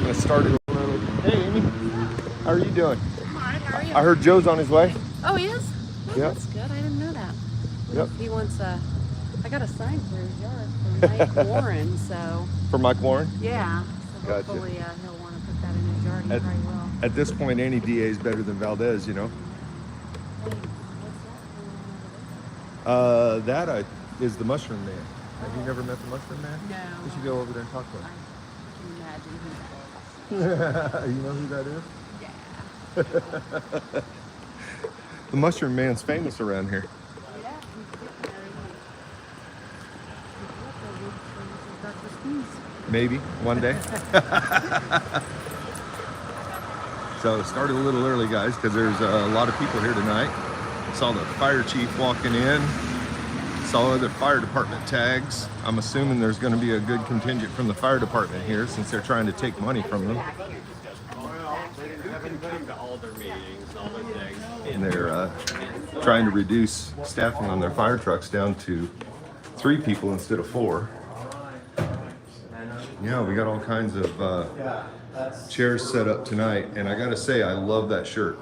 gonna start it a little. Hey, Amy, how are you doing? I'm all right. How are you? I heard Joe's on his way. Oh, he is? Oh, Yep. That's good. I didn't know that. Yep. He wants I got a sign for his yard from Mike Warren, so. For Mike Warren? Yeah. So Gotcha. hopefully he'll want to put that in his yard. He probably will. At this point, any DA is better than Valdez, you know? Hey, what's That is the Mushroom Man. Have you never met the Mushroom Man? No. We should go over there and talk to him. I can imagine who that is. You know who that is? Yeah. The Mushroom Man's famous around here. Yeah, Maybe one day. So started a little early, guys, because there's a lot of people here tonight. Saw the fire chief walking in. Saw other fire department tags. I'm assuming there's going to be a good contingent from the fire department here since they're trying to take money from them. Well, they haven't been to all their meetings, all their things. And they're trying to reduce staffing on their fire trucks down to 3 people instead of 4. Yeah, we got all kinds of chairs set up tonight, and I gotta say, I love that shirt.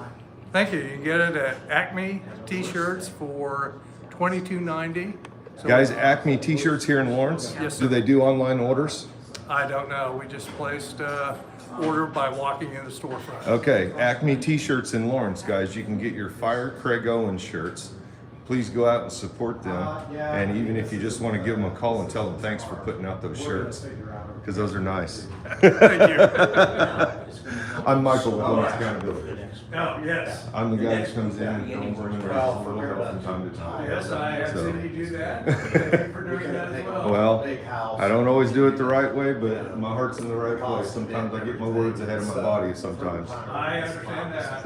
Thank you. You can get it at Acme T-shirts for $22.90. So Guys, Acme T-shirts here in Lawrence. Yes, Do sir. they do online orders? I don't know. We just placed order by walking in the storefront. Okay, Acme T-shirts in Lawrence, guys. You can get your Fire Craig Owens shirts. Please go out and support them. And even if you just want to give them a call and tell them thanks for putting out those shirts, because those are nice. Thank you. I'm Michael with Lawrence Accountability. Oh, yes. I'm the guy that comes in and films them and raises a little help from time to time. Yes, I have So- seen you do that. Thank you for doing that as well. Well, I don't always do it the right way, but my heart's in the right place. Sometimes I get my words ahead of my body sometimes. I understand that.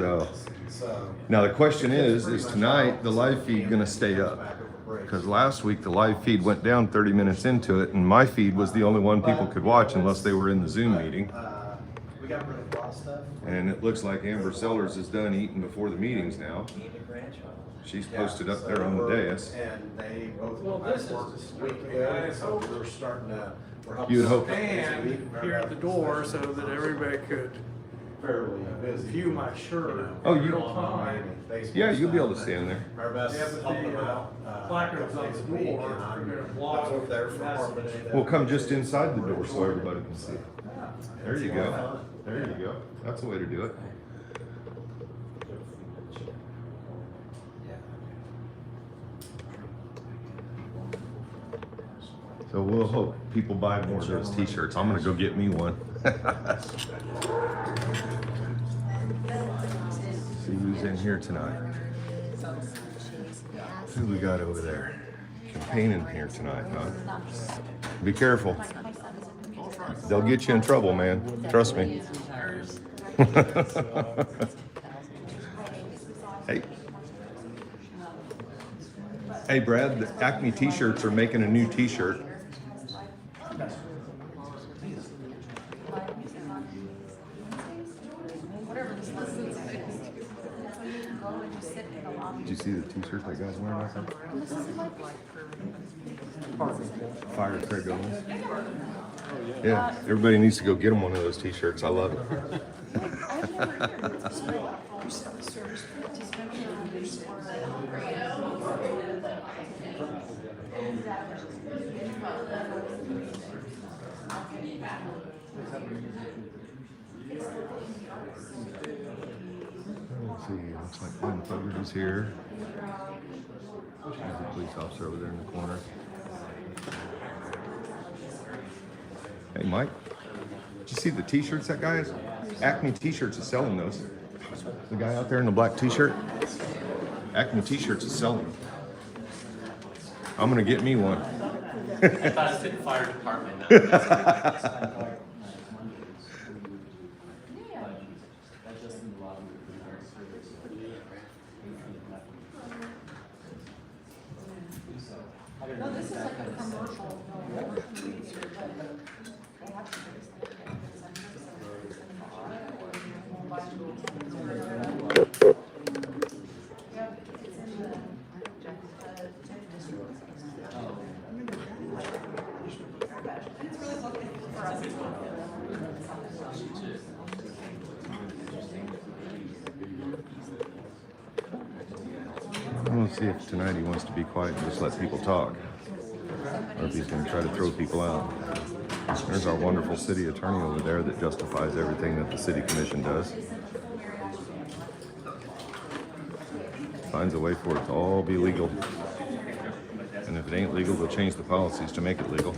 So, now the question is tonight the live feed gonna stay up? Because last week the live feed went down 30 minutes into it, and my feed was the only one people could watch unless they were in the Zoom meeting. We got rid of a lot of stuff. And it looks like Amber Sellers is done eating before the meetings now. She's posted up there on the dais. And they both went back to work this week ago, so we're starting to, we're helping. You would hope. Stand here at the door so that everybody could Fairly busy. view my shirt. Oh, you- real time. Yeah, you'll be able to stand there. Our best Yeah, but help them the out. placards on the next week, door and are I'm gonna block over there for Arbor Day. We'll come just inside the door so everybody can see. There you go. There you go. That's the way to do it. So we'll hope people buy more of those t-shirts. I'm gonna go get me one. See who's in here tonight. Who we got over there? Campaigning here tonight, huh? Be careful. They'll get you in trouble, man. Trust me. Hey. Hey, Brad, the Acme T-shirts are making a new T-shirt. Did you see the T-shirt that guy's wearing out there? Fire Craig Owens. Yeah, everybody needs to go get him one of those T-shirts. I love it. Let's see, looks like Glenn Fogarty's here. There's a police officer over there in the corner. Hey, Mike, did you see the t-shirts that guy is? Acme T-shirts is selling those. The guy out there in the black t-shirt? Acme T-shirts is selling them. I'm gonna get me one. I thought it said fire department. No, this is like a commercial. want to see if tonight he wants to be quiet and just let people talk, or if he's going to try to throw people out. There's our wonderful city attorney over there that justifies everything that the city commission does. Finds a way for it to all be legal. And if it ain't legal, they'll change the policies to make it legal.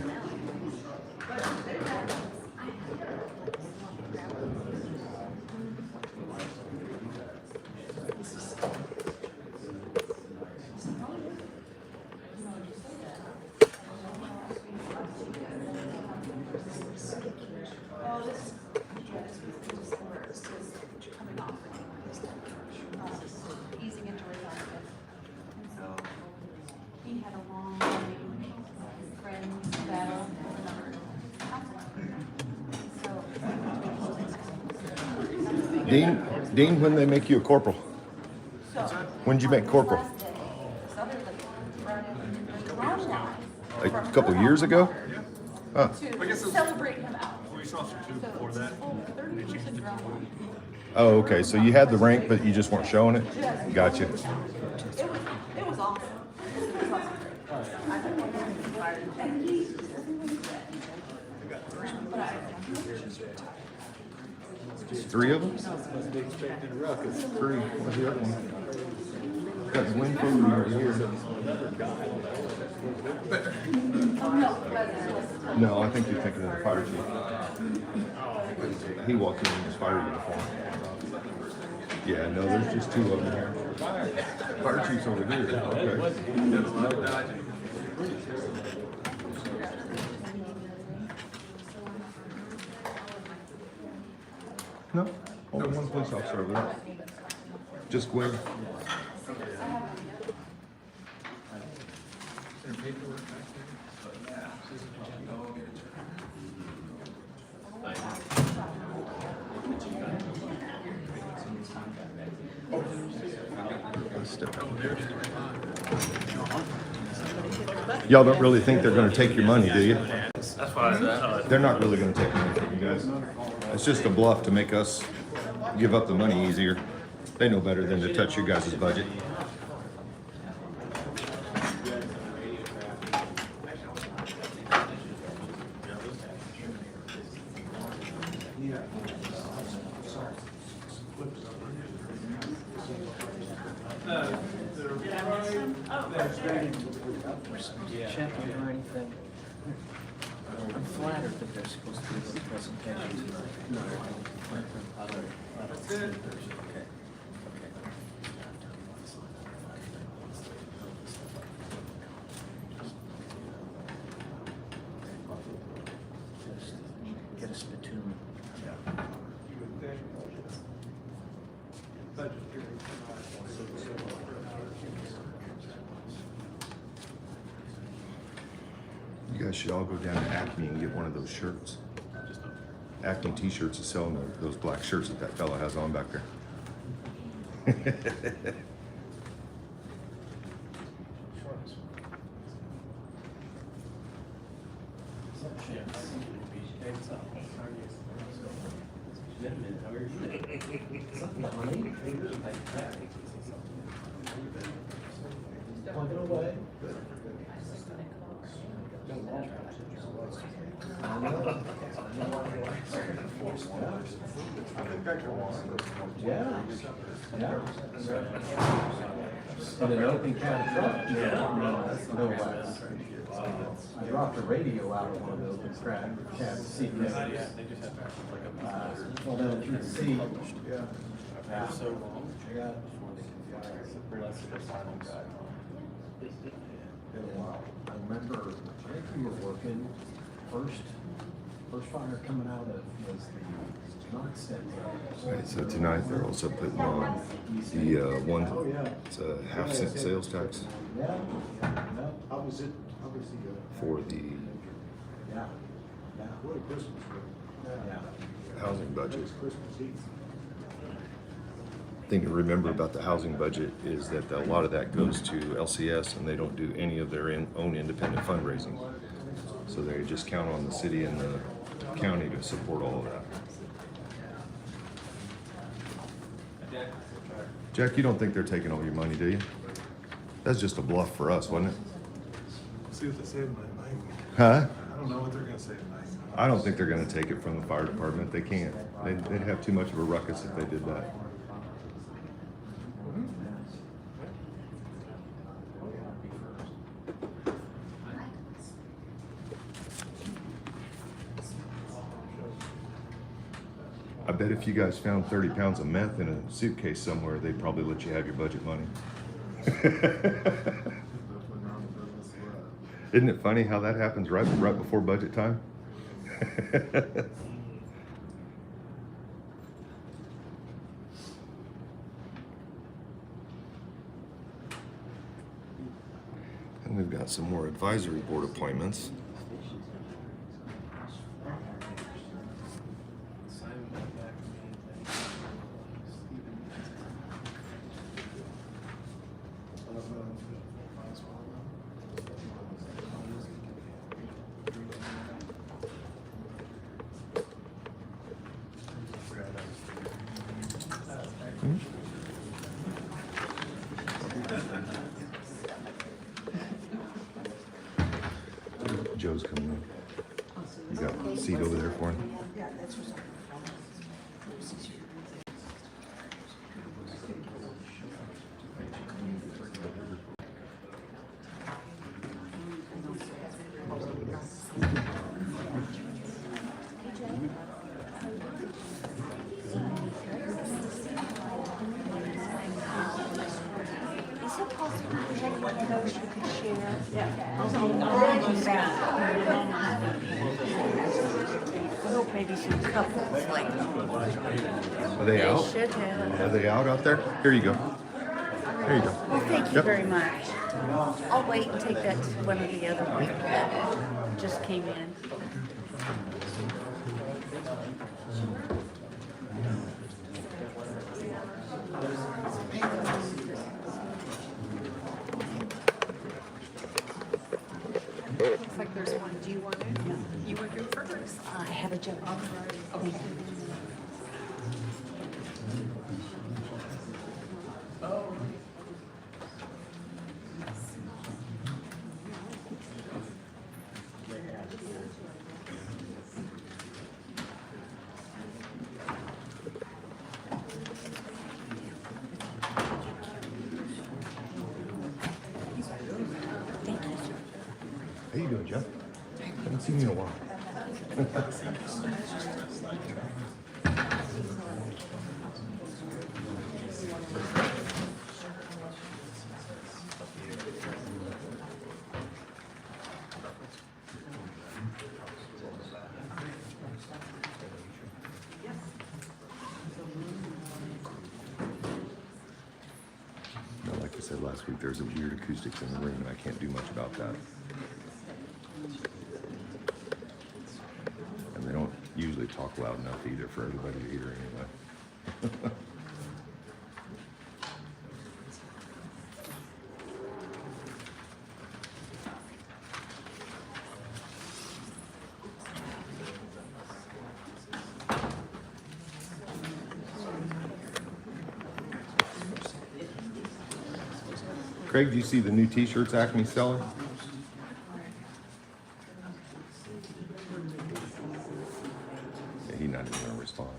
Easing into retirement. And so he had a long friends battle with another counselor. Dean, when they make you a corporal? When'd you make corporal? A couple years ago? Huh. To celebrate him out. Before that. Oh, okay. So you had the rank, but you just weren't showing it? Gotcha. It was awesome. It was awesome. Three of them? Three. Where's the other one? Got the wind over here. No, I think you're thinking of the fire chief. He walked in his fire uniform. Yeah, no, there's just two of them here. Fire chief's over here. Okay. No, only one police officer over there. Just Gwen. Y'all don't really think they're going to take your money, do you? That's why They're not really going to take money from you guys. It's just a bluff to make us give up the money easier. They know better than to touch your guys' budget. Champion or anything. I'm flattered that they're supposed to do those presentations. No, other speakers. Okay. Just get a spittoon. You guys should all go down to Acme and get one of those shirts. Acme t-shirts is selling those black shirts that fella has on back there. In an open cab truck? No less. I dropped a radio out of one of the open cab seats. Well, down through the seat. Yeah. So long. Yeah. Been a while. I remember, I think we were working, first fire coming out of was the Knox Center. Right, so tonight they're also putting on the it's a half-cent sales tax Yeah. How was it? How was for the Yeah. what a Christmas Yeah. housing budget. Christmas Eve. Thing to remember about the housing budget is that a lot of that goes to LCS and they don't do any of their own independent fundraising. So they just count on the city and the county to support all of that. Jack, you don't think they're taking all your money, do you? That's just a bluff for us, wasn't it? See what they say tonight, Mike. Huh? I don't know what they're gonna say tonight. I don't think they're gonna take it from the fire department. They can't. They'd have too much of a ruckus if they did that. I bet if you guys found 30 pounds of meth in a suitcase somewhere, they'd probably let you have your budget money. Isn't it funny how that happens right before budget time? And we've got some more advisory board appointments. Joe's coming in. You got a seat over there for him? Is it possible to take one of those you could share? I hope maybe some couples like. Are they out? Should have. Are they out there? Here you go. Here you go. Well, thank you Yep. very much. I'll wait and take that to one of the other ones that just came in. Looks like there's one. Do you want it? You want to go first? I have a joke. Thank you. Thank you, sir. How you doing, Jeff? Haven't seen you in a while. Now, like I said last week, there's a weird acoustics in the room, and I can't do much about that. And they don't usually talk loud enough either for everybody to hear anyway. Craig, do you see the new t-shirts Acme's selling? Yeah, he's not even gonna respond.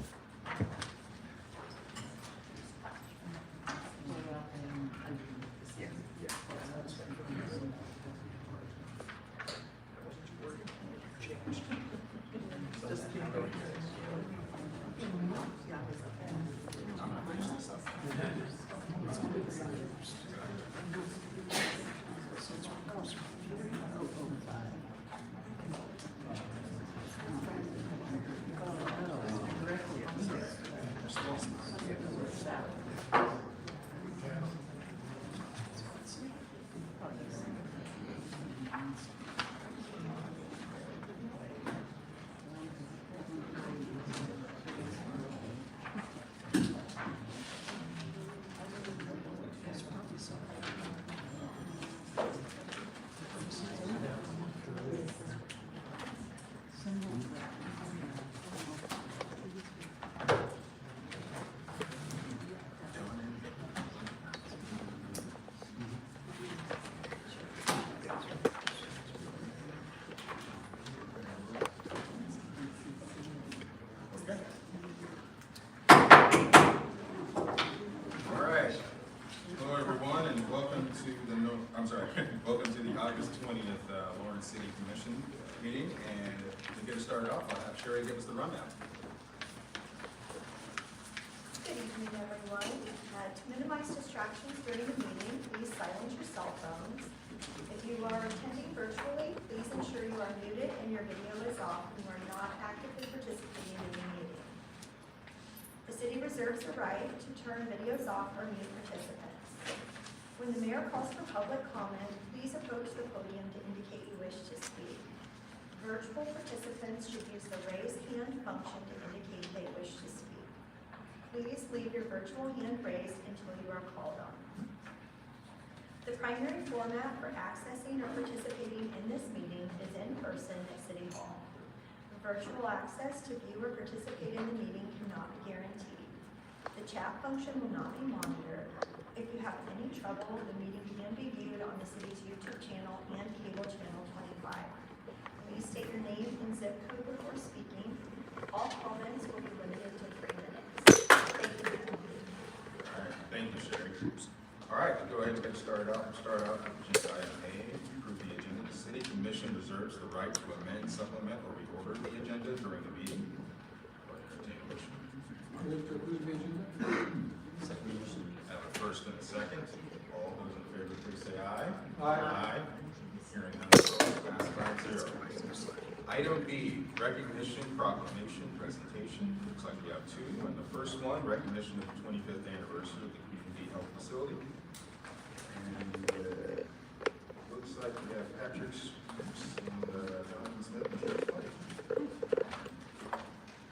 start it off, I'll have Sherry give us the rundown. Good evening, everyone. To minimize distractions during the meeting, please silence your cell phones. If you are attending virtually, please ensure you are muted and your video is off and you are not actively participating in the meeting. The city reserves the right to turn videos off or mute participants. When the mayor calls for public comment, please approach the podium to indicate you wish to speak. Virtual participants should use the raise hand function to indicate they wish to speak. Please leave your virtual hand raised until you are called on. The primary format for accessing or participating in this meeting is in person at City Hall. Virtual access to view or participate in the meeting cannot be guaranteed. The chat function will not be monitored. If you have any trouble, the meeting can be viewed on the city's YouTube channel and cable channel 25. Please state your name and zip code before speaking. All comments will be limited to 3 minutes. Thank you. All right, thank you, Sherry. All right, we'll go ahead and get started out. We'll start out with agenda item A, approve the agenda. The city commission reserves the right to amend, supplement, or reorder the agenda during the meeting. Or entertain a motion. Move to approve the agenda. Second motion. Have a first and a second. All those in favor, please say aye. Aye. Hearing none, so passed 5-0. Item B, recognition, proclamation, presentation. Looks like we have 2. And the first one, recognition of the 25th anniversary of the community health facility. And looks like we have Patrick Spooks and Jonathan Smith and Sheriff White.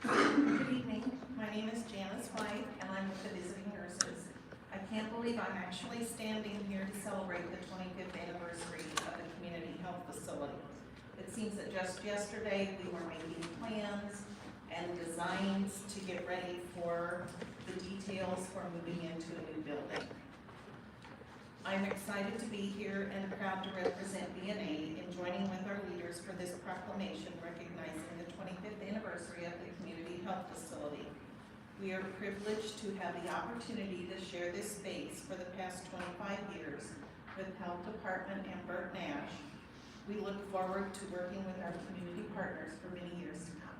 Good evening. My name is Janice White, and I'm with the Visiting Nurses. I can't believe I'm actually standing here to celebrate the 25th anniversary of the community health facility. It seems that just yesterday we were making plans and designs to get ready for the details for moving into a new building. I'm excited to be here and proud to represent BNA in joining with our leaders for this proclamation recognizing the 25th anniversary of the community health facility. We are privileged to have the opportunity to share this space for the past 25 years with Health Department and Bert Nash. We look forward to working with our community partners for many years to come.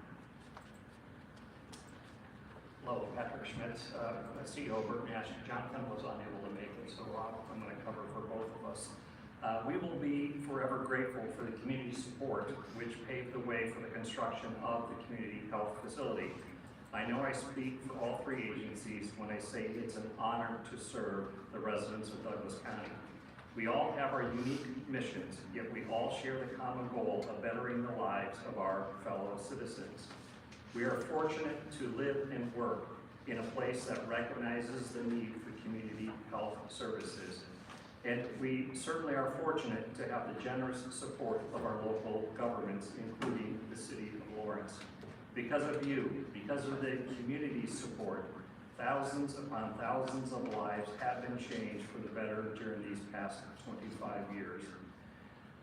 Hello, Patrick Schmidt, CEO of Bert Nash. Jonathan was unable to make it, so I'm going to cover for both of us. We will be forever grateful for the community support which paved the way for the construction of the community health facility. I know I speak for all 3 agencies when I say it's an honor to serve the residents of Douglas County. We all have our unique missions, yet we all share the common goal of bettering the lives of our fellow citizens. We are fortunate to live and work in a place that recognizes the need for community health services. And we certainly are fortunate to have the generous support of our local governments, including the City of Lawrence. Because of you, because of the community's support, thousands upon thousands of lives have been changed for the better during these past 25 years.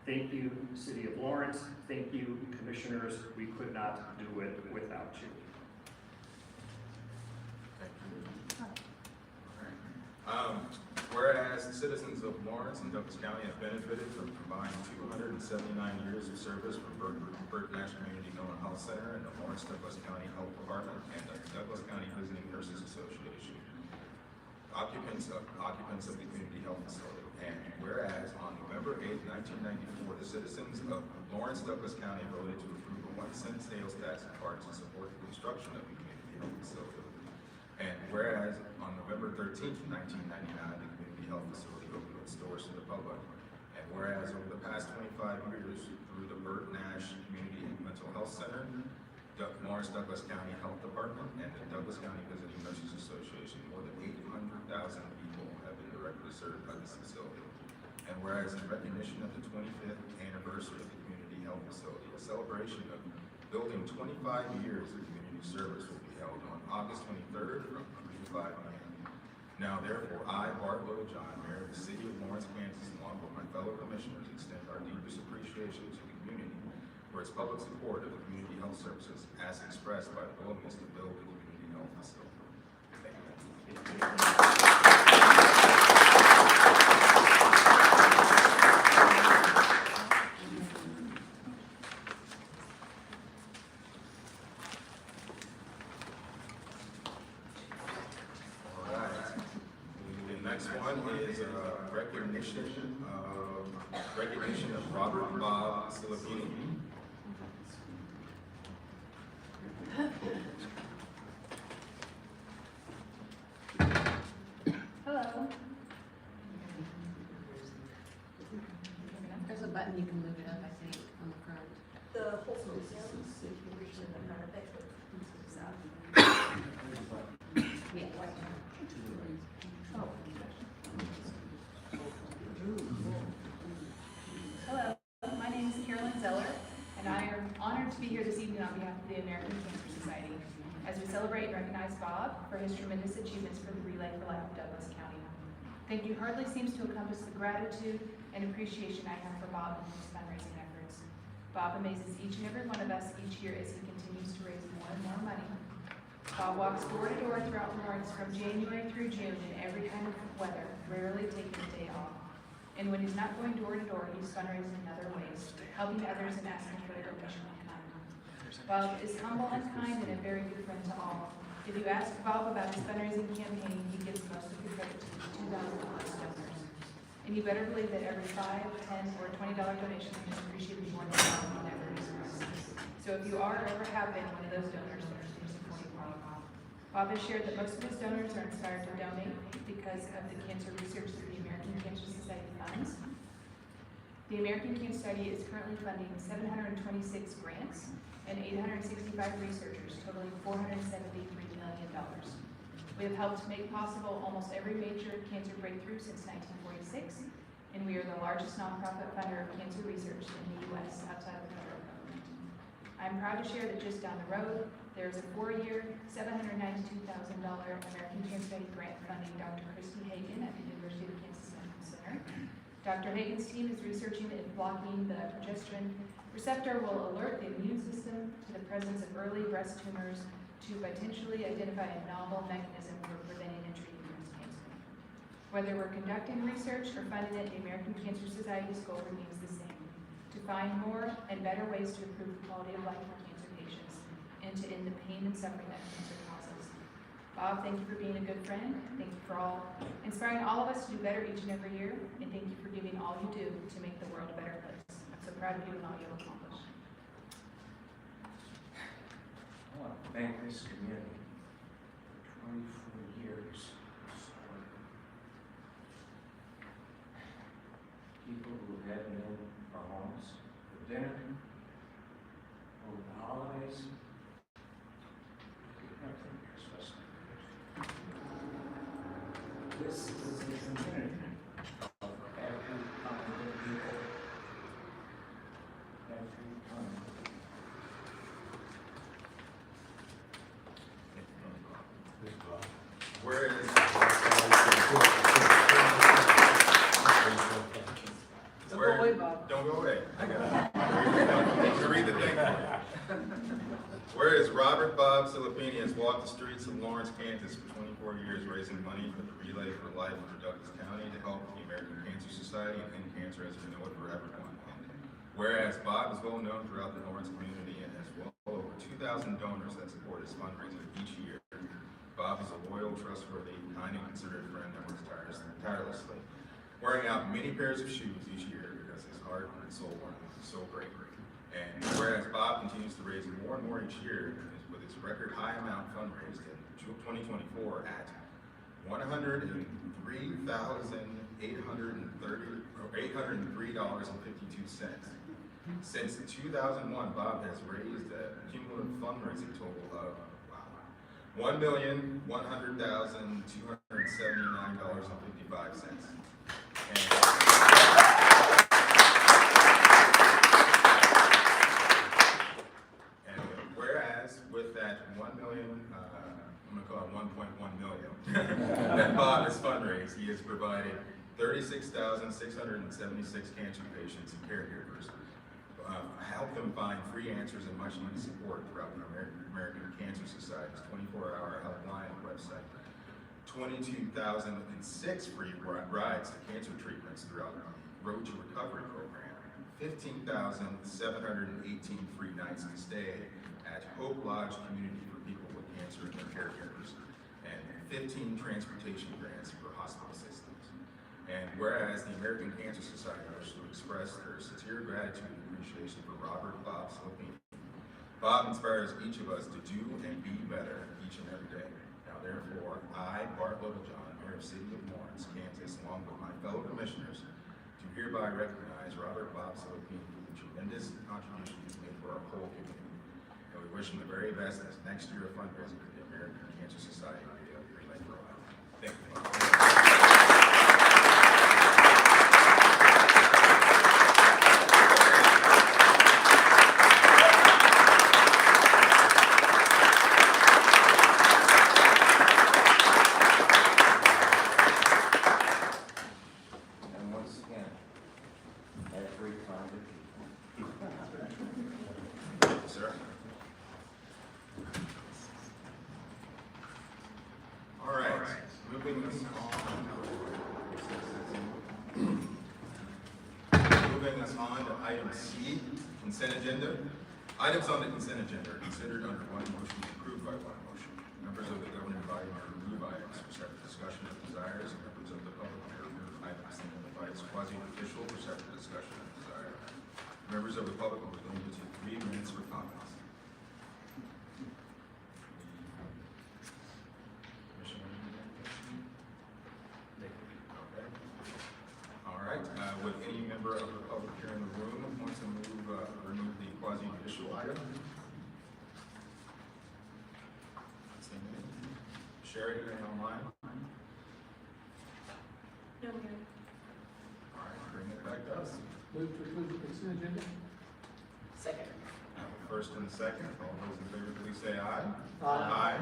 Thank you, City of Lawrence. Thank you, Commissioners. We could not do it without you. Thank you. Whereas the citizens of Lawrence and Douglas County have benefited from combined 279 years of service from Bert Nash Community Mental Health Center and the Lawrence Douglas County Health Department and the Douglas County Visiting Nurses Association, occupants of the community health facility. And whereas on November 8, 1994, the citizens of Lawrence Douglas County voted to approve a 1-cent sales tax card to support the construction of the community health facility. And whereas on November 13, 1999, the community health facility opened its doors to the public. And whereas over the past 25 years, through the Bert Nash Community Mental Health Center, Lawrence Douglas County Health Department, and the Douglas County Visiting Nurses Association, more than 800,000 people have been directly served by this facility. And whereas in recognition of the 25th anniversary of the community health facility, a celebration of building 25 years of community service will be held on August 23rd from 3 to 5 p.m. Now, therefore, I, Bart Littlejohn, Mayor of the City of Lawrence, Kansas, along with my fellow commissioners, extend our deepest appreciation to the community for its public support of the community health services as expressed by the willingness to build the community health facility. Thank you. next one is recognition of Robert Bob Silipini. Hello. There's a button you can move it up, I think, on the front. The whole school, yeah. You reach in the front of it. So, Yeah. Hello, my name is Carolyn Zeller, and I am honored to be here this evening on behalf of the American Cancer Society as we celebrate and recognize Bob for his tremendous achievements for the Relay for Life of Douglas County. Thank you hardly seems to encompass the gratitude and appreciation I have for Bob and his fundraising efforts. Bob amazes each and every one of us each year as he continues to raise more and more money. Bob walks door to door throughout Lawrence from January through June in every kind of weather, rarely taking a day off. And when he's not going door to door, he's fundraising in other ways, helping others and asking for a donation in kind. Bob is humble and kind and a very good friend to all. If you ask Bob about his fundraising campaign, he gives most of the credit to his 2,000 donors. And you better believe that every $5, $10, or $20 donation is appreciated more than Bob can ever express. So if you are or ever have been one of those donors, please support Bob. Bob has shared that most of his donors are inspired to donate because of the cancer research that the American Cancer Society funds. The American Cancer Society is currently funding 726 grants and 865 researchers, totaling $473 million. We have helped make possible almost every major cancer breakthrough since 1946, and we are the largest nonprofit funder of cancer research in the U.S. outside of the federal government. I'm proud to share that just down the road, there's a 4-year, $792,000 American Cancer Society grant funding Dr. Christy Hagan at the University of Kansas Medical Center. Dr. Hagan's team is researching if blocking the progesterone receptor will alert the immune system to the presence of early breast tumors to potentially identify a novel mechanism for preventing and treating breast cancer. Whether we're conducting research or funding it, the American Cancer Society's goal remains the same: to find more and better ways to improve the quality of life for cancer patients and to end the pain and suffering that cancer causes. Bob, thank you for being a good friend. Thank you for inspiring all of us to do better each and every year, and thank you for giving all you do to make the world a better place. I'm so proud of you and all you've accomplished. I want to thank this community for 24 years of support. People who have been in our homes for dinner, over the holidays, everything Christmas. This is a community of every kind of people, every kind of people. Whereas, don't go away. I got it. To read the thing. Whereas Robert Bob Silipini has walked the streets of Lawrence, Kansas for 24 years raising money for the Relay for Life for Douglas County to help the American Cancer Society and end cancer as we know it for everyone. Whereas Bob is well known throughout the Lawrence community and has well over 2,000 donors that support his fundraiser each year. Bob is a loyal, trustworthy, kind, and considerate friend that works tirelessly, wearing out many pairs of shoes each year because his heart and soul are so great. And whereas Bob continues to raise more and more each year with his record high amount fundraised in 2024 at $803.52. Since 2001, Bob has raised a cumulative fundraising total of $1,100,279.55. And whereas with that 1 million, I'm going to call it 1.1 million, that Bob has fundraised, he has provided 36,676 cancer patients and caregivers, help them find free answers and much needed support throughout the American Cancer Society's 24-hour helpline website, 22,006 free rides to cancer treatments throughout the Road to Recovery program, 15,718 free nights to stay at Hope Lodge Community for people with cancer and their caregivers, and 15 transportation grants for hospital systems. And whereas the American Cancer Society wishes to express their sincere gratitude and appreciation for Robert Bob Silvini. Bob inspires each of us to do and be better each and every day. Now therefore, I, Bart Littlejohn, Mayor of City of Lawrence, Kansas, along with my fellow commissioners, do hereby recognize Robert Bob Silvini for the tremendous contribution he's made for our whole community. And we wish him the very best as next year of fundraising for the American Cancer Society of Green Lake, Rhode Island. Thank you. And once again, every kind of people. Thank you, sir. All right, moving us on to item C, consent agenda. Items on the consent agenda are considered under one motion and approved by one motion. Members of the governing body may remove items for separate discussion of desires, and members of the public may remove items identified as quasi-judicial for separate discussion of desire. Members of the public will be limited to 3 minutes for comments. Okay. All right, would any member of the public here in the room want to remove the quasi-judicial item? Sherry, anything online? No, Mayor. All right, bring it back to us. Move to approve the consent agenda? Second. First and second, all those in favor, please say aye. Aye.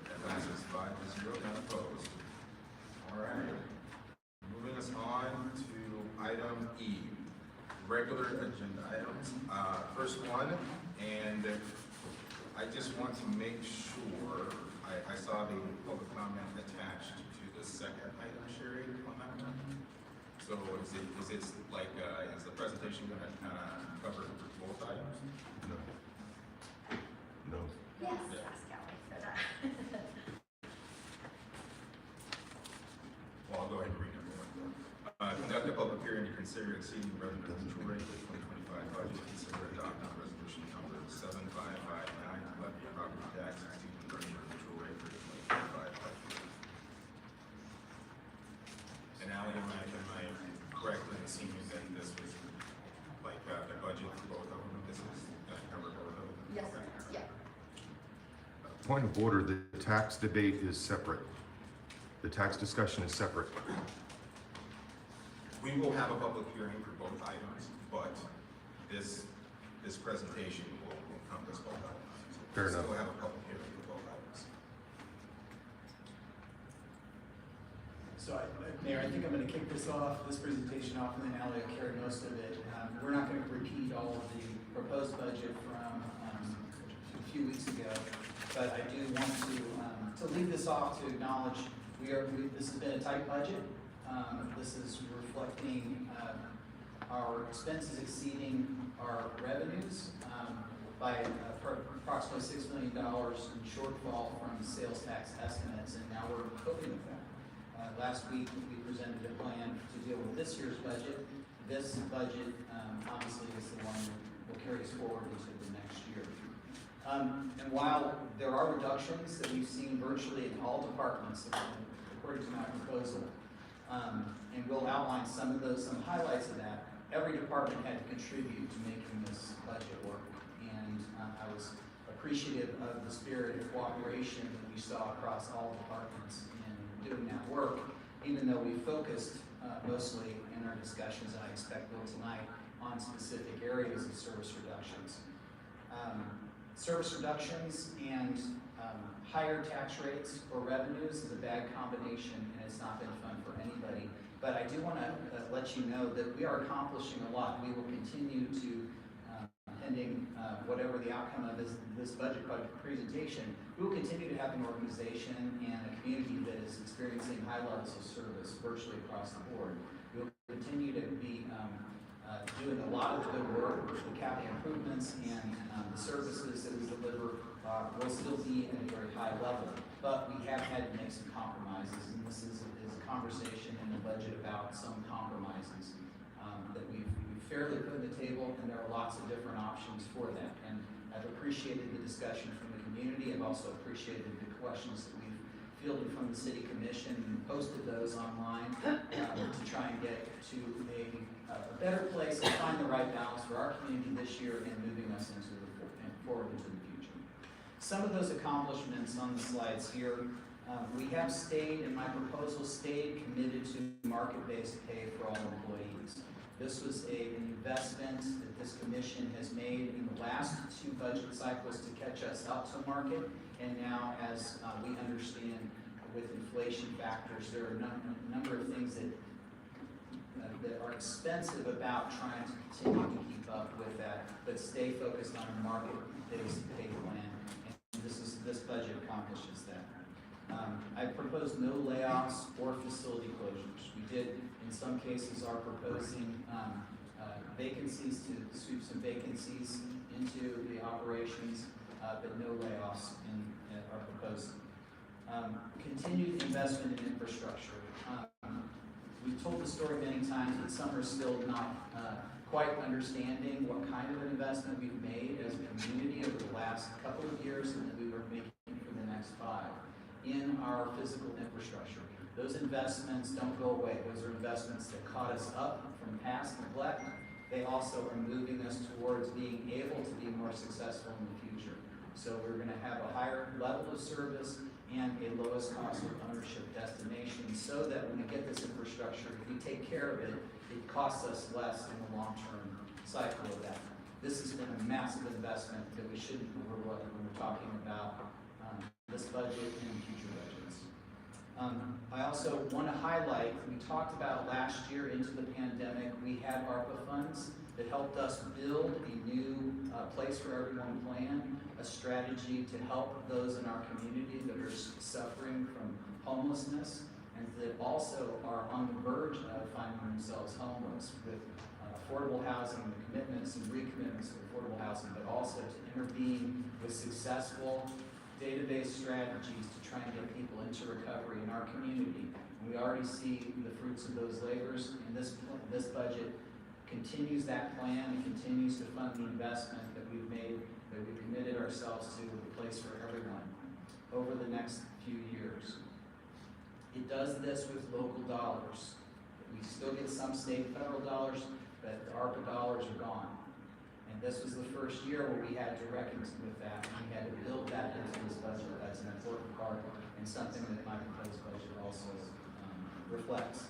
That passes 5-0, none opposed. All right. Moving us on to item E, regular agenda items. First one, and I just want to make sure, I saw the public comment attached to the second item, Sherry, on that one. So is it like, is the presentation going to kind of cover both items? No. No. Yes. Yeah. Ask Ally for that. Well, I'll go ahead and read number one. Conduct a public hearing to consider exceeding the revenue neutral rate for 2025 budget. Consider adopting resolution number 7559 to levy a property tax exceeding the revenue neutral rate for the 2025 budget. And Ally, am I correct in assuming that this was like the budget for both of them? This is going to cover both of them? Yes, Okay. yeah. Point of order, the tax debate is separate. The tax discussion is separate. We will have a public hearing for both items, but this presentation will encompass both items. Fair enough. We'll have a public hearing for both items. So, Mayor, I think I'm going to kick this presentation off, and then Ally will carry most of it. We're not going to repeat all of the proposed budget from a few weeks ago, but I do want to leave this off to acknowledge this has been a tight budget. This is reflecting our expenses exceeding our revenues by approximately $6 million in shortfall from sales tax estimates, and now we're coping with that. Last week, we presented a plan to deal with this year's budget. This budget, obviously, is the one that will carry us forward into the next year. And while there are reductions that we've seen virtually in all departments, according to my proposal, and we'll outline some highlights of that, every department had to contribute to making this budget work. And I was appreciative of the spirit of cooperation that we saw across all departments in doing that work, even though we focused mostly in our discussions, and I expect will tonight, on specific areas of service reductions. Service reductions and higher tax rates or revenues is a bad combination, and it's not been fun for anybody. But I do want to let you know that we are accomplishing a lot. We will continue to, pending whatever the outcome of this budget presentation, we will continue to have an organization and a community that is experiencing high levels of service virtually across the board. We will continue to be doing a lot of the good work, the capital improvements, and the services that we deliver will still be at a very high level. but we have had to make some compromises, and this is a conversation in the budget about some compromises that we've fairly put on the table, and there are lots of different options for that. And I've appreciated the discussion from the community. I've also appreciated the questions that we've fielded from the city commission and posted those online to try and get to a better place and find the right balance for our community this year and moving us forward into the future. Some of those accomplishments on the slides here, we have stayed, and my proposal stayed committed to market-based pay for all employees. This was an investment that this commission has made in the last 2 budget cycles to catch us up to market, and now as we understand with inflation factors, there are a number of things that are expensive about trying to continue to keep up with that, but stay focused on a market-based pay plan, and this budget accomplishes that. I proposed no layoffs or facility closures. We did, in some cases, are proposing vacancies to sweep some vacancies into the operations, but no layoffs are proposed. Continued investment in infrastructure. We've told the story many times, but some are still not quite understanding what kind of an investment we've made as a community over the last couple of years and that we were making for the next 5 in our physical infrastructure. Those investments don't go away. Those are investments that caught us up from past neglect. They also are moving us towards being able to be more successful in the future. So we're going to have a higher level of service and a lowest cost of ownership destination so that when we get this infrastructure, if we take care of it, it costs us less in the long-term cycle of that. This has been a massive investment that we shouldn't overlook when we're talking about this budget and future budgets. I also want to highlight, we talked about last year into the pandemic, we had ARPA funds that helped us build a new Place for Everyone plan, a strategy to help those in our community that are suffering from homelessness and that also are on the verge of finding themselves homeless with affordable housing, the commitments and recommitments to affordable housing, but also to intervene with successful database strategies to try and get people into recovery in our community. And we already see the fruits of those labors, and this budget continues that plan and continues to fund the investment that we've made, that we've committed ourselves to with a Place for Everyone over the next few years. It does this with local dollars. We still get some state and federal dollars, but the ARPA dollars are gone. And this was the first year where we had to reckon with that. We had to build that into this budget. That's an important part and something that my proposed budget also reflects.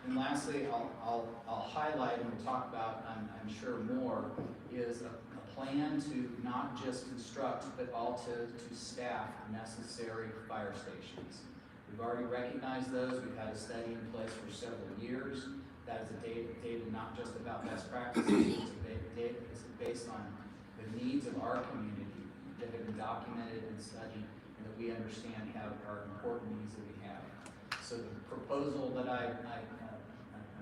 And lastly, I'll highlight and we'll talk about, I'm sure more, is a plan to not just construct, but also to staff necessary fire stations. We've already recognized those. We've had a study in place for several years. That is data not just about best practices, it's based on the needs of our community that have been documented and studied and that we understand are important needs that we have. So the proposal that I'm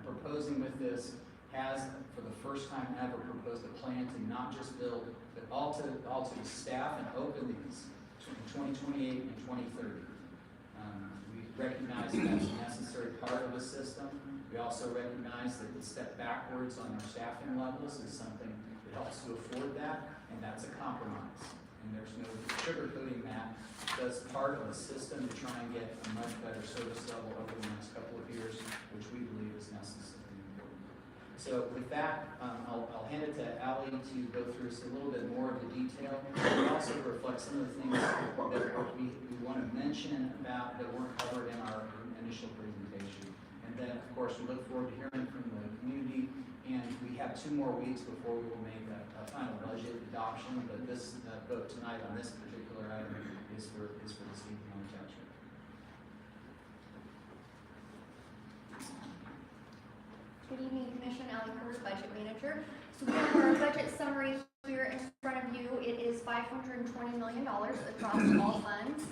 proposing with this has, for the first time ever, proposed a plan to not just build, but also to staff and open these in 2028 and 2030. We recognize that that's a necessary part of the system. We also recognize that the step backwards on our staffing levels is something that helps to afford that, and that's a compromise. And there's no sugarcoating that. That's part of the system to try and get a much better service level over the next couple of years, which we believe is necessary and important. So with that, I'll hand it to Allie to go through a little bit more of the detail. It also reflects some of the things that we want to mention about that weren't covered in our initial presentation. And then, of course, we look forward to hearing from the community, and we have 2 more weeks before we will make a final budget adoption, but this vote tonight on this particular item is for this evening on the tax rate. Good evening, Commission. Allie Curtis, Budget Manager. So we have our budget summary here in front of you. It is $520 million across all funds.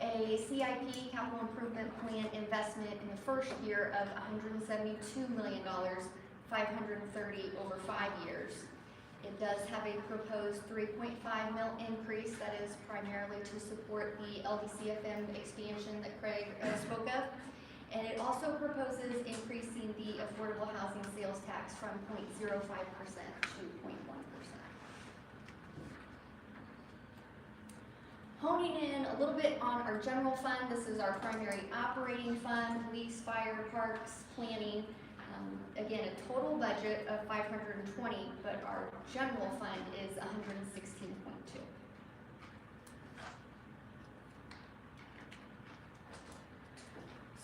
A CIP, Capital Improvement Plan investment in the first year of $172 million, $530 over 5 years. It does have a proposed 3.5 mil increase that is primarily to support the LDCFM expansion that Craig spoke of. And it also proposes increasing the affordable housing sales tax from 0.05% to 0.1%. Honing in a little bit on our general fund, this is our primary operating fund, police, fire, parks, planning. Again, a total budget of 520, but our general fund is 116.2.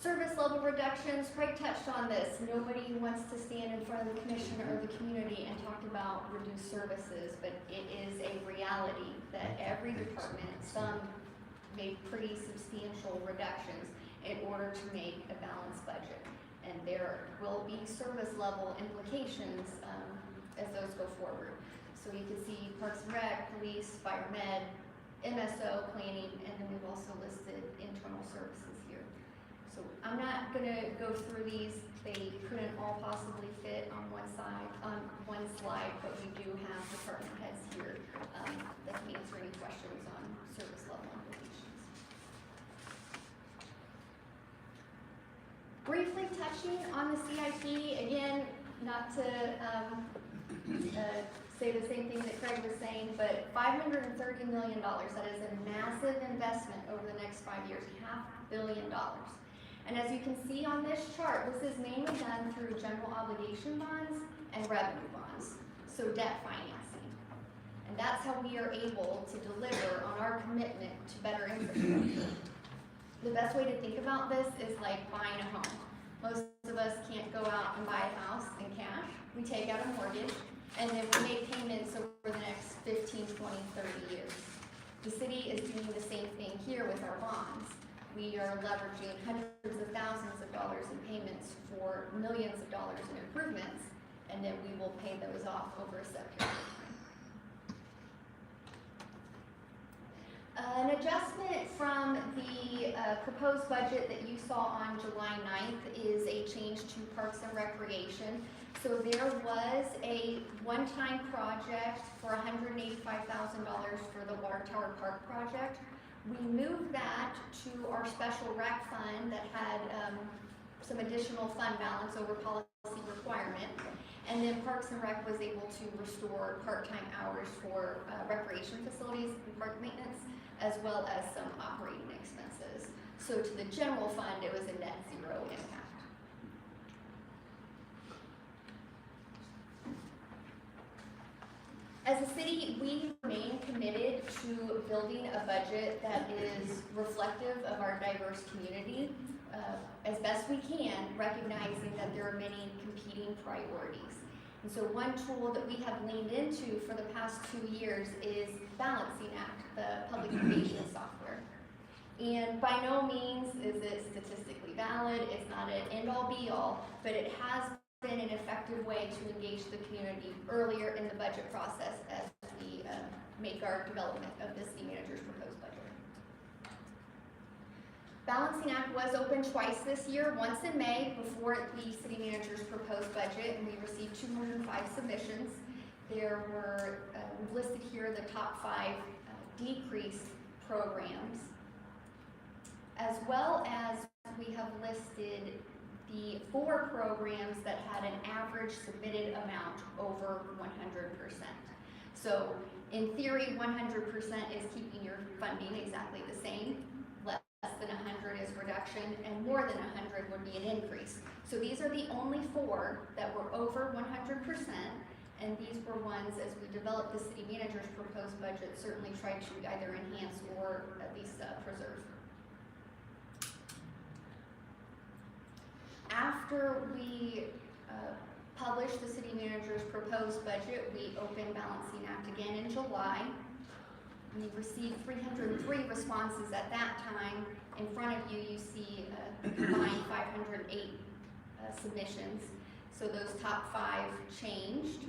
Service level reductions, Craig touched on this. Nobody wants to stand in front of the commission or the community and talk about reduced services, but it is a reality that every department, some made pretty substantial reductions in order to make a balanced budget. And there will be service level implications as those go forward. So you can see Parks and Rec, Police, Fire Med, MSO, Planning, and then we've also listed internal services here. So I'm not gonna go through these. They couldn't all possibly fit on one slide, but we do have department heads here that can answer any questions on service level implications. Briefly touching on the CIP, again, not to say the same thing that Craig was saying, but $530 million, that is a massive investment over the next 5 years, $500 million. And as you can see on this chart, this is mainly done through general obligation bonds and revenue bonds, so debt financing. And that's how we are able to deliver on our commitment to better infrastructure. The best way to think about this is like buying a home. Most of us can't go out and buy a house in cash. We take out a mortgage, and then we make payments over the next 15, 20, 30 years. The city is doing the same thing here with our bonds. We are leveraging hundreds of thousands of dollars in payments for millions of dollars in improvements, and then we will pay those off over a set period of time. An adjustment from the proposed budget that you saw on July 9th is a change to Parks and Recreation. So there was a one-time project for $185,000 for the Water Tower Park project. We moved that to our special rec fund that had some additional fund balance over policy requirement. And then Parks and Rec was able to restore part-time hours for recreation facilities and park maintenance, as well as some operating expenses. So to the general fund, it was a net zero impact. As a city, we remain committed to building a budget that is reflective of our diverse community as best we can, recognizing that there are many competing priorities. And so one tool that we have leaned into for the past 2 years is Balancing Act, the public engagement software. And by no means is it statistically valid, it's not an end-all be-all, but it has been an effective way to engage the community earlier in the budget process as we make our development of the city manager's proposed budget. Balancing Act was open twice this year, once in May before the city manager's proposed budget, and we received 205 submissions. There were, we've listed here the top 5 decreased programs, as well as we have listed the 4 programs that had an average submitted amount over 100%. So in theory, 100% is keeping your funding exactly the same. Less than 100 is reduction, and more than 100 would be an increase. So these are the only 4 that were over 100%, and these were ones, as we developed the city manager's proposed budget, certainly tried to either enhance or at least preserve. After we published the city manager's proposed budget, we opened Balancing Act again in July. We received 303 responses at that time. In front of you, you see a combined 508 submissions. So those top 5 changed.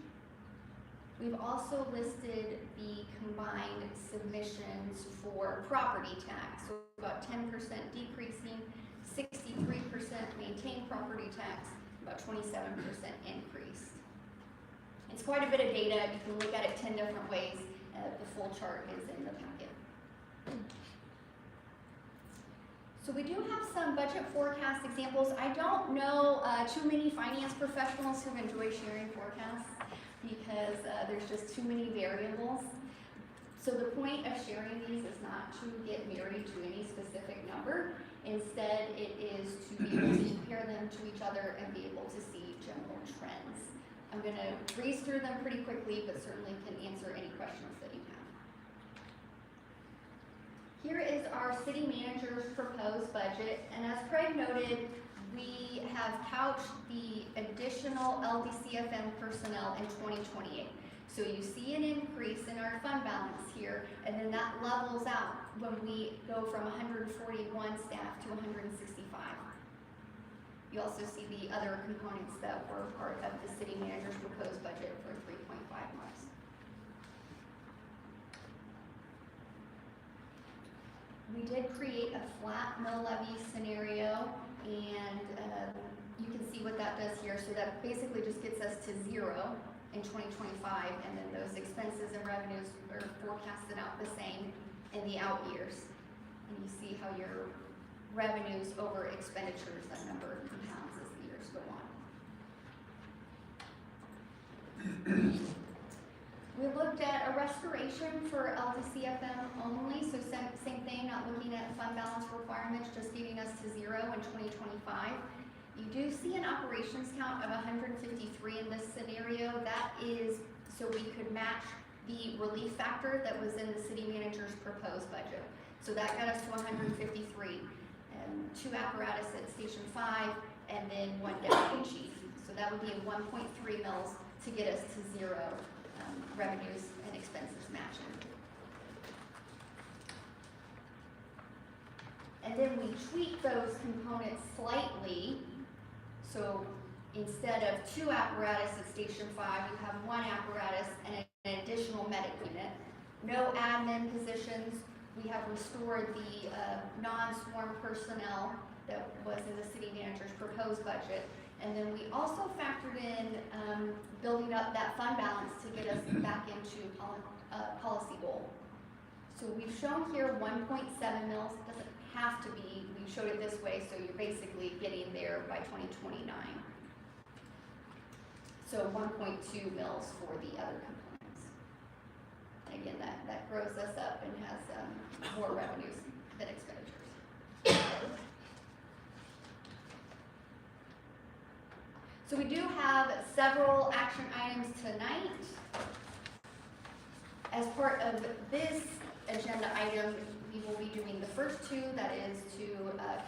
We've also listed the combined submissions for property tax, so about 10% decreasing, 63% maintained property tax, about 27% increase. It's quite a bit of data. You can look at it 10 different ways. The full chart is in the packet. So we do have some budget forecast examples. I don't know too many finance professionals who enjoy sharing forecasts because there's just too many variables. So the point of sharing these is not to get married to any specific number. Instead, it is to be able to compare them to each other and be able to see general trends. I'm going to breeze through them pretty quickly, but certainly can answer any questions that you have. Here is our city manager's proposed budget, and as Craig noted, we have couched the additional LDCFM personnel in 2028. So you see an increase in our fund balance here, and then that levels out when we go from 141 staff to 165. You also see the other components that were part of the city manager's proposed budget for 3.5 months. We did create a flat mill levy scenario, and you can see what that does here. So that basically just gets us to 0 in 2025, and then those expenses and revenues are forecasted out the same in the out years. And you see how your revenues over expenditures, that number compounds as the years go on. We looked at a restoration for LDCFM only, so same thing, not looking at fund balance requirements, just getting us to 0 in 2025. You do see an operations count of 153 in this scenario. That is so we could match the relief factor that was in the city manager's proposed budget. So that got us to 153. 2 apparatus at Station 5, and then 1 deputy chief. So that would be 1.3 mils to get us to 0 revenues and expenses matching. And then we tweak those components slightly. So instead of 2 apparatus at Station 5, you have 1 apparatus and an additional medic unit. No admin positions. We have restored the non-sworn personnel that was in the city manager's proposed budget. And then we also factored in building up that fund balance to get us back into policy goal. So we've shown here 1.7 mils. It doesn't have to be. We showed it this way, so you're basically getting there by 2029. So 1.2 mils for the other components. Again, that grows us up and has more revenues than expenditures. So we do have several action items tonight. As part of this agenda item, we will be doing the first 2, that is to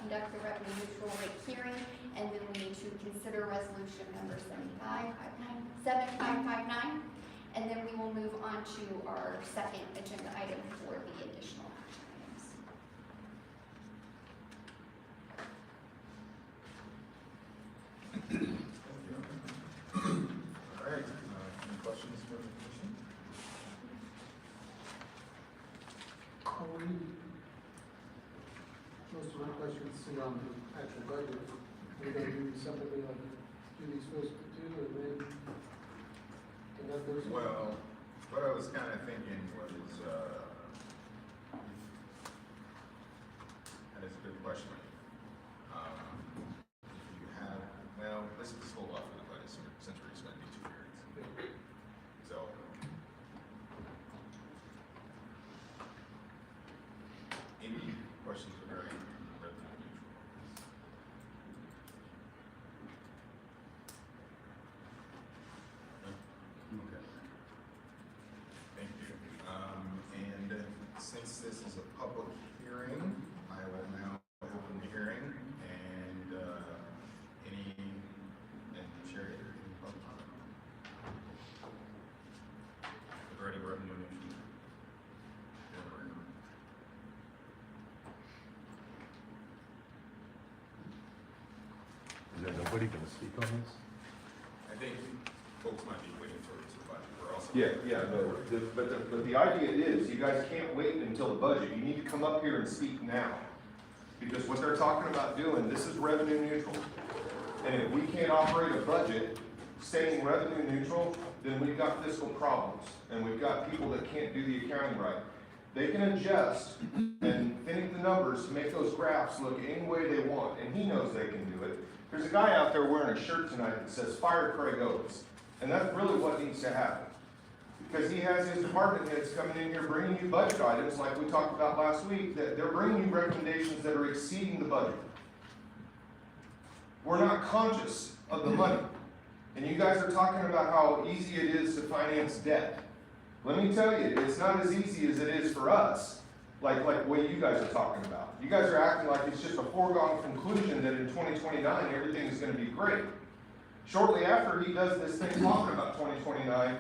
conduct the revenue neutral rate hearing, and then we need to consider resolution number 7559. And then we will move on to our second agenda item for the additional action items. All right, any questions for the commission? Most of my questions around the actual budget, we're going to do separately, like do these first 2 and then conduct those. Well, what I was kind of thinking was, that is a good question. If you have, well, let's just hold off for the budget since we're just going to do 2 hearings. So, any questions regarding revenue neutral? Okay. Thank you. And since this is a public hearing, I will now open the hearing and share it. Any public comment? Regarding revenue neutral. Is there nobody going to speak on this? I think folks might be waiting for the budget. We're also. But the idea is, you guys can't wait until the budget. You need to come up here and speak now. Because what they're talking about doing, this is revenue neutral. And if we can't operate a budget staying revenue neutral, then we've got fiscal problems, and we've got people that can't do the accounting right. They can adjust and think the numbers to make those graphs look any way they want, and he knows they can do it. There's a guy out there wearing a shirt tonight that says, "Fire Craig Owens," and that's really what needs to happen. Because he has his department heads coming in here bringing you budget items like we talked about last week, that they're bringing you recommendations that are exceeding the budget. We're not conscious of the money. And you guys are talking about how easy it is to finance debt. Let me tell you, it's not as easy as it is for us, like what you guys are talking about. You guys are acting like it's just a foregone conclusion that in 2029 everything is going to be great. Shortly after he does this thing talking about 2029,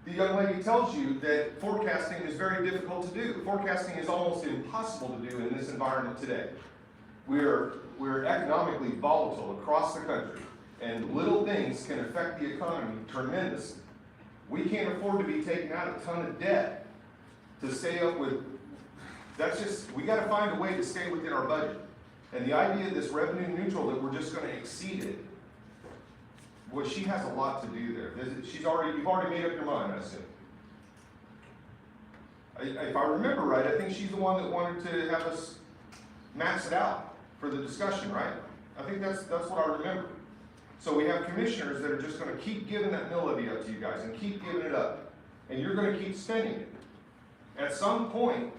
the young lady tells you that forecasting is very difficult to do. Forecasting is almost impossible to do in this environment today. We're economically volatile across the country, and little things can affect the economy tremendously. We can't afford to be taking out a ton of debt to stay up with, we gotta find a way to stay within our budget. And the idea of this revenue neutral, that we're just gonna exceed it, well, she has a lot to do there. You've already made up your mind, I assume. If I remember right, I think she's the one that wanted to have us max it out for the discussion, right? I think that's what I remember. So we have commissioners that are just gonna keep giving that mill levy up to you guys and keep giving it up. And you're gonna keep spending it. At some point,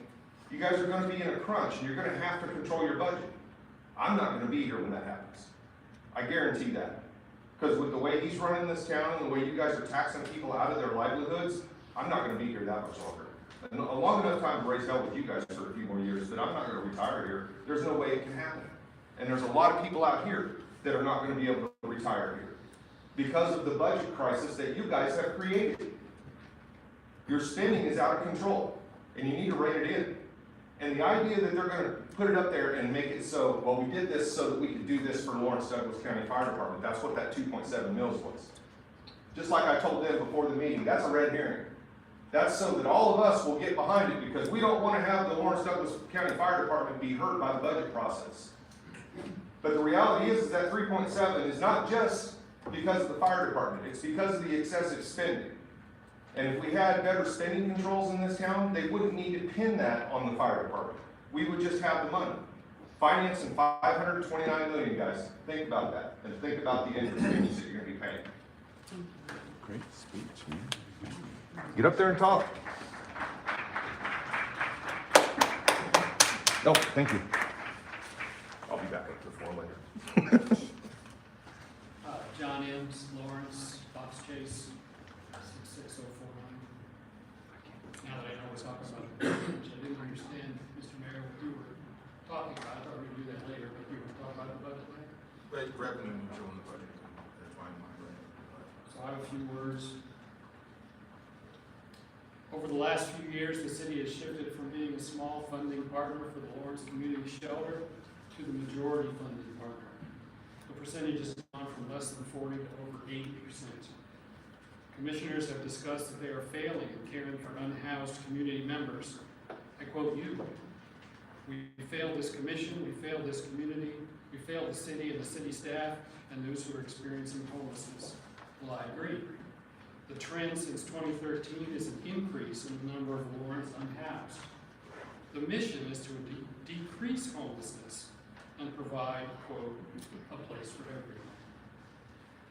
you guys are gonna be in a crunch and you're gonna have to control your budget. I'm not gonna be here when that happens. I guarantee that. Because with the way he's running this town and the way you guys are taxing people out of their livelihoods, I'm not gonna be here that much longer. And a long enough time to raise hell with you guys for a few more years, but I'm not gonna retire here. There's no way it can happen. And there's a lot of people out here that are not gonna be able to retire here because of the budget crisis that you guys have created. Your spending is out of control, and you need to rein it in. And the idea that they're gonna put it up there and make it so, well, we did this so that we could do this for Lawrence Douglas County Fire Department, that's what that 2.7 mils was. Just like I told them before the meeting, that's a red herring. That's so that all of us will get behind it, because we don't wanna have the Lawrence Douglas County Fire Department be hurt by the budget process. But the reality is that 3.7 is not just because of the fire department, it's because of the excessive spending. And if we had better spending controls in this town, they wouldn't need to pin that on the fire department. We would just have the money. Financing $529 million, guys. Think about that, and think about the interest payments that you're gonna be paying. Great speech, man. Get up there and talk. Oh, thank you. I'll be back up to 4 later. John Ems, Lawrence, Fox Chase, 66049. Now that I know we're talking about the budget, which I didn't understand, Mr. Mayor, what you were talking about. I thought we were going to do that later, but you were talking about the budget later. But revenue neutral in the budget, that's fine. So I have a few words. Over the last few years, the city has shifted from being a small funding partner for the Lawrence Community Shelter to the majority funding partner. The percentage has gone from less than 40 to over 80%. Commissioners have discussed that they are failing in caring for unhoused community members. I quote you, "We failed this commission, we failed this community, we failed the city and the city staff and those who are experiencing homelessness." Well, I agree. The trend since 2013 is an increase in the number of Lawrence unhoused. The mission is to decrease homelessness and provide, quote, "a place for everyone."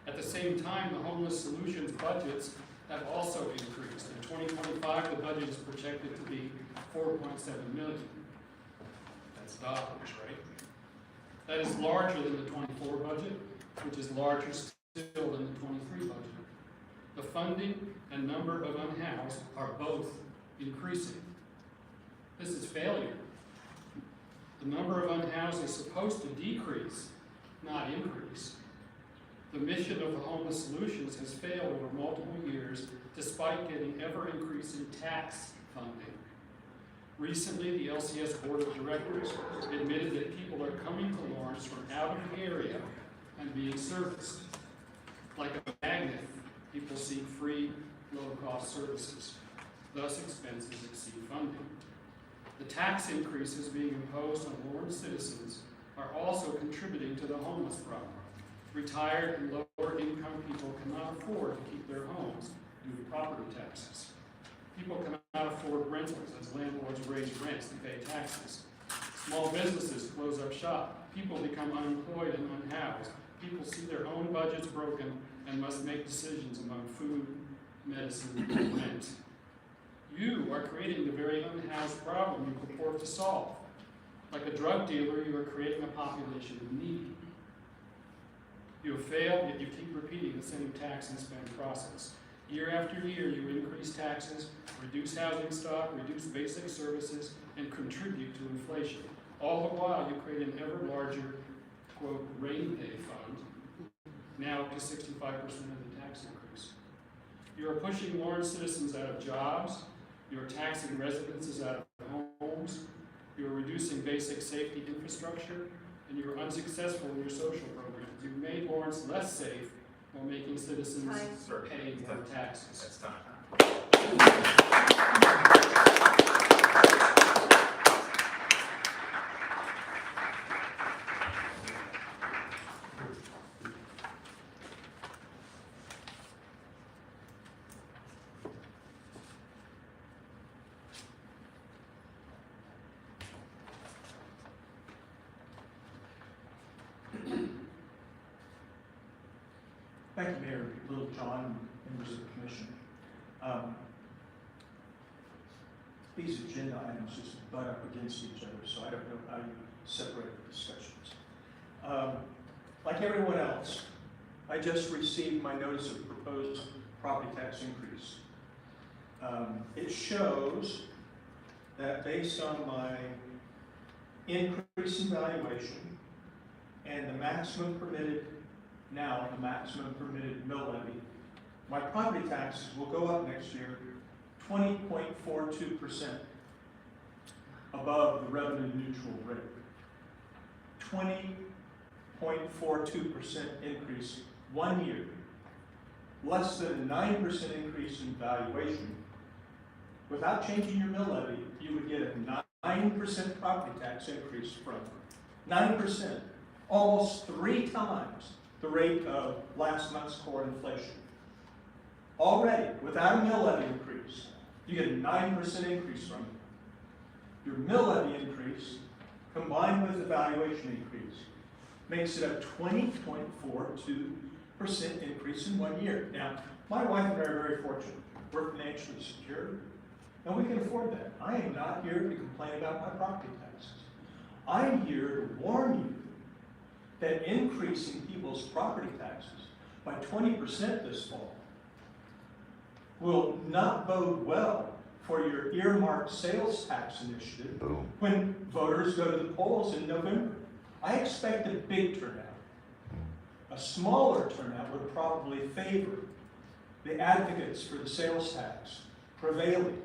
At the same time, the homeless solutions budgets have also increased. In 2025, the budget is projected to be $4.7 million. That's dollars, right? That is larger than the 24 budget, which is larger still than the 23 budget. The funding and number of unhoused are both increasing. This is failure. The number of unhoused is supposed to decrease, not increase. The mission of the Homeless Solutions has failed over multiple years despite getting ever-increasing tax funding. Recently, the LCS Board of Directors admitted that people are coming to Lawrence from out of the area and being serviced. Like a magnet, people seek free, low-cost services. Thus, expenses exceed funding. The tax increases being imposed on Lawrence citizens are also contributing to the homeless problem. Retired and lower-income people cannot afford to keep their homes due to property taxes. People cannot afford rentals as landlords raise rents to pay taxes. Small businesses close up shop. People become unemployed and unhoused. People see their own budgets broken and must make decisions among food, medicine, and rent. You are creating the very unhoused problem you purport to solve. Like a drug dealer, you are creating a population of needy. You have failed, yet you keep repeating the same tax and spend process. Year after year, you increase taxes, reduce housing stock, reduce basic services, and contribute to inflation. All the while, you create an ever larger, quote, rainy day fund, now up to 65% of the tax increase. You are pushing Lawrence citizens out of jobs. You are taxing residences out of homes. You are reducing basic safety infrastructure, and you are unsuccessful in your social programs. You've made Lawrence less safe while making citizens pay more taxes. That's time. Thank you, Mayor Littlejohn, members of the commission. These agenda items just butt up against each other, so I don't know how you separate the discussions. Like everyone else, I just received my notice of proposed property tax increase. It shows that based on my increase in valuation and the maximum permitted mill levy, my property taxes will go up next year 20.42% above the revenue neutral rate. 20.42% increase 1 year. Less than a 9% increase in valuation. Without changing your mill levy, you would get a 9% property tax increase from 9%, almost 3 times the rate of last month's core inflation. Already, without a mill levy increase, you get a 9% increase from it. Your mill levy increase, combined with the valuation increase, makes it a 20.42% increase in 1 year. Now, my wife and I are very fortunate. We're financially secure, and we can afford that. I am not here to complain about my property taxes. I'm here to warn you that increasing people's property taxes by 20% this fall will not bode well for your earmarked sales tax initiative when voters go to the polls in November. I expect a big turnout. A smaller turnout would probably favor the advocates for the sales tax prevailing.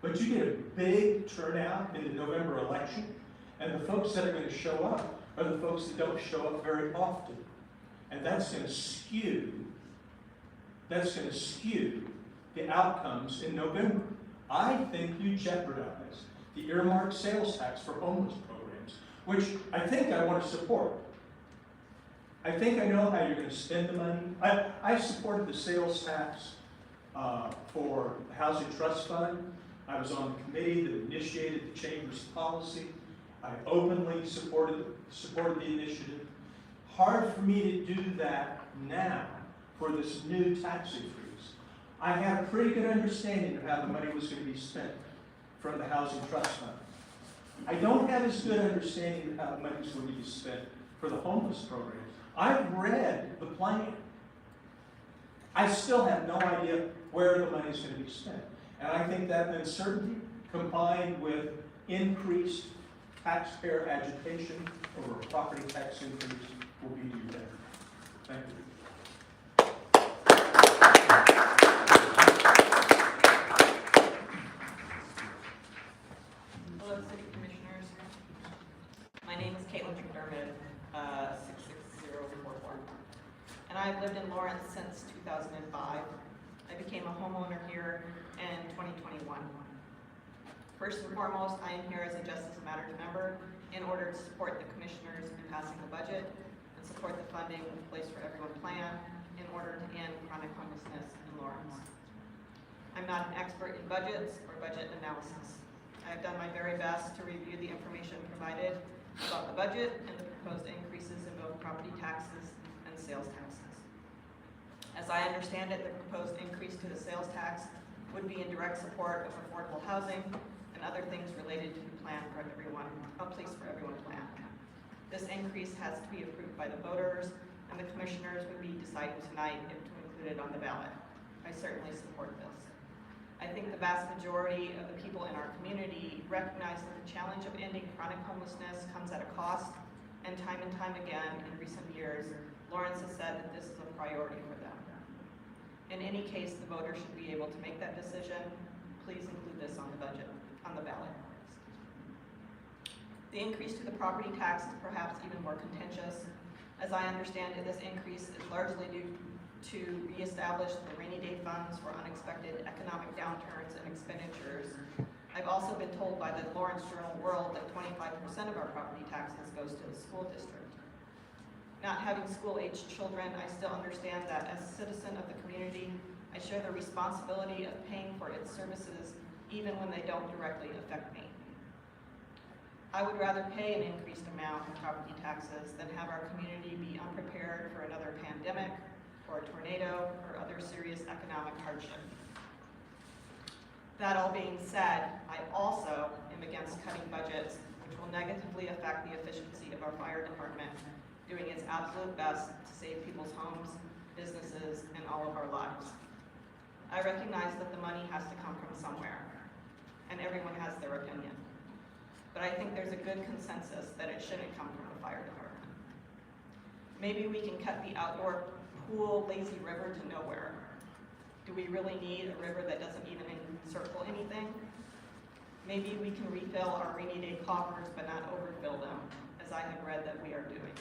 But you get a big turnout in the November election, and the folks that are going to show up are the folks that don't show up very often. And that's going to skew the outcomes in November. I think you jeopardize the earmarked sales tax for homeless programs, which I think I want to support. I think I know how you're going to spend the money. I supported the sales tax for the Housing Trust Fund. I was on the committee that initiated the Chamber's policy. I openly supported the initiative. Hard for me to do that now for this new tax increase. I had a pretty good understanding of how the money was going to be spent from the Housing Trust Fund. I don't have as good understanding of how the money is going to be spent for the homeless programs. I've read the plan. I still have no idea where the money is going to be spent. And I think that uncertainty combined with increased taxpayer agitation over a property tax increase will be to your better. Thank you. Hello, City Commissioners. My name is Caitlin McDermott, 66044. And I've lived in Lawrence since 2005. I became a homeowner here in 2021. First and foremost, I am here as a Justice Matters member in order to support the commissioners in passing the budget and support the funding Place for Everyone plan in order to end chronic homelessness in Lawrence. I'm not an expert in budgets or budget analysis. I have done my very best to review the information provided about the budget and the proposed increases in both property taxes and sales taxes. As I understand it, the proposed increase to the sales tax would be in direct support of affordable housing and other things related to the plan for everyone, a place for everyone plan. This increase has to be approved by the voters, and the commissioners would be deciding tonight if to include it on the ballot. I certainly support this. I think the vast majority of the people in our community recognize that the challenge of ending chronic homelessness comes at a cost, and time again in recent years, Lawrence has said that this is a priority for them. In any case, the voters should be able to make that decision. Please include this on the ballot. The increase to the property tax is perhaps even more contentious. As I understand it, this increase is largely due to reestablish the rainy day funds for unexpected economic downturns and expenditures. I've also been told by the Lawrence Journal World that 25% of our property taxes goes to the school district. Not having school-aged children, I still understand that as a citizen of the community, I share the responsibility of paying for its services even when they don't directly affect me. I would rather pay an increased amount in property taxes than have our community be unprepared for another pandemic, or a tornado, or other serious economic hardship. That all being said, I also am against cutting budgets, which will negatively affect the efficiency of our fire department, doing its absolute best to save people's homes, businesses, and all of our lives. I recognize that the money has to come from somewhere, and everyone has their opinion. But I think there's a good consensus that it shouldn't come from the fire department. Maybe we can cut the outdoor pool lazy river to nowhere. Do we really need a river that doesn't even encircle anything? Maybe we can refill our rainy day coffers but not overfill them, as I have read that we are doing.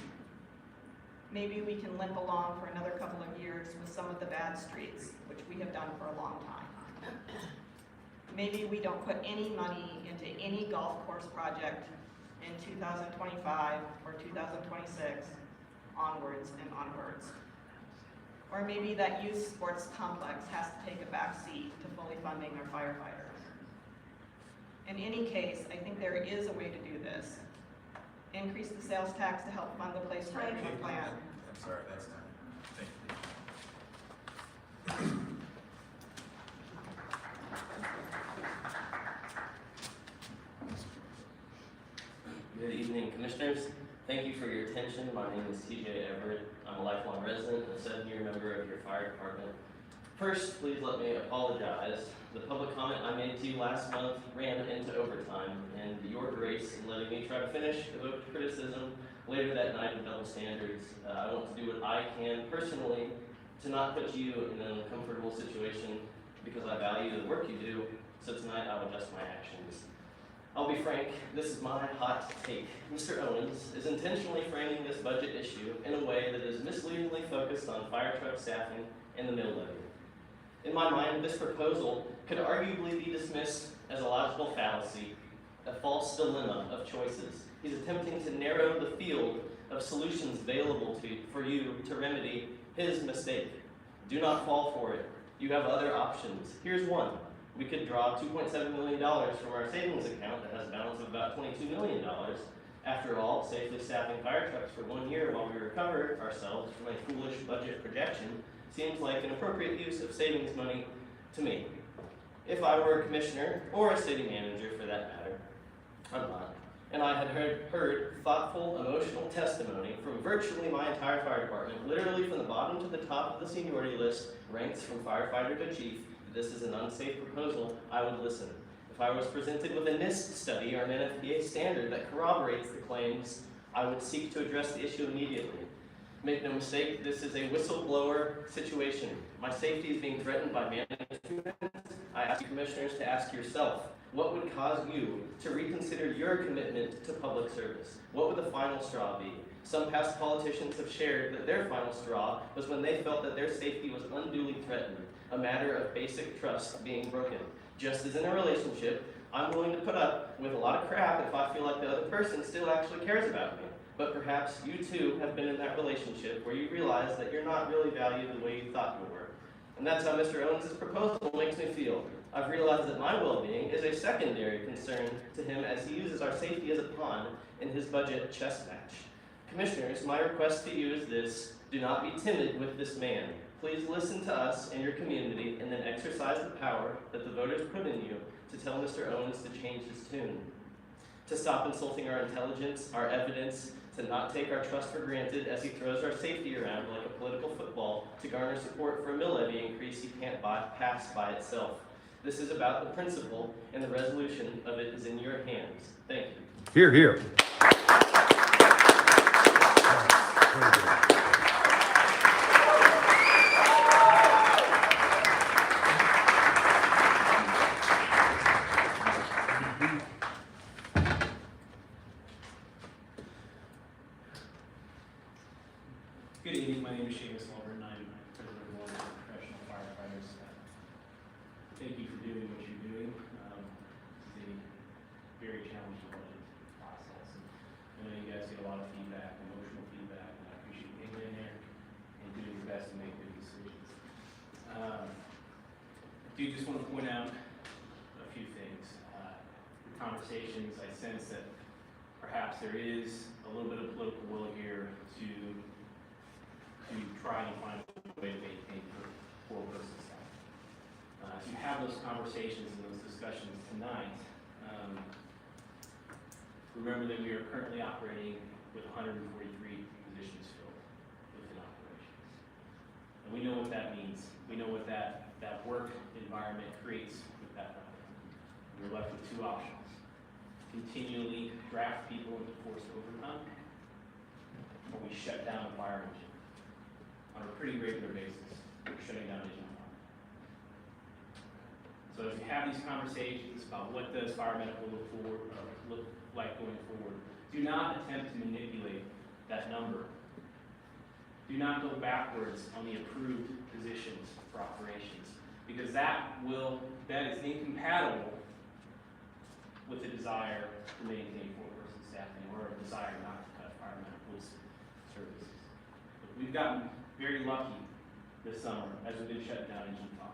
Maybe we can limp along for another couple of years with some of the bad streets, which we have done for a long time. Maybe we don't put any money into any golf course project in 2025 or 2026, onwards and onwards. Or maybe that youth sports complex has to take a back seat to fully funding our firefighters. In any case, I think there is a way to do this. Increase the sales tax to help fund the place for everyone plan. I'm sorry, that's time. Thank you. Good evening, Commissioners. Thank you for your attention. My name is TJ Everett. I'm a lifelong resident and a 7-year member of your fire department. First, please let me apologize. The public comment I made to you last month ran into overtime, and your grace in letting me try to finish evoked criticism later that night with double standards. I want to do what I can personally to not put you in an uncomfortable situation because I value the work you do, so tonight I'll adjust my actions. I'll be frank, this is my hot take. Mr. Owens is intentionally framing this budget issue in a way that is misleadingly focused on fire truck staffing and the mill levy. In my mind, this proposal could arguably be dismissed as a logical fallacy, a false dilemma of choices. He's attempting to narrow the field of solutions available for you to remedy his mistake. Do not fall for it. You have other options. Here's one. We could draw $2.7 million from our savings account that has a balance of about $22 million. After all, safely staffing fire trucks for 1 year while we recover ourselves from a foolish budget projection seems like an appropriate use of savings money to me. If I were a commissioner, or a city manager for that matter, I'm not, and I had heard thoughtful, emotional testimony from virtually my entire fire department, literally from the bottom to the top of the seniority list, ranks from firefighter to chief, this is an unsafe proposal, I would listen. If I was presented with a NIST study or an NFPA standard that corroborates the claims, I would seek to address the issue immediately. Make no mistake, this is a whistleblower situation. My safety is being threatened by management. I ask you commissioners to ask yourself, what would cause you to reconsider your commitment to public service? What would the final straw be? Some past politicians have shared that their final straw was when they felt that their safety was unduly threatened, a matter of basic trust being broken. Just as in a relationship, I'm willing to put up with a lot of crap if I feel like the other person still actually cares about me. But perhaps you too have been in that relationship where you realize that you're not really valued the way you thought you were. And that's how Mr. Owens' proposal makes me feel. I've realized that my well-being is a secondary concern to him as he uses our safety as a pawn in his budget chess match. Commissioners, my request to you is this: do not be timid with this man. Please listen to us and your community and then exercise the power that the voters put in you to tell Mr. Owens to change his tune, to stop insulting our intelligence, our evidence, to not take our trust for granted as he throws our safety around like a political football to garner support for a mill levy increase he can't pass by itself. This is about the principle, and the resolution of it is in your hands. Thank you. Hear, hear. Good evening, my name is Seamus Lawburn, I'm president of Lawrence Professional Firefighters. Thank you for doing what you're doing. It's a very challenging budget process. And I know you guys get a lot of feedback, emotional feedback, and I appreciate you hanging in there and doing your best to make good decisions. I do just want to point out a few things. The conversations, I sense that perhaps there is a little bit of political will here to try and find a way to maintain four-person staff. As you have those conversations and those discussions tonight, remember that we are currently operating with 143 positions filled within operations. And we know what that means. We know what that work environment creates with that number. We're left with two options: continually draft people into forced overtime, or we shut down the fire engine. On a pretty regular basis, we're shutting down engine fire. So as you have these conversations about what does fire medical look like going forward, do not attempt to manipulate that number. Do not go backwards on the approved positions for operations, because that is incompatible with the desire to maintain four-person staffing or a desire not to cut fire medical services. But we've gotten very lucky this summer as we've been shutting down engine 5.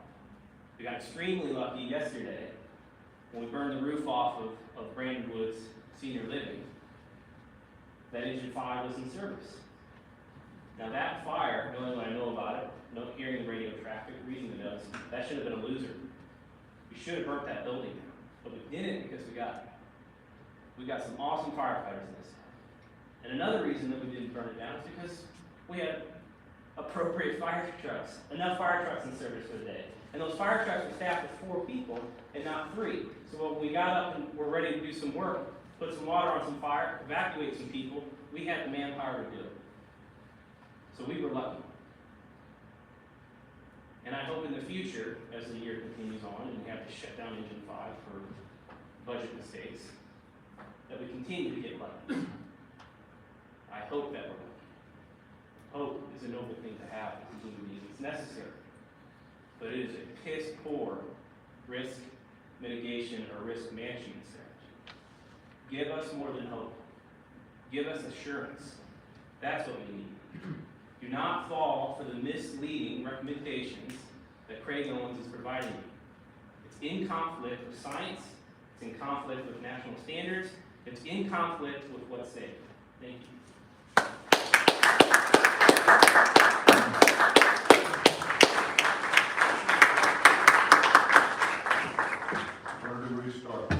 We got extremely lucky yesterday when we burned the roof off of Brandon Woods Senior Living, that engine 5 was in service. Now that fire, knowing what I know about it, hearing the radio traffic, reading the notes, that should have been a loser. We should have burnt that building down, but we didn't because we got some awesome firefighters in this town. And another reason that we didn't burn it down is because we had appropriate fire trucks, enough fire trucks in service for the day. And those fire trucks were staffed with 4 people and not 3. So when we got up and were ready to do some work, put some water on some fire, evacuate some people, we had the manpower to do it. So we were lucky. And I hope in the future, as the year continues on and we have to shut down engine 5 for budget mistakes, that we continue to get lucky. I hope that we're lucky. Hope is a noble thing to have as human beings. It's necessary. But it is a piss poor risk mitigation or risk management strategy. Give us more than hope. Give us assurance. That's what we need. Do not fall for the misleading recommendations that Craig Owens is providing you. It's in conflict with science. It's in conflict with national standards. It's in conflict with what's safe. Thank you. Where do we start?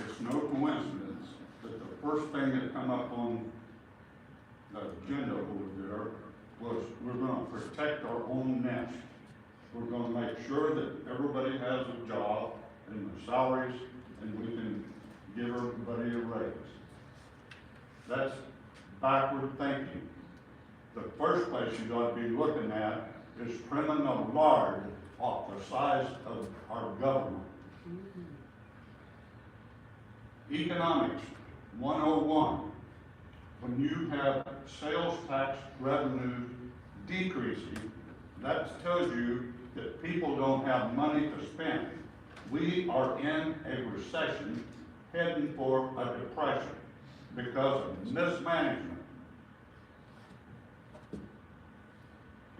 It's no coincidence that the first thing that come up on the agenda over there was we're going to protect our own nest. We're going to make sure that everybody has a job and the salaries, and we can give everybody a raise. That's backward thinking. The first place you ought to be looking at is trimming the lard off the size of our government. Economics 101. When you have sales tax revenue decreasing, that tells you that people don't have money to spend. We are in a recession, heading for a depression because of mismanagement.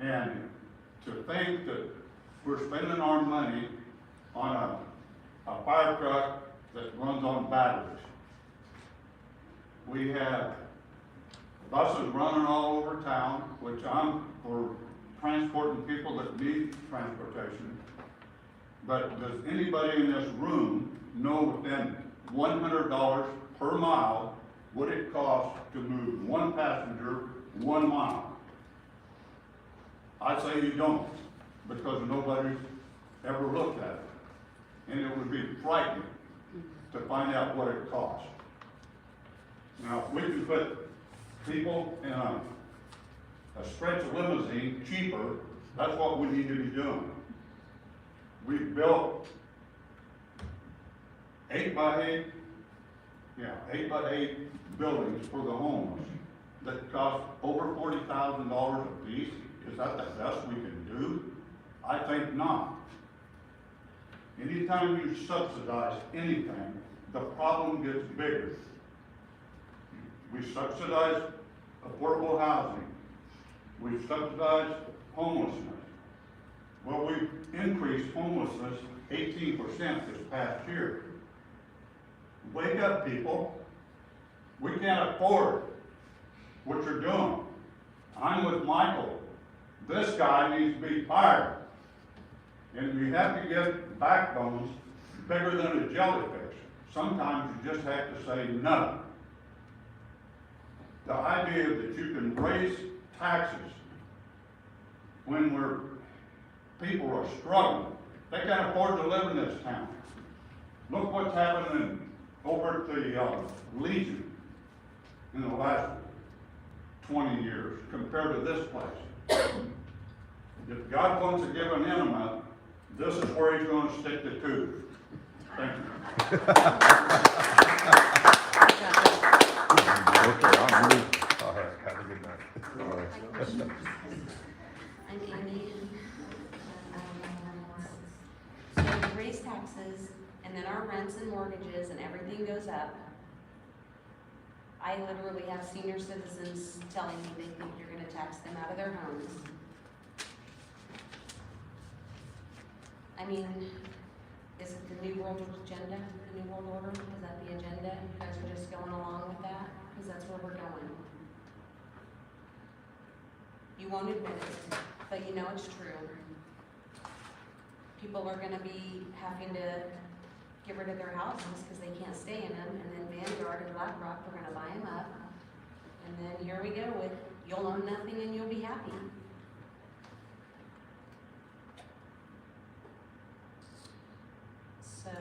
And to think that we're spending our money on a fire truck that runs on batteries. We have buses running all over town, which I'm for transporting people that need transportation. But does anybody in this room know within $100 per mile what it costs to move one passenger 1 mile? I say you don't, because nobody's ever looked at it. And it would be frightening to find out what it costs. Now, if we can put people in a stretch limousine cheaper, that's what we need to be doing. We've built 8x8 buildings for the homeless that cost over $40,000 a piece. Is that the best we can do? I think not. Anytime you subsidize anything, the problem gets bigger. We subsidize affordable housing. We subsidize homelessness. Well, we've increased homelessness 18% this past year. Wake up, people. We can't afford what you're doing. I'm with Michael. This guy needs to be fired. And we have to get backbones bigger than a jellyfish. Sometimes you just have to say no. The idea that you can raise taxes when people are struggling, they can't afford to live in this town. Look what's happening over at the Legion in the last 20 years compared to this place. If God wants to give an enema, this is where he's going to stick the tooth. Thank you. Okay, I'll move. All right, have a good night. All right. I'm Amy. So we raise taxes, and then our rents and mortgages and everything goes up. I literally have senior citizens telling me they think you're going to tax them out of their homes. I mean, is it the New World Agenda, the New World Order? Is that the agenda? You guys are just going along with that? Because that's where we're going. You won't admit it, but you know it's true. People are going to be having to get rid of their houses because they can't stay in them, and then Vanguard and BlackRock are going to buy them up. And then here we go with, you'll own nothing and you'll be happy. So,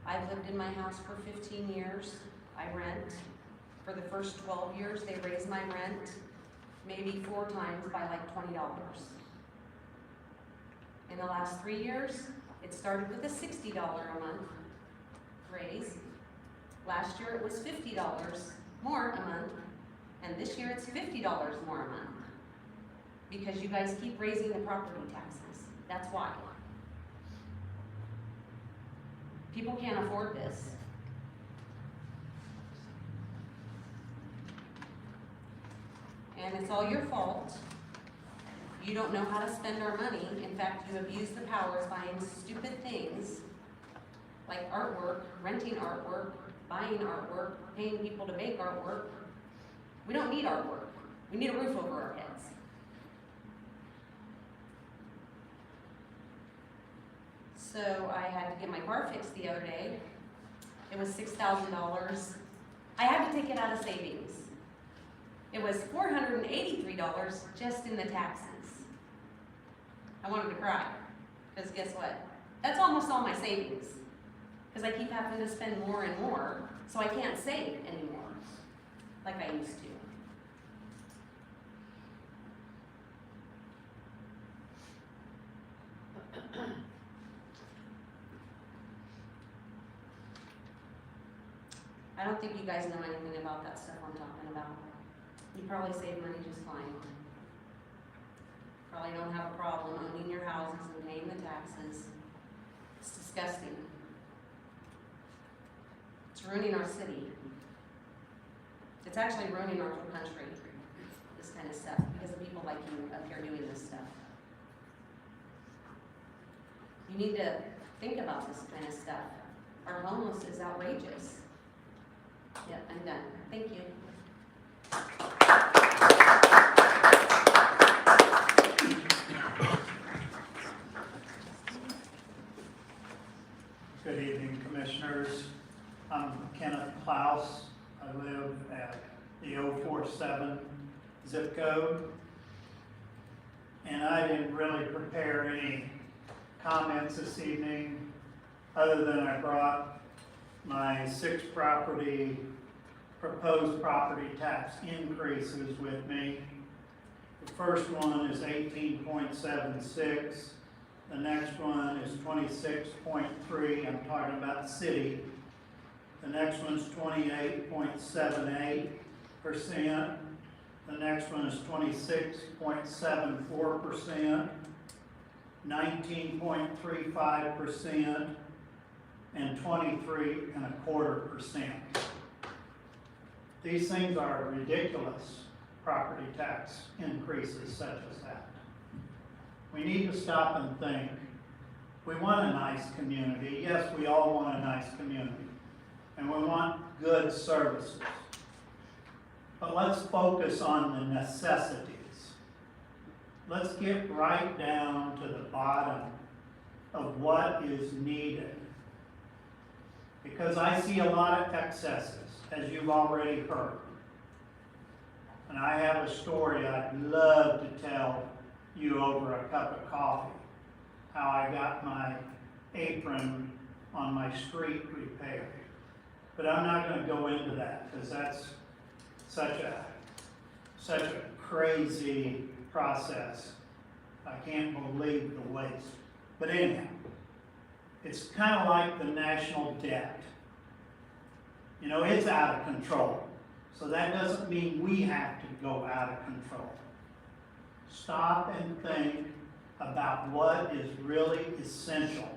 I've lived in my house for 15 years. I rent. For the first 12 years, they raised my rent maybe 4 times by like $20. In the last 3 years, it started with a $60 a month raise. Last year, it was $50 more a month. And this year, it's $50 more a month. Because you guys keep raising the property taxes. That's why. People can't afford this. And it's all your fault. You don't know how to spend our money. In fact, you abuse the powers buying stupid things like artwork, renting artwork, buying artwork, paying people to make artwork. We don't need artwork. We need a roof over our heads. So I had to get my car fixed the other day. It was $6,000. I had to take it out of savings. It was $483 just in the taxes. I wanted to cry, because guess what? That's almost all my savings. Because I keep having to spend more and more, so I can't save anymore, like I used to. I don't think you guys know anything about that stuff I'm talking about. You probably save money just fine. Probably don't have a problem owning your houses and paying the taxes. It's disgusting. It's ruining our city. It's actually ruining our whole country. this kind of stuff because of people like you up here doing this stuff. You need to think about this kind of stuff. Our homeless is outrageous. Yep, I'm done. Thank you. Good evening, Commissioners. I'm Kenneth Klaus. I live at the 047 zip code. And I didn't really prepare any comments this evening, other than I brought my 6 proposed property tax increases with me. The first one is 18.76. The next one is 26.3. I'm talking about the city. The next one's 28.78%. The next one is 26.74%, 19.35%, and 23.25%. These things are ridiculous property tax increases such as that. We need to stop and think. We want a nice community. Yes, we all want a nice community. And we want good services. But let's focus on the necessities. Let's get right down to the bottom of what is needed. Because I see a lot of excesses, as you've already heard. And I have a story I'd love to tell you over a cup of coffee. How I got my apron on my street repaired. But I'm not going to go into that because that's such a crazy process. I can't believe the waste. But anyhow, it's kind of like the national debt. You know, it's out of control. So that doesn't mean we have to go out of control. Stop and think about what is really essential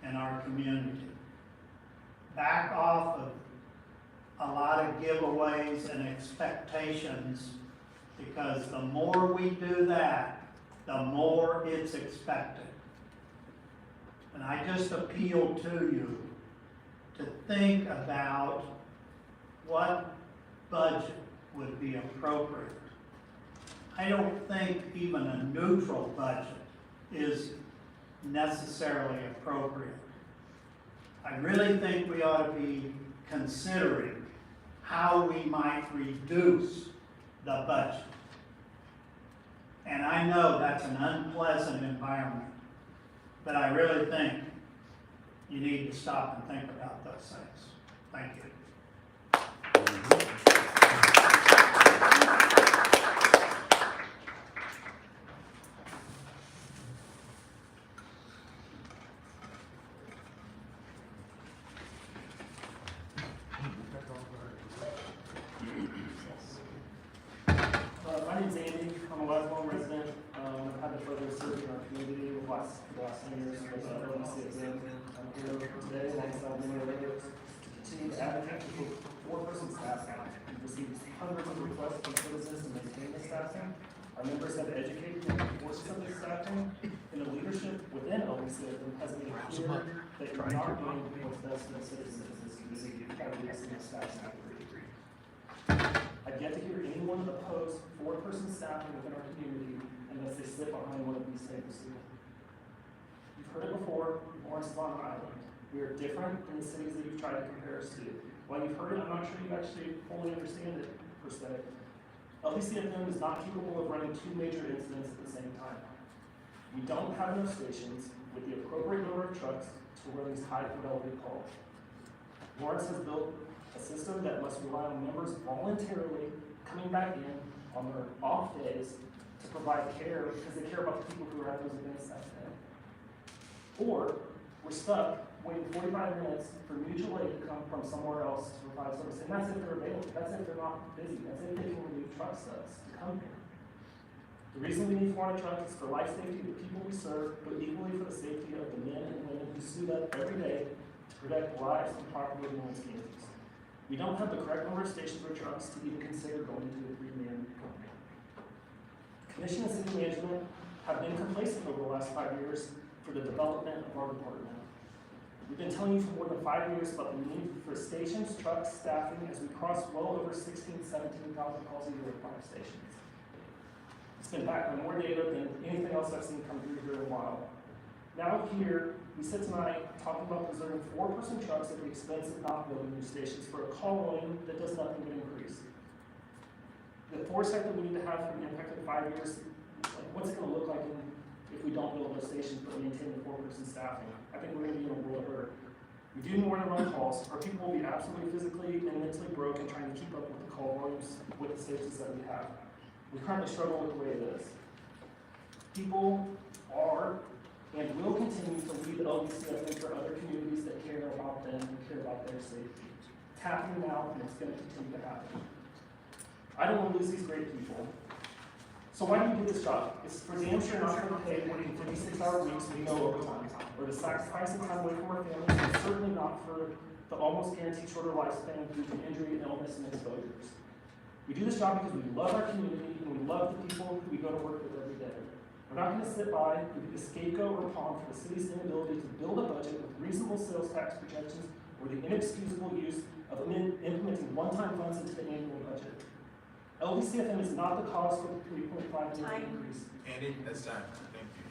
in our community. Back off of a lot of giveaways and expectations, because the more we do that, the more it's expected. And I just appeal to you to think about what budget would be appropriate. I don't think even a neutral budget is necessarily appropriate. I really think we ought to be considering how we might reduce the budget. And I know that's an unpleasant environment, but I really think you need to stop and think about those things. Thank you. My name's Andy. I'm a lifelong resident. I've had the pleasure of serving our community for the last 10 years with ODC exam. I'm here today alongside many others to continue to advocate for four-person staffing. We've received hundreds of requests from citizens to maintain the staffing. Our members have educated and enforced some of the staffing, and the leadership within ODC has made it clear that you're not doing what's best for the citizens of this community by reducing the staffing. I've yet to hear anyone oppose four-person staffing within our community unless they slip behind one of these tables. You've heard it before, Lawrence is on an island. We are different than the cities that you've tried to compare us to. While you've heard it, I'm not sure you actually fully understand it, per se. LPCFM is not capable of running 2 major incidents at the same time. We don't have enough stations with the appropriate number of trucks to run these high-fidelity calls. Lawrence has built a system that must rely on members voluntarily coming back in on their off days to provide care because they care about the people who are at those events that day. Or we're stuck waiting 45 minutes for mutual aid to come from somewhere else to provide service. And that's if they're available. That's if they're not busy. That's if they can relieve trust us to come here. The reason we need Florida trucks is for life safety of the people we serve, but equally for the safety of the men and women who suit up every day to protect the lives and property of Lawrence, Kansas. We don't have the correct number of stations or trucks to even consider going to a 3-man company. Commission and city management have been complacent over the last 5 years for the development of our department. We've been telling you for more than 5 years about the need for stations, trucks, staffing, as we cross well over 17,000 calls a year at fire stations. It's been backed by more data than anything else I've seen come through here in a while. Now here, we sit tonight talking about preserving 4-person trucks at the expense of not building new stations for a call volume that does nothing but increase. The foresight that we need to have for the impact of 5 years, like what's it gonna look like if we don't build those stations but maintain the 4-person staffing? I think we're gonna be in a world of hurt. We do more than run calls. Our people will be absolutely physically and mentally broken trying to keep up with the call volumes with the stations that we have. We currently struggle with the way it is. People are and will continue to leave LBCFN for other communities that care about them and care about their safety. It's happening now, and it's going to continue to happen. I don't want to lose these great people. So why do we do this job? It's for damn sure not for the pay working 56-hour weeks with no overtime, or the sacrificing time away from our families, and certainly not for the almost guaranteed shorter lifespan due to injury, illness, and exposures. We do this job because we love our community and we love the people who we go to work with every day. We're not going to sit by and be the scapegoat or pawn for the city's inability to build a budget with reasonable sales tax projections or the inexcusable use of implementing one-time funds into the annual budget. LVCFM is not the cause for the 3.5 million increase. Andy, that's time. Thank you.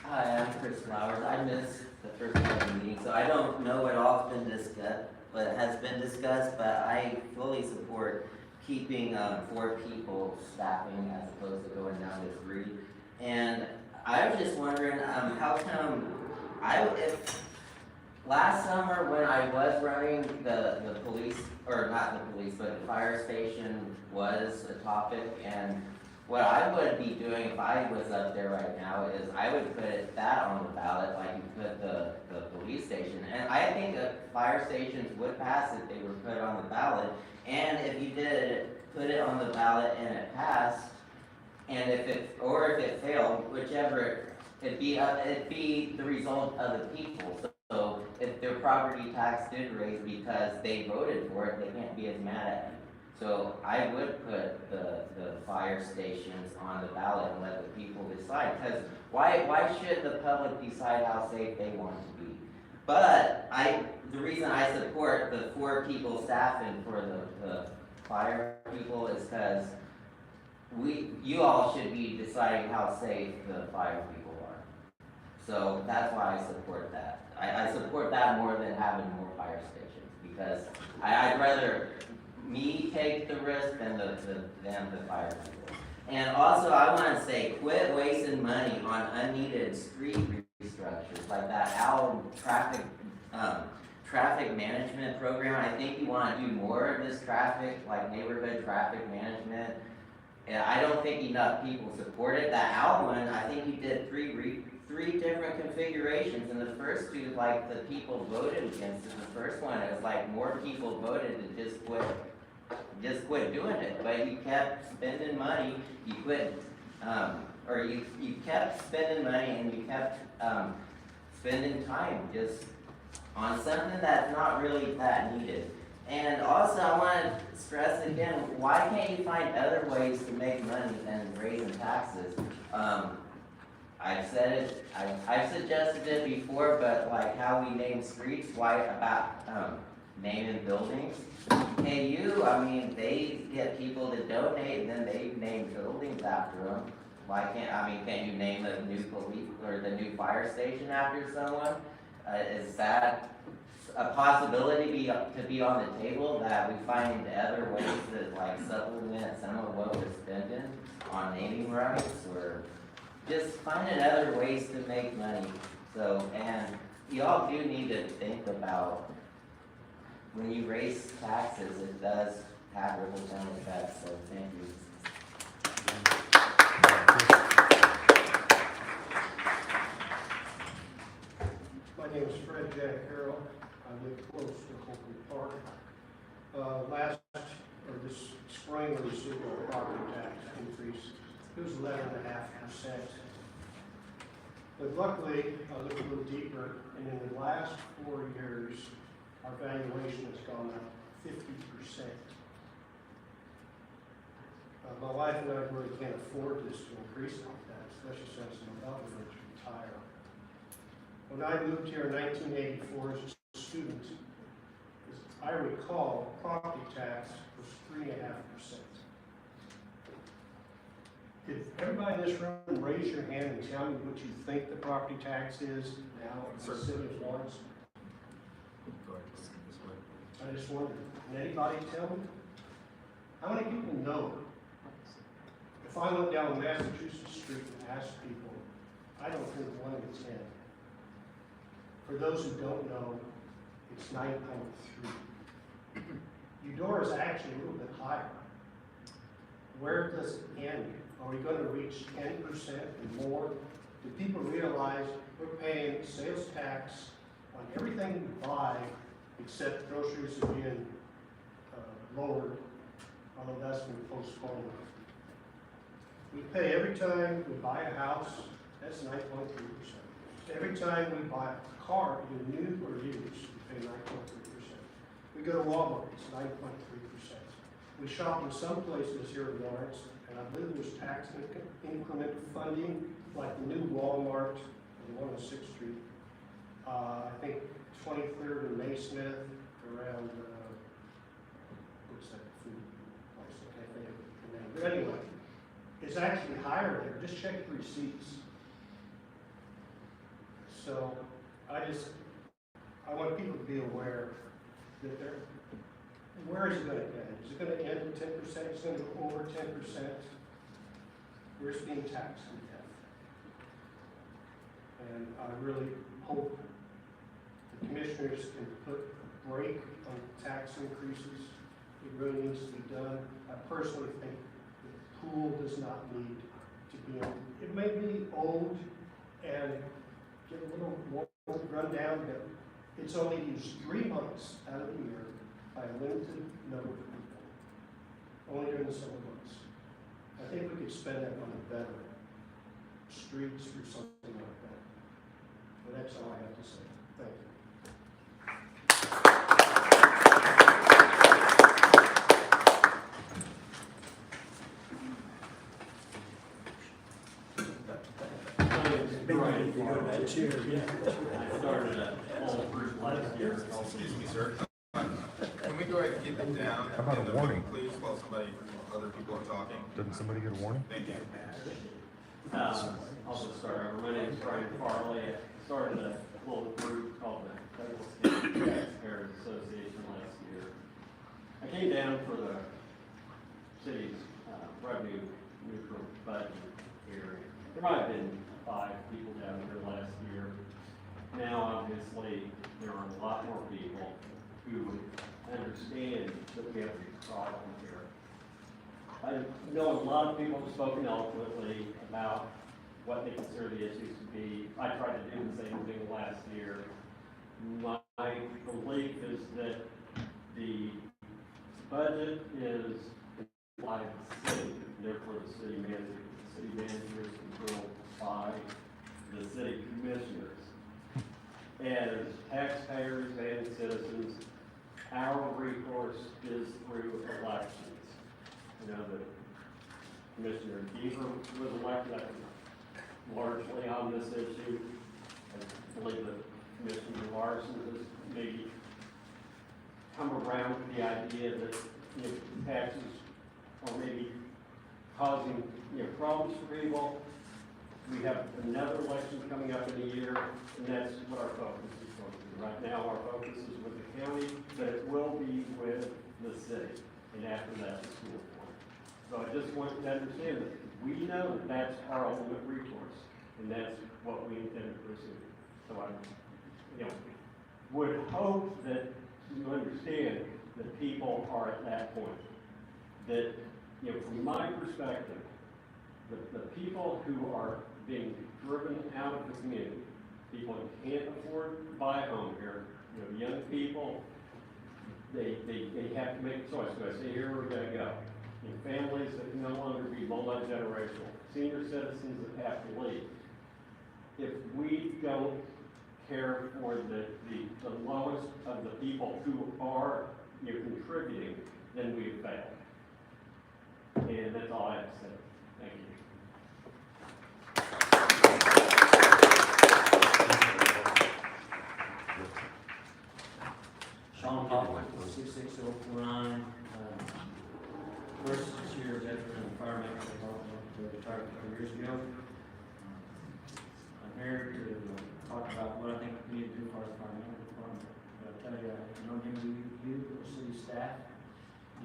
Hi, I'm Chris Flowers. I missed the first part of the meeting, so I don't know what all's been discussed, but I fully support keeping 4 people staffing as opposed to going down to 3. And I was just wondering, how come last summer when I was running the police, or not the police, but the fire station was a topic, and what I would be doing if I was up there right now is I would put that on the ballot like you put the police station. And I think that fire stations would pass if they were put on the ballot. And if you did put it on the ballot and it passed, and if it failed, whichever, it'd be the result of the people. So if their property tax did raise because they voted for it, they can't be as mad at you. So I would put the fire stations on the ballot and let the people decide. Because why should the public decide how safe they want to be? But the reason I support the 4 people staffing for the fire people is because you all should be deciding how safe the fire people are. So that's why I support that. I support that more than having more fire stations, because I'd rather me take the risk than the fire people. And also I want to say, quit wasting money on unneeded street restructures like that traffic management program. I think you want to do more of this neighborhood traffic management. And I don't think enough people support it. That OWL one, I think you did 3 different configurations, and the first 2, the people voted against it. The first one, it was more people voted to just quit doing it, but you kept spending money, you quit, you kept spending money and you kept spending time just on something that's not really that needed. And also I want to stress again, why can't you find other ways to make money than raising taxes? I've said it, I've suggested it before, but how we name streets, why about naming buildings? KU, they get people to donate and then they name buildings after them. Why can't you name the new police or the new fire station after someone? Is that a possibility to be on the table, that we find other ways to supplement some of what we're spending on naming rights, or just finding other ways to make money? So, and y'all do need to think about, when you raise taxes, it does have ripple-down effects, so thank you. My name is Fred Jack Carroll. I live close to Copeland Park. This spring, we received a property tax increase. It was 11.5%. But luckily, I looked a little deeper, and in the last 4 years, our valuation has gone up 50%. My wife and I really can't afford this to increase like that, especially since my daughter is retired. When I moved here in 1984 as a student, as I recall, property tax was 3.5%. Could everybody in this room raise your hand and tell me what you think the property tax is now in the city of Lawrence? I just wondered, can anybody tell me? How many people know? If I went down Massachusetts Street and asked people, I don't think 1 in 10. For those who don't know, it's 9.3. Eudora is actually a little bit higher. Where does it end? Are we going to reach 10% and more? Do people realize we're paying sales tax on everything we buy except groceries are being lowered, although that's been postponed. We pay every time we buy a house, that's 9.3%. Every time we buy a car, either new or used, we pay 9.3%. We go to Walmart, it's 9.3%. We shop in some places here in Lawrence, and I believe there's tax increment funding, like the new Walmart, the one on 6th Street. I think 23rd and Naismith, around, what's that food place? I can't think of the name. But anyway, it's actually higher there. Just check the receipts. So I want people to be aware that where is it going to end? Is it going to end at 10%? Is it going to go over 10%? We're just being taxed to death. And I really hope the commissioners can put a brake on tax increases. It really needs to be done. I personally think the pool does not need to be, it may be old and get a little more run down, but it's only used 3 months out of the year by a limited number of people, only during the summer months. I think we could spend that money better, streets or something like that. But that's all I have to say. Thank you. Excuse me, sir. Can we go ahead and keep it down? How about a warning? Please, while other people are talking. Doesn't somebody get a warning? Thank you. I'll just start over. My name is Brian Farley. I started a little group called the Federal State Taxpayers Association last year. I came down for the city's revenue neutral budget hearing. There might have been 5 people down here last year. Now, obviously, there are a lot more people who understand that we have a problem here. I know a lot of people have spoken eloquently about what they consider the issues to be. I tried to do the same thing last year. My belief is that the budget is by the city, therefore the city manager. The city manager is controlled by the city commissioners. As taxpayers and citizens, our recourse is through elections. You know, the Commissioner Deaver was elected largely on this issue. I believe that Commissioner Larson has maybe come around to the idea that taxes are maybe causing problems for people. We have another election coming up in a year, and that's what our focus is going to be. Right now, our focus is with the county, but it will be with the city, and after that, the school board. So I just want you to understand that we know that that's our ultimate recourse, and that's what we intend to pursue. So I, would hope that you understand that people are at that point. That, from my perspective, the people who are being driven out of the community, people who can't afford to buy a home here, young people, they have to make a choice. Do I say, here we're going to go? Families that can no longer be multi-generational, senior citizens that have to leave. If we don't care for the lowest of the people who are, contributing, then we've failed. And that's all I have to say. Thank you. Sean Poplar, 66049, first 6 year veteran in the fire maintenance department, retired a couple years ago. I'm here to talk about what I think we need to do for our fire maintenance department. But I'll tell you, I know him, you, the city staff,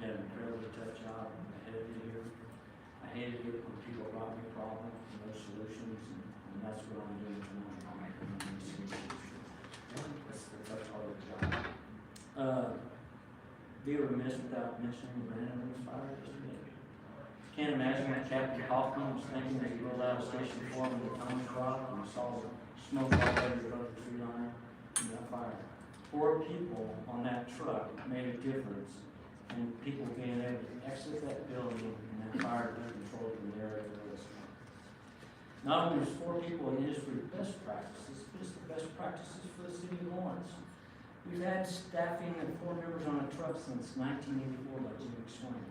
you did an incredibly tough job. I hated it here. I hated it when people brought me problems and no solutions, and that's what I'm doing tonight. I'm making these solutions. That's the tough part of the job. Be remiss without mentioning the Brandon Lewis fire yesterday. Can't imagine what Captain Kaufman was thinking as he rolled out of Station 4 when the Thomas dropped and saw the smoke all over the tree line and that fire. 4 people on that truck made a difference in people being able to exit that building and that fire to be controlled from their areas. Not only is 4 people in industry best practices, but it's the best practices for the city of Lawrence. We've had staffing of 4 members on a truck since 1984, like Jim explained.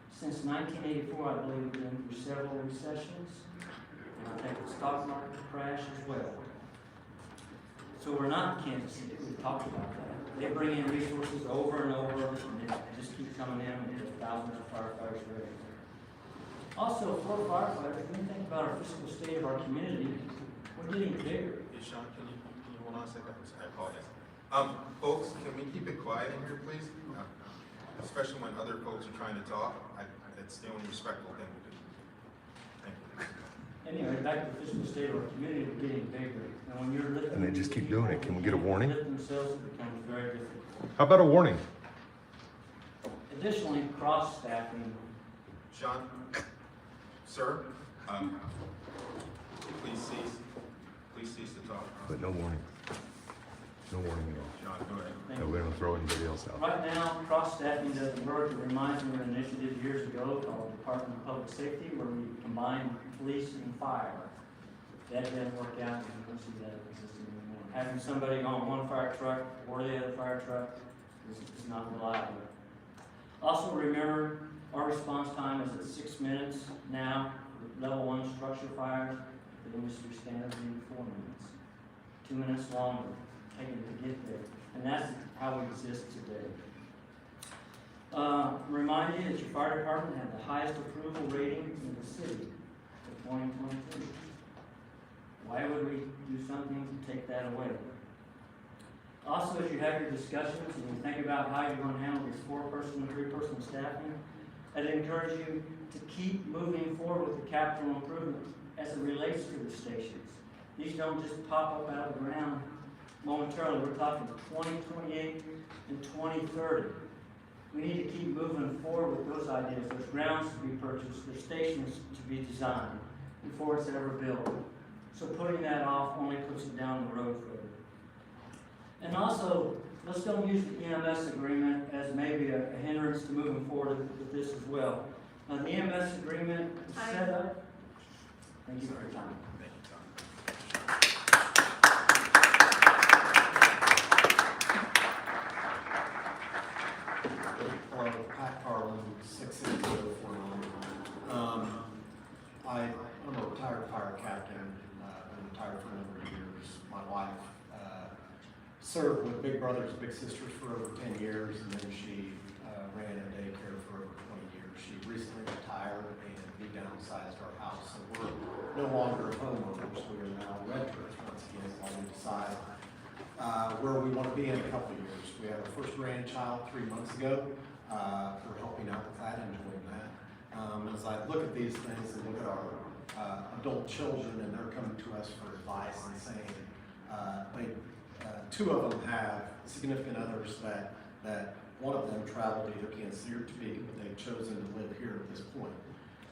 Since 1984, I believe we've been through several recessions, and I think the stock market crash as well. So we're not in Kansas City, we've talked about that. They bring in resources over and over, and they just keep coming in, and there's thousands of firefighters ready. Also, for firefighters, when you think about our physical state of our community, we're getting bigger. Hey, Sean, can you hold on a second? I apologize. Folks, can we keep it quiet in here, please? Especially when other folks are trying to talk. It's the only respectful thing we do. Thank you. Anyway, back to the physical state of our community, we're getting bigger. And when you're lifting, And they just keep doing it. Can we get a warning? lift themselves, it becomes very difficult. How about a warning? Additionally, cross-staffing. Sean, sir, please cease to talk. But no warning. No warning at all. Sean, go ahead. No, we don't throw anybody else out. Right now, cross-staffing doesn't work. It reminds me of an initiative years ago called Department of Public Safety, where we combined police and fire. That didn't work out, and we don't see that existing anymore. Having somebody on one fire truck or the other fire truck is not reliable. Also remember, our response time is at 6 minutes now. Level 1 structure fires, the industry standard being 4 minutes. 2 minutes longer taken to get there. And that's how we exist today. Remind you that your fire department had the highest approval rating in the city for 2022. Why would we do something to take that away? Also, as you have your discussions and you think about how you're going to handle this 4-person and 3-person staffing, I'd encourage you to keep moving forward with the capital improvement as it relates to the stations. These don't just pop up out of the ground momentarily. We're talking 2028 and 2030. We need to keep moving forward with those ideas. There's grounds to be purchased, there's stations to be designed before it's ever built. So putting that off only puts it down the road further. And also, let's don't use the EMS agreement as maybe a hindrance to moving forward with this as well. Now, the EMS agreement is set up. Thank you for your time. Thank you, Tom. Hello, Pat Carlin, 66049. I'm a retired fire captain. Been retired for a number of years. My wife served with Big Brothers Big Sisters for over 10 years, and then she ran a daycare for over 20 years. She recently retired, and we downsized our house, so we're no longer homeowners. We are now renters once again while we decide where we want to be in a couple of years. We had our first grandchild 3 months ago. We're helping out with that, enjoying that. As I look at these things and look at our adult children, and they're coming to us for advice and saying, 2 of them have significant others that one of them traveled either Kansas City or Topeka, but they've chosen to live here at this point.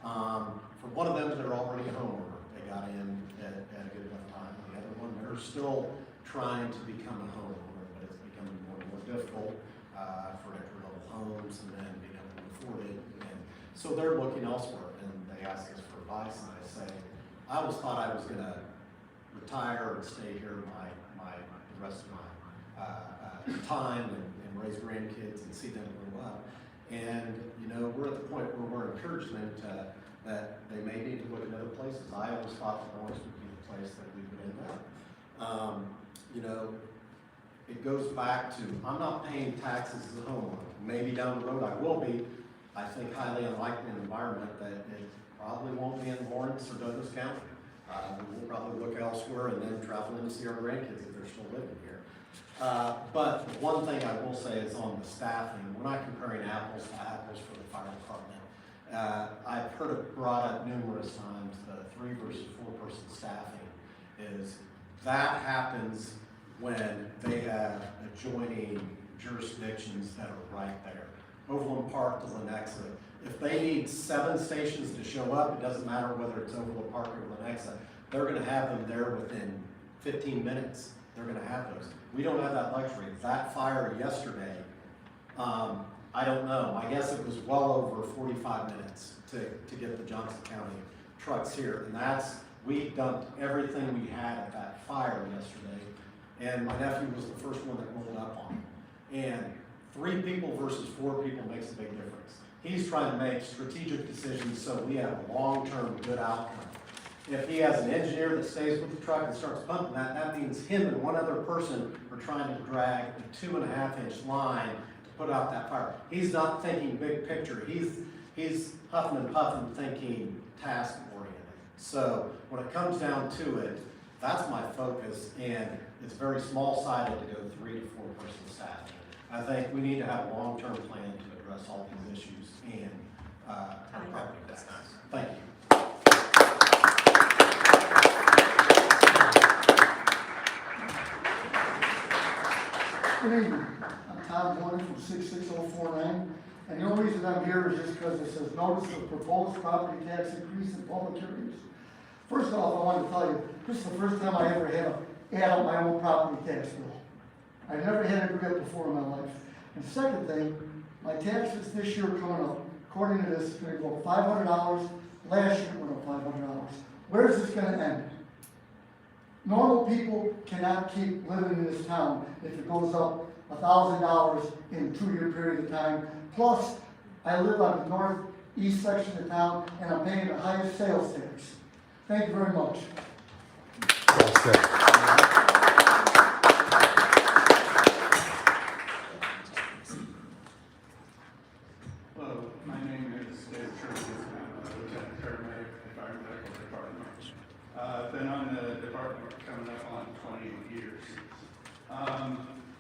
For one of them, they're already a homeowner. They got in at a good enough time. The other one, they're still trying to become a homeowner, but it's becoming more and more difficult for entry-level homes and then being able to afford it. And so they're looking elsewhere, and they ask us for advice, and I say, I always thought I was going to retire and stay here the rest of my time and raise grandkids and see them grow up. And, you know, we're at the point where we're encouragement that they may need to look at other places. I always thought that Lawrence would be the place that we would end up. You know, it goes back to, I'm not paying taxes as a homeowner. Maybe down the road I will be. I think highly unlikely in an environment that it probably won't be in Lawrence or Douglas County. We'll probably look elsewhere and then travel in to see our grandkids if they're still living here. But one thing I will say is on the staffing, we're not comparing apples to apples for the fire department. I've heard it brought up numerous times, the 3 versus 4 person staffing is that happens when they have adjoining jurisdictions that are right there. Overland Park to Lenexa. If they need 7 stations to show up, it doesn't matter whether it's Overland Park or Lenexa, they're gonna have them there within 15 minutes. They're gonna have those. We don't have that luxury. That fire yesterday, I don't know, I guess it was well over 45 minutes to get the Johnson County trucks here. And we dumped everything we had at that fire yesterday. And my nephew was the first one that rolled up on it. And 3 people versus 4 people makes a big difference. He's trying to make strategic decisions so we have a long-term good outcome. If he has an engineer that stays with the truck and starts pumping that means him and one other person are trying to drag a 2.5-inch line to put out that fire. He's not thinking big picture. He's huffing and puffing, thinking task-oriented. So when it comes down to it, that's my focus, and it's very small-sided to go 3 to 4 person staffing. I think we need to have a long-term plan to address all these issues and property taxes. Thank you. Good evening. I'm Tom Horner from 66049, and the only reason I'm here is just because it says notice of proposed property tax increase in public areas. First off, I want to tell you, this is the first time I ever had to add up my own property tax bill. I've never had to do it before in my life. And second thing, my taxes this year coming up, according to this, is going to go up $500. Last year it went up $500. Where is this going to end? Normal people cannot keep living in this town if it goes up $1,000 in a 2-year period of time. Plus, I live on the northeast section of town and I'm paying the highest sales tax. Thank you very much. Hello, my name is Dave Trimble. I'm a lieutenant paramedic in the fire medical department. Been on the department coming up on 28 years.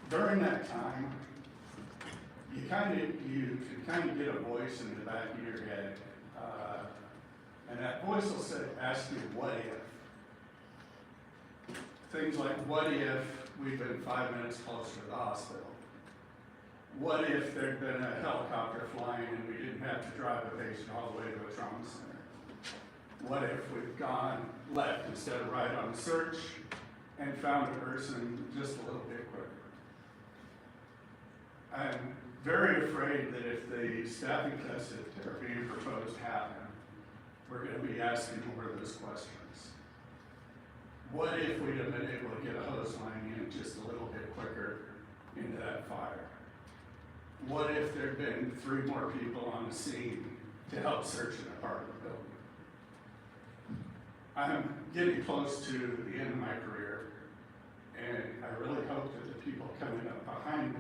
During that time, you could kind of get a voice in the back of your head, and that voice will ask you, what if? Things like, what if we've been 5 minutes closer to the hospital? What if there'd been a helicopter flying and we didn't have to drive the patient all the way to a trauma center? What if we've gone left instead of right on the search and found a person just a little bit quicker? I'm very afraid that if the staffing cuts that are being proposed happen, we're going to be asking more of those questions. What if we'd have been able to get a hose line in just a little bit quicker into that fire? What if there'd been 3 more people on the scene to help search an apartment building? I'm getting close to the end of my career, and I really hope that the people coming up behind me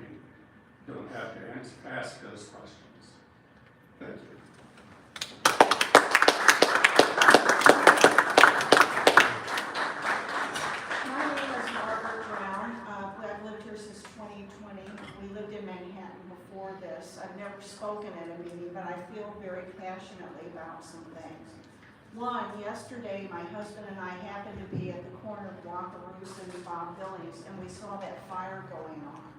don't have to ask those questions. Thank you. My name is Margaret Brown. I've lived here since 2020. We lived in Manhattan before this. I've never spoken at a meeting, but I feel very passionately about some things. One, yesterday my husband and I happened to be at the corner of Wakaroos and Bob Billings, and we saw that fire going on.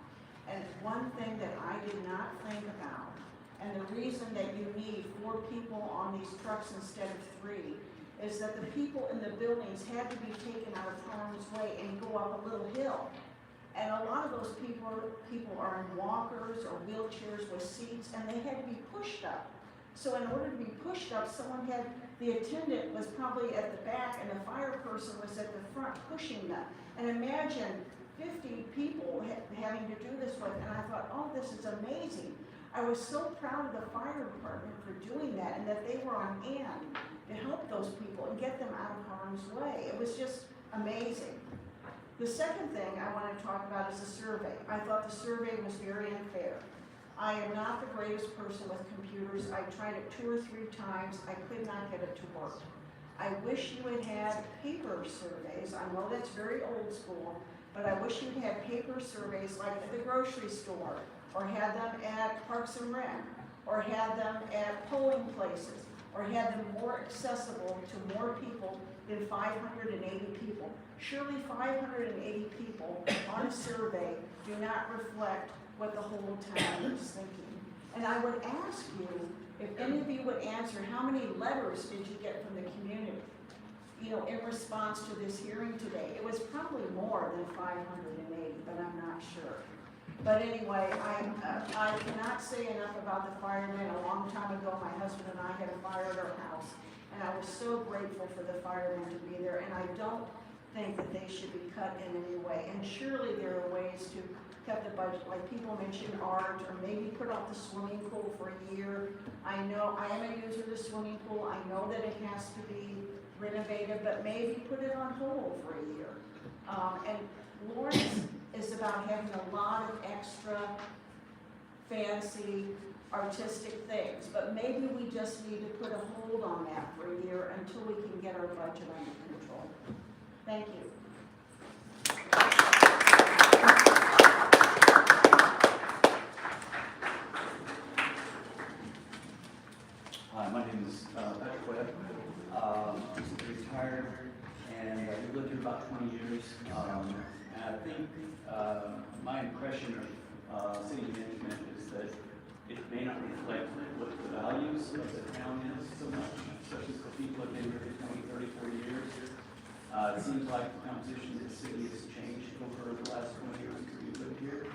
And one thing that I did not think about, and the reason that you need 4 people on these trucks instead of 3, is that the people in the buildings had to be taken out of harm's way and go up a little hill. And a lot of those people are in walkers or wheelchairs with seats, and they had to be pushed up. So in order to be pushed up, the attendant was probably at the back and the fire person was at the front pushing them. And imagine 50 people having to do this with, and I thought, oh, this is amazing. I was so proud of the fire department for doing that, and that they were on hand to help those people and get them out of harm's way. It was just amazing. The second thing I want to talk about is the survey. I thought the survey was very unfair. I am not the greatest person with computers. I tried it 2 or 3 times. I could not get it to work. I wish you had had paper surveys. I know that's very old school, but I wish you'd had paper surveys like at the grocery store, or had them at Parks and Rec, or had them at polling places, or had them more accessible to more people than 580 people. Surely 580 people on a survey do not reflect what the whole town is thinking. And I would ask you, if any of you would answer, how many letters did you get from the community, you know, in response to this hearing today? It was probably more than 580, but I'm not sure. But anyway, I cannot say enough about the firemen. A long time ago, my husband and I had a fire at our house, and I was so grateful for the firemen to be there, and I don't think that they should be cut in any way. And surely there are ways to cut the budget, like people mentioned art, or maybe put off the swimming pool for a year. I know, I am a user of the swimming pool. I know that it has to be renovated, but maybe put it on hold for a year. And Lawrence is about having a lot of extra fancy artistic things, but maybe we just need to put a hold on that for a year until we can get our budget under control. Thank you. Hi, my name is Patrick Webb. I'm retired, and I've lived here about 20 years. And I think my impression of city management is that it may not reflect what the values of the town is so much, especially for people who have been here for 20, 30, 40 years. It seems like the composition of the city has changed over the last 20 years since we've lived here.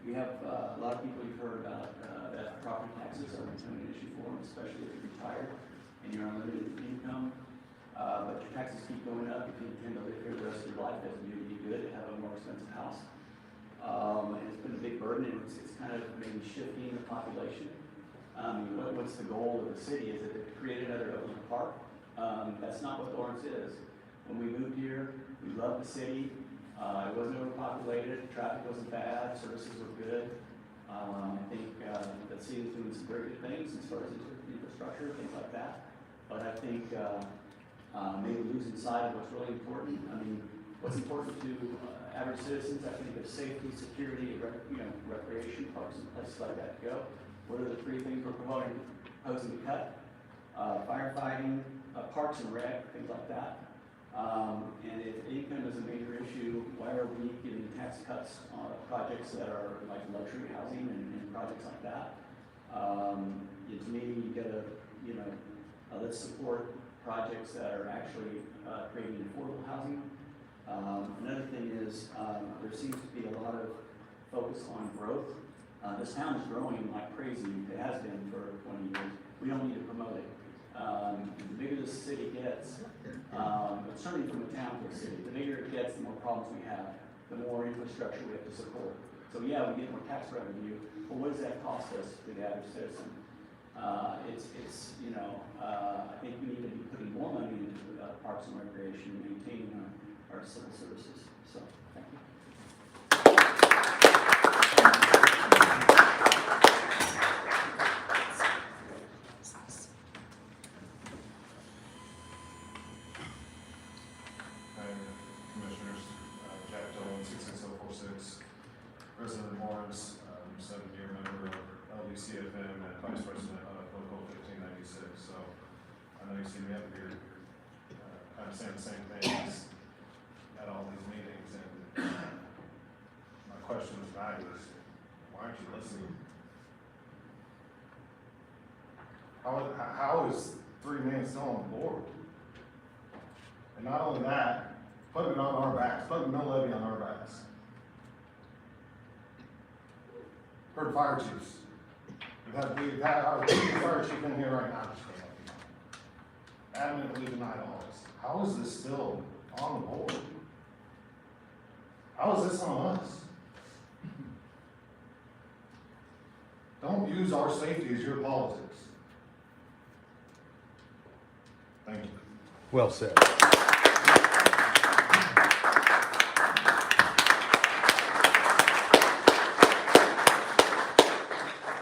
We have a lot of people you've heard about that property taxes are becoming an issue for them, especially if you're retired and you're on limited income. But your taxes keep going up if you intend to live here the rest of your life. Doesn't do you good to have a more expensive house. And it's been a big burden, and it's kind of maybe shifting the population. What's the goal of the city? Is it to create another Oakland Park? That's not what Lawrence is. When we moved here, we loved the city. It wasn't overpopulated, traffic wasn't bad, services were good. I think the city is doing some very good things as far as infrastructure, things like that. But I think maybe losing sight of what's really important. I mean, what's important to average citizens, I think, is safety, security, recreation, parks and places like that to go. What are the 3 things we're proposing to cut? Firefighting, parks and rec, things like that. And if income is a major issue, why are we getting tax cuts on projects that are like luxury housing and projects like that? To me, you gotta, let's support projects that are actually creating affordable housing. Another thing is there seems to be a lot of focus on growth. This town is growing like crazy. It has been for 20 years. We don't need to promote it. The bigger the city gets, certainly from a town to a city, the bigger it gets, the more problems we have, the more infrastructure we have to support. So yeah, we get more tax revenue, but what does that cost us to the average citizen? I think we need to be putting more money into parks and recreation and maintaining our civil services. So, thank you. President of Lawrence, 7-year member of LDCFM and Vice President of Local 1596. So I know you see me up here kind of saying the same things at all these meetings. And my question tonight is, why aren't you listening? How is 3 men still on the board? And not only that, putting it on our backs, putting no levy on our backs. Heard fire chiefs. We've had our fire chief in here right now. Adamantly denied all this. how is this still on the board? How is this on us? Don't use our safety as your politics. Thank you. Well said.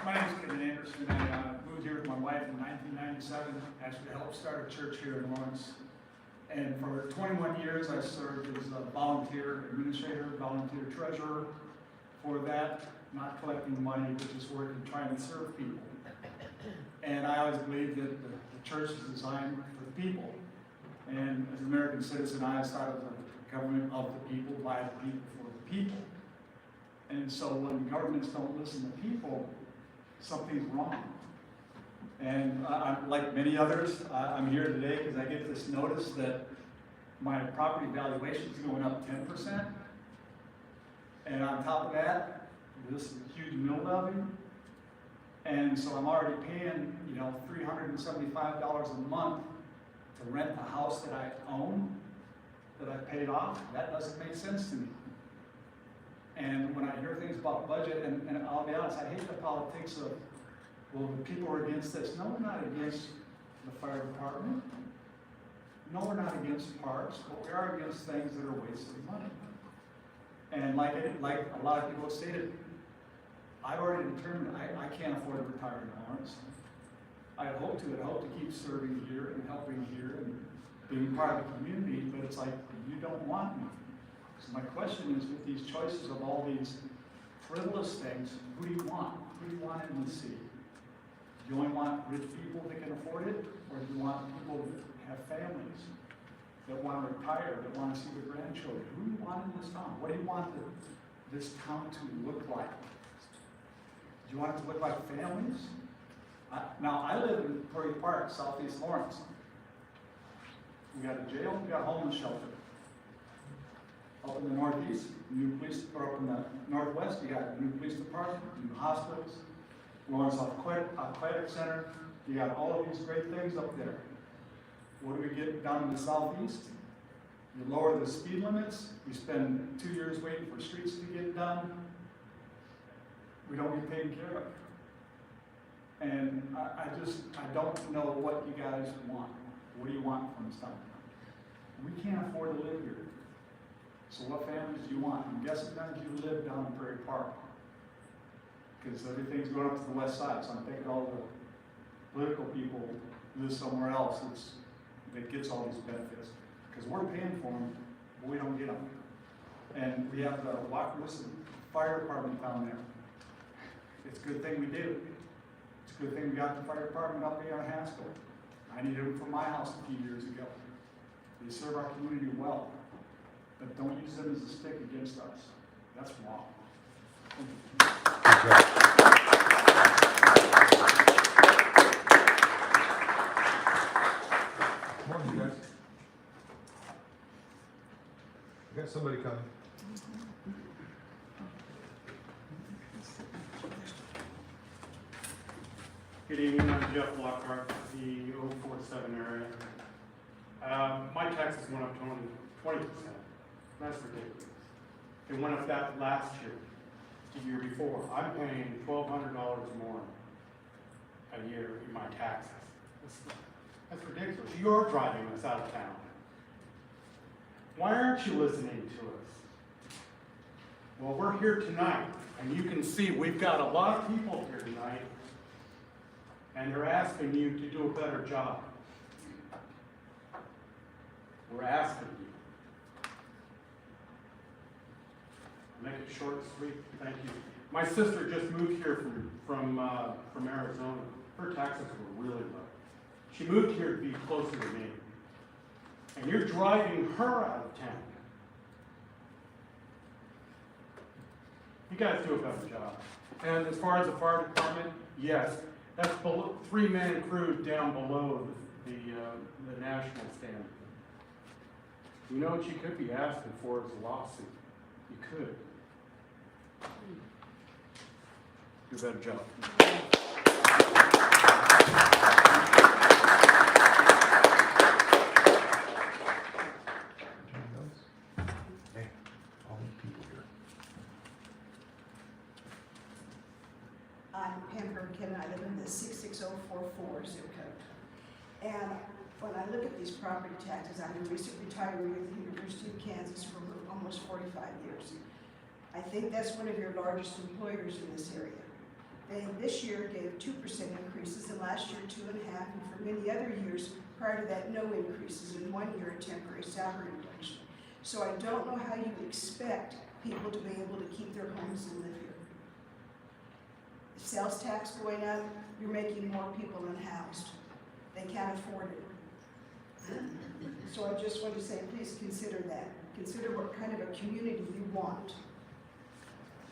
My name is Kevin Anderson. I moved here with my wife in 1997, actually helped start a church here in Lawrence. And for 21 years, I served as a volunteer administrator, volunteer treasurer. For that, not collecting money, but just working, trying to serve people. And I always believed that the church is designed for the people. And as an American citizen, I thought of the government of the people, by the people, for the people. And so when governments don't listen to people, something's wrong. And like many others, I'm here today because I get this notice that my property valuation is going up 10%. And on top of that, this huge mill levy. And so I'm already paying, $375 a month to rent the house that I own, that I paid off. That doesn't make sense to me. And when I hear things about budget, and I'll be honest, I hate the politics of, well, the people are against this. No, we're not against the fire department. No, we're not against parks, but we are against things that are wasting money. And like a lot of people have stated, I've already determined I can't afford to retire in Lawrence. I hope to keep serving here and helping here and being part of the community, but it's like, you don't want me. So my question is, with these choices of all these frivolous things, who do you want? Who do you want in the city? Do you only want rich people that can afford it, or do you want people that have families, that want to retire, that want to see their grandchildren? Who do you want in this town? What do you want this town to look like? Do you want it to look like families? Now, I live in Prairie Park, southeast Lawrence. We got a jail, we got a homeless shelter. Up in the northeast, new police, or up in the northwest, you got a new police department, new hospitals, Lawrence Athletic Center. You got all of these great things up there. What do we get down in the southeast? You lower the speed limits. We spend 2 years waiting for streets to get done. We don't get taken care of. And I don't know what you guys want. What do you want from this town? We can't afford to live here. So what families do you want? I'm guessing none of you live down in Prairie Park, because everything's going up to the west side. So I'm thinking all the political people live somewhere else that gets all these benefits. Because we're paying for them, but we don't get them. And we have the Wackerson Fire Department down there. It's a good thing we do. It's a good thing we got the fire department up here in Haskell. I needed them for my house a few years ago. They serve our community well, but don't use them as a stick against us. That's wrong. Morning, guys. We got somebody coming. Good evening, I'm Jeff Lockhart, the 047 area. My taxes went up to only 20%. That's ridiculous. It went up that last year, the year before. I'm paying $1,200 more a year in my taxes. That's ridiculous. You're driving us out of town. Why aren't you listening to us? Well, we're here tonight, and you can see we've got a lot of people here tonight, and they're asking you to do a better job. We're asking you. Make it short and sweet. Thank you. My sister just moved here from Arizona. Her taxes were really low. She moved here to be closer to me. And you're driving her out of town. You guys do a better job. And as far as the fire department, yes, that's 3-man crew down below the national standard. You know what you could be asking for is a lawsuit. You could. Do a better job. Ken, I live in the 66044 zip code. And when I look at these property taxes, I'm a recent retiree at the University of Kansas for almost 45 years. I think that's one of your largest employers in this area. They this year gave 2% increases, and last year 2.5%, and for many other years prior to that, no increases, and 1 year a temporary salary reduction. So I don't know how you expect people to be able to keep their homes and live here. Sales tax going up, you're making more people unhoused. They can't afford it. So I just want to say, please consider that. Consider what kind of a community you want.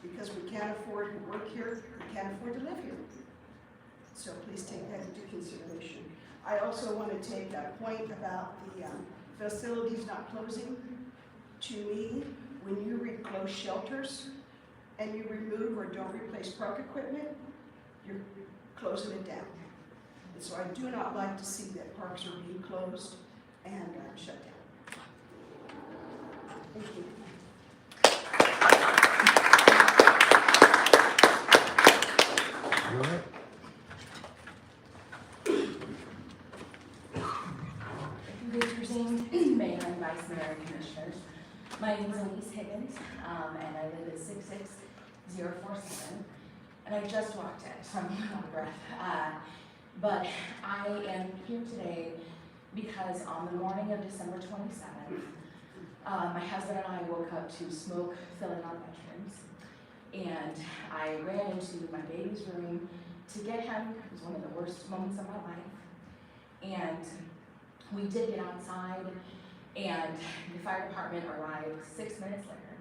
Because we can't afford to work here, we can't afford to live here. So please take that into consideration. I also want to take a point about the facilities not closing. To me, when you close shelters and you remove or don't replace park equipment, you're closing it down. And so I do not like to see that parks are being closed and shut down. Thank you. Go ahead. Good evening, Mayor and Vice Mayor and Commissioners. My name is Elise Higgins, and I live at 66047. And I just walked in, so I'm out of breath. But I am here today because on the morning of December 27th, my husband and I woke up to smoke filling our bedrooms. And I ran into my baby's room to get him. It was one of the worst moments of my life. And we did get outside, and the fire department arrived 6 minutes later.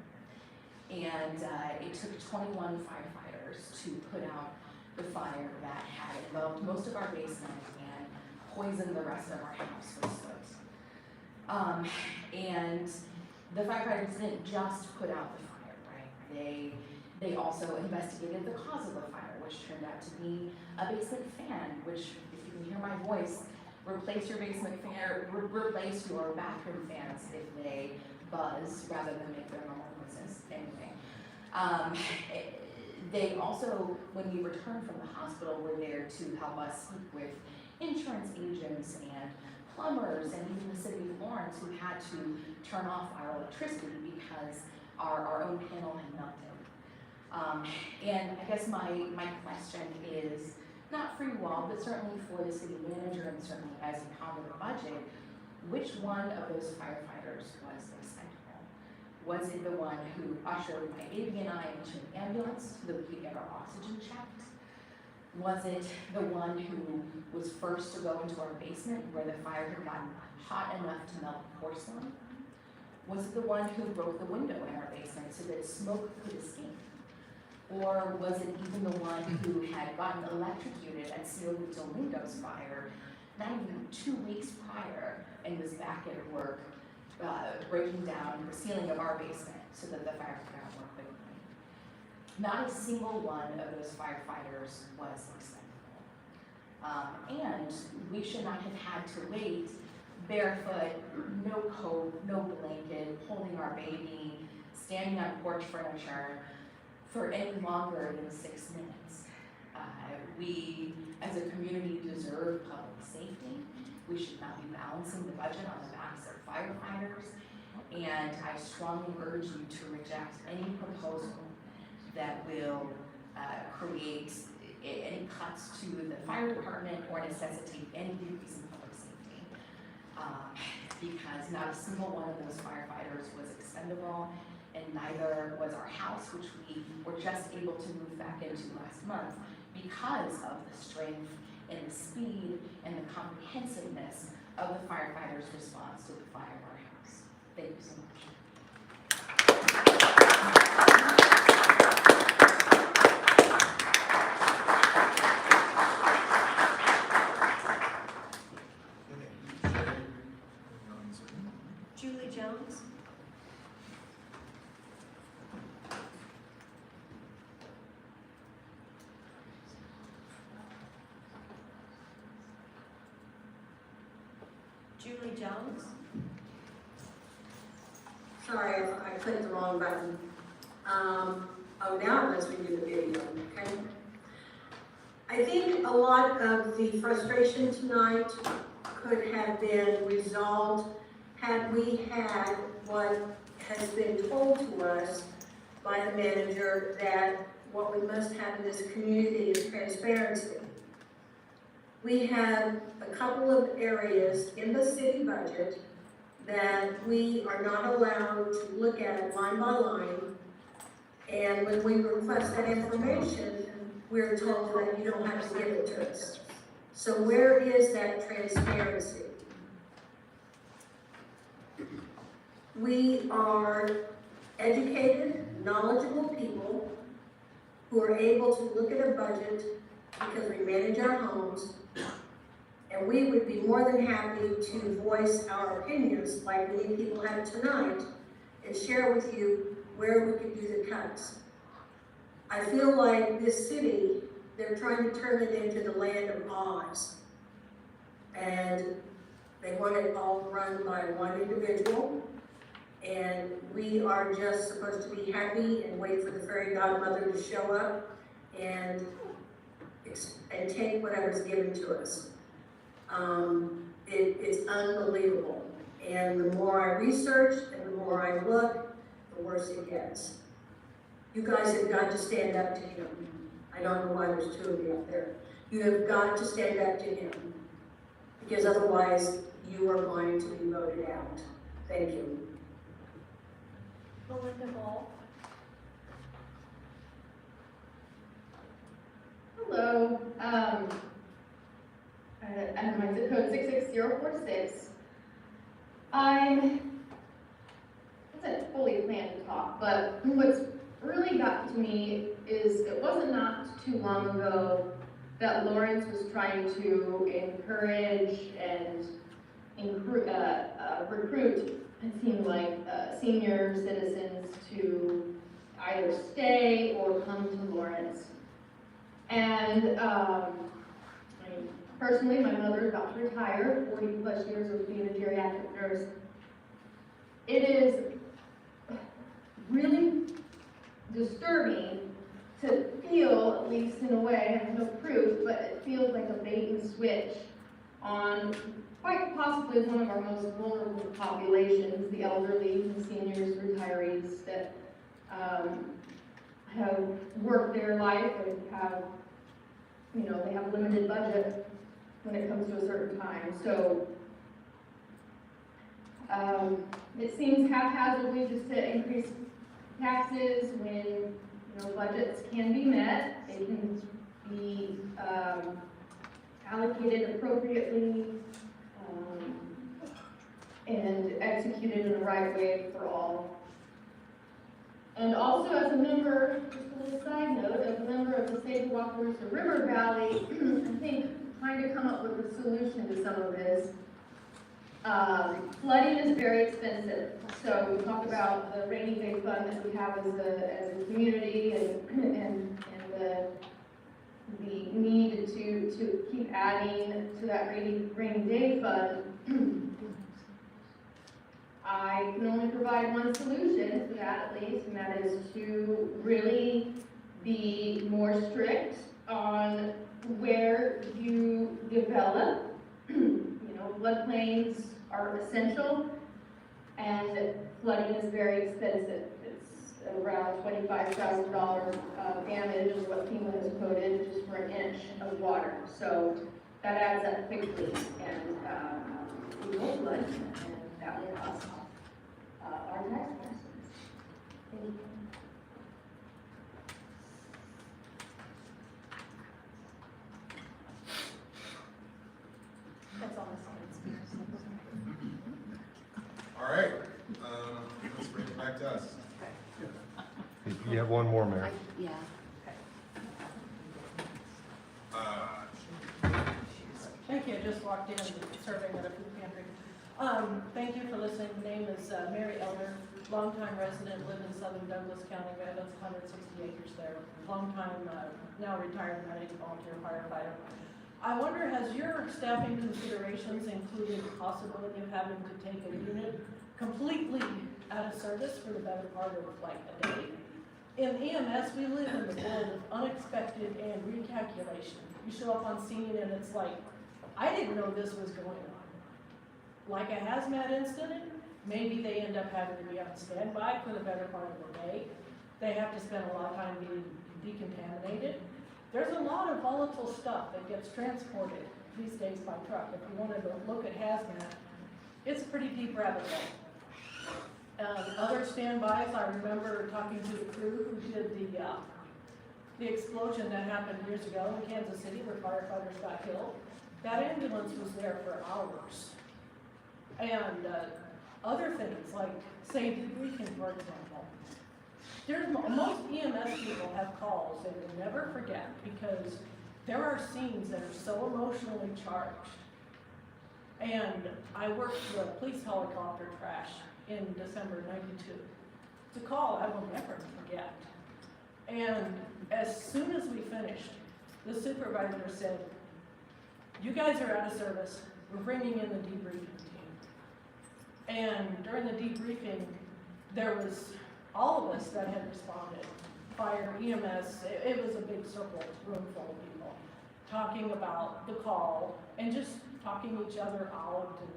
And it took 21 firefighters to put out the fire that had engulfed most of our basement and poisoned the rest of our house with soot. And the firefighters didn't just put out the fire, right? They also investigated the cause of the fire, which turned out to be a basement fan, which, if you can hear my voice, replace your basement fan, replace your bathroom fans if they buzz rather than make their normal noises. Anyway, they also, when we returned from the hospital, were there to help us speak with insurance agents and plumbers and even the city of Lawrence, who had to turn off our electricity because our own panel had melted. And I guess my question is, not for you all, but certainly for the city manager and certainly as you ponder the budget, which one of those firefighters was expendable? Was it the one who ushered my baby and I into an ambulance so that we could get our oxygen checked? Was it the one who was first to go into our basement where the fire had gotten hot enough to melt porcelain? Was it the one who broke the window in our basement so that smoke could escape? Or was it even the one who had gotten electrocuted at Seal Little Windows fire not even 2 weeks prior and was back at work breaking down the ceiling of our basement so that the fire could get out more quickly? Not a single one of those firefighters was expendable. And we should not have had to wait barefoot, no coat, no blanket, holding our baby, standing on porch furniture, for any longer than 6 minutes. We, as a community, deserve public safety. We should not be balancing the budget on the backs of firefighters. And I strongly urge you to reject any proposal that will create any cuts to the fire department or necessitate any decrease in public safety. Because not a single one of those firefighters was expendable, and neither was our house, which we were just able to move back into last month because of the strength and the speed and the comprehensiveness of the firefighters' response to the fire of our house. Thank you so much. Julie Jones. Julie Jones. Sorry, I clicked the wrong button. Oh, now it lets me do the video, okay? I think a lot of the frustration tonight could have been resolved had we had what has been told to us by the manager, that what we must have in this community is transparency. We have a couple of areas in the city budget that we are not allowed to look at line by line. And when we request that information, we're told that you don't have to give it to us. So where is that transparency? We are educated, knowledgeable people who are able to look at a budget because we manage our homes, and we would be more than happy to voice our opinions like many people have tonight and share with you where we could do the cuts. I feel like this city, they're trying to turn it into the land of Oz. And they want it all run by one individual. And we are just supposed to be happy and wait for the fairy godmother to show up and take whatever's given to us. It's unbelievable. And the more I research and the more I look, the worse it gets. You guys have got to stand up to him. I don't know why there's two of you up there. You have got to stand up to him, because otherwise you are going to be voted out. Thank you. Belinda Ball. Hello, and my zip code 66046. I wasn't fully planned to talk, but what's really got to me is it wasn't not too long ago that Lawrence was trying to encourage and recruit, it seemed like, senior citizens to either stay or come to Lawrence. And personally, my mother is about to retire, 40 plus years of being a geriatric nurse. It is really disturbing to feel, at least in a way, I have no proof, but it feels like a bait and switch on quite possibly one of our most vulnerable populations, the elderly, the seniors, retirees that have worked their life and have, you know, they have limited budget when it comes to a certain time. So it seems haphazardly just to increase taxes when, you know, budgets can be met, they can be allocated appropriately and executed in the right way for all. And also, as a member, just a little side note, as a member of the State of Wakarusa River Valley, I think trying to come up with a solution to some of this. Flooding is very expensive. So we talk about the rainy day fund that we have as a community and the need to keep adding to that rainy day fund. I can only provide one solution to that, at least, and that is to really be more strict on where you develop. You know, floodplains are essential, and flooding is very expensive. It's around $25,000 damage is what FEMA has quoted just for an inch of water. So that adds up quickly, and we will flood, and that will cost our taxpayers. Thank you. That's all the All right, let's bring it back to us. You have one more, Mayor. Yeah. Thank you, I just walked in serving at a food pantry. Thank you for listening. The name is Mary Elder, longtime resident, live in southern Douglas County, we have 160 acres there. Longtime, now retired medic, volunteer firefighter. I wonder, has your staffing considerations included the possibility of having to take a unit completely out of service for the better part of like a day? In EMS, we live in the world of unexpected and recalculation. You show up on scene and it's like, I didn't know this was going on. Like a hazmat incident, maybe they end up having to be on standby for the better part of the day. They have to spend a lot of time being decontaminated. There's a lot of volatile stuff that gets transported these days by truck. If you wanted to look at hazmat, it's a pretty deep rabbit hole. Other standbys, I remember talking to the crew who did the explosion that happened years ago in Kansas City where firefighters got killed. That ambulance was there for hours. And other things like, say, debriefing, for example. Most EMS people have calls they will never forget because there are scenes that are so emotionally charged. And I worked the police helicopter crash in December '92. It's a call I will never forget. And as soon as we finished, the supervisor said, "You guys are out of service. We're bringing in the debriefing team." And during the debriefing, there was all of us that had responded, fire, EMS, it was a big circle, room full of people, talking about the call and just talking each other out, and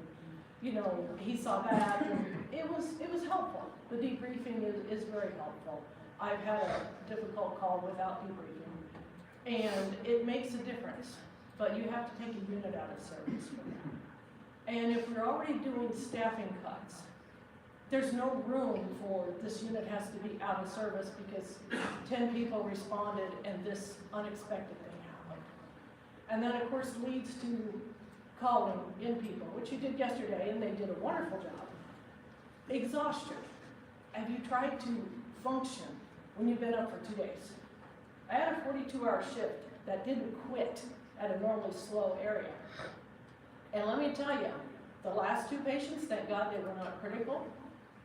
you know, he saw that, and it was helpful. The debriefing is very helpful. I've had a difficult call without debriefing, and it makes a difference, but you have to take a unit out of service for that. And if we're already doing staffing cuts, there's no room for this unit has to be out of service because 10 people responded and this unexpected thing happened. And that of course leads to calling in people, which you did yesterday, and they did a wonderful job. Exhaustion. Have you tried to function when you've been up for 2 days? I had a 42-hour shift that didn't quit at a normally slow area. And let me tell you, the last 2 patients, thank God they were not critical.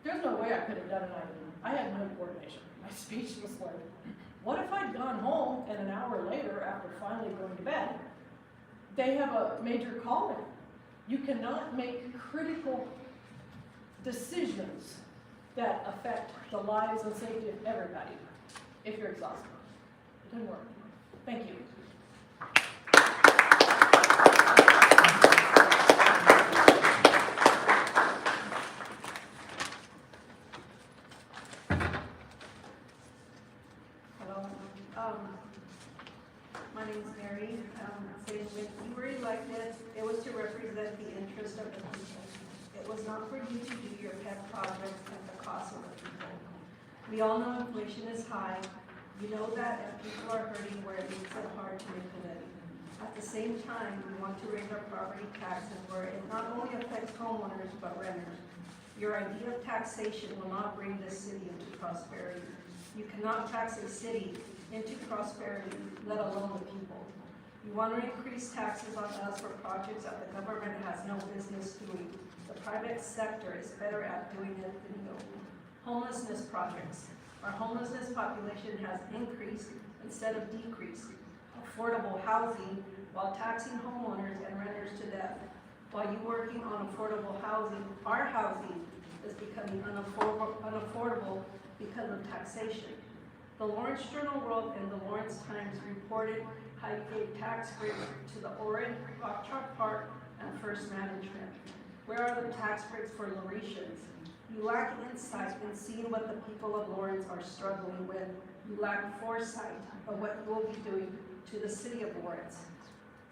There's no way I could have done it. I had no coordination. My speech was slurred. What if I'd gone home and an hour later, after finally going to bed, they have a major call-in? You cannot make critical decisions that affect the lives and safety of everybody if you're exhausted. It doesn't work. Thank you. My name is Mary. When you were elected, it was to represent the interest of the people. It was not for you to do your pet projects at the cost of the people. We all know inflation is high. You know that, and people are hurting where it makes it hard to make a living. At the same time, we want to raise our property taxes where it not only affects homeowners but renters. Your idea of taxation will not bring this city into prosperity. You cannot tax a city into prosperity, let alone the people. You want to increase taxes on us for projects that the government has no business doing. The private sector is better at doing it than you. Homelessness projects. Our homelessness population has increased instead of decreased. Affordable housing while taxing homeowners and renters to death. While you working on affordable housing, our housing is becoming unaffordable because of taxation. The Lawrence Journal-World and the Lawrence Times reported how you gave tax breaks to the Oren, Rock Chalk Park, and First Management. Where are the tax breaks for Laurentians? You lack insight in seeing what the people of Lawrence are struggling with. You lack foresight of what you will be doing to the city of Lawrence.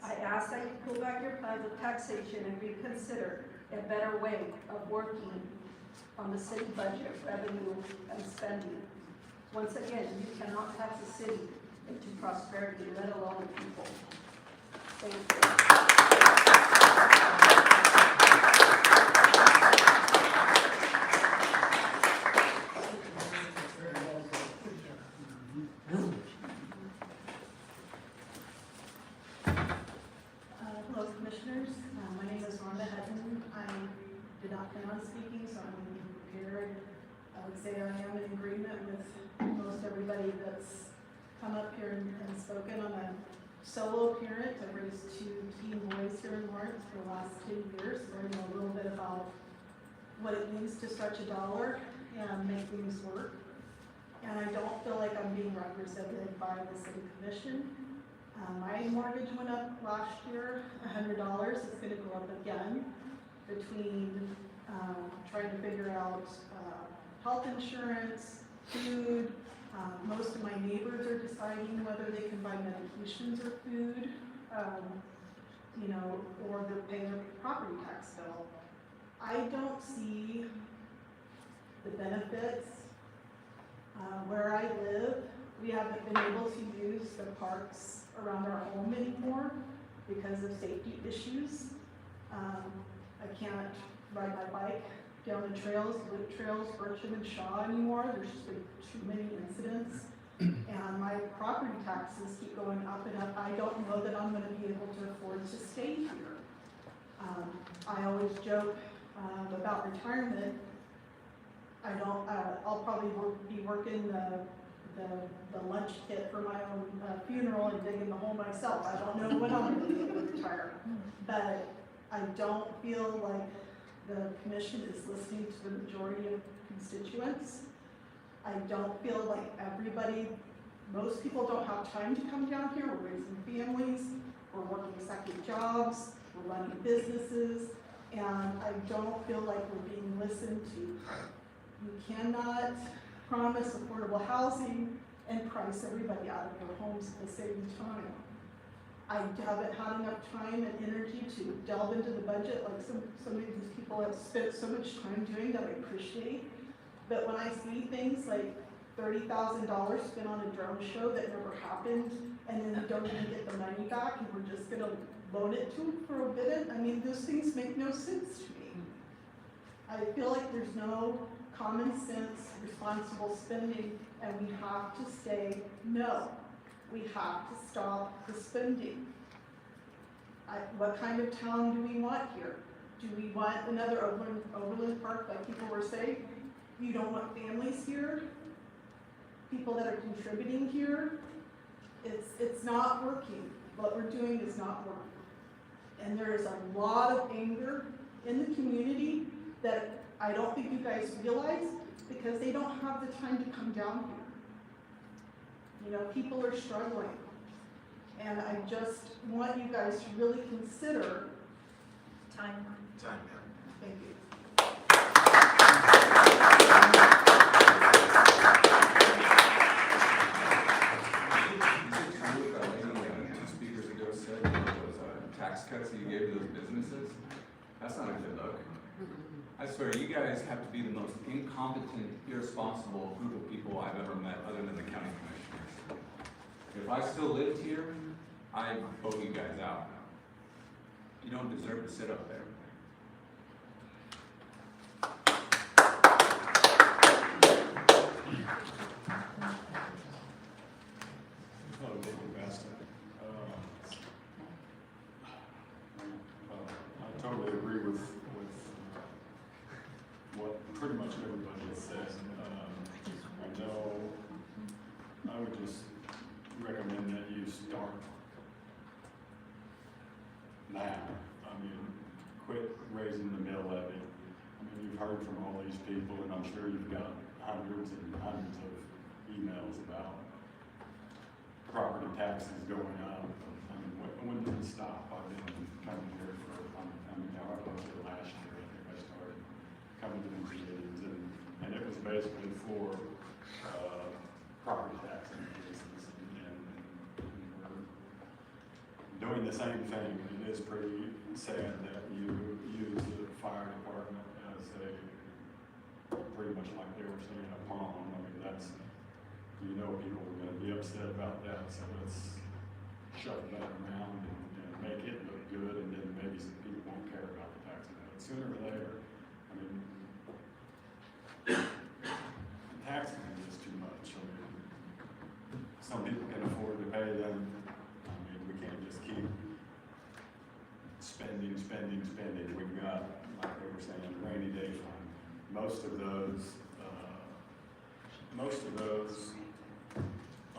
I ask that you pull back your plans of taxation and reconsider a better way of working on the city budget, revenue, and spending. Once again, you cannot tax the city into prosperity, let alone the people. Thank you. Hello, Commissioners. My name is Rhonda Hutton. I did not plan on speaking, so I'm prepared. I would say I am in agreement with most everybody that's come up here and spoken. I'm a solo parent. I've raised 2 teen boys here in Lawrence for the last 10 years, so I know a little bit about what it means to stretch a dollar and make things work. And I don't feel like I'm being represented by the city commission. My mortgage went up last year, $100. It's gonna go up again between trying to figure out health insurance, food. Most of my neighbors are deciding whether they can buy medications or food, you know, or they're paying their property tax bill. I don't see the benefits. Where I live, we haven't been able to use the parks around our home anymore because of safety issues. I can't ride my bike down the trails, loop trails, Bircham and Shaw anymore. There's just been too many incidents. And my property taxes keep going up and up. I don't know that I'm gonna be able to afford to stay here. I always joke about retirement. I'll probably be working the lunch kit for my own funeral and digging the hole myself. I don't know when I'm gonna be able to retire. But I don't feel like the commission is listening to the majority of constituents. I don't feel like most people don't have time to come down here. We're raising families, we're working second jobs, we're running businesses, and I don't feel like we're being listened to. You cannot promise affordable housing and price everybody out of their homes at the same time. I haven't had enough time and energy to delve into the budget like some of these people have spent so much time doing that I appreciate. But when I see things like $30,000 spent on a drone show that never happened, and then we don't even get the money back, and we're just gonna loan it to them for a bit, I mean, those things make no sense to me. I feel like there's no common sense, responsible spending, and we have to say no. We have to stop the spending. What kind of town do we want here? Do we want another Overland Park like people were saying? You don't want families here? People that are contributing here? It's not working. What we're doing is not working. And there is a lot of anger in the community that I don't think you guys realize because they don't have the time to come down here. You know, people are struggling. And I just want you guys to really consider time. Time, yeah. Thank you. Two speakers ago said those tax cuts that you gave to those businesses, that's not a good look. I swear, you guys have to be the most incompetent, irresponsible group of people I've ever met other than the county commissioners. If I still lived here, I'd vote you guys out. You don't deserve to sit up there. I totally agree with what pretty much everybody has said. I know I would just recommend that you start now. I mean, quit raising the mill levy. I mean, you've heard from all these people, and I'm sure you've got hundreds and hundreds of emails about property taxes going up. I mean, when did it stop? I've been coming here for, I mean, I was here last year. I think I started coming to these meetings, and it was basically for property tax increases, and we're doing the same thing. It is pretty sad that you use the fire department as pretty much like they were saying, a pawn. I mean, that's, you know, people are going to be upset about that, so let's shuffle that around and make it look good, and then maybe some people won't care about the tax amount. Sooner or later, I mean, taxing is too much. I mean, some people can afford to pay them. I mean, we can't just keep spending. We've got, like they were saying, a rainy day fund. Most of those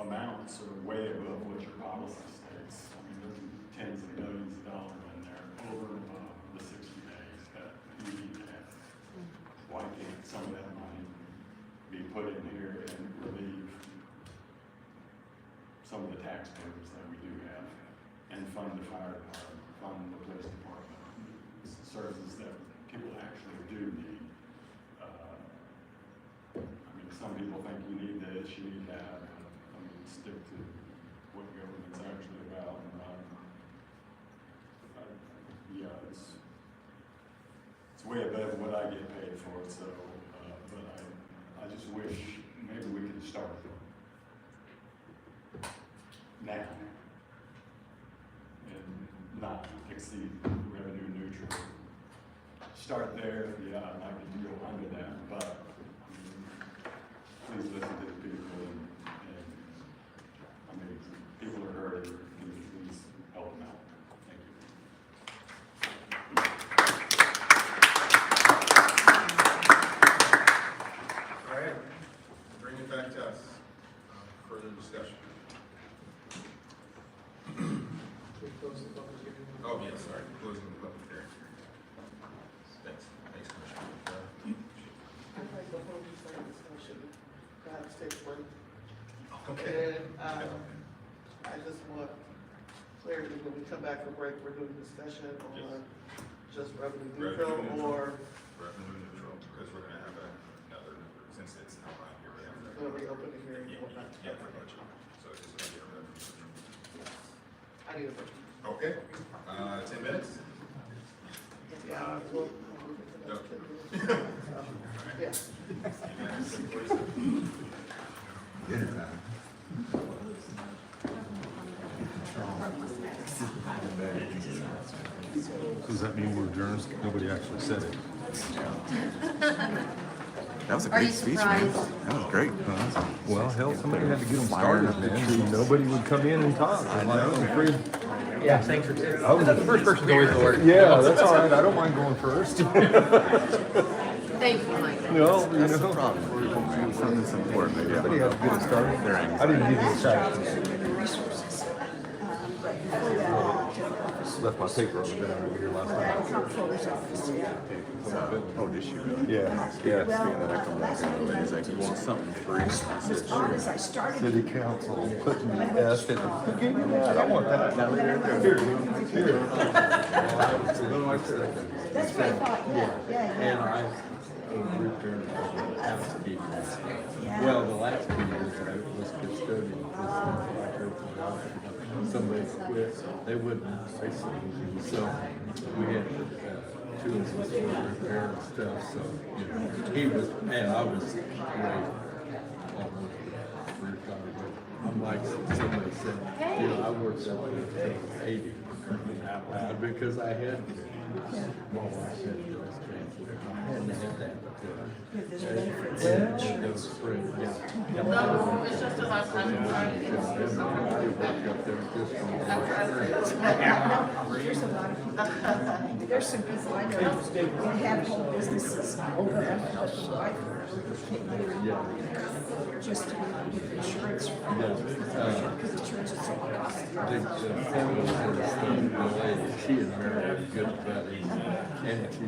amounts are way above what your policy states. I mean, there's tens of millions of dollars in there over and above the 60 days that you need to have. Why can't some of that money be put in here and relieve some of the taxpayers that we do have, and fund the fire department, fund the police department, services that people actually do need. I mean, some people think you need this, you need that, I mean, stick to what government's actually about. Yeah, it's way above what I get paid for, so, but I just wish maybe we could start now and not exceed revenue neutral. Start there, yeah, and I can go under that, but I mean, please listen to the people and I mean, people are hurting, please help them out. Thank you. All right, bring it back to us. Further discussion. Oh, yes, sorry, closing the public hearing. Thanks, Commissioner. I'd like before we start discussion, perhaps take one. Okay. And, I just want clarity, when we come back from break, we're doing discussion on just revenue neutral or Revenue neutral, because we're gonna have another, since it's not right here, we have. will we open the hearing? Yeah, or not? yeah, for budget. So it's just gonna be a revenue neutral. I need a vote. Okay, 10 minutes? Yeah, well, No. yeah. Dinner time. Does that mean we're adjourned? Nobody actually said it. That was a great speech, man. That was great. Well, hell, somebody had to get them started, man. Nobody would come in and talk. I'm afraid. Yeah, thanks for taking. I was the first person always the word. Yeah, that's all right. I don't mind going first. Thank you, Mike. No, That's the problem. We're from support, maybe. Somebody had to get it started. I didn't give you a shot. Left my paper on the bed over here last night. Oh, did you really? Yeah. Speaking of that, I come back and he's like, you want something free? I said, sure. City council putting the F in the. Who gave me that? I want that. Here. That's what I thought, yeah. And I returned to housekeeping. Well, the last 2 years I was custodian. Somebody quit, they wouldn't fix it. So we had two of us were repairing stuff, so, you know, he was, and I was way almost retired. But I'm like, somebody said, you know, I worked up to 80 out loud because I had to. My wife said it was cancer. I had to have that. Those free, yeah. No, it's just a last time. I worked up there just There's some people I know that have home businesses open up, but the wife can't do it. Just to get insurance. Because insurance is so costly. She is married a good buddy, and she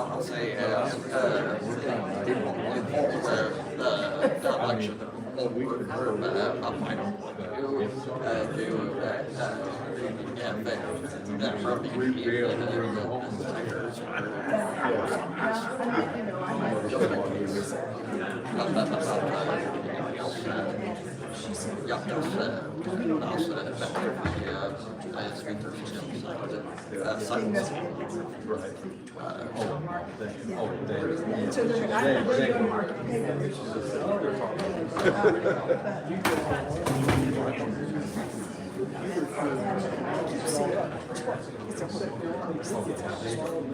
I'll say, the election over, I might do that running here.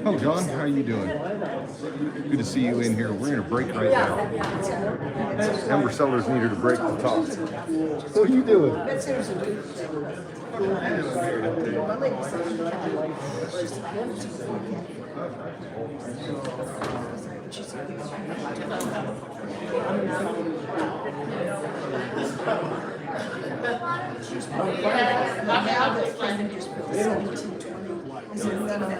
Oh, John, how are you doing? Good to see you in here. We're in a break right now. Amber Sellers needed a break to talk. What are you doing? have it, and just put the 1720. I said, none of that.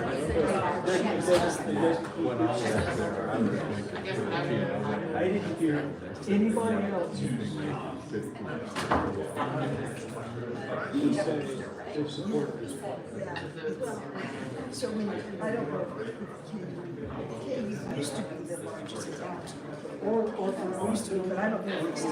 When I was there, I was making. I didn't hear anybody else who said they support this. So when, I don't know, KU used to be the largest account, or used to be, but I don't know if it's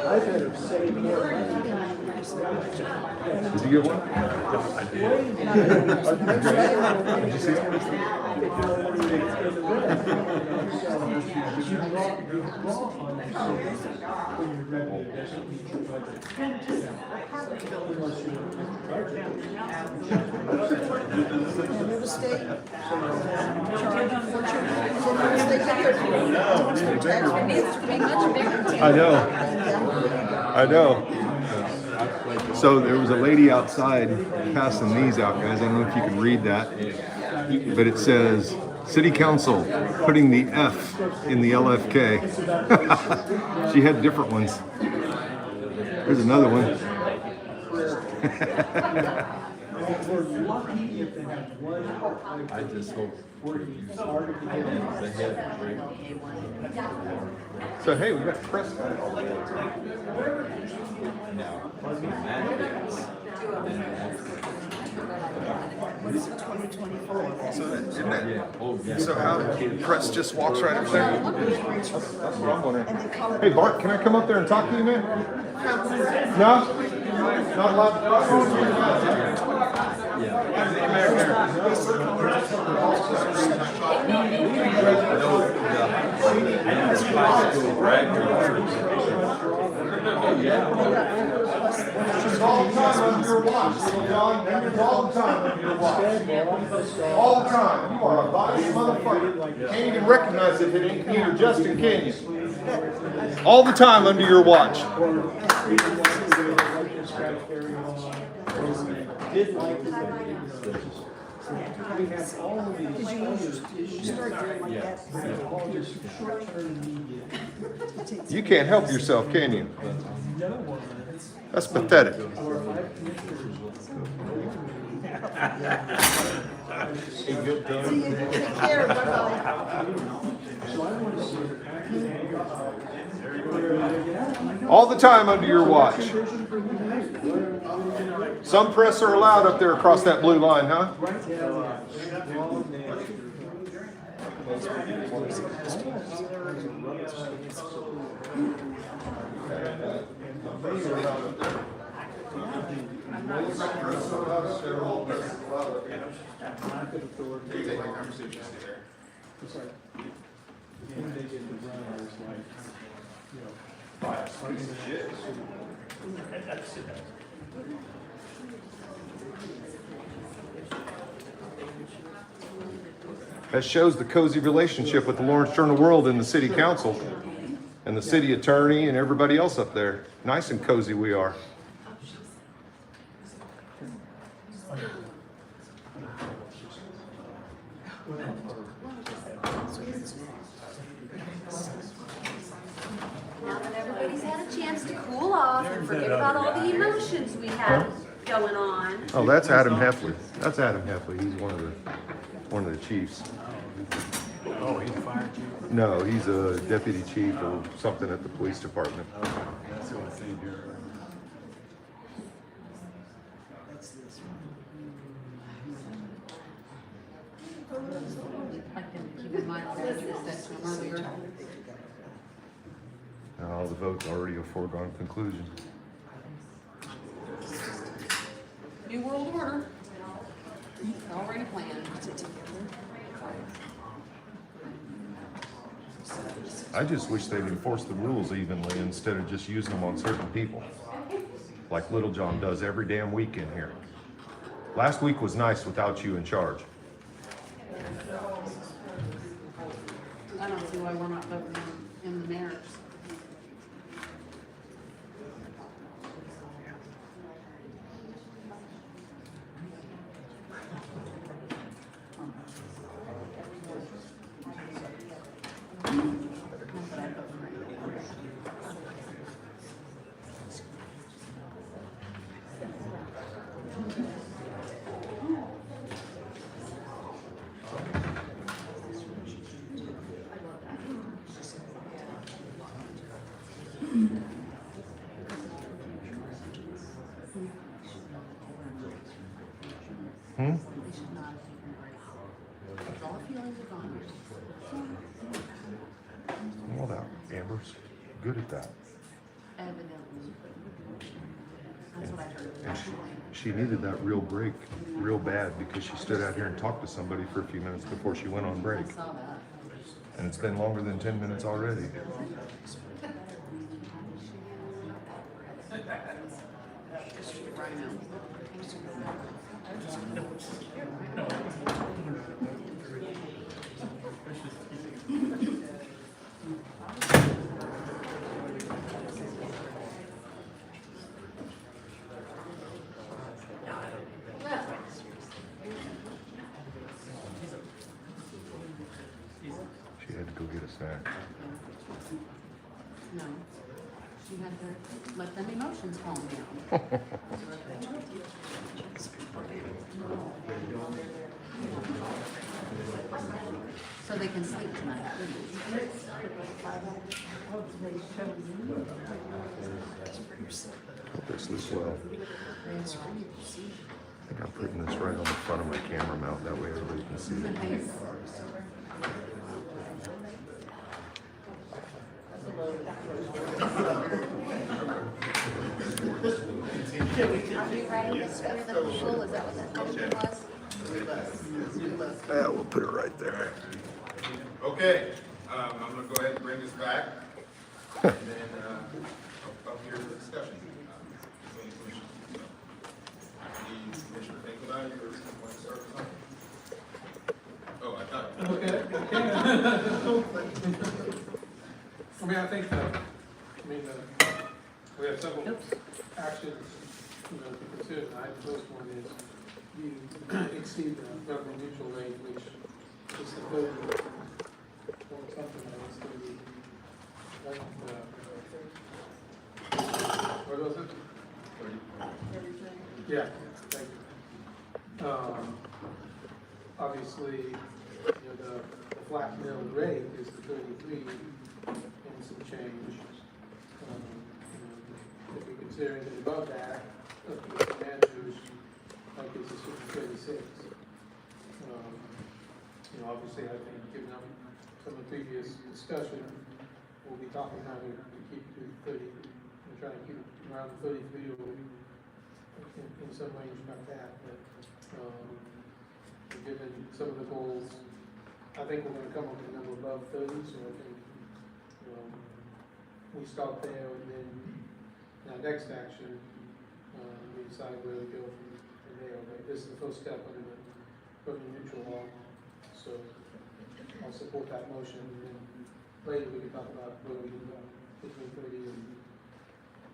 I've had to say more. Did you get one? Did you see I know. So there was a lady outside passing these out, guys. I don't know if you can read that, but it says, City Council, putting the F in the LFK. She had different ones. There's another one. We're lucky if they have one. I just hope the head break. So hey, we got press. Now, What is it, 2024? So isn't that, so how press just walks right up there? That's what I'm wondering. Hey Bart, can I come up there and talk to you, man? No? Not allowed to talk? All the time under your watch, little John. All the time under your watch. All the time. You are a biased motherfucker. You can't even recognize it if it ain't me or Justin, can you? All the time under your watch. Did like we have all of these. You start doing like that. All this short-term media. You can't help yourself, can you? No one. That's pathetic. See you, take care, bye-bye. All the time under your watch. Some press are allowed up there across that blue line, huh? That shows the cozy relationship with the Lawrence Journal World and the City Council and the City Attorney and everybody else up there. Nice and cozy we are. Now that everybody's had a chance to cool off and forget about all the emotions we have going on. Oh, that's Adam Heffley. That's Adam Heffley. He's one of the chiefs. Oh, he's a fire chief? No, he's a deputy chief or something at the police department. Okay, that's what I see here. All the votes already a foregone conclusion. New World Order. Already planned. I just wish they'd enforce the rules evenly instead of just using them on certain people. Like Little John does every damn week in here. Last week was nice without you in charge. I don't see why we're not voting in the mayor's. Hmm? Well, that Amber's good at that. Evidently. That's what I heard. And she needed that real break real bad because she stood out here and talked to somebody for a few minutes before she went on break. I saw that. And it's been longer than 10 minutes already. She had to go get a snack. No. She had to let them emotions calm down. So they can sleep tonight. Hope they sleep well. I think I'm putting this right on the front of my camera mount. That way everybody can see it. Are you ready to swear the people? Is that what that motion was? Yeah, we'll put it right there. Okay, I'm gonna go ahead and bring this back, and then, up here for discussion. Between the commissioners. The Commissioner Finkelstein, you want to start with something? Oh, I thought. I mean, I think that, we have several actions, to consider. The first one is you exceed the government neutral rate, which is the 30, or something that is 30. What was it? 30. Yeah, thank you. Obviously, the flat mill rate is the 33 and some change. If you consider anything above that, up to the managers, like it's a certain 36. Obviously, I think, given some of the previous discussion, we'll be talking how to keep to 30, and try to keep it around 33 or in some range like that. But given some of the goals, I think we're going to come up with a number above 30, so I think we start there, and then in our next action, we decide where we go from there. But this is the first step under the revenue neutral law, so I'll support that motion, and then later we can talk about where we can go between 30 and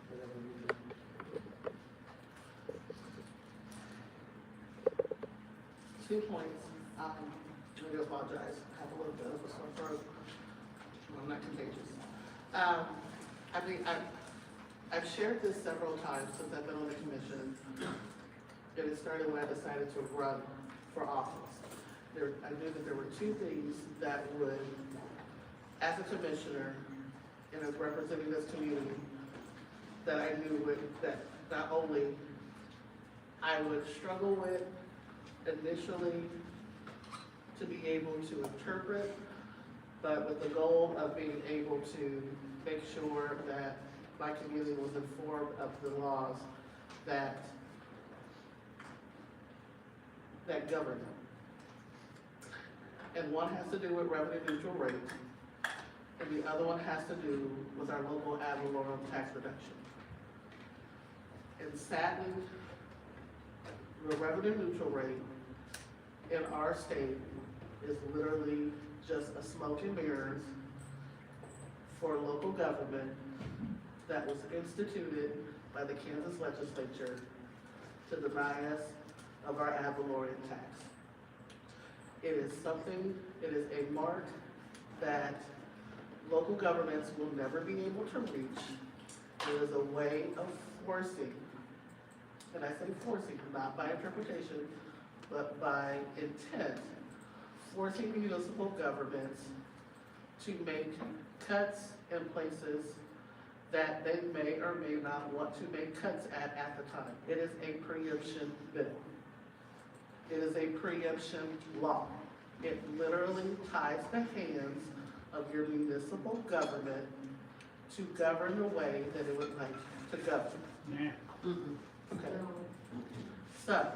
whatever we do. 2 points. I do apologize. I have a little bit of a sore throat. I'm not contagious. I've shared this several times since I've been on the commission. It started when I decided to run for office. I knew that there were 2 things that would, as a commissioner and as representing this community, that I knew that not only I would struggle with initially to be able to interpret, but with the goal of being able to make sure that my community was informed of the laws that govern them. And one has to do with revenue neutral rate, and the other one has to do with our local ad valorem tax reduction. And sadly, the revenue neutral rate in our state is literally just a smoke and mirrors for local government that was instituted by the Kansas legislature to deny us of our ad valorem tax. It is something, it is a mark that local governments will never be able to reach. It is a way of forcing, and I say forcing, not by interpretation, but by intent, forcing municipal governments to make cuts in places that they may or may not want to make cuts at the time. It is a preemption bill. It is a preemption law. It literally ties the hands of your municipal government to govern the way that it would like to govern. Okay. So,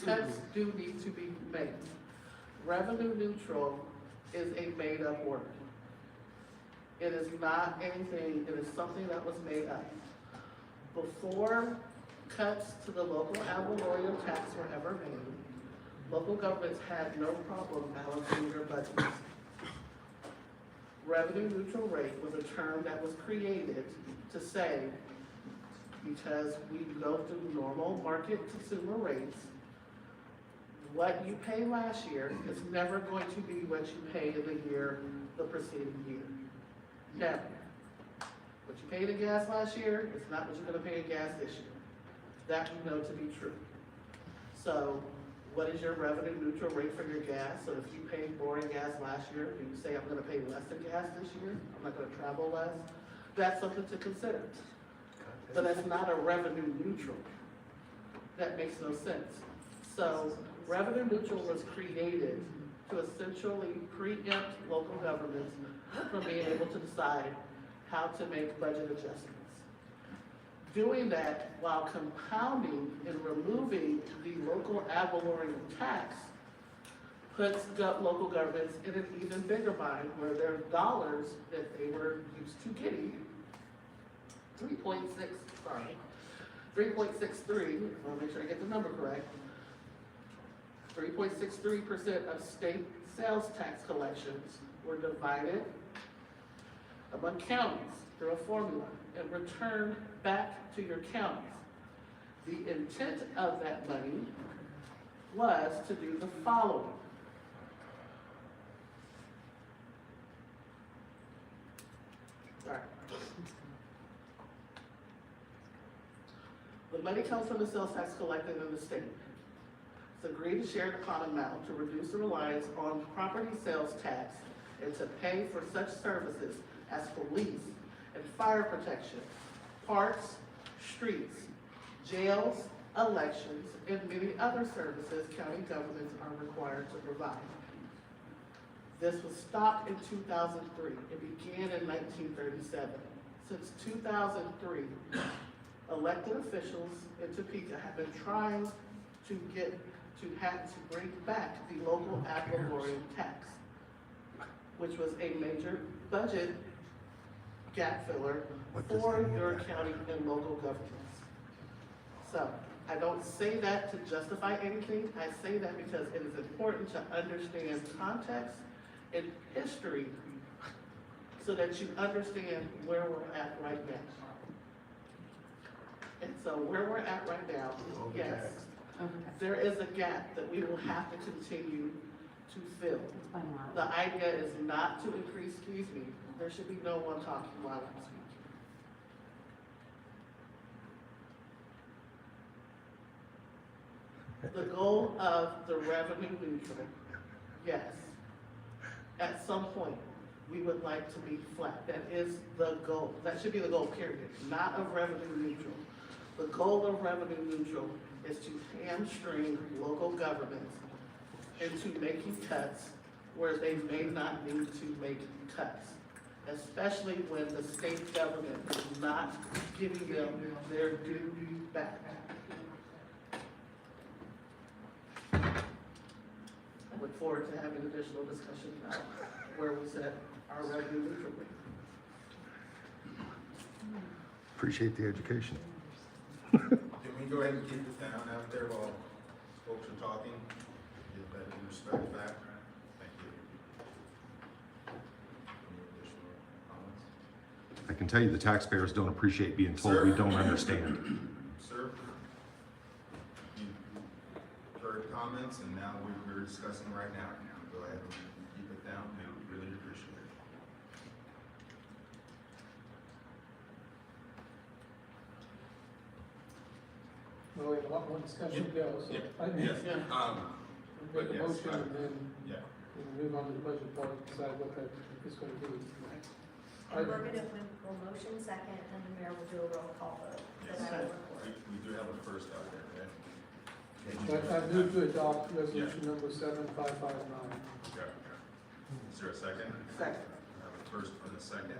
cuts do need to be made. Revenue neutral is a made-up word. It is not anything, it is something that was made up. Before cuts to the local ad valorem tax were ever made, local governments had no problem balancing their budgets. Revenue neutral rate was a term that was created to say, because we go through normal market consumer rates, what you pay last year is never going to be what you pay in the preceding year. Never. What you paid in gas last year is not what you're gonna pay in gas this year. That we know to be true. So, what is your revenue neutral rate for your gas? So if you paid more in gas last year, do you say I'm gonna pay less in gas this year? I'm not gonna travel less? That's something to consider. But that's not a revenue neutral. That makes no sense. So, revenue neutral was created to essentially preempt local governments from being able to decide how to make budget adjustments. Doing that while compounding and removing the local ad valorem tax puts local governments in an even bigger bind where their dollars that they were used to getting, 3.63, I want to make sure I get the number correct, 3.63% of state sales tax collections were divided among counties through a formula and returned back to your counties. The intent of that money was to do the following. Sorry. The money comes from the sales tax collected in the state. It's agreed to share the common amount to reduce the reliance on property sales tax and to pay for such services as police and fire protection, parks, streets, jails, elections, and many other services county governments are required to provide. This was stopped in 2003. It began in 1937. Since 2003, elected officials in Topeka have been trying to bring back the local ad valorem tax, which was a major budget gap filler for your county and local governments. So, I don't say that to justify anything. I say that because it is important to understand context and history so that you understand where we're at right now. And so where we're at right now, yes, there is a gap that we will have to continue to fill. The idea is not to increase, there should be no one talking while I'm speaking. The goal of the revenue neutral, yes, at some point, we would like to be flat. That is the goal. That should be the goal, period, not of revenue neutral. The goal of revenue neutral is to hamstring local governments into making cuts where they may not need to make cuts, especially when the state government is not giving them their due back. I look forward to having additional discussion about where we set our revenue neutral rate. Appreciate the education. Can we go ahead and keep it down out there while folks are talking? Get that due respect back. Thank you. can tell you the taxpayers don't appreciate being told we don't understand. Sir, you've heard comments, and now we're discussing right now. Go ahead and keep it down, we really appreciate it. Well, we have a lot more discussion to go, so. Yeah. I Yes. Make But a yes, motion and then yeah. we'll move on to the budget part, decide what that is gonna be. And we're gonna, we'll motion second, and the mayor will do a roll call vote. Yes. That I will record. We do have a first out there, right? I move to adopt resolution number 7559. Okay. Is there a second? Second. I have a first and a second.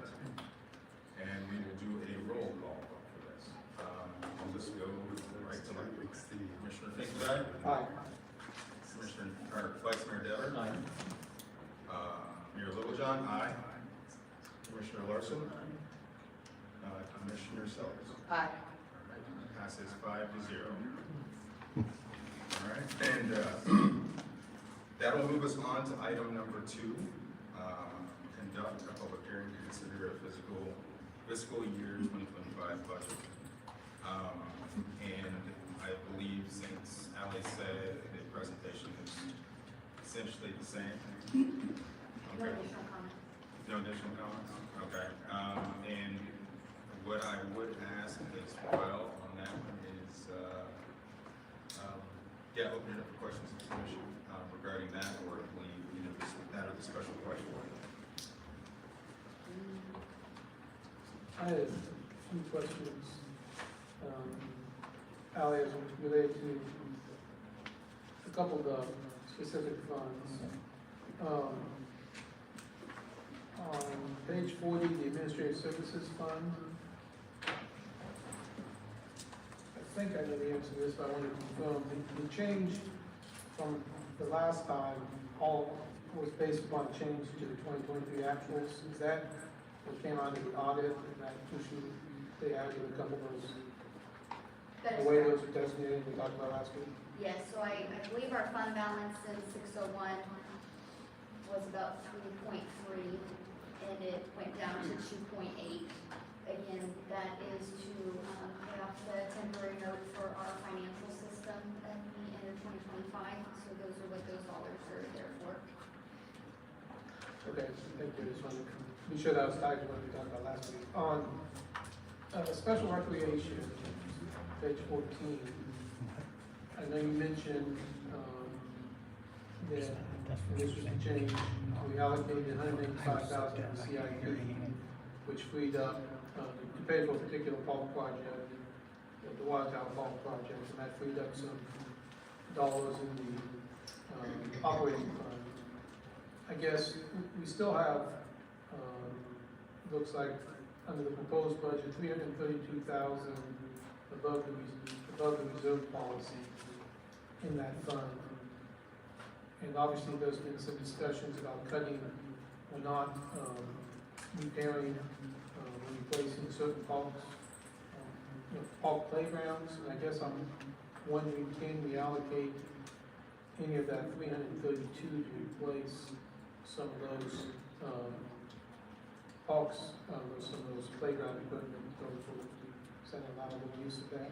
And we will do a roll call for this. We'll just go right to like Commissioner Finkelstein. Aye. Commissioner, or Vice Mayor Deller. Aye. Mayor Littlejohn, aye. Commissioner Larson. Commissioner Sellers. Aye. Passes 5-0. All right, and that'll move us on to item number 2. Conduct a public hearing to consider a fiscal year 2025 budget. And I believe, since Ali said the presentation is essentially the same. No Okay. additional comments. No additional comments? Okay. And what I would ask as well on that one is, open it up for questions and submission regarding that, or if we, that or the special question. I had a few questions, Ally, as related to a couple of the specific funds. On page 40, the Administrative Services Fund, I think I know the answer to this, but I wanted to confirm, the change from the last time, all was based upon change to the 2023 actuals. Is that what came out of the audit, and that issue they had with a couple of those, That the is way correct. those were designated, we talked about last week? Yes, so I believe our fund balance in 601 was about 3.3, and it went down to 2.8. Again, that is to pay off the temporary note for our financial system at the end of 2025. So those are what those dollars are there for. Okay, thank you, I just wanted to be sure that was tied to what we talked about last week. On special recreation, page 14, I know you mentioned that this was a change, we allocated $185,000 to CIP, which freed up to pay for a particular park project, the Water Tower Park project, and that freed up some dollars in the operating fund. I guess we still have, looks like under the proposed budget, $332,000 above the reserve policy in that fund. And obviously, there's been some discussions about cutting or not repairing or replacing certain parks, park playgrounds. And I guess I'm wondering, can we allocate any of that 332 to replace some of those parks, some of those playground equipment, those will send a lot of use of that?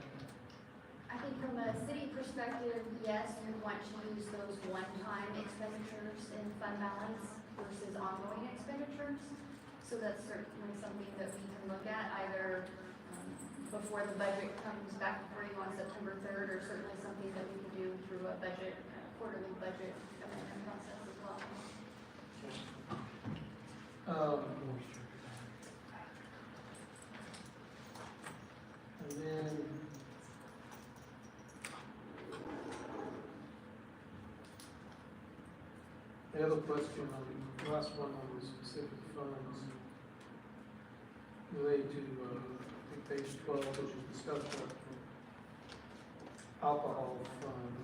I think from a city perspective, yes, we want to use those one-time expenditures in fund balance versus ongoing expenditures. So that's certainly something that we can look at either before the budget comes back before you on September 3rd, or certainly something that we can do through a budget, quarterly budget amendment process as well. And then the other question on the last one on the specific funds related to I think page 12, which is the special alcohol fund.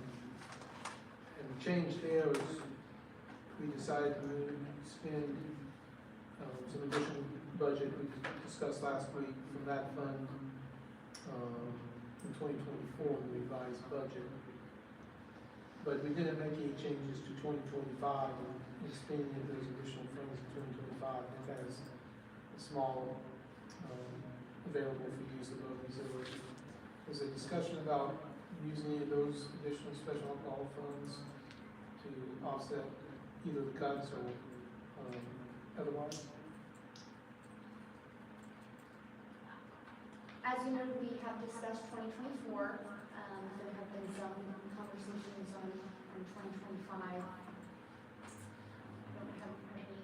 And the change there is we decided to spend some additional budget we discussed last week from that fund in 2024 in the revised budget. But we didn't make any changes to 2025 in spending of those additional funds in 2025. It has a small available for use above auxiliary. Was there discussion about using any of those additional special alcohol funds to offset either the cuts or otherwise? As you know, we have discussed 2024, there have been some conversations on 2025. I don't have any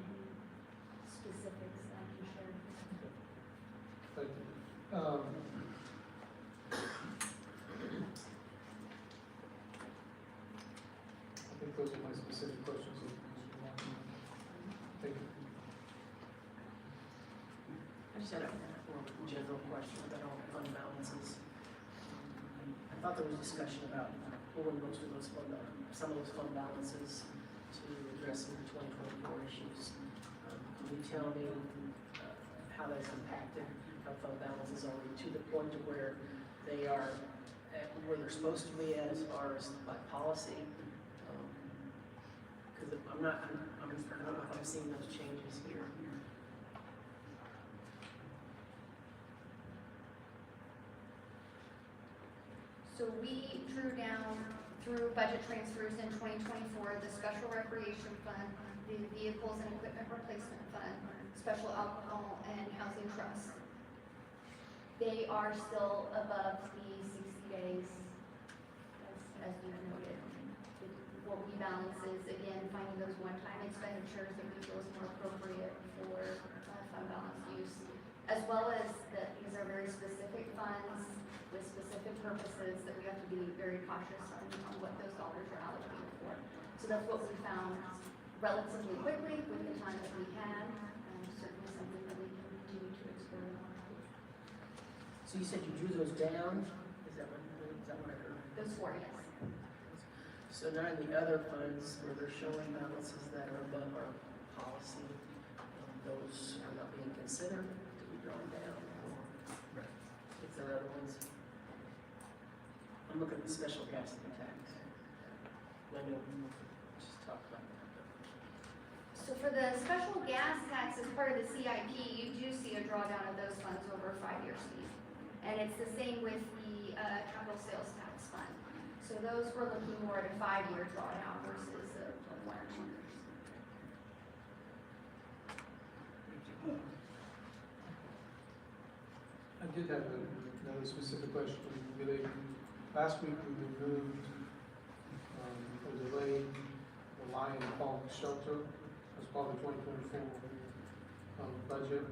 specifics that I can share. But, I think those are my specific questions. Thank you. I just had a more general question about all fund balances. I thought there was discussion about pulling most of those some of those fund balances to address some of the 2024 issues. Can you tell me how that's impacted our fund balances? Are we to the point to where they are at where they're supposed to be as far as by policy? Because I don't know if I'm seeing those changes here. So we drew down through budget transfers in 2024, the special recreation fund, the vehicles and equipment replacement fund, special alcohol and housing trust. They are still above the 60 days, as you've noted. What we balance is, again, finding those one-time expenditures that we feel is more appropriate for fund balance use, as well as that these are very specific funds with specific purposes that we have to be very cautious on what those dollars are allocated for. So that's what we found relatively quickly with the time that we had, and certainly something that we can continue to explore. So you said you drew those down? Is that what I heard? Those four, yes. So now in the other funds where they're showing balances that are above our policy, those are not being considered to be drawn down? If there are other ones? I'm looking at the special gas tax. I know we just talked about that. So for the special gas tax as part of the CIP, you do see a drawdown of those funds over a 5-year sweep. And it's the same with the capital sales tax fund. So those we're looking more at a 5-year drawdown versus a 1 or 2 years. I did have another specific question related. Last week we removed or delayed the Lion Park shelter as part of the 2024 budget.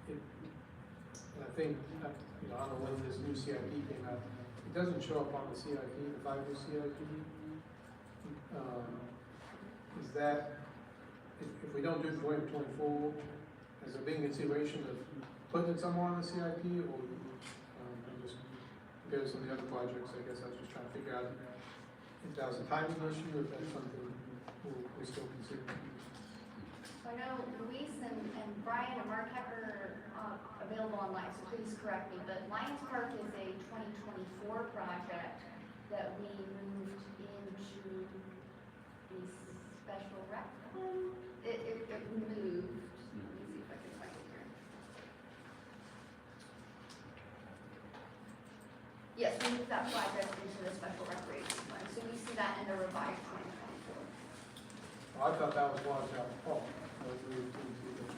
And I think, I don't know when this new CIP came out. It doesn't show up on the CIP, the 5-year CIP. Is that, if we don't do 2024, has there been consideration of putting it somewhere on the CIP, or just compared to some of the other projects? I guess I was just trying to figure out if that was a timing issue, or if that's something we're still considering. So I know Luis and Brian and Mark Hecker are available online, so please correct me, but Lions Park is a 2024 project that we moved into the special rec fund. It moved. Let me see if I can find it here. Yes, we moved that project into the special recreation fund, so we see that in the revised 2024. Well, I thought that was large out of Park. We moved into the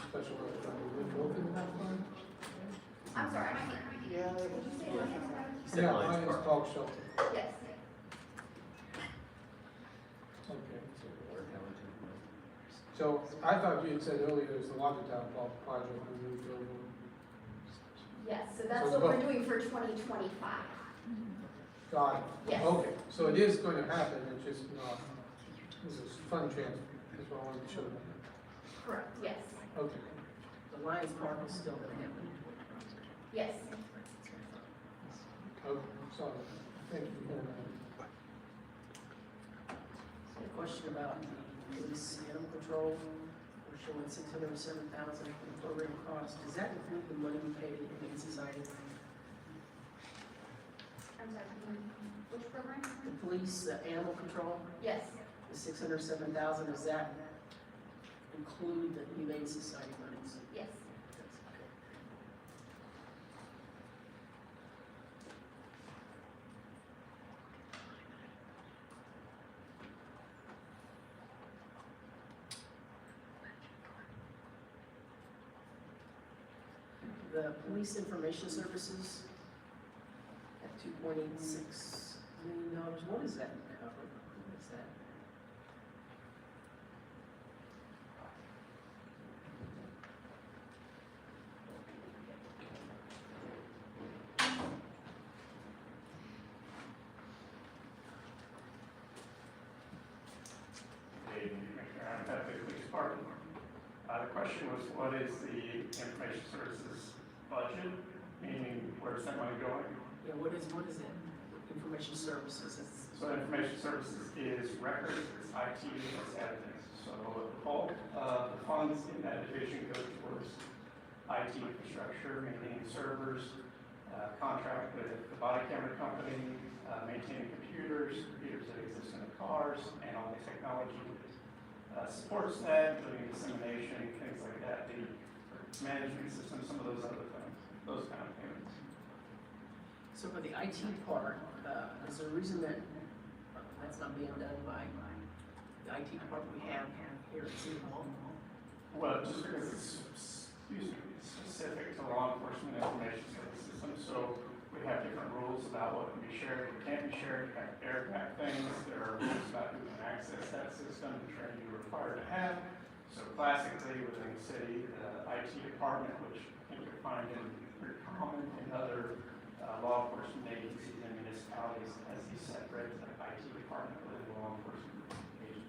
special rec fund. We both in that fund? I'm sorry, I can't. Yeah. Did you say Lions Park? Yeah, Lions Park shelter. Yes. Okay. So I thought you had said earlier it was the Watertown Park project we moved over. Yes, so that's So what we're both. doing for 2025. Got it. Yes. Okay, so it is going to happen, it's just not, this is fund transfer, that's what I wanted to show you. Correct, yes. Okay. The Lions Park is still going to happen. Yes. Okay, sorry. Thank you for that. A question about police animal control. We're showing $607,000 for the program cost. Does that include the money we paid to the Humane Society? I'm sorry, which program? The police animal control, Yes. the $607,000, does that include the Humane Society monies? Yes. The police information services at $2.86 million, what is that cover? What is that? The question was, what is the information services budget, meaning where's that money going? Yeah, what is it? Information services, So information services is records, it's IT, it's editing. So all the funds in that division go towards IT infrastructure, maintaining servers, contract with the body camera company, maintaining computers that exist in the cars, and all the technology supports that, including dissemination, things like that, the management system, some of those other things, those kind of payments. So for the IT part, is there a reason that that's not being done by the IT department we have here at City Hall? Well, just because it's specific to law enforcement information system, so we have different rules about what can be shared, what can't be shared, you have to airdrop things, there are rules about who can access that system, the training you're required to have. So classically, within the city, the IT department, which I think you'll find in pretty common in other law enforcement agencies and municipalities, has these separate IT department within the law enforcement agency.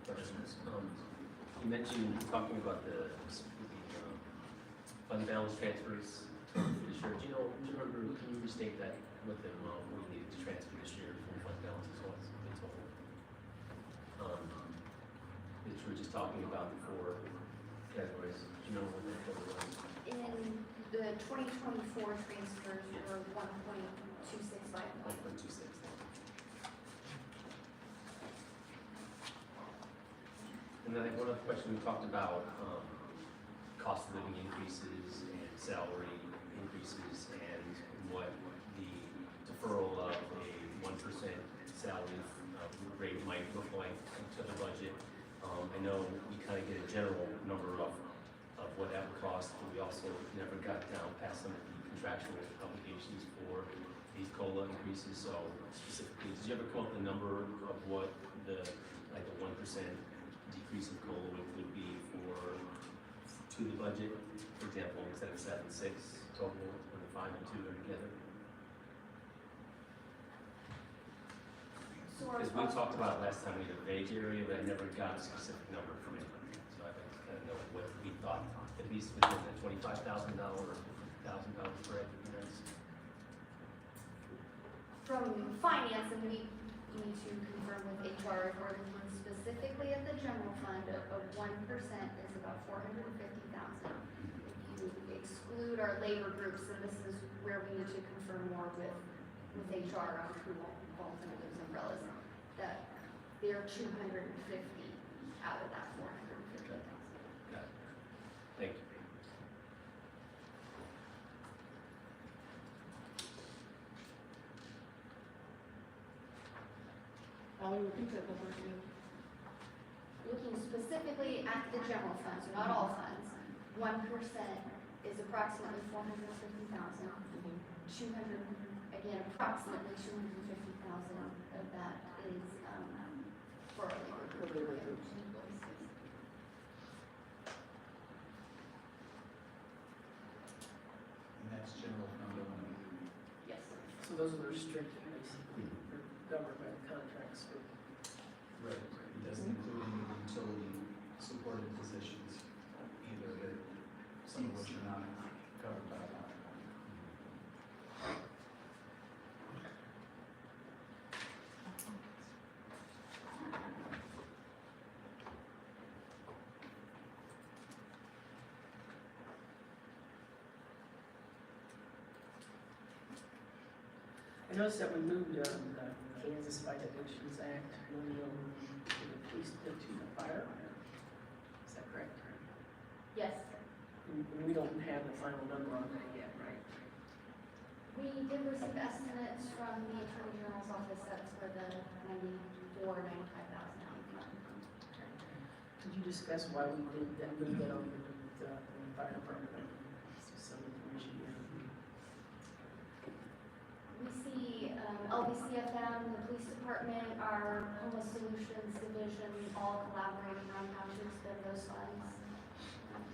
Questions. You mentioned talking about the fund balance transfers this year. Do you remember, can you restate that, what the amount we needed to transfer this year from fund balances was in total? That you were just talking about the four categories. Do you know what that total was? In the 2024 transfers were 1.265 million. 1.26. And then one other question, we talked about cost of living increases and salary increases and what the deferral of a 1% salary rate might look like to the budget. I know we kind of get a general number of what that would cost, but we also never got down past some of the contractual obligations for these COLA increases. So specifically, did you ever come up with a number of what the 1% decrease in COLA would be to the budget? For example, instead of 7.6 total, when the 5 and 2 are together. Because we talked about it last time, we had a vague area, but I never got a specific number from anybody. So I'd like to kind of know what we thought, at least within the $25,000 or $50,000 spread. From finance, and we need to confirm with HR if we're looking specifically at the general fund, a 1% is about $450,000. If you exclude our labor groups, and this is where we need to confirm more with HR on who falls under those umbrellas, that they're 250 out of that 450,000. Got it. Thank you. Repeat that number again. Looking specifically at the general fund, so not all funds, 1% is approximately 450,000. 200, again, approximately 250,000 of that is for our labor groups. And that's general fund only. those are restricted, basically, or governed by the contracts. Right, it doesn't include any utility supported positions either, that some of which are not covered by that. I noticed that we moved the Kansas Violations Act, money over to the police, to the fire. Is that correct? Yes. And we don't have the final number on that yet, right? We did receive estimates from the Attorney General's office, that's for the 95,000. Could you discuss why we did that, move that over to the fire department? Some information here. We see LBCFM, the police department, our homeless solutions division, all collaborating on how to spend those funds.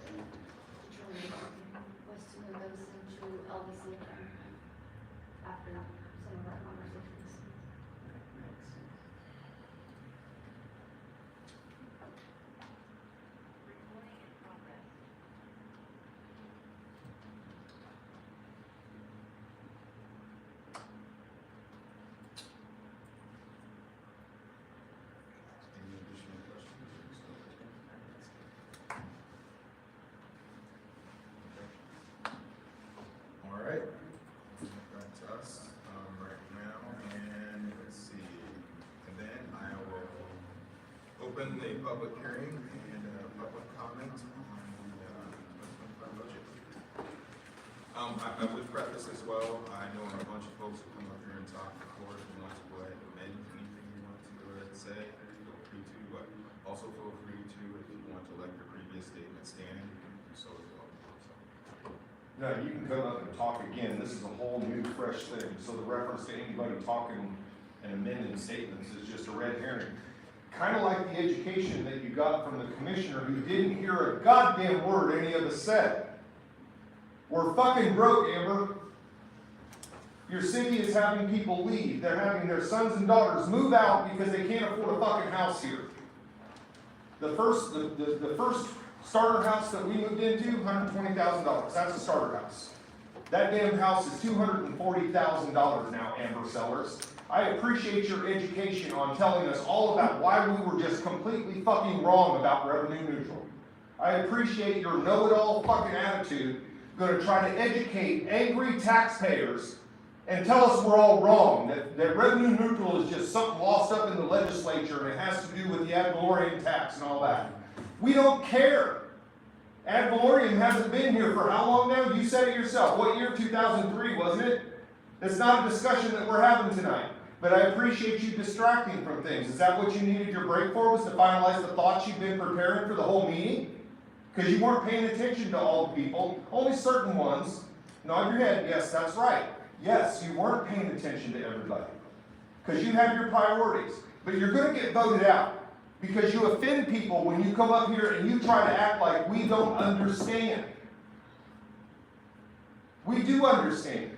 The jury was to move those into LBCFM after some of our conversations. Any additional questions? All right, back to us right now, and let's see. And then I will open the public hearing and public comment on the budget. I would preface as well, I know a bunch of folks will come up here and talk before. If you want to go ahead and amend anything you want to go ahead and say, feel free to, but also feel free to, if you want to let your previous statement stand, you can do so as well. So. No, you can come up and talk again. This is a whole new, fresh thing. So the reference to anybody talking and amending statements is just a red herring. Kind of like the education that you got from the commissioner who didn't hear a goddamn word any of us said. We're fucking broke, Amber. Your city is having people leave. They're having their sons and daughters move out because they can't afford a fucking house here. The first starter house that we moved into, $120,000. That's a starter house. That damn house is $240,000 now, Amber Sellers. I appreciate your education on telling us all about why we were just completely fucking wrong about revenue neutral. I appreciate your know-it-all fucking attitude, going to try to educate angry taxpayers and tell us we're all wrong, that revenue neutral is just something lost up in the legislature and it has to do with the ad valorem tax and all that. We don't care. Ad valorem hasn't been here for how long now? You said it yourself. What year? 2003, wasn't it? It's not a discussion that we're having tonight. But I appreciate you distracting from things. Is that what you needed your break for, was to finalize the thoughts you've been preparing for the whole meeting? Because you weren't paying attention to all the people, only certain ones. Nod your head, yes, that's right. Yes, you weren't paying attention to everybody. Because you have your priorities. But you're going to get voted out. Because you offend people when you come up here and you try to act like we don't understand. We do understand.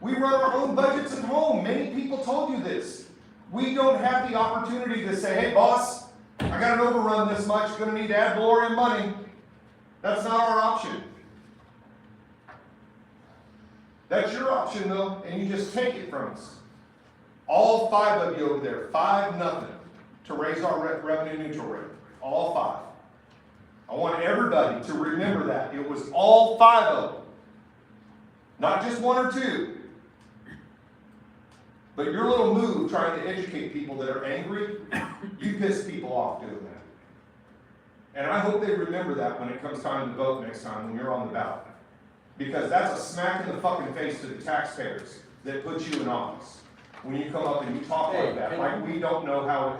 We run our own budgets at home. Many people told you this. We don't have the opportunity to say, hey boss, I got an overrun this much, going to need ad valorem money. That's not our option. That's your option though, and you just take it from us. All 5 of you over there, 5-0, to raise our revenue neutral rate. All 5. I want everybody to remember that. It was all 5 of them. Not just 1 or 2. But your little move trying to educate people that are angry, you piss people off doing that. And I hope they remember that when it comes time to vote next time when you're on the ballot. Because that's a smack in the fucking face to the taxpayers that put you in office. When you come up and you talk like that, like we don't know how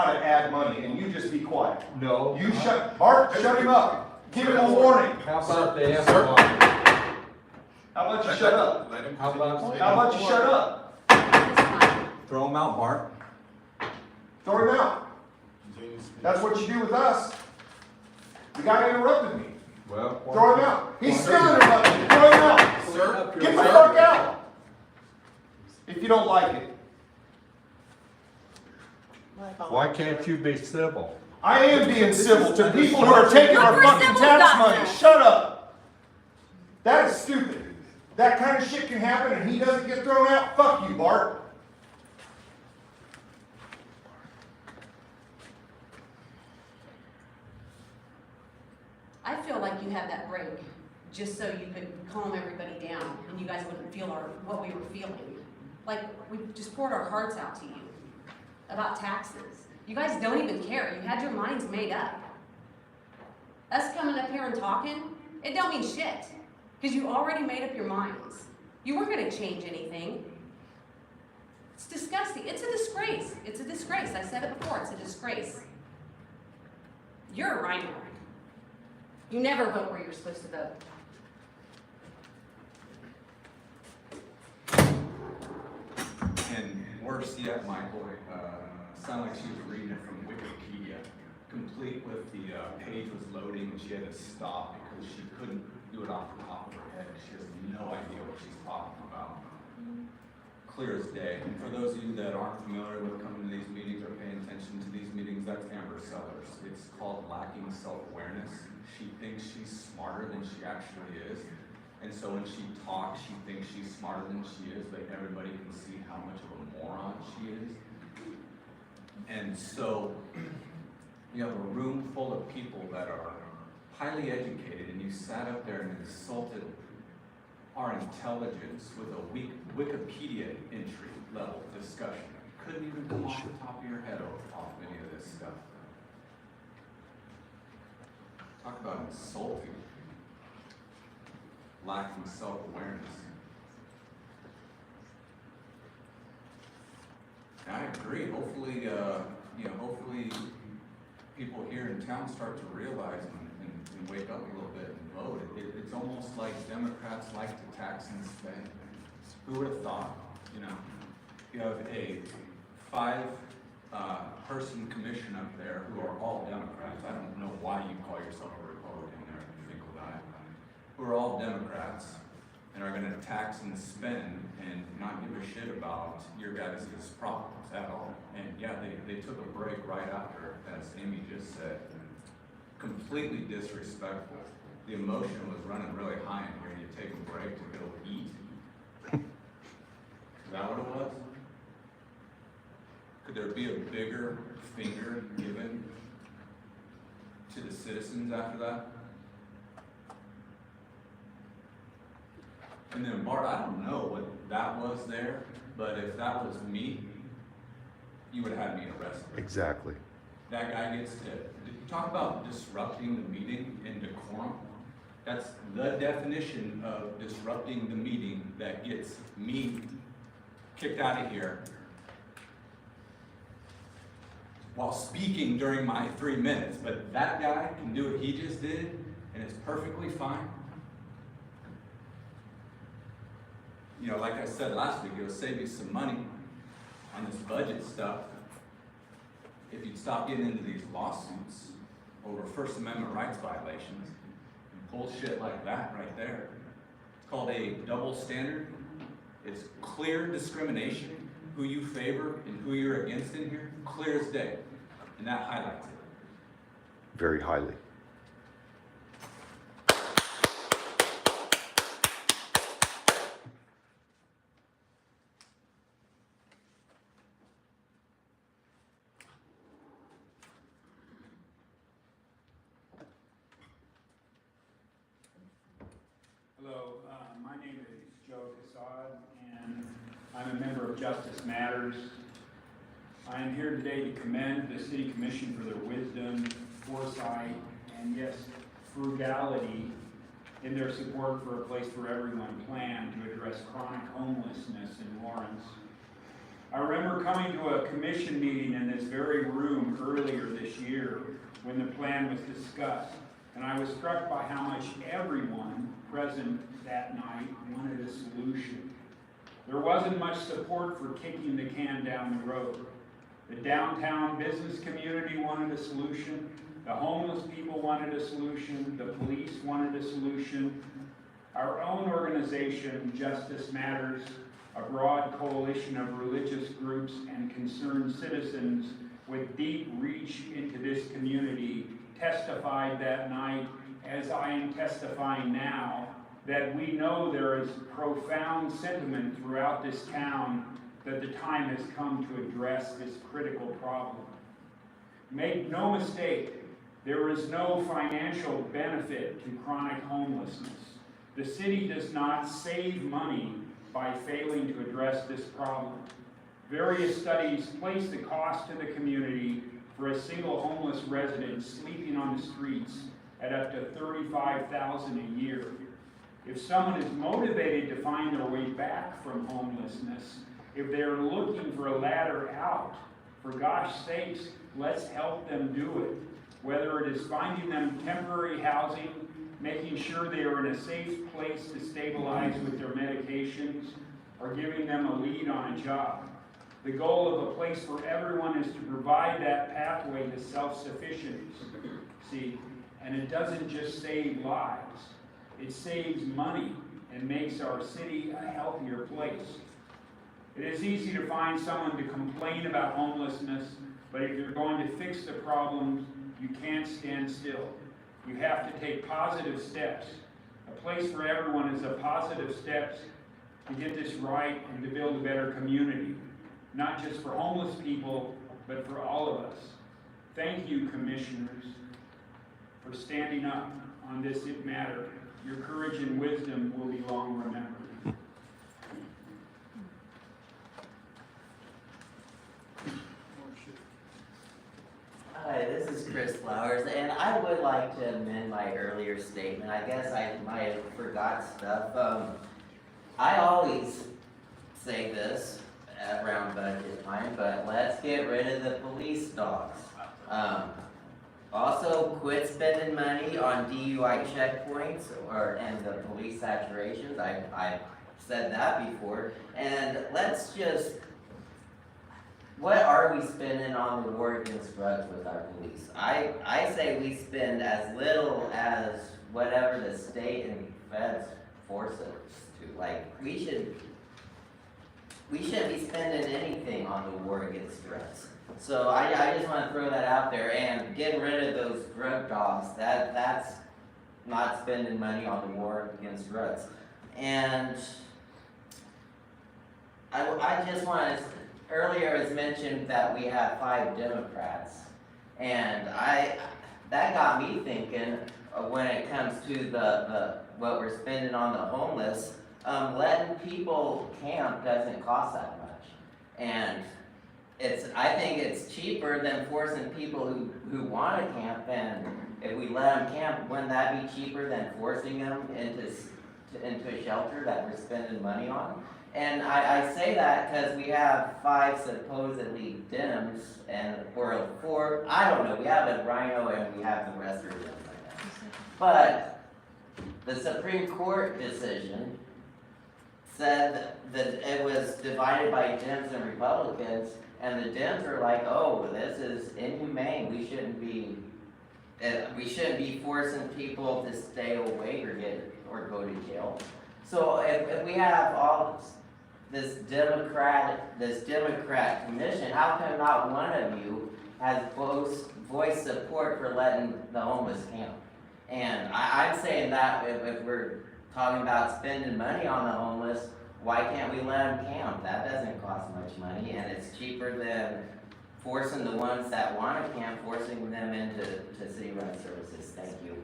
to add money, and you just be quiet. No. You Bart, shut him up. Give him a warning. How about the F-bomb? How about you shut up? How about you shut up? Throw him out, Bart. Throw him out. That's what you do with us. The guy interrupted me. Well, throw him out. He's still interrupting me. Throw him out. Sir, get the fuck out. if you don't like it. Why can't you be civil? I am being civil to people who are taking our fucking tax money. Shut up. That is stupid. That kind of shit can happen and he doesn't get thrown out. Fuck you, Bart. I feel like you had that break just so you could calm everybody down and you guys wouldn't feel what we were feeling. Like, we just poured our hearts out to you about taxes. You guys don't even care. You had your minds made up. Us coming up here and talking, it don't mean shit. Because you already made up your minds. You weren't going to change anything. It's disgusting. It's a disgrace. It's a disgrace. I said it before. It's a disgrace. You're a rhino. You never vote where you're supposed to vote. And worse yet, Michael, sounded like she was reading it from Wikipedia, complete with the page was loading and she had to stop because she couldn't do it off the top of her head. She has no idea what she's talking about. Clear as day. And for those of you that aren't familiar with coming to these meetings or paying attention to these meetings, that's Amber Sellers. It's called lacking self-awareness. She thinks she's smarter than she actually is. And so when she talks, she thinks she's smarter than she is, but everybody can see how much of a moron she is. And so you have a room full of people that are highly educated, and you sat up there and insulted our intelligence with a Wikipedia entry level discussion. You couldn't even come off the top of your head off any of this stuff. Talk about insulting. Lacking self-awareness. I agree. Hopefully, hopefully people here in town start to realize and wake up a little bit and vote. It's almost like Democrats like to tax and spend. Who would have thought? You have a 5-person commission up there who are all Democrats. I don't know why you call yourself a Republican there, Finkel guy. Who are all Democrats and are going to tax and spend and not give a shit about your guys' problems at all. And yeah, they took a break right after, as Amy just said. Completely disrespectful. The emotion was running really high in here. You take a break to go eat. Is that what it was? Could there be a bigger finger given to the citizens after that? And then Bart, I don't know what that was there, but if that was me, you would have had me arrested. Exactly. That guy gets to, you talk about disrupting the meeting in decorum. That's the definition of disrupting the meeting that gets me kicked out of here while speaking during my 3 minutes. But that guy can do what he just did, and it's perfectly fine. Like I said last week, it'll save you some money on this budget stuff if you'd stop getting into these lawsuits over First Amendment rights violations and bullshit like that right there. It's called a double standard. It's clear discrimination, who you favor and who you're against in here, clear as day. And that highlights it. Very highly. Hello, my name is Joe Cassad, and I'm a member of Justice Matters. I am here today to commend the City Commission for their wisdom, foresight, and yes, frugality in their support for a Place for Everyone plan to address chronic homelessness in Lawrence. I remember coming to a commission meeting in this very room earlier this year when the plan was discussed, and I was struck by how much everyone present that night wanted a solution. There wasn't much support for kicking the can down the road. The downtown business community wanted a solution. The homeless people wanted a solution. The police wanted a solution. Our own organization, Justice Matters, a broad coalition of religious groups and concerned citizens with deep reach into this community testified that night, as I am testifying now, that we know there is profound sentiment throughout this town that the time has come to address this critical problem. Make no mistake, there is no financial benefit to chronic homelessness. The city does not save money by failing to address this problem. Various studies place the cost to the community for a single homeless resident sleeping on the streets at up to $35,000 a year. If someone is motivated to find their way back from homelessness, if they're looking for a ladder out, for gosh sakes, let's help them do it. Whether it is finding them temporary housing, making sure they are in a safe place to stabilize with their medications, or giving them a lead on a job. The goal of A Place for Everyone is to provide that pathway to self-sufficiency, and it doesn't just save lives, it saves money and makes our city a healthier place. It is easy to find someone to complain about homelessness, but if you're going to fix the problems, you can't stand still. You have to take positive steps. A Place for Everyone is a positive steps to get this right and to build a better community, not just for homeless people, but for all of us. Thank you, commissioners, for standing up on this matter. Your courage and wisdom will be long remembered. Hi, this is Chris Flowers, and I would like to amend my earlier statement. I guess I might have forgot stuff. I always say this around budget time, but let's get rid of the police dogs. Also, quit spending money on DUI checkpoints and the police saturations. I've said that before. And let's just, what are we spending on the war against drugs with our police? I say we spend as little as whatever the state and feds force us to. Like, we shouldn't be spending anything on the war against drugs. So I just want to throw that out there, and get rid of those drug dogs. That's not spending money on the war against drugs. And I just want to, earlier it was mentioned that we have 5 Democrats, and that got me thinking when it comes to what we're spending on the homeless. Letting people camp doesn't cost that much, and I think it's cheaper than forcing people who want to camp. And if we let them camp, wouldn't that be cheaper than forcing them into a shelter that we're spending money on? And I say that because we have 5 supposedly Dems, or 4, I don't know, we have a Rhino and we have the rest of them right now. But the Supreme Court decision said that it was divided by Dems and Republicans, and the Dems are like, oh, this is inhumane, we shouldn't be forcing people to stay awake or go to jail. So if we have all this Democrat commission, how come not one of you has voiced support for letting the homeless camp? And I'm saying that if we're talking about spending money on the homeless, why can't we let them camp? That doesn't cost much money, and it's cheaper than forcing the ones that want to camp, forcing them into city-run services. Thank you.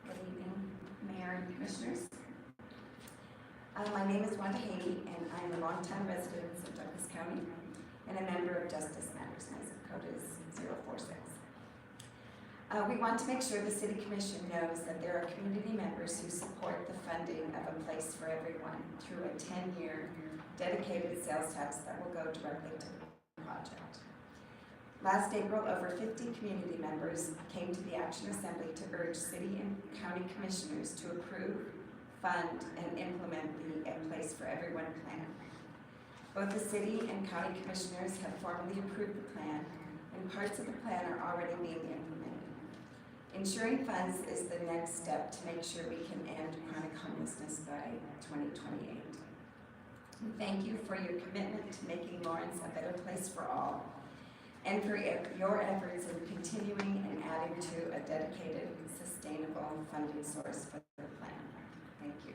Good evening, Mayor and Commissioners. My name is Wanda Haney, and I'm a longtime resident of Douglas County and a member of Justice Matters. My zip code is 046. We want to make sure the City Commission knows that there are community members who support the funding of A Place for Everyone through a 10-year dedicated sales tax that will go directly to the project. Last April, over 50 community members came to the Action Assembly to urge City and County Commissioners to approve, fund, and implement the A Place for Everyone plan. Both the City and County Commissioners have formally approved the plan, and parts of the plan are already being implemented. Ensuring funds is the next step to make sure we can end chronic homelessness by 2028. We thank you for your commitment to making Lawrence a better place for all, and for your efforts in continuing and adding to a dedicated, sustainable funding source for the plan. Thank you.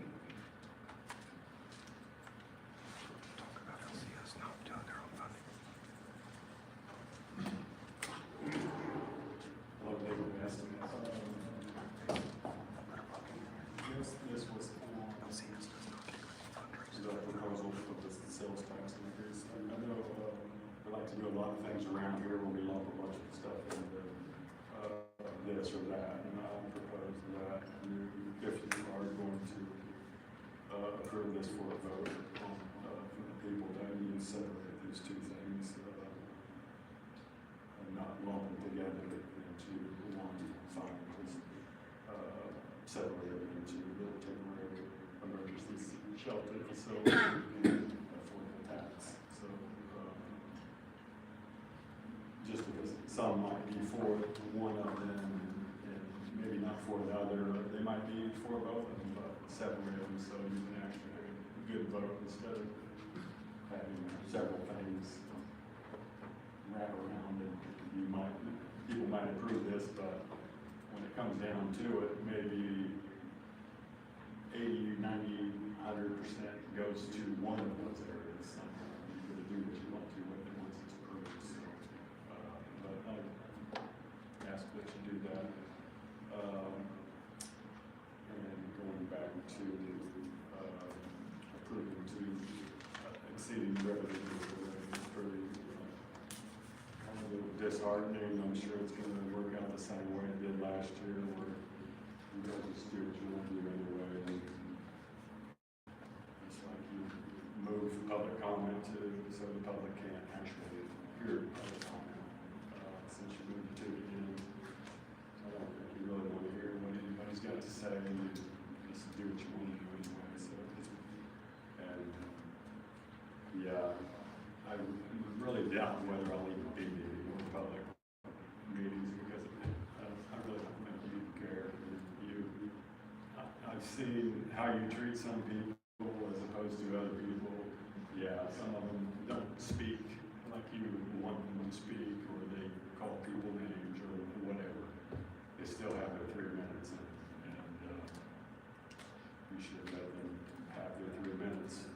This was the proposal for the sales tax increase. I know we like to do a lot of things around here where we lump a bunch of stuff into this or that, and I propose that if you are going to approve this for a vote from the people, that you separate these two things and not lump them together into one fund. Separate it into the temporary emergency shelter facility and affordable tax. So, just because some might be for one of them and maybe not for the other, they might be for both of them, but separate them so you can actually have a good vote instead of having several things wrap around it. People might approve this, but when it comes down to it, maybe 80, 90, 100% goes to one of those areas. You can do what you want to with it once it's approved. So, but I ask that you do that. And going back to approving to exceeding revenue is pretty a little disheartening. I'm sure it's going to work out the same way it did last year, where you guys just do what you want to do anyway. And it's like you move public comment to so the public can't actually hear public comment since you moved it to the end. I don't think you really want to hear what anybody's got to say. You just do what you want to do anyway. So and yeah, I really doubt whether I'll even be there in public meetings because I really don't think you care. I've seen how you treat some people as opposed to other people. Yeah, some of them don't speak like you want them to speak, or they call people names or whatever. They still have their 3 minutes, and you should let them have their 3 minutes.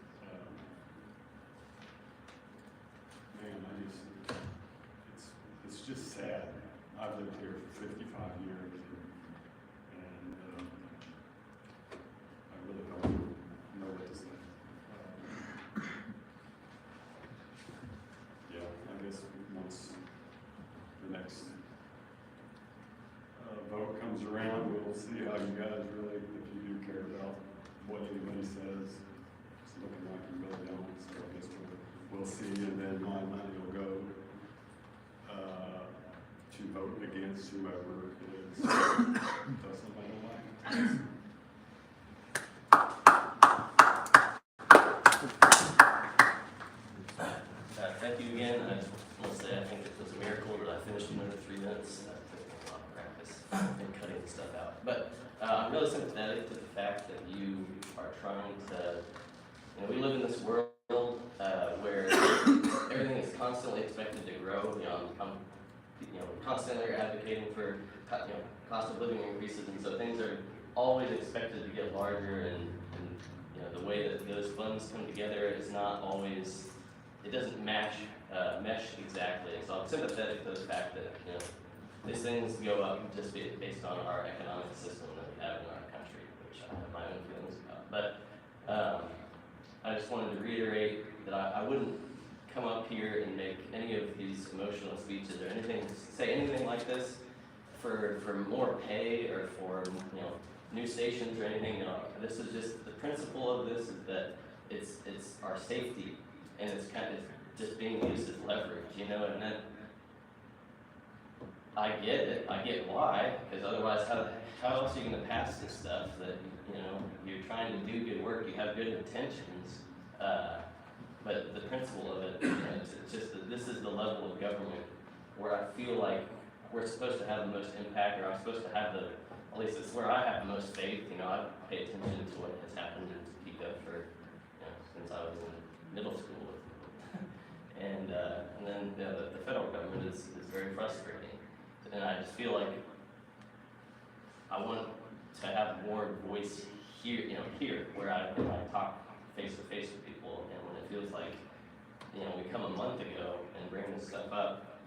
Man, it's just sad. I've lived here for 55 years, and I really don't know what to say. Yeah, I guess once the next vote comes around, we'll see how you guys really, if you do care about what anybody says. It's looking like you really don't, so I guess we'll see, and then my money will go to vote against whoever is does something I don't like. Thank you again. I just want to say I think it was a miracle that I finished in under 3 minutes. It took a lot of practice in cutting stuff out. But I'm really sympathetic to the fact that you are trying to, we live in this world where everything is constantly expected to grow. Constantly advocating for cost of living increases, and so things are always expected to get larger. And the way that those funds come together is not always. It doesn't mesh exactly. So I'm sympathetic to the fact that these things go up just based on our economic system that we have in our country, which I have my own feelings about. But I just wanted to reiterate that I wouldn't come up here and make any of these emotional speeches or say anything like this for more pay or for new stations or anything. This is just the principle of this is that it's our safety, and it's kind of just being used as leverage, and then I get it. I get why, because otherwise, how else are you going to pass this stuff that you're trying to do good work, you have good intentions, but the principle of it, it's just that this is the level of government where I feel like we're supposed to have the most impact, or I'm supposed to have at least it's where I have the most faith. I pay attention to what has happened in Topeka for, since I was in middle school. and then the federal government is very frustrating. And I just feel like I want to have more voice here, here, where I talk face to face with people, and when it feels like, we come a month ago and bring this stuff up,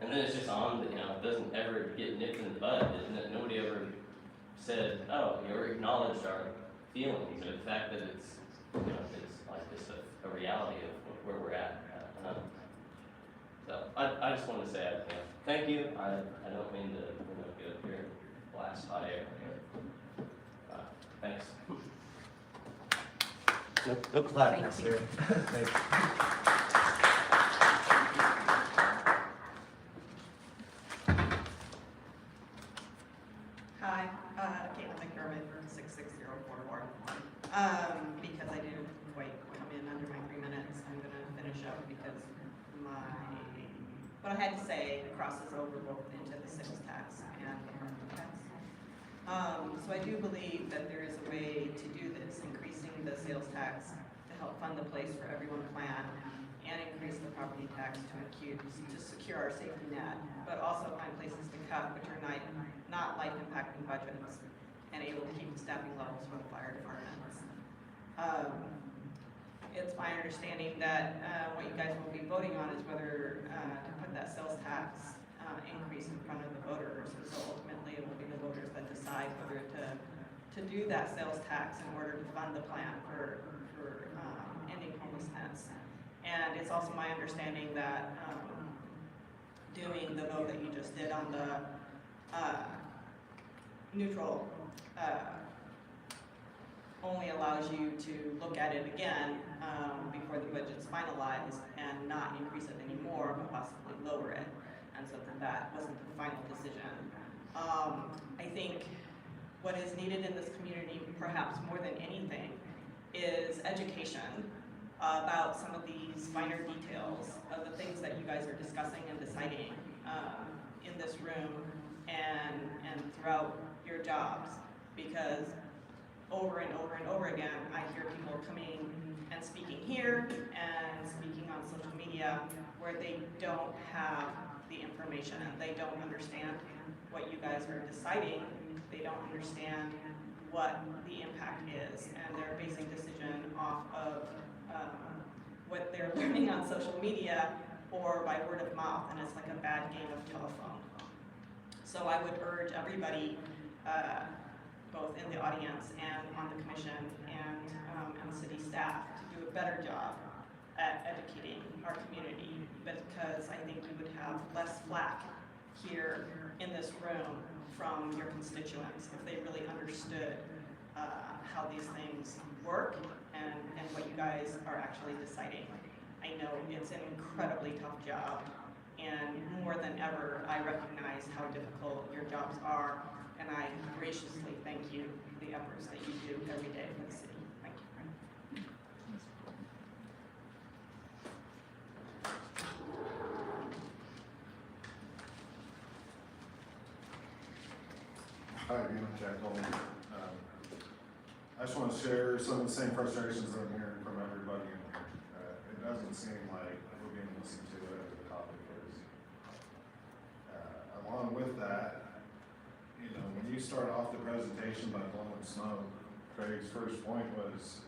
and then it's just on, it doesn't ever get nipped in the bud. Nobody ever said, oh, or acknowledged our feelings, or the fact that it's, it's like just a reality of where we're at. So I just wanted to say, thank you. I don't mean to get up here and blast hot air. Thanks. No clapping, sir. Thank you. Hi, Caitlin McDermott from 660 Ward. Because I didn't quite come in under my 3 minutes, I'm gonna finish up because what I had to say crosses over both into the sales tax and the property tax. So I do believe that there is a way to do this, increasing the sales tax to help fund the Place for Everyone plan and increase the property tax to secure our safety net, but also find places to cut which are not life impacting budgets and able to keep the staffing levels for the fire departments. It's my understanding that what you guys will be voting on is whether to put that sales tax increase in front of the voters, and so ultimately it will be the voters that decide whether to do that sales tax in order to fund the plan for ending homelessness. And it's also my understanding that doing the vote that you just did on the neutral only allows you to look at it again before the budget's finalized and not increase it anymore, but possibly lower it. And so that wasn't the final decision. I think what is needed in this community, perhaps more than anything, is education about some of these finer details of the things that you guys are discussing and deciding in this room and throughout your jobs. Because over and over and over again, I hear people coming and speaking here and speaking on social media where they don't have the information and they don't understand what you guys are deciding. They don't understand what the impact is, and they're basing decision off of what they're learning on social media or by word of mouth, and it's like a bad game of telephone. So I would urge everybody, both in the audience and on the commission and city staff, to do a better job at educating our community, because I think we would have less flack here in this room from your constituents if they really understood how these things work and what you guys are actually deciding. I know it's an incredibly tough job, and more than ever, I recognize how difficult your jobs are, and I graciously thank you for the efforts that you do every day for the city. Thank you. Hi again, Jack Coleman. I just want to share some of the same frustrations that I'm hearing from everybody in here. It doesn't seem like we're being listened to as the topic is. Along with that, when you start off the presentation by blowing smoke, Craig's first point was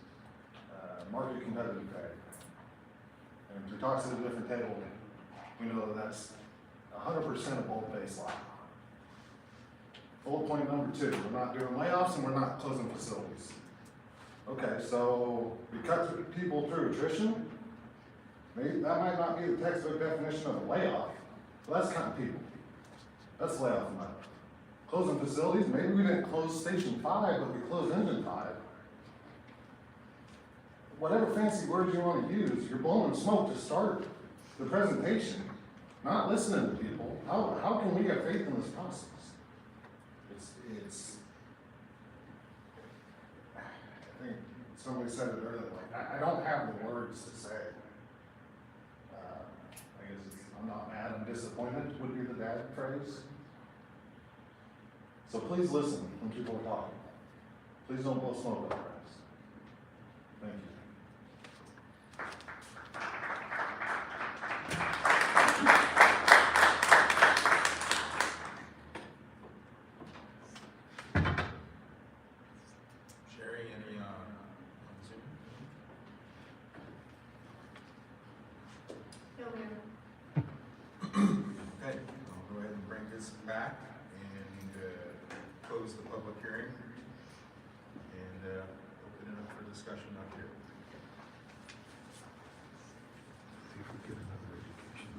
market competitive pay. And if we talk at a different table, we know that that's 100% a bold baseline. Bullet point number 2, we're not doing layoffs and we're not closing facilities. Okay, so we cut people through attrition. Maybe that might not be the textbook definition of a layoff, but that's cutting people. That's layoff money. Closing facilities, maybe we didn't close Station 5, but we closed Engine 5. Whatever fancy words you want to use, you're blowing smoke to start the presentation, not listening to people. How can we have faith in this process? I think somebody said it earlier, like, I don't have the words to say. I guess it's I'm not mad, I'm disappointed would be the bad phrase. So please listen when people are talking. Please don't blow smoke up our ass. Thank you. Sherry, any, on Zoom? No, Mayor. Okay, I'll go ahead and bring this back and, close the public hearing and, open it up for discussion up here. See if we get another education.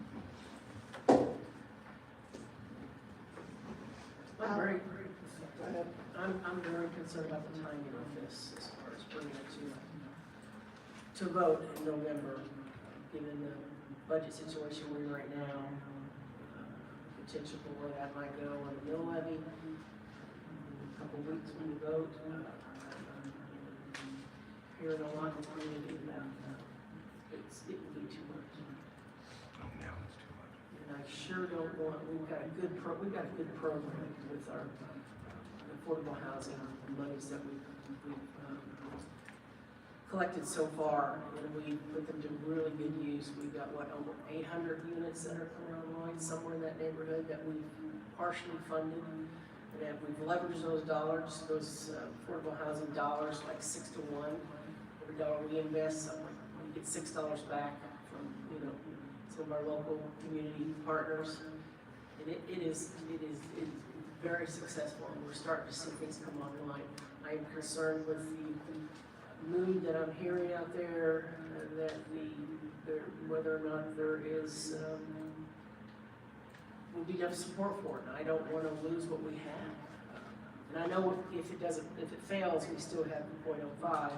I'm very concerned about the timing of this as far as bringing it to vote in November, given the budget situation we're in right now, potential for where that might go on the mill levy. A couple of weeks when you vote, hearing a lot in the community about it will be too much. Oh, now it's too much. And I sure don't want, we've got a good program with our affordable housing monies that we've collected so far, and we put them to really good use. We've got, what, over 800 units that are coming online, somewhere in that neighborhood that we've partially funded. And we've leveraged those dollars, those affordable housing dollars, like 6 to 1. Every dollar we invest, we get $6 back from, some of our local community partners. And it is very successful, and we're starting to see things come online. I'm concerned with the mood that I'm hearing out there, whether or not there is, will be enough support for it. And I don't want to lose what we have. And I know if it fails, we still have the 0.05.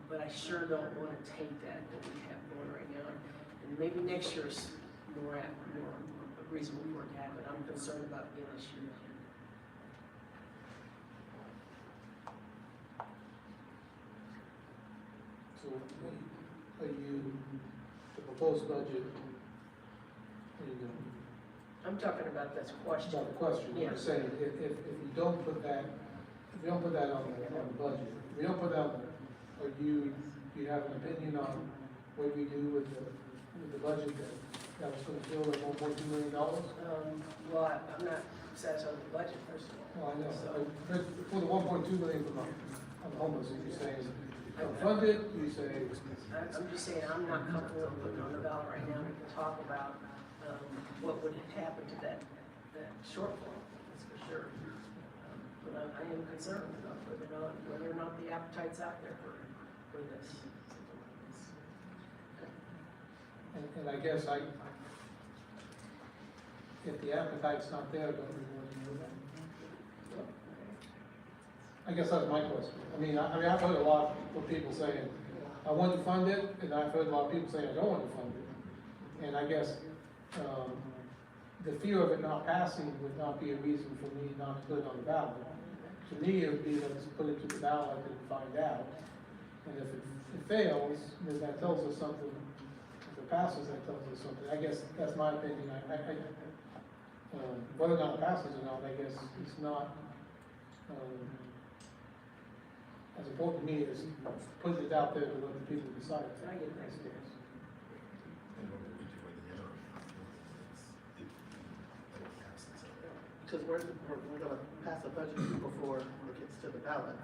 But I sure don't want to take that what we have going right now. And maybe next year is more reasonable for it to happen. I'm concerned about again this year. So, are you, the proposed budget, are you doing? I'm talking about this question. About the question, Yeah. I'm saying, if you don't put that, on the budget, if we don't put that on, do you have an opinion on what we do with the budget that was gonna fill at $1.2 million? Well, I'm not satisfied with the budget, first of all. Well, I know, So, but for the $1.2 million on the homeless, you're saying, fund it, you say, I'm just saying, I'm not comfortable with putting it on the ballot right now. We can talk about what would happen to that shortfall, that's for sure. But I am concerned about whether or not the appetite's out there for this. and I guess if the appetite's not there, don't we want to know that? I guess that's my question. I mean, I've heard a lot of people saying, I want to fund it, and I've heard a lot of people saying, I don't want to fund it. And I guess, the fear of it not passing would not be a reason for me not to put it on the ballot. To me, it would be let's put it to the ballot and find out. And if it fails, then that tells us something. If it passes, that tells us something. I guess that's my opinion. Whether or not it passes or not, I guess it's not, as important to me as putting it out there to let the people decide. I get that. Because we're gonna pass a budget before it gets to the ballot.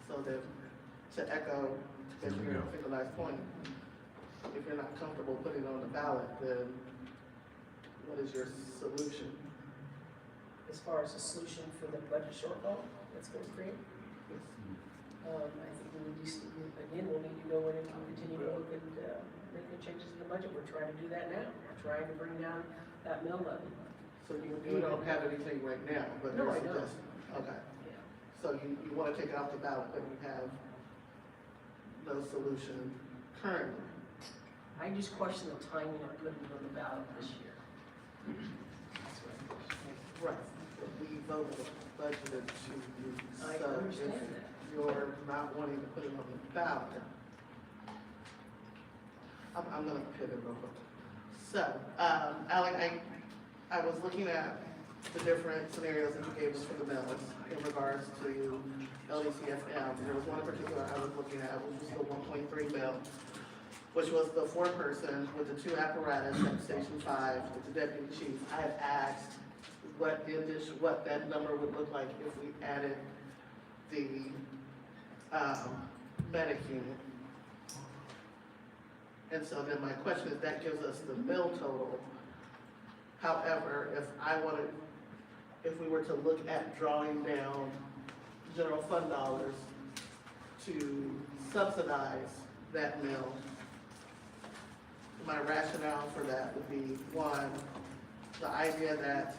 So that, to echo, to get your last point, if you're not comfortable putting it on the ballot, then what is your solution? As far as a solution for the budget shortfall that's going to create, I think we need to, again, we'll need to go in and continue to look at making changes in the budget. We're trying to do that now. We're trying to bring down that mill levy. So you don't have anything right now, but No, there's I don't. okay. Yeah. So you wanna take it off the ballot, but you have no solution currently. I just question the timing of putting it on the ballot this year. That's what I question. Right. But we voted budgeted to use. I So understand if that. you're not wanting to put it on the ballot, I'm gonna pivot real quick. So, Alec, I was looking at the different scenarios that you gave us for the mills in regards to LDCFM. There was one in particular I was looking at, which was the 1.3 mil, which was the 4-person with the 2 apparatus at Station 5 with the deputy chief. I had asked what that number would look like if we added the medic unit. And so then my question is, that gives us the mill total. However, if we were to look at drawing down general fund dollars to subsidize that mill, my rationale for that would be, one, the idea that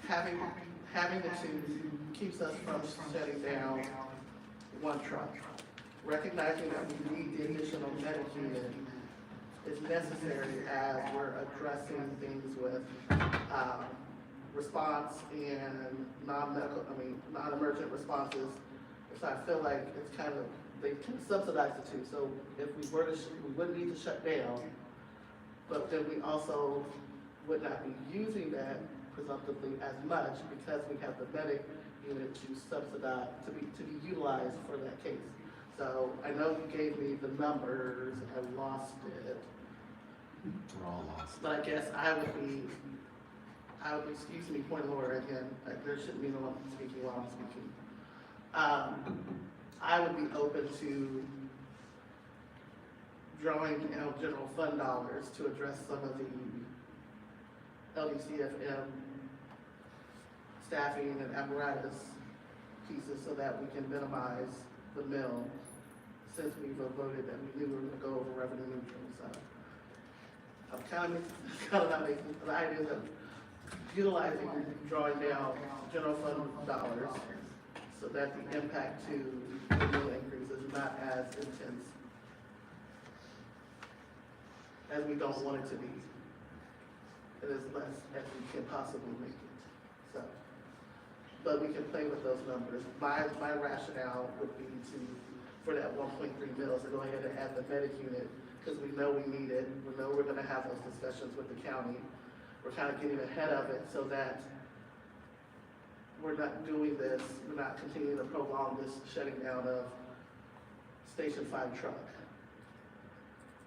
having the 2 keeps us from shutting down 1 truck. Recognizing that we need the additional medic unit is necessary as we're addressing things with response and non-emergent responses. So I feel like it's kind of, they can subsidize the 2. So if we were to, we wouldn't need to shut down, but then we also would not be using that presumptively as much because we have the medic unit to subsidize, to be utilized for that case. So I know you gave me the numbers, I lost it. We're all lost. But I guess I would be, excuse me, point of order again, there shouldn't be no one speaking while I'm speaking. I would be open to drawing down general fund dollars to address some of the LDCFM staffing and apparatus pieces so that we can minimize the mill, since we've voted that we knew we were gonna go over revenue neutral. So I'm kind of not making the idea of utilizing, drawing down general fund dollars so that the impact to the mill increase is not as intense as we don't want it to be. It is less as we can possibly make it. So, but we can play with those numbers. My rationale would be for that 1.3 mils to go ahead and add the medic unit, because we know we need it. We know we're gonna have those discussions with the county. We're kind of getting ahead of it so that we're not doing this, we're not continuing to prolong this shutting down of Station 5 truck.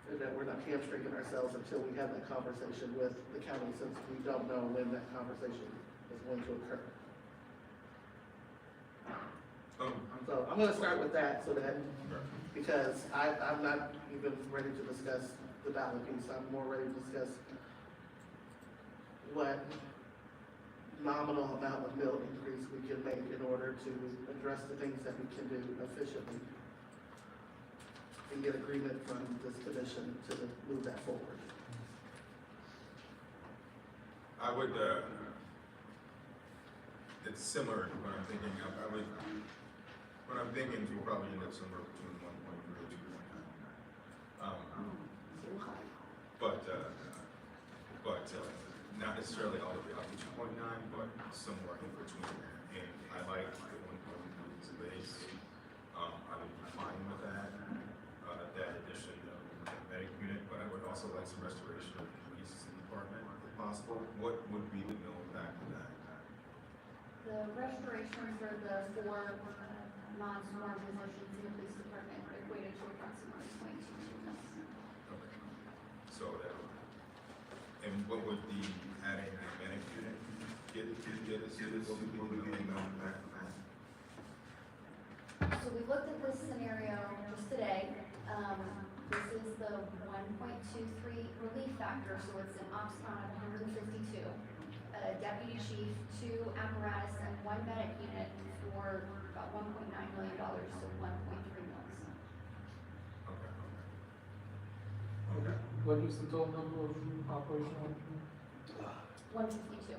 And that we're not hamstringing ourselves until we have that conversation with the county, since we don't know when that conversation is going to occur. So I'm gonna start with that, so that, because I'm not even ready to discuss the ballot piece. I'm more ready to discuss what nominal amount of mill increase we can make in order to address the things that we can do efficiently and get agreement from this commission to move that forward. I would, it's similar to what I'm thinking of. What I'm thinking is we'll probably end up somewhere between 1.3 and 2.9. But not necessarily all the way up to 2.9, but somewhere in between there. And I like the 1.3 as a base. I would be fine with that, that addition of the medic unit, but I would also like some restoration of the police department if possible. What would be the mill impact of that? The restoration for the 4 non-sworn positions in the police department equated to approximately 22 mils. Okay. So that, and what would the adding a medic unit get us? What would be the mill impact of that? So we looked at this scenario just today. This is the 1.23 relief factor, so it's an ops count of 152. A deputy chief, 2 apparatus, and 1 medic unit for about $1.9 million, so 1.3 mils. Okay. What is the total number of operational? 152.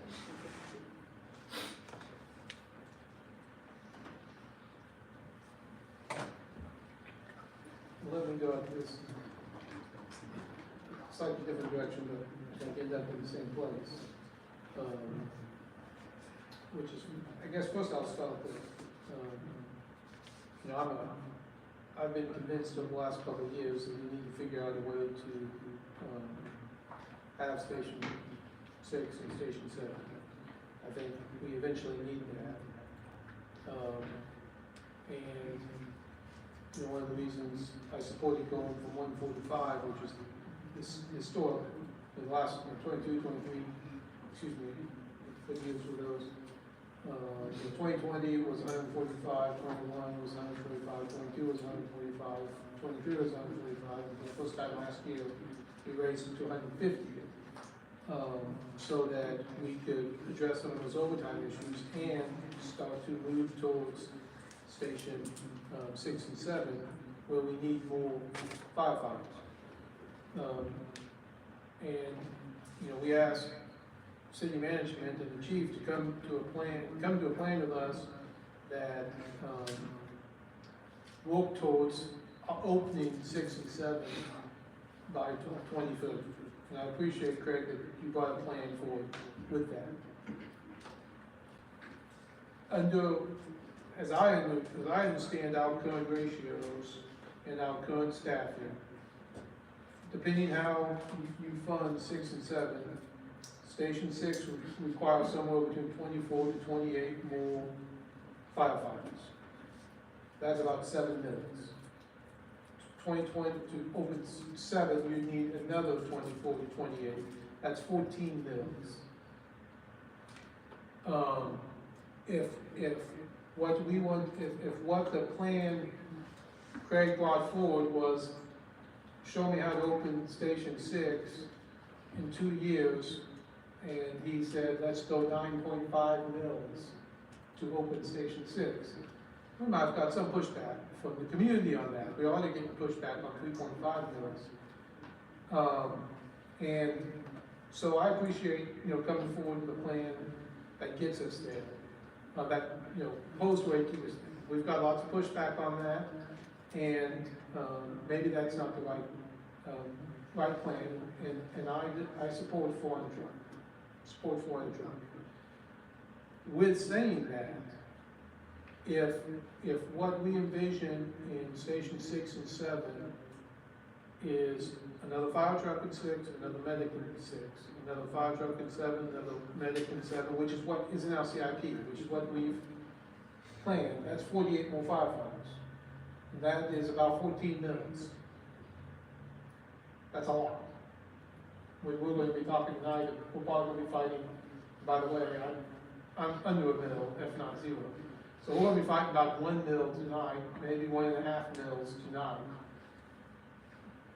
Let me go at this slightly different direction, but I think end up in the same place. Which is, I guess first I'll start with, I'm I've been convinced over the last couple of years that we need to figure out a way to, have Station 6 and Station 7. I think we eventually need that. And, you know, one of the reasons I supported going from 145, which is this historic, in the last 22, 23, excuse me, what years were those? 2020 was 145, 21 was 145, 22 was 145, 23 was 145, and for the first time last year, we raised it to 150. So that we could address some of those overtime issues and start to move towards Station 6 and 7, where we need more firefighters. And, you know, we asked city management and the chief to come to a plan with us that work towards opening 6 and 7 by 2030. And I appreciate, Craig, that you brought a plan forward with that. As I understand our current ratios and our current staffing, depending how you fund 6 and 7, Station 6 would require somewhere between 24 to 28 more firefighters. That's about 7 minutes. 2020 to open 7, you need another 24 to 28. That's 14 minutes. If what the plan Craig brought forward was show me how to open Station 6 in 2 years, and he said, let's go 9.5 mils to open Station 6. We might have got some pushback from the community on that. We ought to get pushback on 3.5 mils. And so I appreciate, you know, coming forward with a plan that gets us there. That, you know, post-rate keepers, we've got lots of pushback on that, and maybe that's not the right plan, and I support 400 truck. Support 400 truck. With saying that, if what we envision in Station 6 and 7 is another fire truck at 6, another medic at 6, another fire truck at 7, another medic at 7, which is what is in our CIP, which is what we've planned, that's 48 more firefighters. And that is about 14 minutes. That's a lot. We're going to be talking tonight, we're probably going to be fighting, by the way, I'm under a mil, if not 0. So we're going to be fighting about 1 mil tonight, maybe 1.5 mils tonight.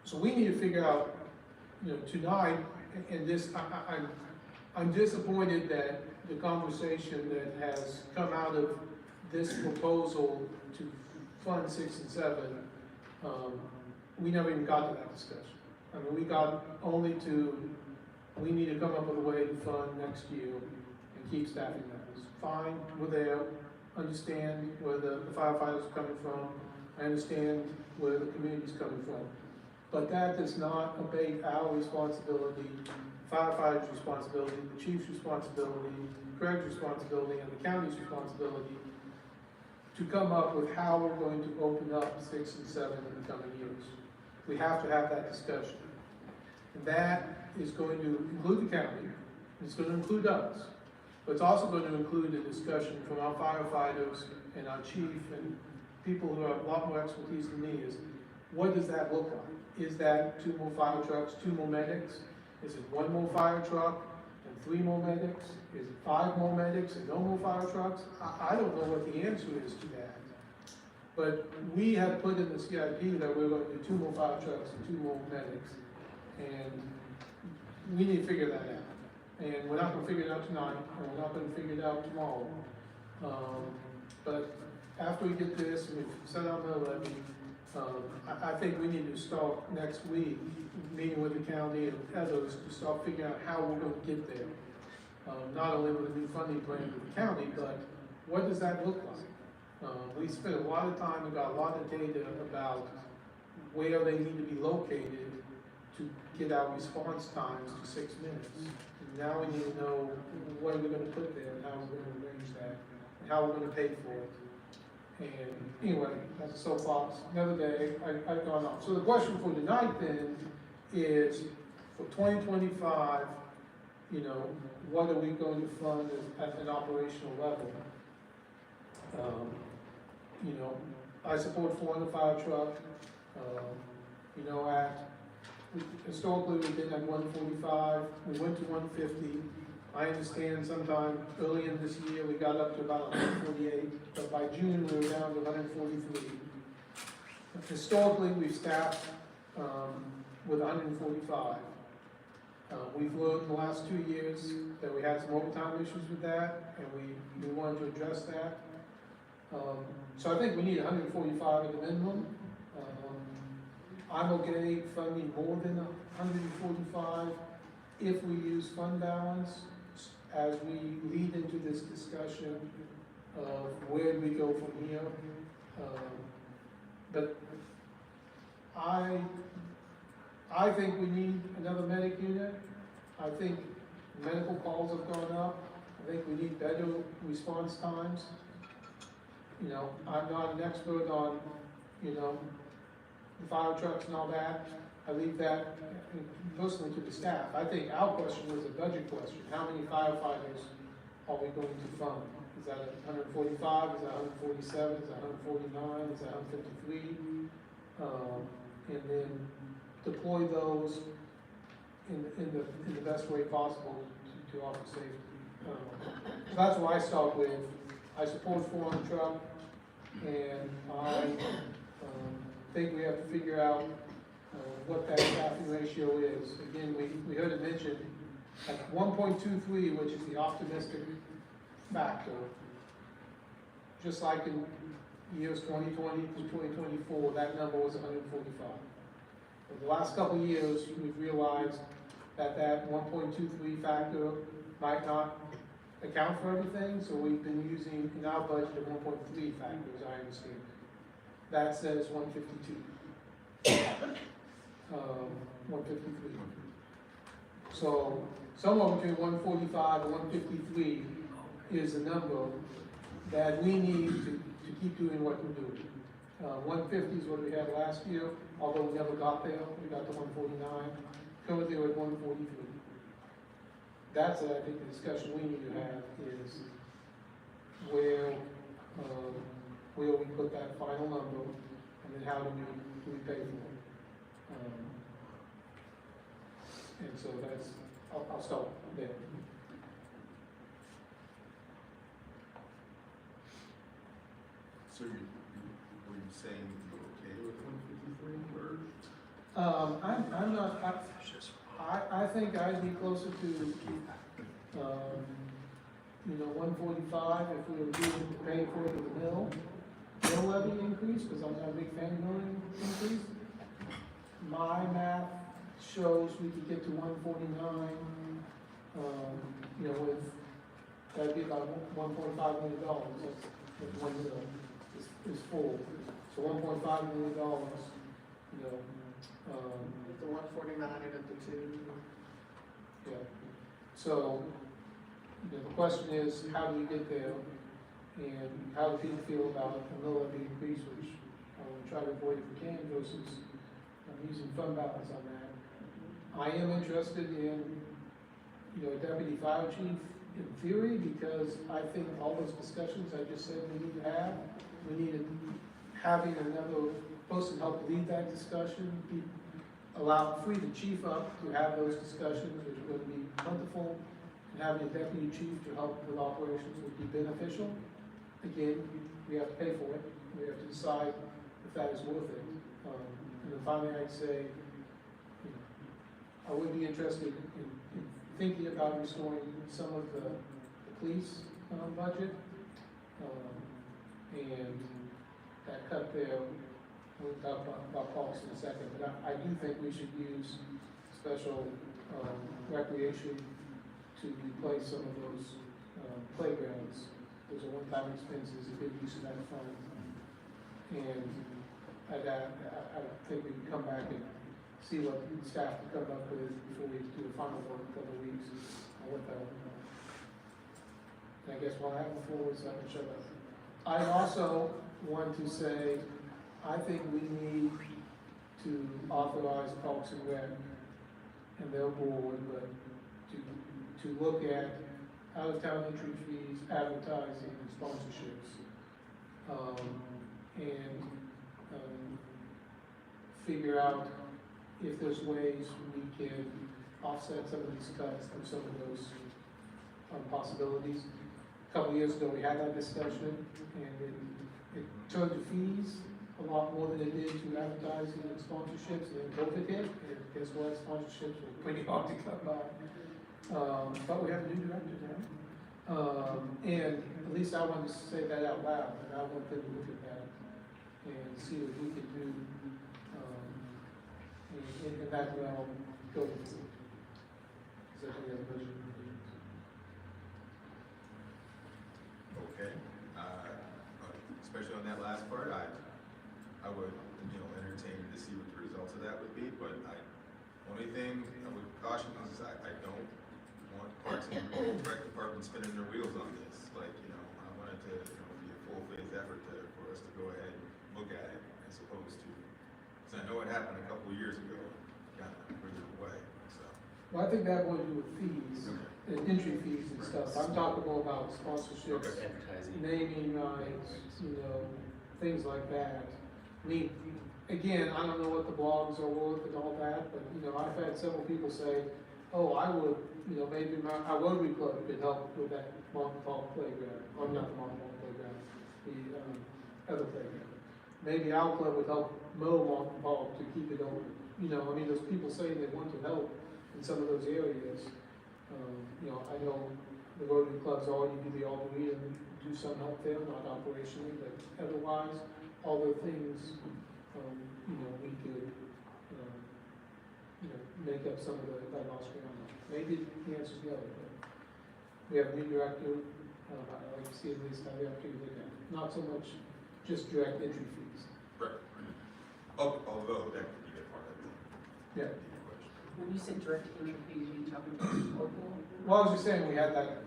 So we need to figure out, you know, tonight, and this, I'm disappointed that the conversation that has come out of this proposal to fund 6 and 7, we never even got to that discussion. I mean, we got only to, we need to come up with a way to fund next year and keep staffing levels. Fine, we're there, understand where the firefighters are coming from, I understand where the community's coming from. But that does not abate our responsibility, firefighters' responsibility, the chief's responsibility, Craig's responsibility, and the county's responsibility to come up with how we're going to open up 6 and 7 in the coming years. We have to have that discussion. And that is going to include the county, it's going to include us, but it's also going to include a discussion from our firefighters and our chief and people who have a lot more expertise than me is, what does that look like? Is that 2 more fire trucks, 2 more medics? Is it 1 more fire truck and 3 more medics? Is it 5 more medics and no more fire trucks? I don't know what the answer is to that. But we have put in the CIP that we're going to do 2 more fire trucks and 2 more medics. And we need to figure that out. And we're not going to figure it out tonight, and we're not going to figure it out tomorrow. But after we get this, and we've set out the levy, I think we need to start next week, meeting with the county and others to start figuring out how we're going to get there. Not only with a new funding plan with the county, but what does that look like? We spent a lot of time and got a lot of data about where they need to be located to get our response times to 6 minutes. And now we need to know what are we going to put there and how we're going to arrange that and how we're going to pay for it. And anyway, that's a soapbox, another day, I've gone off. So the question for tonight then is, for 2025, you know, what are we going to fund at an operational level? You know, I support 400 fire truck, you know, historically we've been at 145, we went to 150. I understand sometime early in this year, we got up to about 148, but by June, we were down to 143. Historically, we've staffed with 145. We've learned in the last 2 years that we had some overtime issues with that, and we wanted to address that. So I think we need 145 at the minimum. I'm okay funding more than 145 if we use fund balance as we lead into this discussion of where do we go from here. But I think we need another medic unit. I think medical calls have gone up. I think we need better response times. You know, I'm not an expert on, you know, the fire trucks and all that. I leave that mostly to the staff. I think our question was a budget question. How many firefighters are we going to fund? Is that 145? Is that 147? Is that 149? Is that 153? And then deploy those in the best way possible to offer safety. So that's what I start with. I support 400 truck, and I think we have to figure out what that staffing ratio is. Again, we heard it mentioned at 1.23, which is the optimistic factor, just like in years 2020 to 2024, that number was 145. In the last couple of years, we've realized that 1.23 factor might not account for everything, so we've been using in our budget a 1.3 factor, as I understand it. That says 152. 153. So somewhere between 145 and 153 is the number that we need to keep doing what we're doing. 150 is what we had last year, although we never got there. We got to 149. Currently we're at 143. That's, I think, the discussion we need to have is where we put that final number, and then how do we pay for it. And so that's, I'll start there. So were you saying you're okay with 153 or? I'm not, I think I'd be closer to, you know, 145 if we were paying for it with the mill levy increase, because I'm not a big fan of milling increase. My math shows we could get to 149, you know, with, that'd be about $1.5 million. That's with one mill is full. So $1.5 million, you know. The 149 and at the 2. Yeah. So, you know, the question is, how do we get there? And how do people feel about a mill levy increase, which I will try to avoid if we can, versus using fund balance on that. I am interested in, you know, a deputy fire chief in theory, because I think all those discussions I just said we need to have, we need having another person help lead that discussion, free the chief up to have those discussions, which are going to be plentiful, and having a deputy chief to help with operations would be beneficial. Again, we have to pay for it. We have to decide if that is worth it. And then finally, I'd say, you know, I would be interested in thinking about restoring some of the police budget, and that cut there. We'll talk about costs in a second, but I do think we should use special recreation to replace some of those playgrounds. Those are one-time expenses, a good use of that fund. And I think we can come back and see what the staff can come up with before we do the final vote in a couple of weeks on what that will be. And I guess what I have before is I can shut up. I also want to say, I think we need to authorize Parks and Rec and their board, but to look at out-of-town entry fees, advertising, and sponsorships. And figure out if there's ways we can offset some of these cuts through some of those possibilities. A couple years ago, we had that discussion, and it turned to fees a lot more than it did to advertising and sponsorships, and then COVID hit, and guess what, sponsorships were pretty hard to come by. But we have a new director now. And at least I wanted to say that out loud, and I want them to look at that and see what we can do in that realm going forward. Is that any other question? Okay, especially on that last part, I would, entertain to see what the results of that would be, but only thing I would caution is I don't want Parks and Rec Department spinning their wheels on this. Like, I want it to, be a full faith effort for us to go ahead and look at it as opposed to, because I know it happened a couple of years ago, kind of bring it away, so. Well, I think that would do with fees, and entry fees and stuff. I'm talking more about sponsorships, naming rights, things like that. I mean, again, I don't know what the blogs are worth and all that, but, I've had several people say, oh, I would, maybe our Rotary Club could help with that Martin Paul playground, or not the Martin Paul playground, the other playground. Maybe our club would help mow Martin Paul to keep it open. There's people saying they want to help in some of those areas. I know the Rotary clubs already do the Arboretum, do some help there, not operationally, but otherwise, all the things, we could, make up some of that lost ground. Maybe the answer's no, but we have a new director, I'd like to see at least how the opportunity to look at it. Not so much just direct entry fees. Right. Although that could be a part of it. Yeah. When you say direct entry fees, are you talking about local? Well, I was just saying, we had that,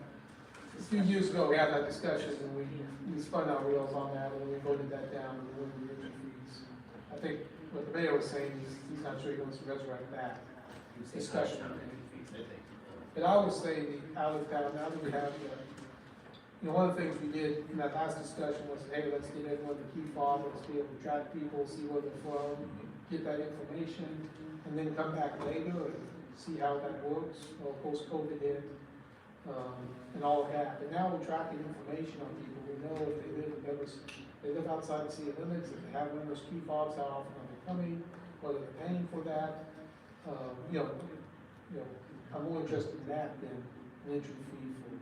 a few years ago, we had that discussion, and we spun our wheels on that, and we voted that down, and we voted the entry fees. I think what the mayor was saying is, he's not sure he wants to resurrect that discussion. But I would say the out of town, now that we have, one of the things we did in that last discussion was, hey, let's get everyone the key fob, let's be able to track people, see where they're from, get that information, and then come back later and see how that works, or post-COVID hit, and all of that. But now we're tracking information on people. We know if they live outside the city limits, if they have one of those key fobs, how often are they coming, whether they're paying for that. I'm more interested in that than an entry fee for,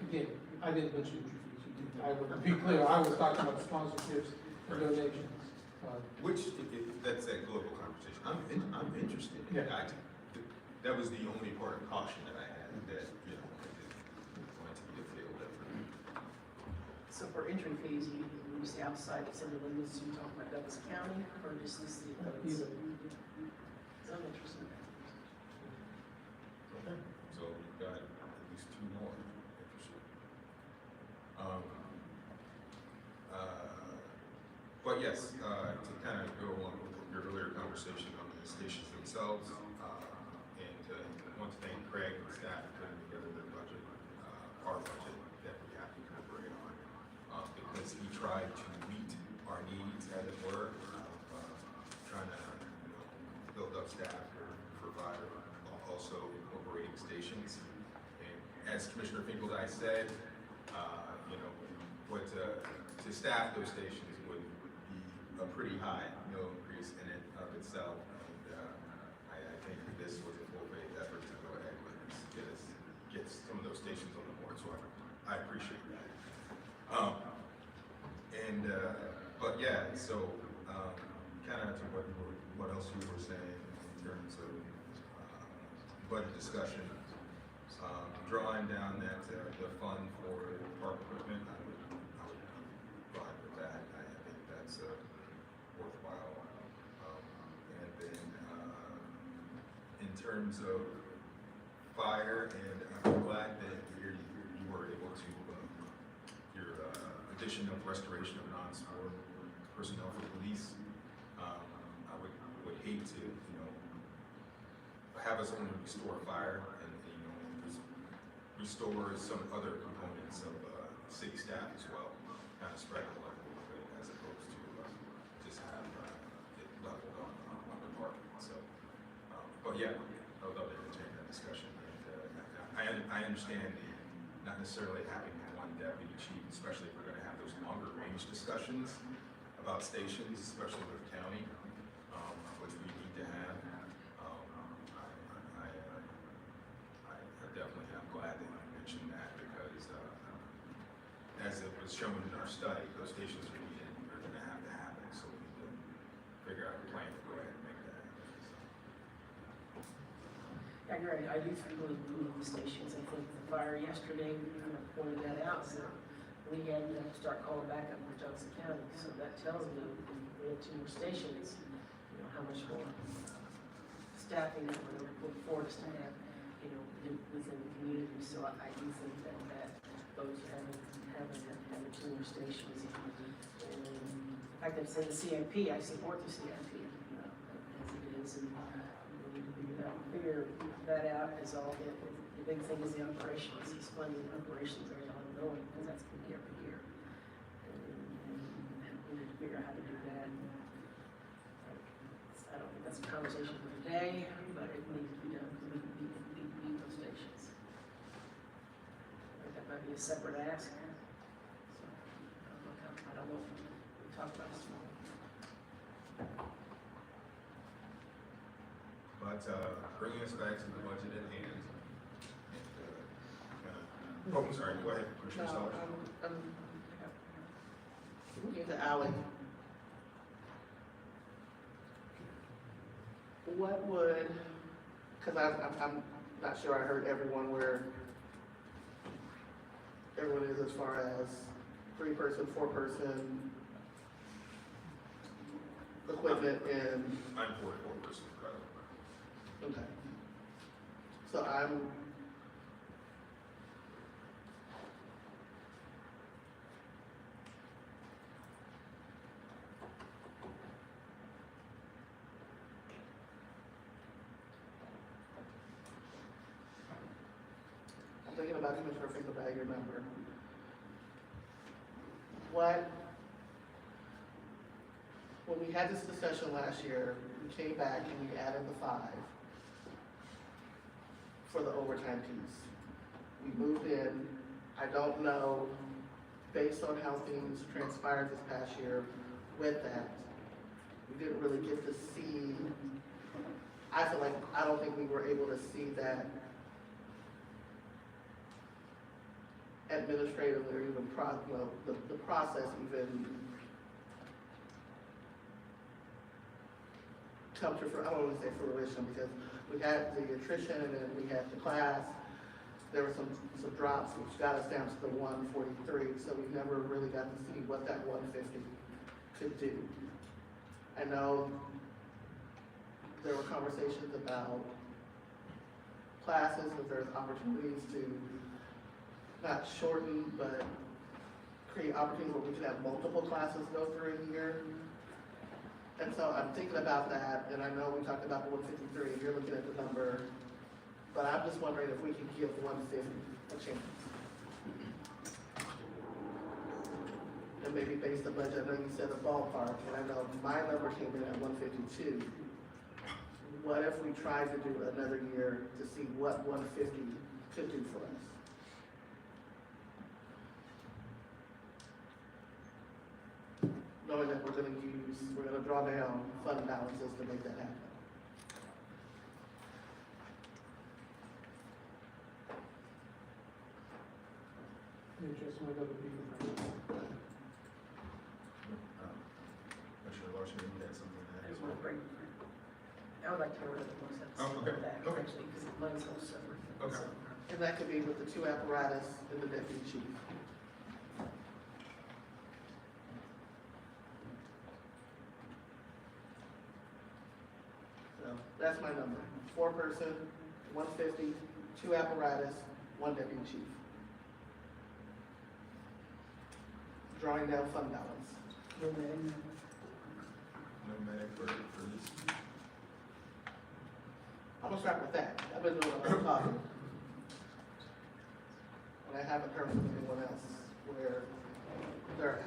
again, I didn't mention entry fees. You did. I would be clear, I was talking about sponsorships and donations. That's that global conversation. I'm interested in it. That was the only part of caution that I had, that, I wanted to be a field effort. So for entry fees, when you say outside the city limits, you talking about Douglas County or just the city limits? Either. I'm interested. Okay, so we've got at least two more interested. But yes, to kind of go along with your earlier conversation on the stations themselves, and want to thank Craig and staff for putting together their budget, our budget that we have to collaborate on, because he tried to meet our needs, as it were, trying to build up staff for fire, also incorporating stations. And as Commissioner Finkeldine said, what to staff those stations would be a pretty high increase in it of itself. And I think this was a full faith effort to go ahead and get some of those stations on the board. So I appreciate that. But yeah, so kind of to what else you were saying in terms of budget discussion, drawing down that the fund for park equipment, I would be fine with that. I think that's worthwhile. And then in terms of fire, and I'm glad that you were able to, your addition of restoration of non-sport personnel for police. I would hate to, have us only restore fire and, restore some other components of, city staff as well, kind of spread it a little bit as opposed to, just have, it leveled on department, so. But yeah, I would love to entertain that discussion. And, I understand not necessarily having one deputy chief, especially if we're gonna have those longer range discussions about stations, especially with the county, which we need to have. I definitely am glad that you mentioned that because, as it was shown in our study, those stations are needed, are gonna have to happen, so we need to figure out a plan to go ahead and make that happen. Yeah, you're right, I do really believe the stations. I think the fire yesterday, we kind of pointed that out, so we had to start calling back up for Johnson County, so that tells me if we had 2 more stations, how much more staffing that we're looking forward to have, within the community. So I do think that those having 2 more stations, and the fact that it's in the CIP, I support the CIP, as it is, and we need to figure that out as all the big thing is the operations, is funding operations are ongoing, because that's going to be every year. And we need to figure out how to do that. I don't think that's a conversation for today, but it needs to be done, because we need those stations. I think that might be a separate ask. So, I don't know if we talked about this morning. But bringing us back to the budget at hand. Oh, I'm sorry, go ahead, Commissioner Sellers. Looking to Ally. What would, because I'm not sure I heard everyone where everyone is as far as 3-person, 4-person equipment in. I'm 44-person, right? Okay. So I'm thinking about Commissioner Finkelbag, your number. When we had this discussion last year, we came back and we added the 5 for the overtime piece. We moved in, I don't know, based on how things transpired this past year with that, we didn't really get to see, I feel like, I don't think we were able to see that administratively or even the process even come to, I don't want to say fruition, because we had the attrition and then we had the class. There were some drops which got us down to the 143, so we never really got to see what that 150 could do. I know there were conversations about classes, if there's opportunities to not shorten, but create opportunities where we could have multiple classes go through a year. And so I'm thinking about that, and I know we talked about the 153, and you're looking at the number, but I'm just wondering if we could give 150 a chance. And maybe base the budget, I know you said a ballpark, and I know my number came in at 152. What if we tried to do another year to see what 150 could do for us? Knowing that we're gonna draw down fund balances to make that happen. Interesting, I got the people. Commissioner Larson, you had something to add as well? I would like to know what the most Oh, okay, okay. actually, because mine's all separate. Okay. And that could be with the 2 apparatus and the deputy chief. So that's my number. 4-person, 150, 2 apparatus, 1 deputy chief. drawing down fund balance. No medic for this. I'm gonna start with that. I've been doing a lot of talking. But I haven't heard from anyone else where they're at.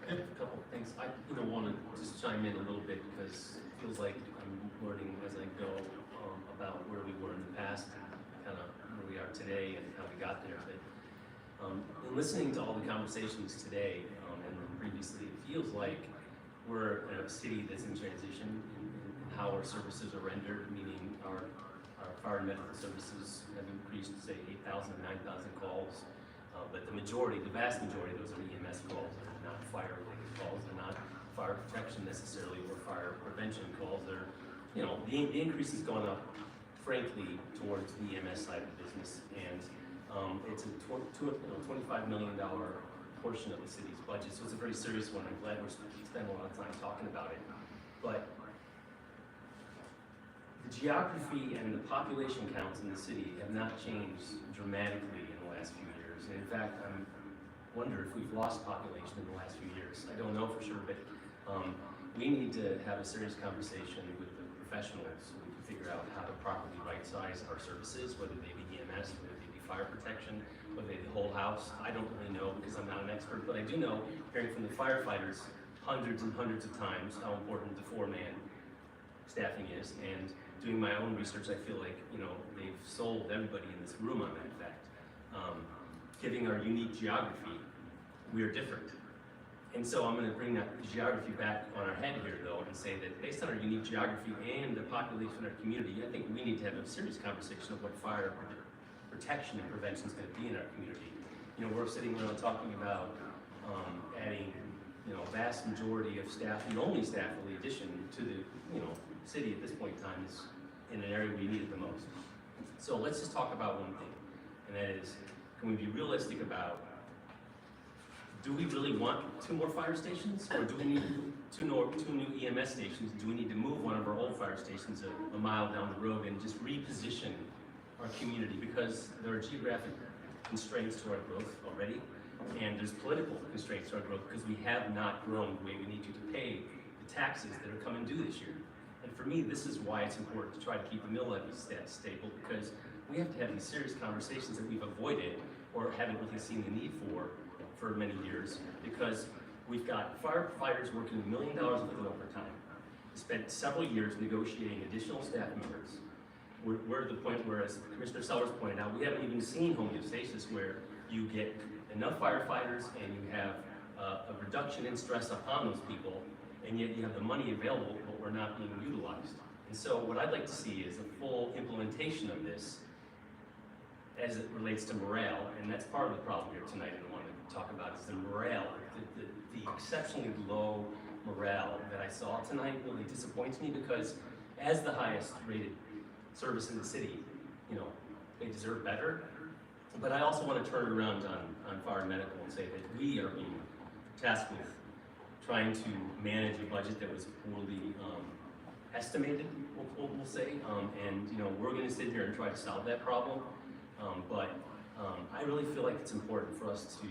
A couple of things. I want to just chime in a little bit because it feels like I'm learning as I go about where we were in the past and kind of where we are today and how we got there. But in listening to all the conversations today and then previously, it feels like we're a city that's in transition in how our services are rendered, meaning our fire and medical services have increased, say, 8,000 or 9,000 calls. But the vast majority of those are EMS calls. They're not fire-related calls. They're not fire protection necessarily or fire prevention calls. They're, the increase has gone up, frankly, towards the EMS side of the business. And it's a $25 million portion of the city's budget. So it's a very serious one. I'm glad we're spending a lot of time talking about it. But the geography and the population counts in the city have not changed dramatically in the last few years. And in fact, I wonder if we've lost population in the last few years. I don't know for sure, but we need to have a serious conversation with the professionals so we can figure out how to properly right-size our services, whether they be EMS, whether they be fire protection, whether they be the whole house. I don't really know because I'm not an expert, but I do know, hearing from the firefighters hundreds and hundreds of times, how important the 4-man staffing is. And doing my own research, I feel like, they've sold everybody in this room on that fact. Given our unique geography, we are different. And so I'm gonna bring that geography back on our head here though and say that based on our unique geography and the population in our community, I think we need to have a serious conversation of what fire protection and prevention is gonna be in our community. We're sitting around talking about adding, vast majority of staff, the only staff really addition to the, city at this point in time is in an area we need it the most. So let's just talk about one thing, and that is, can we be realistic about, do we really want 2 more fire stations, or do we need two new EMS stations? Do we need to move one of our old fire stations a mile down the road and just reposition our community? Because there are geographic constraints to our growth already, and there's political constraints to our growth because we have not grown the way we need to pay the taxes that are coming due this year. And for me, this is why it's important to try to keep the mill levy stable, because we have to have these serious conversations that we've avoided or haven't really seen the need for many years, because we've got firefighters working $1 million worth of overtime. We spent several years negotiating additional staff members. We're at the point where, as Commissioner Sellers pointed out, we haven't even seen homeostasis where you get enough firefighters and you have a reduction in stress upon those people, and yet you have the money available, but we're not being utilized. And so what I'd like to see is a full implementation of this as it relates to morale, and that's part of the problem here tonight, and I want to talk about is the morale, the exceptionally low morale that I saw tonight really disappoints me, because as the highest rated service in the city, they deserve better. But I also want to turn it around on fire and medical and say that we are being tasked with trying to manage a budget that was poorly estimated, we'll say, and we're going to sit here and try to solve that problem. But I really feel like it's important for us to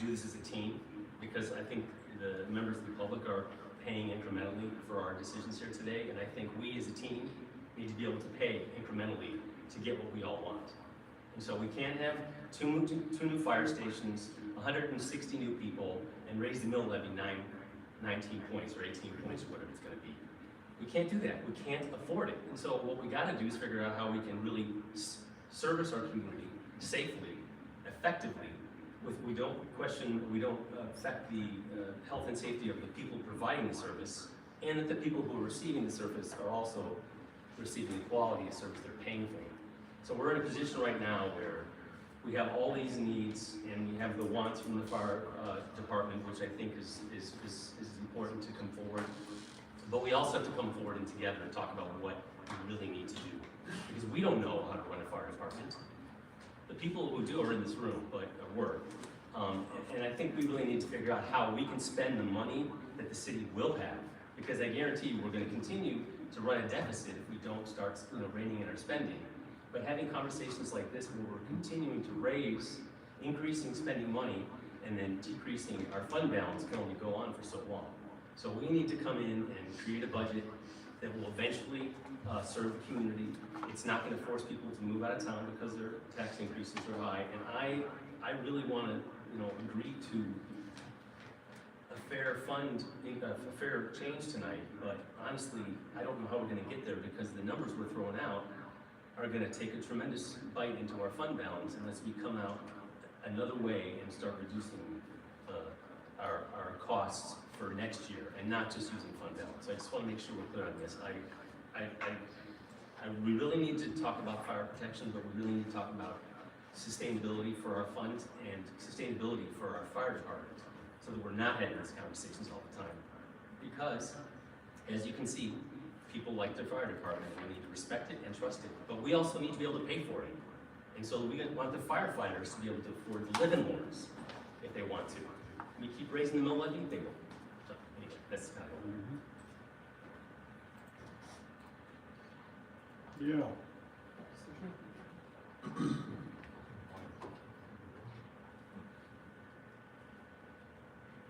do this as a team, because I think the members of the public are paying incrementally for our decisions here today, and I think we as a team need to be able to pay incrementally to get what we all want. And so we can't have two new fire stations, 160 new people, and raise the mill levy 19 points or 18 points or whatever it's going to be. We can't do that. We can't afford it. And so what we got to do is figure out how we can really service our community safely, effectively. We don't affect the health and safety of the people providing the service, and that the people who are receiving the service are also receiving the quality of service they're paying for. So we're in a position right now where we have all these needs, and we have the wants from the fire department, which I think is important to come forward. But we also have to come forward and together and talk about what we really need to do, because we don't know how to run a fire department. The people who do are in this room, but were. And I think we really need to figure out how we can spend the money that the city will have, because I guarantee you we're going to continue to run a deficit if we don't start reining in our spending. But having conversations like this where we're continuing to raise, increasing spending money, and then decreasing our fund balance can only go on for so long. So we need to come in and create a budget that will eventually serve the community. It's not gonna force people to move out of town because their tax increases are high. And I really wanna, agree to a fair a fair change tonight, but honestly, I don't know how we're gonna get there because the numbers we're throwing out are gonna take a tremendous bite into our fund balance unless we come out another way and start reducing our costs for next year and not just using fund balance. I just wanna make sure we're clear on this. We really need to talk about fire protection, but we really need to talk about sustainability for our funds and sustainability for our fire department so that we're not having these conversations all the time. Because, as you can see, people like their fire department and we need to respect it and trust it. But we also need to be able to pay for it. And so we want the firefighters to be able to afford to live in Lawrence if they want to. We keep raising the mill levy, they will. So anyway, that's kind of Yeah.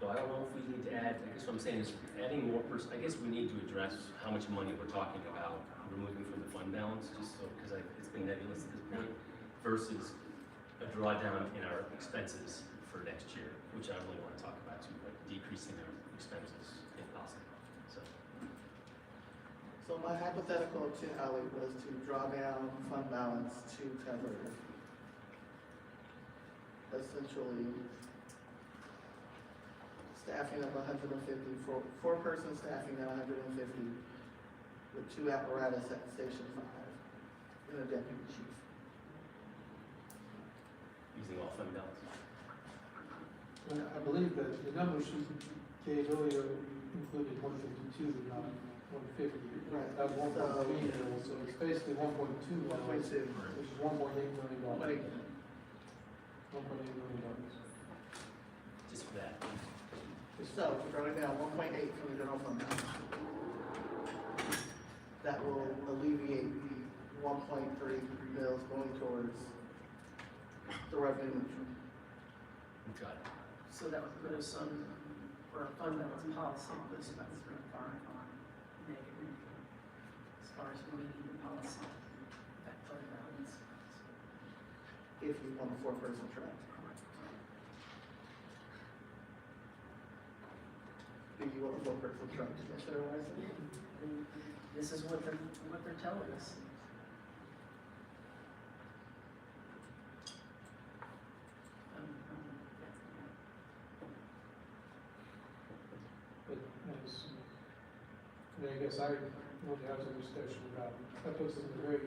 So I don't know if we need to add, I guess what I'm saying is adding more I guess we need to address how much money we're talking about removing from the fund balance, just so, because it's been nebulous at this point, versus a drawdown in our expenses for next year, which I really want to talk about too, like decreasing our expenses if possible, so. So my hypothetical to Ally was to draw down fund balance to cover essentially staffing of 150, four-person staffing at 150 with 2 apparatus at Station 5 and a deputy chief. Using all fund balance. Well, I believe that the numbers she gave earlier included 152, not 150. Right. That was 1.3 million, so it's basically 1.2 million, which is $1.8 million. $1.8 million. Just for that. So, we're drawing down 1.8 from the general fund balance. That will alleviate the 1.3 mils going towards the revenue neutral. Got it. So that would put us on, for a fund balance policy, put us about 3.5 negative as far as meeting the policy, that fund balance. If you want a 4-person track. Do you want a 4-person track, Commissioner Weissman? And this is what they're telling us. But I guess I want to have some discussion about, that puts us in a very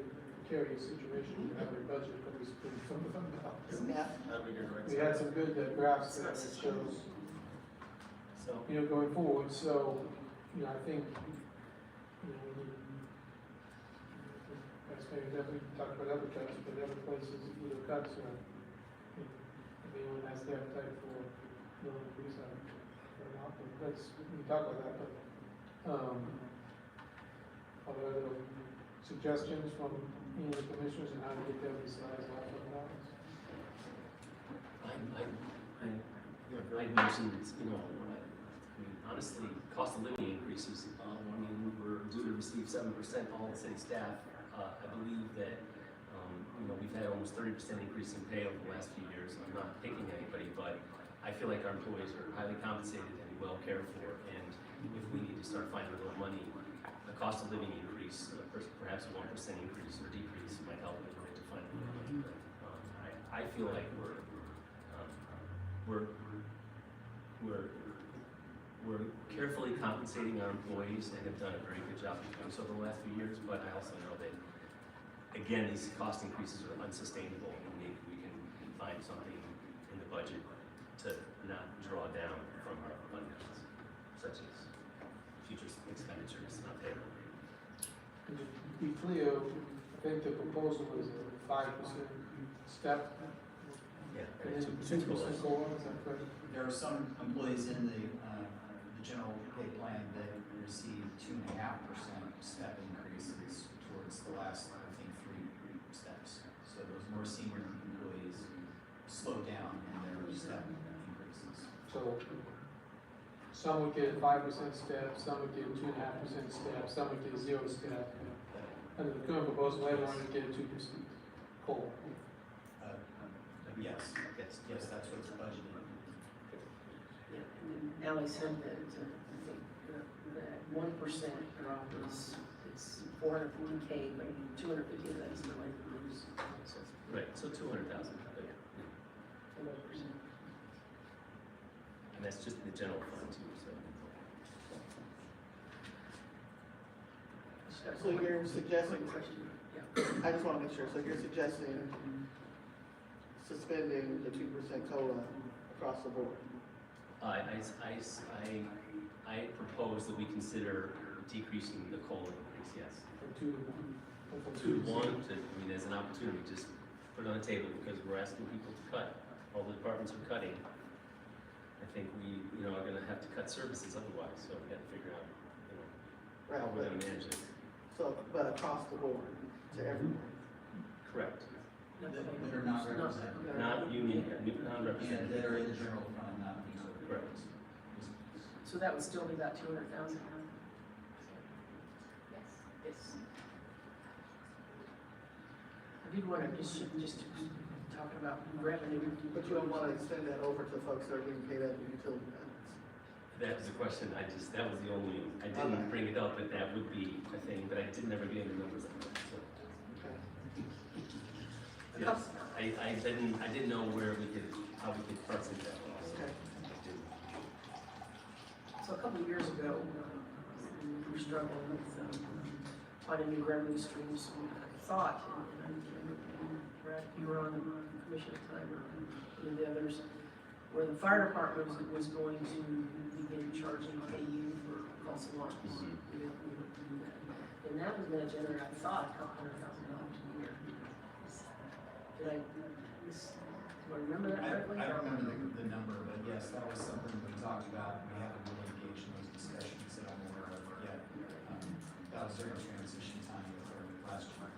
precarious situation to have a budget that we spend from the fund balance. Yeah. We had some good graphs that shows, going forward, so, I think, we need, that's maybe definitely talk about other cuts, but other places, cuts, if anyone has the appetite for no increase, or not, but we can talk about that, but, are there other suggestions from any of the commissioners on how to get them besides all fund balance? I mentioned, honestly, cost of living increases. We're due to receive 7% all the city staff. I believe that, we've had almost 30% increase in pay over the last few years. I'm not picking anybody, but I feel like our employees are highly compensated and well cared for. And if we need to start finding a little money, the cost of living increase, perhaps a 1% increase or decrease might help in order to find a little money. But I feel like we're carefully compensating our employees and have done a very good job of doing so over the last few years, but I also know that, again, these cost increases are unsustainable, and maybe we can find something in the budget to not draw down from our fund balance, such as future expenditures, not payroll. And to be clear, I think the proposal is a 5% step. Yeah. And then 2% COLA, is that correct? There are some employees in the general pay plan that receive 2.5% step increases towards the last, I think, steps. So those more senior employees slow down in their step increases. So some would get 5% step, some would get 2.5% step, some would get 0 step. Under the current proposal, everyone would get a 2% COLA. Yes, that's what's budgeted. Yeah, and then Ally said that, I think, that 1% drop is, it's 440K, but 250 of that is the labor rules. So it's Right, so 200,000. a 1%. And that's just the general fund too, so. So you're suggesting, Yeah. I just wanna make sure, so you're suggesting suspending the 2% COLA across the board? I propose that we consider decreasing the COLA increase, yes. From 2 to 1. To one, I mean, as an opportunity, just put it on the table, because we're asking people to cut. All the departments are cutting. I think we, are gonna have to cut services otherwise, so we gotta figure out, Right, how we're gonna manage it. So, but across the board, to everyone? Correct. That are not represented. Not union, non-represented. That are in the general fund, not these other. Correct. So that would still be about 200,000? Yes. Yes. I did want to just talk about revenue. But you don't wanna extend that over to folks that are getting paid out of utility benefits? That was the question, that was the only, I didn't Okay. bring it up, but that would be a thing, but I did never get any numbers on that, so. Okay. Yes, I didn't know how we could parse it that way, so. Okay. I didn't. So a couple of years ago, we were struggling with finding new revenue streams. I thought, and Brad, you were on the commission at the time, or any of the others, where the fire department was going to begin charging KU for false alarms. We didn't do that. And that was gonna generate, I thought, $200,000 a year. Did I remember that correctly? I don't remember the number, but yes, that was something we talked about. We haven't really engaged in those discussions that I'm aware of yet. That was during transition time with our last year.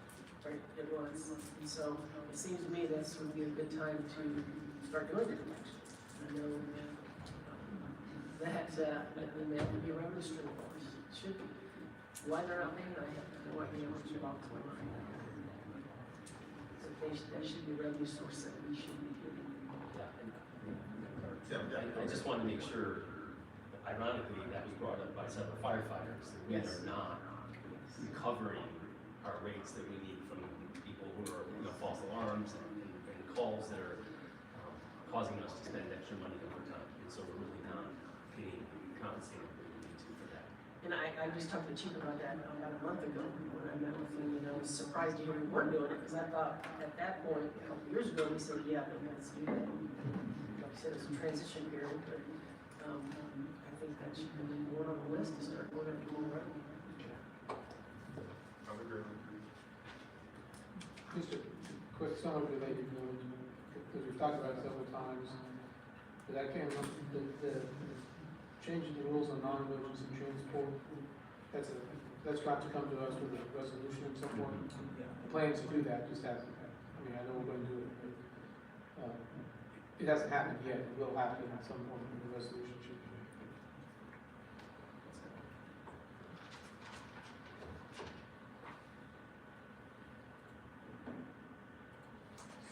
Right, it was. And so it seems to me this would be a good time to start doing it. I know that then that would be a revenue stream for us. It should be. Why they're not paying, I have no idea what you're about to mind. That should be a revenue source that we should be getting. I just want to make sure, ironically, that was brought up by several firefighters, that we Yes. are not recovering our rates that we need from people who are, false alarms and calls that are causing us to spend extra money over time. And so we're really not getting compensated what we need to for that. And I just talked to the chief about that about a month ago when I met with him, and I was surprised to hear we weren't doing it, because I thought at that point, a couple years ago, we said, yeah, but let's do that. Like I said, it's a transition period, but I think that should be more on the list to start going after more revenue. I would agree. Just a quick, somewhat related note, because we've talked about it several times, but I can't remember, the changing the rules on non-emergency transport, that's got to come to us with a resolution at some point. The plans to do that just hasn't, I know we're gonna do it, but, it hasn't happened yet, it will happen at some point when the resolution should be.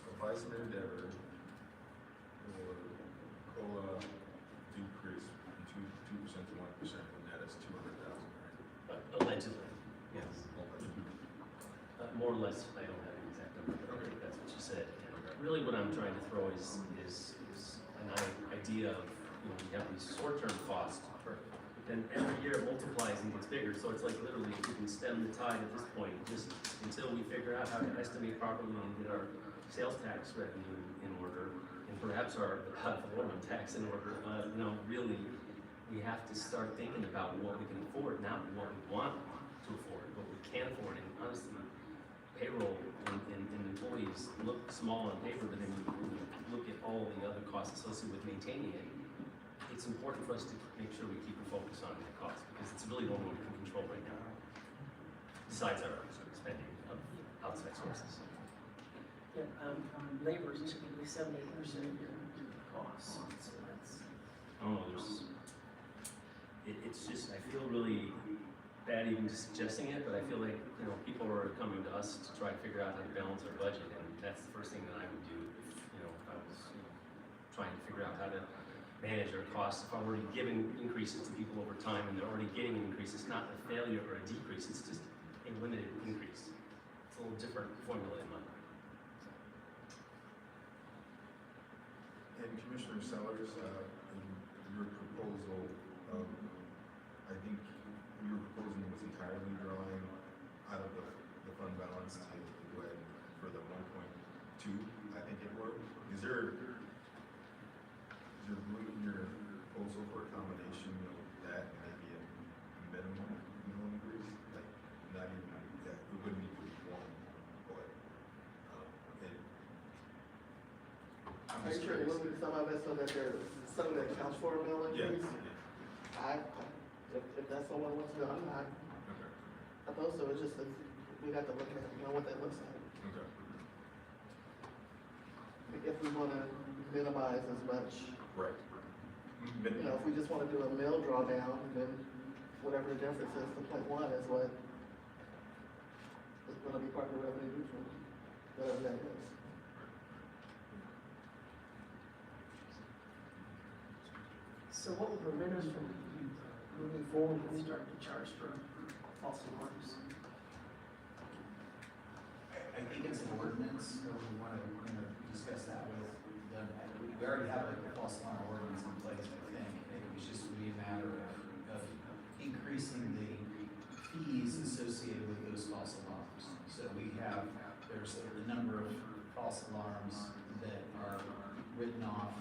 Suffice an endeavor for COLA decrease from 2% to 1%, and that is 200,000, right? Allegedly, yes. More or less, I don't have an exact number, but I think that's what you said. And really what I'm trying to throw is an idea of, we have these short-term costs, but then every year it multiplies and gets bigger. So it's like literally if we can stem the tide at this point, just until we figure out how to estimate properly and get our sales tax revenue in order, and perhaps our out-of-order tax in order, really, we have to start thinking about what we can afford, not what we want to afford, what we can afford. And honestly, payroll and employees look small on paper, but then when you look at all the other costs associated with maintaining it, it's important for us to make sure we keep a focus on that cost, because it's really the only one we can control right now, besides our spending of outside sources. labor is typically 70% of your costs, so that's. I don't know, it's just, I feel really bad even suggesting it, but I feel like, people are coming to us to try to figure out how to balance our budget, and that's the first thing that I would do, if I was, trying to figure out how to manage our costs. If I'm already giving increases to people over time and they're already getting an increase, it's not a failure or a decrease, it's just a limited increase. It's a little different formula in my mind. And Commissioner Sellers, in your proposal, I think your proposal was entirely drawing out of the fund balance to go ahead for the 1.2, I think it was. Is there room in your proposal for a combination of that and maybe a minimum increase? Like, not even, yeah, it wouldn't need to be one, but, I'm Are just you trying to curious. limit some of it so that there's, some of that counts for a bill increase? If that's what one wants to do, I'm not opposed to it, it's just that we got to look at, what that looks like. Okay. If we wanna minimize as much, Right. if we just wanna do a mill drawdown, then whatever the difference is to point one is what is gonna be part of the revenue neutral, whatever that is. So what would prevent us from moving forward and starting to charge for false alarms? I think it's an ordinance, or we want to, discuss that with them. We already have a false alarm ordinance in place, I think. It was just be a matter of increasing the fees associated with those false alarms. So there's a number of false alarms that are written off,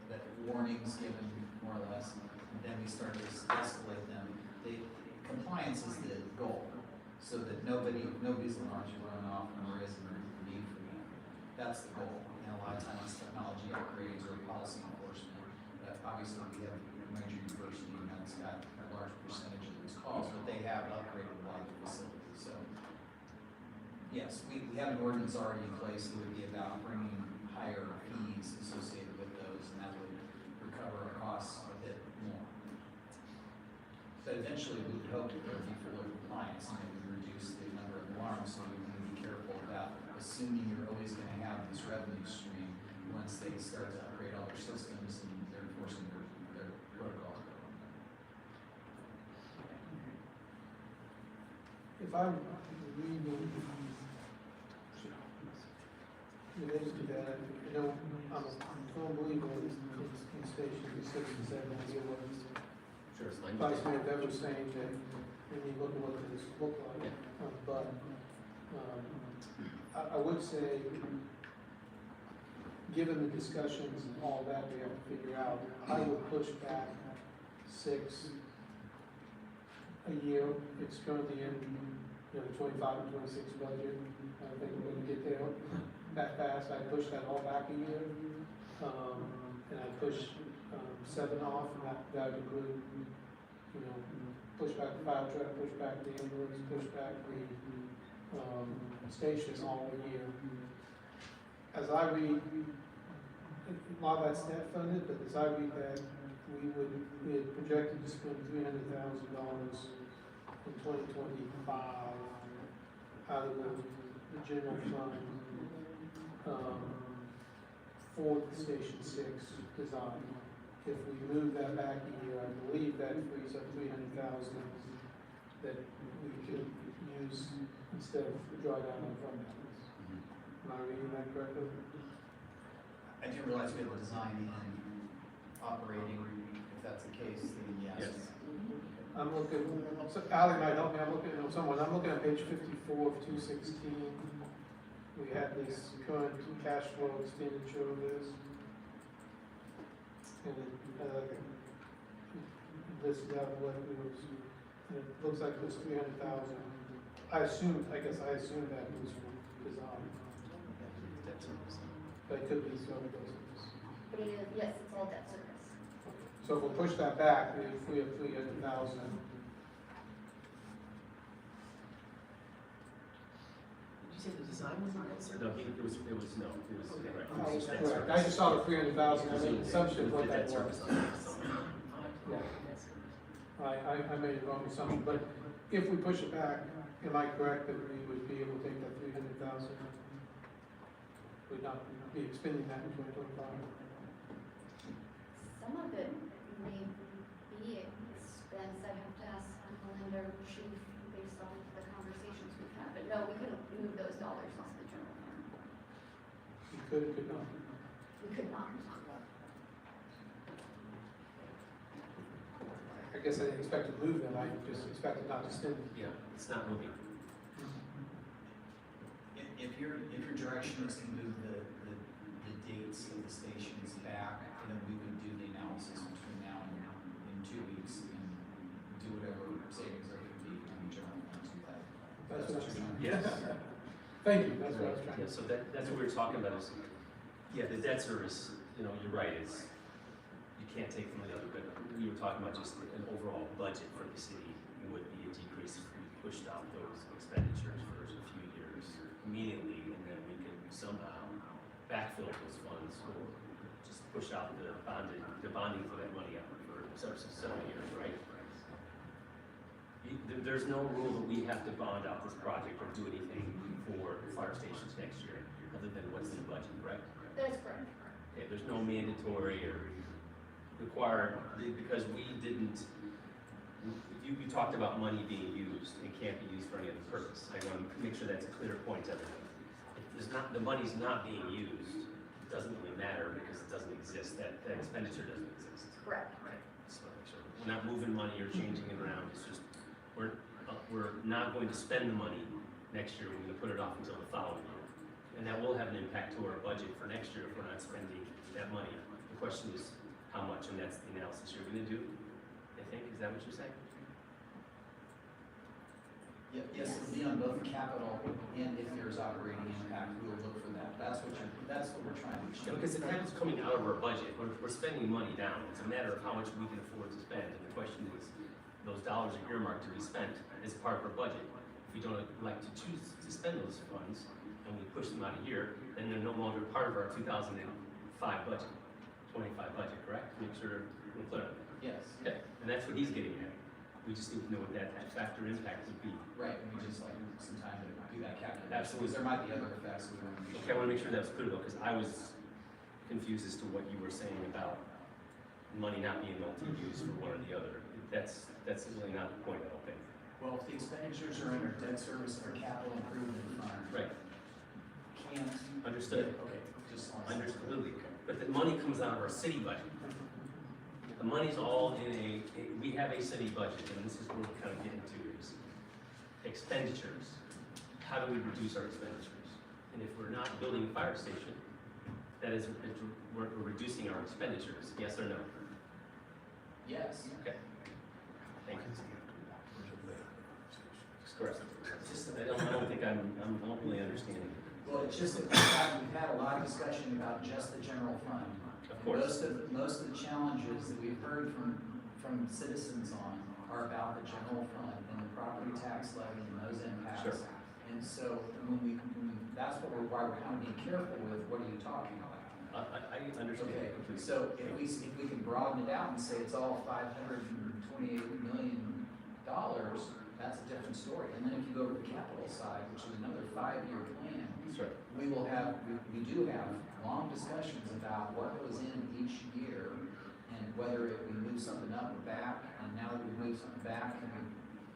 that warnings given more or less, and then we start to escalate them. Compliance is the goal, so that nobody's alarms are going off when there isn't a need for them. That's the goal. And a lot of times technology upgrades or policy enforcement. But obviously we have a major university that's got a large percentage of those calls, but they have upgraded a lot of the facilities. So yes, we have an ordinance already in place that would be about bringing higher fees associated with those, and that would recover our costs a bit more. But eventually, we would hope that there would be full compliance, and it would reduce the number of alarms, so we want to be careful about assuming you're always going to have this revenue stream once they start to upgrade all their systems and they're enforcing their protocol. If I'm reading related to that, I'm a firm believer in station 6 and 7, I get what Sure, it's like. Vice Mayor Bev was saying that when you look at what this look like, but I would say, given the discussions and all that we have to figure out, I would push back 6 a year. It's currently in, the 25 and 26 budget. I don't think we're gonna get there that fast. I push that all back a year. And I push 7 off, and that would include, push back the fire truck, push back the ambulance, push back the station all the year. As I read, a lot of that's net funded, but as I read that, we had projected to spend $300,000 in 2025 out of the general fund for the Station 6 design. If we move that back a year, I believe that frees up $300,000 that we could use instead of draw down on fund balance. Am I reading that correctly? I didn't realize we had the design and operating. If that's the case, then yes. I'm looking, so Ally might help me, I'm looking at page 54 of 216. We had this current cash flow expenditure of this. And it listed out what it was, and it looks like it was 300,000. I assume that was for design. But it could be some of those. But it is, yes, it's all debt service. So if we push that back, we free up 300,000. Did you say the design time was it? No, it was, no, it was correct. It was just debt Correct. service. I just saw the 300,000, I made an assumption of what The that debt service was. on it, so. Yeah. I made a wrong assumption, but if we push it back, am I correct that we would be able to take that 300,000? Would not be expending that in 2025? Some of it may be expense, I have to ask Melinda or Chief based on the conversations we've had, but no, we couldn't move those dollars off the general fund. We could not. We could not. I guess I didn't expect to move them, I just expected not to spend them. Yeah, it's not moving. If your direction is to move the dates of the stations back, then we would do the analysis between now and in 2 weeks and do whatever savings there could be on the general fund to that. That's what you're trying to do. Yes. Thank you, that's what I was trying Yeah, to so that's what we were talking about is, yeah, the debt service, you know, you're right, it's, you can't take from the other, but we were talking about just an overall budget for the city would be a decrease if we pushed out those expenditures for a few years immediately, and then we could somehow backfill those funds or just push out the bonding for that money out for several years, right? There's no rule that we have to bond out this project or do anything for fire stations next year, other than what's in the budget, correct? That is correct. Okay, there's no mandatory or required, because we didn't, you talked about money being used and can't be used for any other purpose. I want to make sure that's a clear point to everyone. If there's not, the money's not being used, it doesn't really matter because it doesn't exist, that expenditure doesn't exist. Correct. Okay, so make sure. We're not moving money or changing it around, it's just, we're not going to spend the money next year, we're going to put it off until the following year. And that will have an impact to our budget for next year if we're not spending that money. The question is how much, and that's the analysis you're going to do, I think, is that what you're saying? Yes, it'll be on both capital and if there's operating impact, we'll look for that. That's what we're trying to Yeah, achieve. because the capital's coming out of our budget, we're spending money down, it's a matter of how much we can afford to spend, and the question is, those dollars are earmarked to be spent as part of our budget. If we don't like to choose to spend those funds, and we push them out of here, then they're no longer part of our 2005 budget, 25 budget, correct? Make sure we're clear on that. Yes. Okay, and that's what he's getting at. We just need to know what that factor impact would be. Right, and we just like some time to do that calculation. Absolutely. Because there might be other effects we want to be sure. Okay, I want to make sure that was clear though, because I was confused as to what you were saying about money not being able to use for one or the other. That's really not the point, I don't think. Well, if the expenditures are under debt service or capital improvement fund. Right. Can't. Understood. Okay, just. Understood. But the money comes out of our city budget. The money's all in we have a city budget, and this is where we're kind of getting to is expenditures. How do we reduce our expenditures? And if we're not building a fire station, that is, we're reducing our expenditures, yes or no? Yes. Okay. Thank you. Correct. I don't think I'm not really understanding. Well, it's just that we've had a lot of discussion about just the general fund. Of course. Most of the challenges that we've heard from citizens on are about the general fund and the property tax levy and those impacts. Sure. And so that's why we're kind of being careful with what are you talking about. I understand. Okay, completely. so if we can broaden it out and say it's all $528 million, that's a different story. And then if you go to the capital side, which is another 5-year plan, Sure. we do have long discussions about what goes in each year and whether we move something up or back. And now that we move something back, can we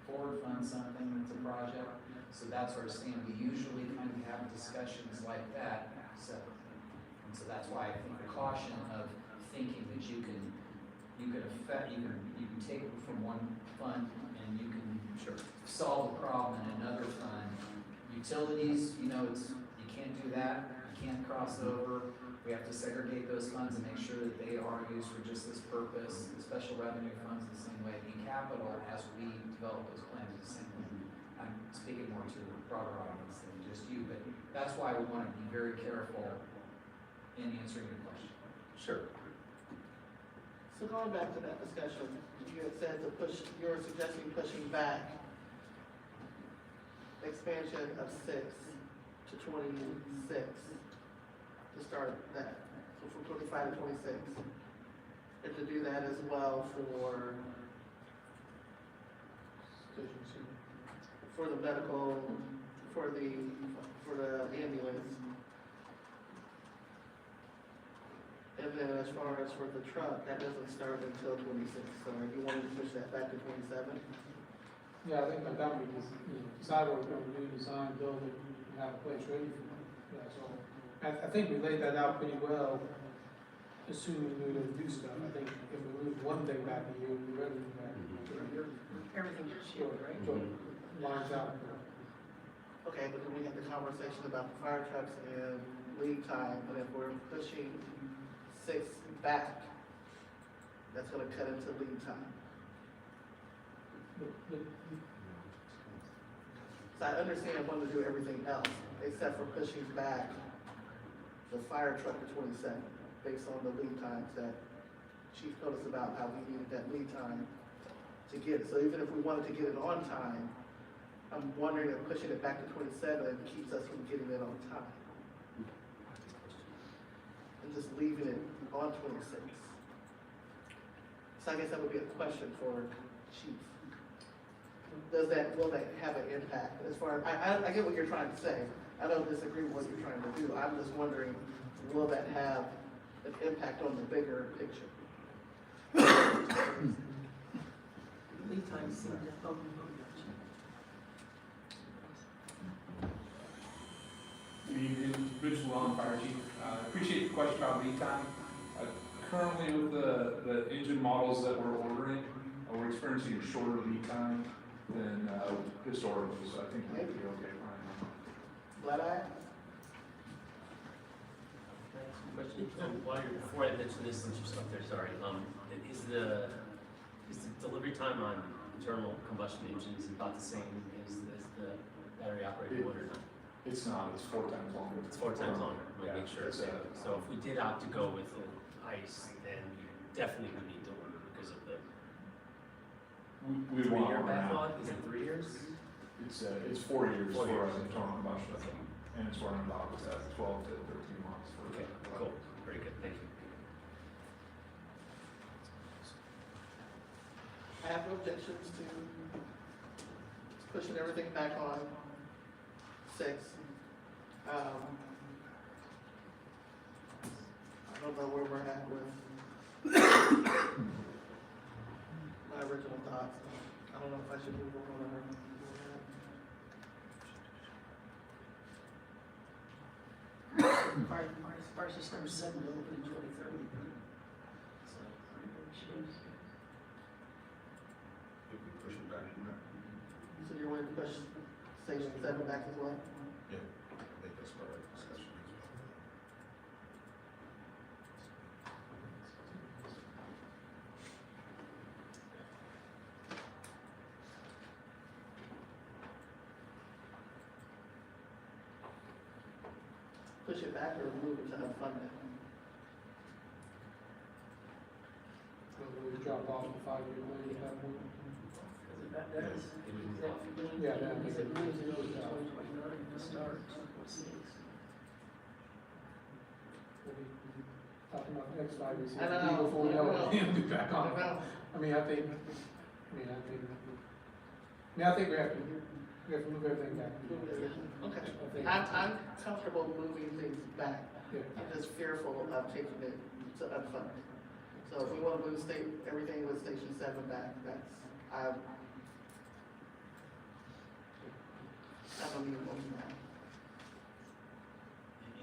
forward fund something that's a project? So that's our stand. We usually kind of have discussions like that. And so that's why I think the caution of thinking that you can take it from one fund and you can solve a problem in another fund. Utilities, you can't do that. You can't cross over. We have to segregate those funds and make sure that they are used for just this purpose. The special revenue funds the same way. In capital, as we develop those plans, the same way. I'm speaking more to a broader audience than just you, but that's why we want to be very careful in answering your question. Sure. So going back to that discussion, you had said you were suggesting pushing back expansion of 6 to 26 to start that. So from 25 to 26. And to do that as well for the medical, for the ambulance. And then as far as for the truck, that doesn't start until 26, so are you wanting to push that back to 27? Yeah, I think by that we just, decide what we're gonna do, design, build it, and have a place ready for it. Yeah, so, I think we laid that out pretty well, assuming we were to do stuff. I think if we move one thing back a year, we'll be ready for that. Everything gets shielded, right? So, lines out. Okay, but then we had the conversation about the fire trucks and lead time, but if we're pushing 6 back, that's gonna cut into lead time. So I understand wanting to do everything else, except for pushing back the fire truck to 27, based on the lead times that Chief told us about, how we needed that lead time to get it. So even if we wanted to get it on time, I'm wondering if pushing it back to 27 keeps us from getting it on time. And just leaving it on 26. So I guess that would be a question for Chief. Will that have an impact? As far, I get what you're trying to say. I don't disagree with what you're trying to do. I'm just wondering, will that have an impact on the bigger picture? Lead time seem to help. Rich Long, Fire Chief. Appreciate the question about lead time. Currently with the engine models that we're ordering, we're experiencing a shorter lead time than historically, so I think we'll be okay fine. Glad I Question, before I mention this, since you're stuck there, sorry, is the delivery time on internal combustion engines about the same as the battery operated one or not? It's not, it's 4 times longer. It's 4 times longer, Yeah, make sure. it's, So if we did opt to go with the ICE, then we definitely would need to order because of the we want 3-year one now. backlog, is it 3 years? It's 4 years 4 for years. internal combustion, and it's running about 12 to 13 months for. Okay, cool, very good, thank you. I have no objections to pushing everything back on 6. I don't know where we're at with my original thoughts. I don't know if I should move on or. Fire system number 7 will open in 2030. So, If we push it back, So you're willing to push Station 7 back as well? yeah, I think that's part of the discussion as well. Push it back or move it to unfunded? We drop off the 5-year plan, have one. that is, Yeah, that he makes said, it. we need to go to 2029 to start 26. We'll be talking about the next 5 years. I know, Before we I know know. it, we'll be back on. I know. I think we have to move everything back. Okay, I'm comfortable moving things back. Yeah. I'm just fearful of taking it to unfunded. So if we want to move everything with Station 7 back, I don't need a motion now.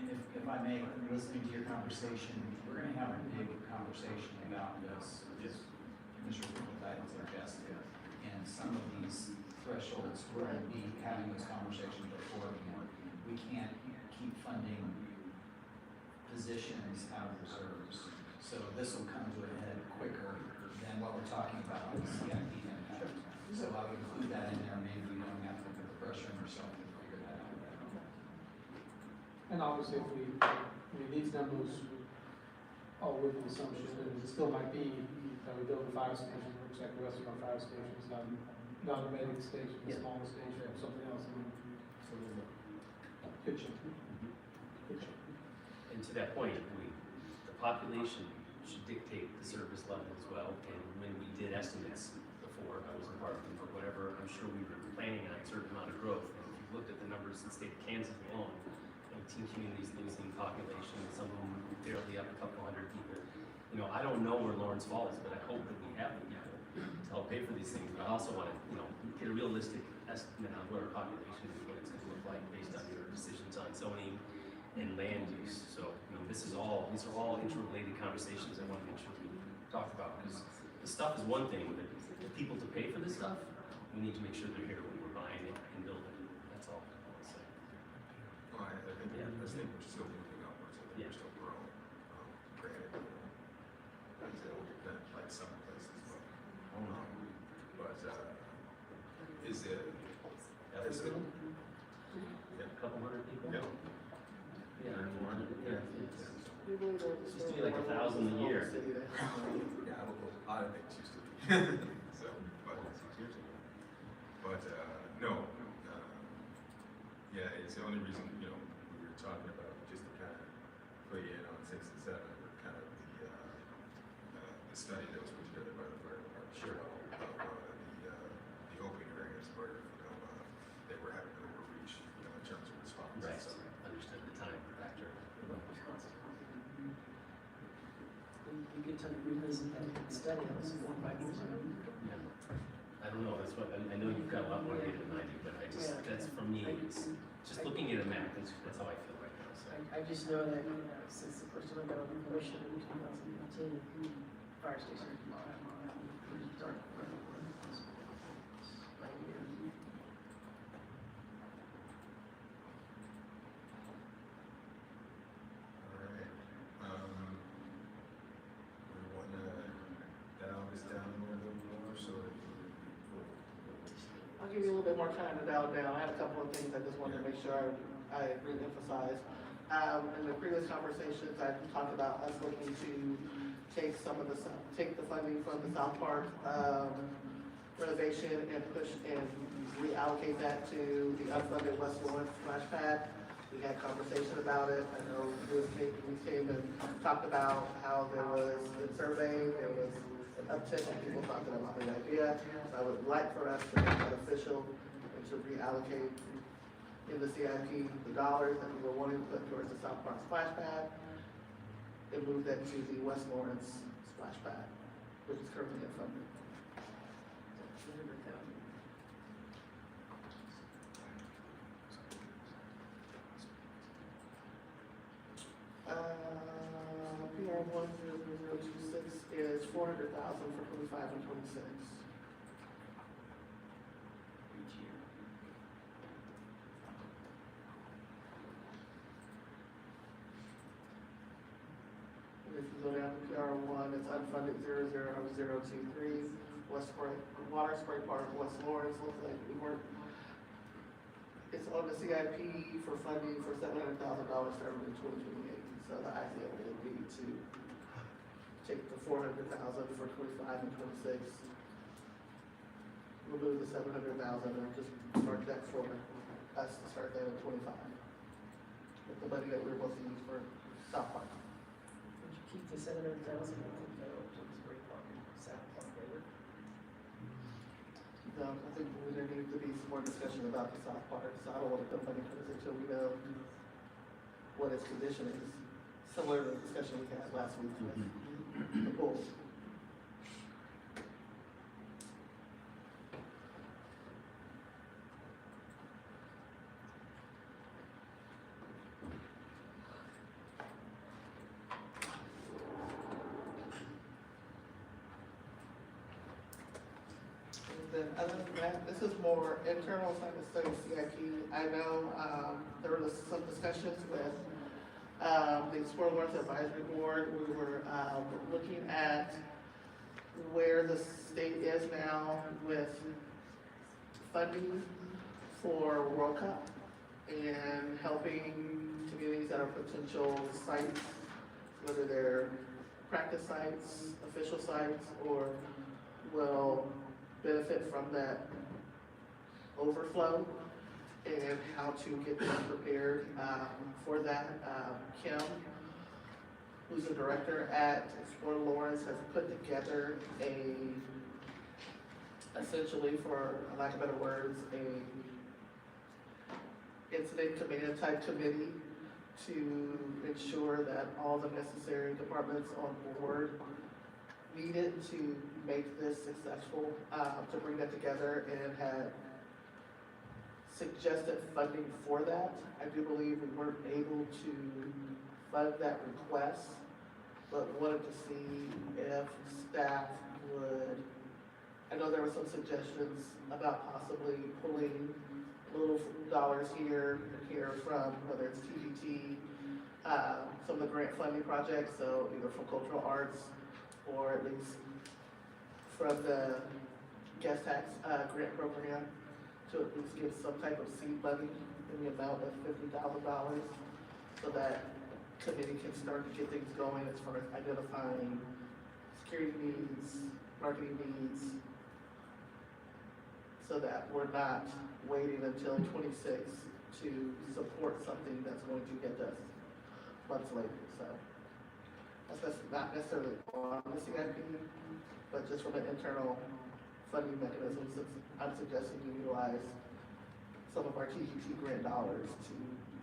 And if I may, listening to your conversation, we're gonna have a big conversation about this, Commissioner Guidance and Jessica, and some of these thresholds, we're gonna be having those conversations before we can't keep funding positions out of reserves. So this will come to a head quicker than what we're talking about on the CIP impact. So I would include that in there, maybe we don't have to put the pressure on ourselves to figure that out. And obviously, these numbers are with the assumption, and it still might be that we build a fire station, looks like the rest of our fire stations, not a medic station, a small station, or something else. Good job. Good job. And to that point, the population should dictate the service level as well. And when we did estimates before, I wasn't part of them, but whatever, I'm sure we were planning on a certain amount of growth. And if you looked at the numbers in the state of Kansas alone, 18 communities losing population, some of them barely up a couple hundred people. You know, I don't know where Lawrence falls, but I hope that we have the people to help pay for these things. But I also want to, you know, get a realistic estimate on what our population is, what it's going to look like based on your decisions on zoning and land use. So, you know, these are all interrelated conversations I want to make sure we talk about, because the stuff is one thing, but the people to pay for this stuff, we need to make sure they're here when we're buying it and building it. That's all I want to say. Well, I think we're still moving upwards. I think we're still growing. Granted, like some places, but is it? Is it? A couple hundred people? Yeah. Yeah, 400. Yeah. We believe there was Used to be like 1,000 a year. Yeah, I don't know, a lot of things used to be. So, but 6 years ago. But, no, yeah, it's the only reason, you know, we were talking about, just to kind of put you in on 6 and 7, kind of the study that was put together by the fire department. Sure. The open areas where, you know, they were having overreach, you know, in terms of response. Right. So, Understood the time factor. You get to revisit that study, that was 4 or 5 years ago. Yeah. I don't know, that's what, I know you've got a lot more data than I do, but I just, that's for me, it's just looking at a map, that's how I feel right now, so. I just know that, since the first time I got on the commission in 2018, fire station, pretty dark. 9 years. all right. We want to dial this down a little more, so that I'll give you a little bit more time to dial down. I had a couple of things I just wanted to make sure I re-emphasize. In the previous conversations, I talked about us looking to take the funding from the South Park renovation and push and reallocate that to the unfunded West Lawrence splash pad. We had conversation about it. I know we came and talked about how there was a survey, there was an uptick in people talking about the idea. So I would like for us to make that official and to reallocate in the CIP the dollars that we were wanting to put towards the South Park splash pad and move that to the West Lawrence splash pad, which is currently unfunded. PR 10026 is $400,000 for 25 and 26. Each year. And if you go down to PR 1, it's unfunded 00023, Water Spray Park, West Lawrence, looks like we weren't. It's on the CIP for funding for $700,000 starting in 2028. So the idea would be to take the $400,000 for 25 and 26, remove the $700,000 and just mark that for us to start that in 25. With the money that we were supposed to use for South Park. Would you keep the 700,000 and think that to the Spray Park and South Park later? No, I think there needs to be some more discussion about the South Park, so I don't want to put money into this until we know what its condition is. Similar to the discussion we had last week with the pool. Then other than that, this is more internal type of study, CIP. I know, there was some discussions with, the Sport Lawrence Advisory Board. We were, looking at where the state is now with funding for World Cup and helping communities that are potential sites, whether they're practice sites, official sites, or will benefit from that overflow. and how to get them prepared. For that, Kim, who's the director at Explore Lawrence, has put together essentially, for lack of better words, a incident command type committee to ensure that all the necessary departments on board needed to make this successful, to bring that together, and had suggested funding for that. I do believe we weren't able to fund that request, but wanted to see if staff would, I know there were some suggestions about possibly pulling little dollars here and here from, whether it's TGT, some of the grant funding projects, so either from cultural arts or at least from the guest tax grant program, to at least give some type of seed money in the amount of $50,000, so that committee can start to get things going as far as identifying security needs, marketing needs, so that we're not waiting until 26 to support something that's going to get us months later. So that's not necessarily on the CIP, but just from an internal funding mechanism, since I'm suggesting you utilize some of our TGT grant dollars to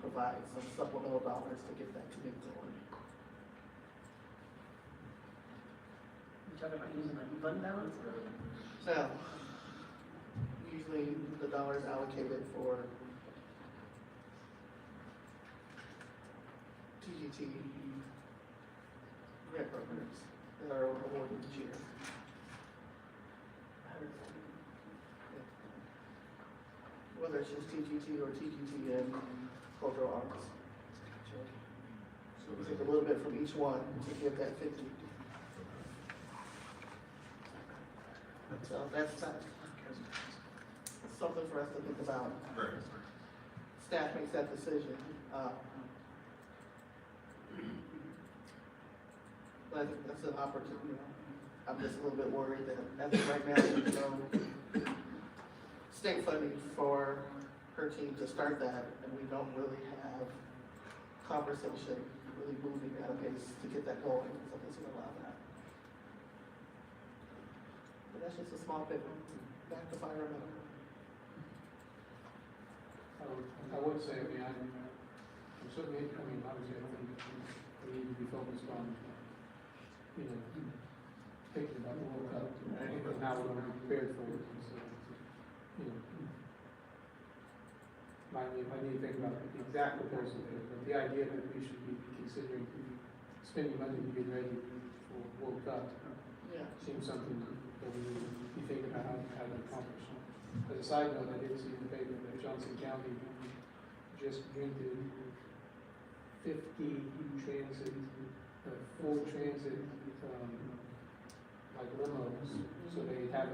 provide some supplemental dollars to get that committee going. You talking about using like fund balance? So, usually the dollars allocated for TGT grant programs that are awarded each year. Whether it's just TGT or TGT and cultural arts. So we take a little bit from each one to get that 50. So that's something for us to think about. Staff makes that decision. But I think that's an opportunity. I'm just a little bit worried that as of right now, there's no state funding for her team to start that, and we don't really have conversation really moving at a pace to get that going, so this will allow that. But that's just a small bit, back to fire up. I would say, I'm certainly, obviously, I think we need to be focused on, thinking about the World Cup and how we're going to be prepared for it. So, I need to think about the exact proposal there, but the idea that we should be considering spending money to get ready for World Cup seems something that we need to be thinking about how to accomplish. As a side note, I did see in the paper that Johnson County just rented 50 transit, full transit, like limos, so they have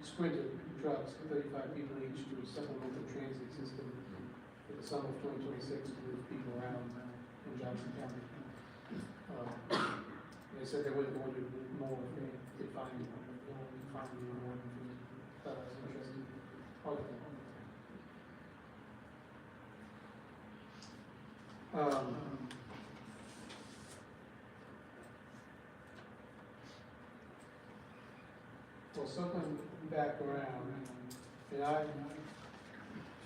sprinter trucks, 35 people each, to supplement the transit system for the summer of 2026 to move people around in Johnson County. They said they wouldn't want to do more if they could find more. Thought that was an interesting article. Well, circling back around, to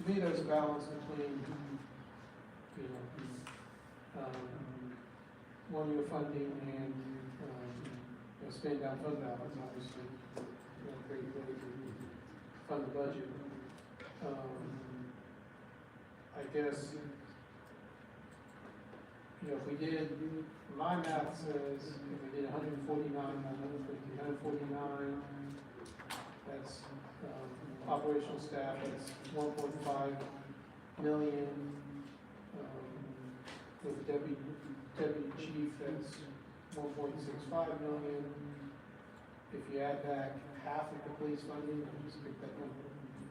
me, there's a balance between, one-year funding and, spending down fund balance, obviously, a great way to fund the budget. I guess, if we did, my math says, if we did 149, 149, that's operational staff, that's 1.5 million. With deputy chief, that's 1.65 million. If you add back half of the police funding, I just picked that number,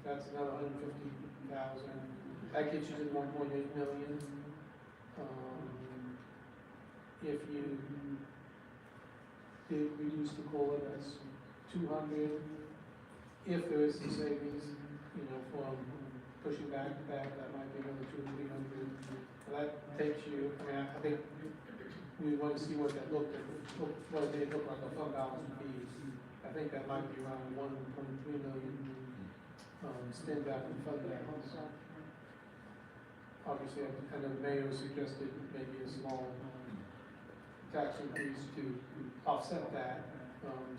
that's another 150,000. That gets you to 1.8 million. If you did reduce the COLA, that's 200. If there is some savings, from pushing back to back, that might be another 200 or 300. So that takes you, I mean, I think we want to see what that looked at, what it may look like a fund balance would be. I think that might be around 1.3 million spent out in fund balance. Obviously, I know Mayo suggested maybe a small tax increase to offset that,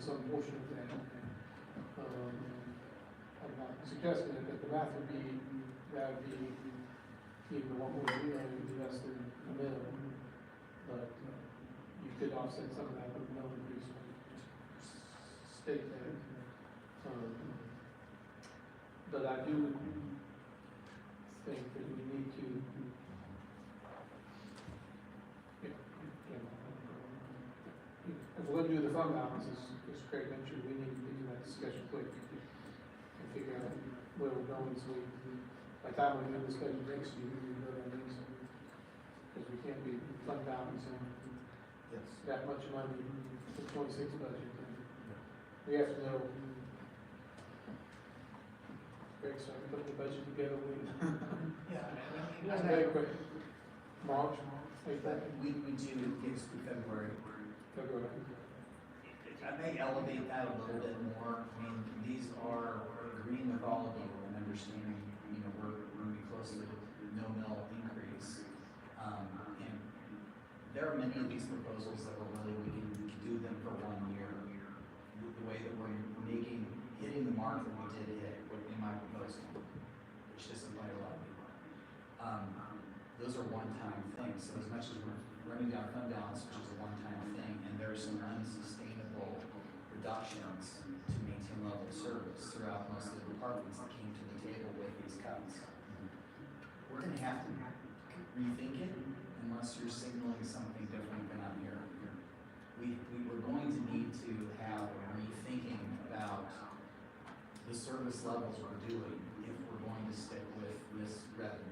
some portion of that. I'm not suggesting it, but the math would be, that would be even 1.3 million less than a mill. But you could offset some of that with no increase in state tax. But I do think that we need to, if we're going to do the fund balances, as Craig mentioned, we need to do that discussion quick and figure out where we're going. So by the time we do this budget next year, we know that needs, because we can't be fund balancing that much money for the 26 budget. We have to know. Greg, so I put the budget together. That's very quick. March, April. We do gives February. I may elevate that a little bit more. I mean, these are agreeing with all of you and understanding, you know, we're going to be close to no mill increase. And there are many of these proposals that we're really, we can do them for 1 year. The way that we're hitting the mark that we did hit in my proposal, which disappointed a lot of people. Those are one-time things. So as much as we're running down fund balance, which is a one-time thing, and there are some unsustainable reductions to maintain level of service throughout most of the departments that came to the table with these cuts. We're going to have to rethink it unless you're signaling something different than I'm hearing. We're going to need to have a rethinking about the service levels we're doing if we're going to stick with this revenue.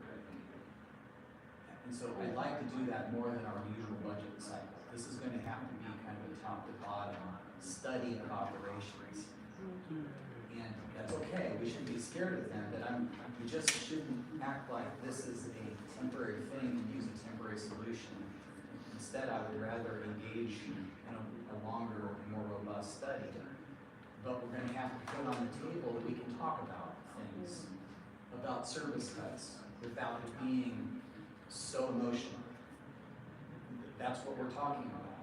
And so I'd like to do that more than our usual budget cycle. This is going to have to be kind of a top to bottom study of operations. And that's okay, we shouldn't be scared of them, but we just shouldn't act like this is a temporary thing and use a temporary solution. Instead, I would rather engage in a longer, more robust study. But we're going to have to put on the table that we can talk about things, about service cuts, without it being so emotional. That's what we're talking about.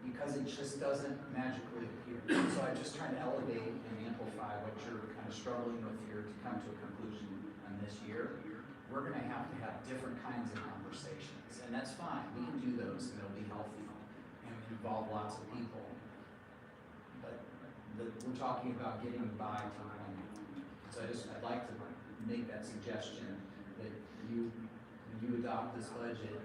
Because it just doesn't magically appear. So I'm just trying to elevate and amplify what you're kind of struggling with here to come to a conclusion on this year. We're going to have different kinds of conversations, and that's fine. We can do those, and they'll be healthy and involve lots of people. But we're talking about getting by to one. So I'd like to make that suggestion that when you adopt this budget,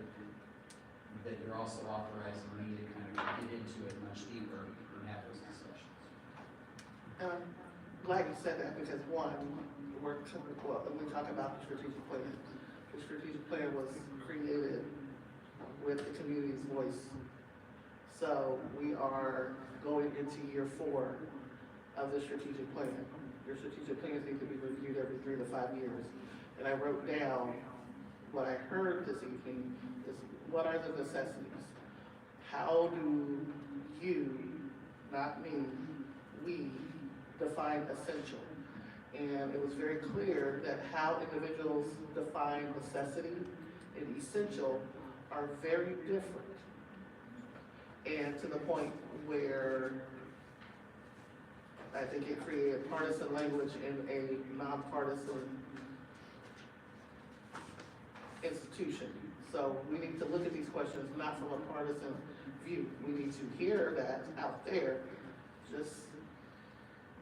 that you're also authorizing me to kind of get into it much deeper and have those discussions. Glad you said that, because one, we talk about the strategic plan. The strategic plan was created with the community's voice. So we are going into year 4 of the strategic plan. Your strategic plans need to be reviewed every 3 to 5 years. And I wrote down what I heard this evening is, what are the necessities? How do you, not me, we define essential? And it was very clear that how individuals define necessity and essential are very different. And to the point where I think it created partisan language in a nonpartisan institution. So we need to look at these questions not from a partisan view. We need to hear that out there, just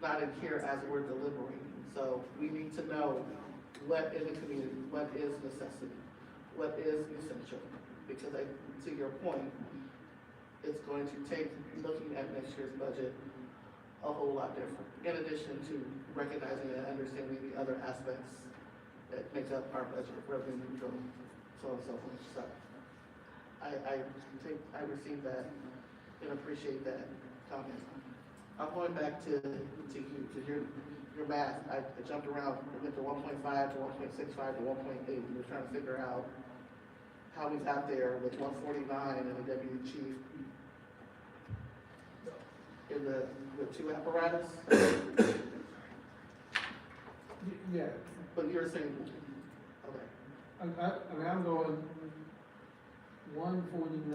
not in here as we're deliberating. So we need to know what in the community, what is necessity, what is essential. Because to your point, it's going to take looking at next year's budget a whole lot different. In addition to recognizing and understanding the other aspects that make up our budget, revenue neutral, so on and so forth. So I think I received that and appreciate that comment. I'm going back to your math. I jumped around, I went to 1.5 to 1.65 to 1.8. We were trying to figure out how we got there with 149 and the deputy chief in the two apparatus. Yeah, But you're saying, okay. I mean, I'm going 149.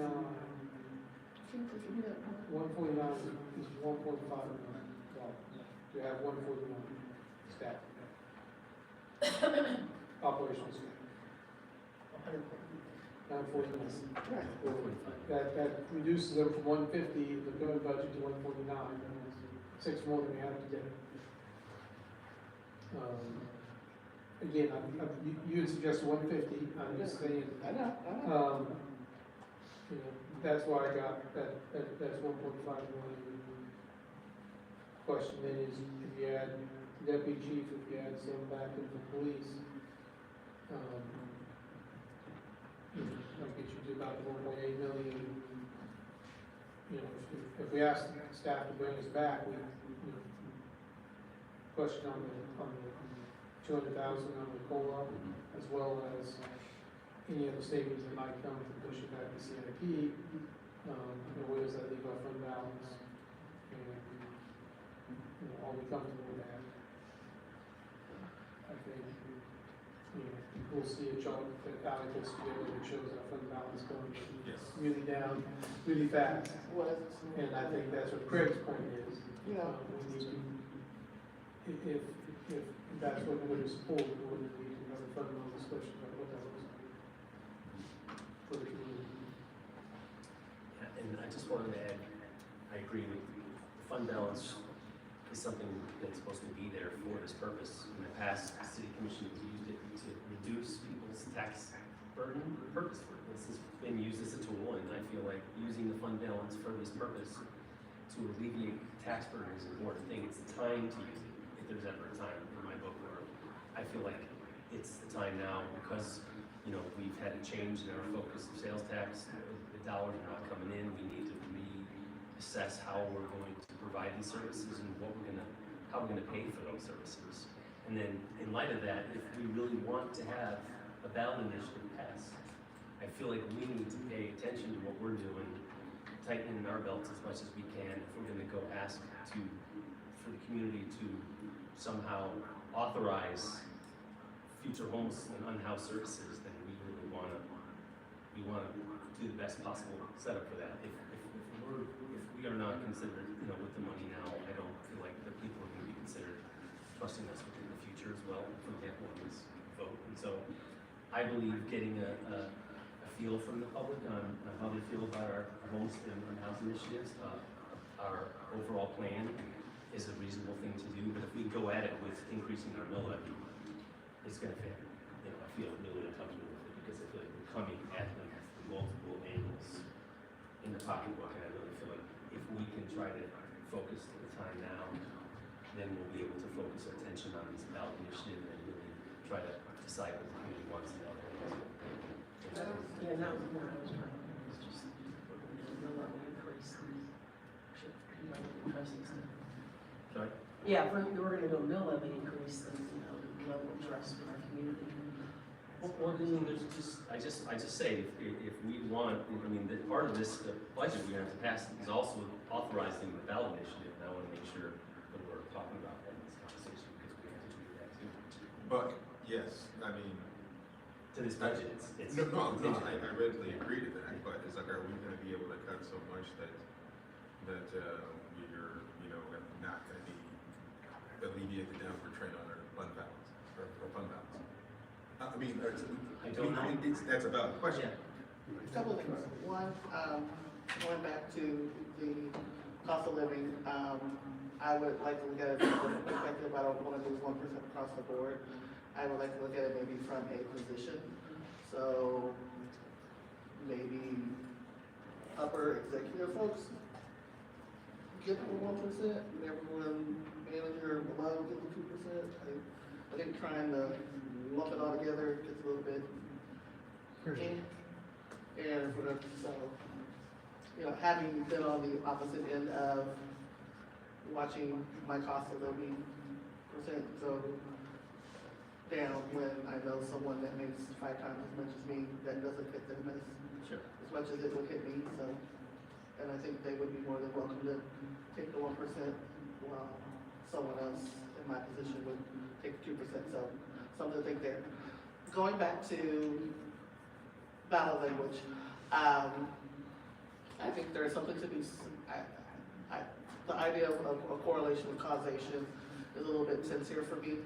149 is 1.5 million. You have 149 staff. Operational staff. 949. That reduces them from 150, the current budget, to 149. 6 more than we have today. Again, you had suggested 150. I'm just saying. I know. You know, that's why I got that's 1.5 million. Question then is, if you add deputy chief, if you add some back into police, you know, that gets you to about 1.8 million. You know, if we ask staff to bring us back, we, you know, question on the 200,000 on the COLA, as well as any other savings that might come from pushing back the CIP, and where does that leave our fund balance? And, you know, are we comfortable with that? I think, you know, we'll see a chart that Alec puts together that shows our fund balance going really down, really fast. And I think that's what Craig's point is. Yeah. We need to, if that's what we're going to support, we're going to need to have a fundamental discussion about what that looks like for the community. Yeah, and I just wanted to add, I agree with you. The fund balance is something that's supposed to be there for this purpose. In the past, the city commission has used it to reduce people's tax burden purposefully. This has been used as a tool, and I feel like using the fund balance for this purpose to alleviate tax burden is an important thing. It's the time to use it, if there's ever a time in my book where I feel like it's the time now, because, you know, we've had a change in our focus of sales tax. The dollars are not coming in. We need to reassess how we're going to provide these services and how we're gonna pay for those services. And then, in light of that, if we really want to have a ballot initiative pass, I feel like we need to pay attention to what we're doing, tightening our belts as much as we can. If we're gonna go ask for the community to somehow authorize future homeless and unhoused services, then we really wanna do the best possible setup for that. If we are not considered, you know, with the money now, I don't feel like the people are gonna be considered trusting us within the future as well, for example, on this vote. And so I believe getting a feel from the public on how they feel about our homestead and housing initiatives, our overall plan is a reasonable thing to do. But if we go at it with increasing our mill levy, it's gonna fail. You know, I feel really uncomfortable with it because I feel like we're coming at them from multiple angles in the pocketbook, and I really feel like if we can try to focus the time now, then we'll be able to focus our attention on this ballot initiative and really try to decide what the community wants to know. Yeah, that was more I was trying to, it's just, the level increase. Sorry? Yeah, if we're gonna go mill levy increase, then, you know, the level of trust in our community. Well, I mean, there's just, I just say, if we want, I mean, the part of this budget we have to pass is also authorizing the ballot initiative, and I want to make sure that we're talking about that in this conversation, because we have to do that too. But, yes, I mean. To this budget, it's. No, I readily agree to that, but it's like, are we gonna be able to cut so much that you're, you know, not gonna be alleviate the downward trend on our fund balance, or fund balance? I mean, that's about the question. A couple of things. One, going back to the cost of living, I would like to look at it from the perspective, I don't want to do 1% across the board. I would like to look at it maybe from a position. So maybe upper executive folks get the 1%, and everyone manager below get the 2%. I think trying to lump it all together gets a little bit tricky. And for the, so, you know, having been on the opposite end of watching my cost of living percent go down when I know someone that makes 5 times as much as me, that doesn't hit them as much as it would hit me, so. And I think they would be more than welcome to take the 1%, while someone else in my position would take 2%, so something to think there. Going back to ballot language, I think there's something to be, the idea of a correlation with causation is a little bit sincere for me.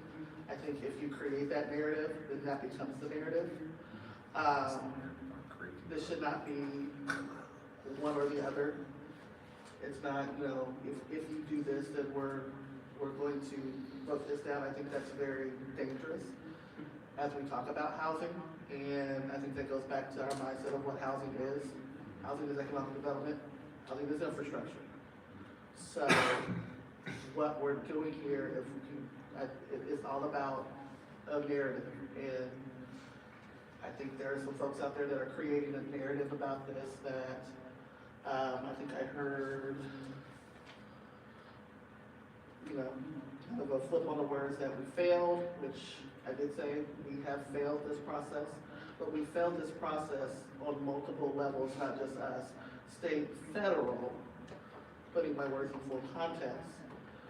I think if you create that narrative, then that becomes the narrative. This should not be one or the other. It's not, you know, if you do this, then we're going to vote this down. I think that's very dangerous as we talk about housing. And I think that goes back to our mindset of what housing is. Housing is economic development. Housing is infrastructure. So what we're doing here, it's all about a narrative. And I think there are some folks out there that are creating a narrative about this that I think I heard, you know, kind of a flip on the words that we failed, which I did say we have failed this process, but we failed this process on multiple levels, not just us, state, federal, putting my words in full context.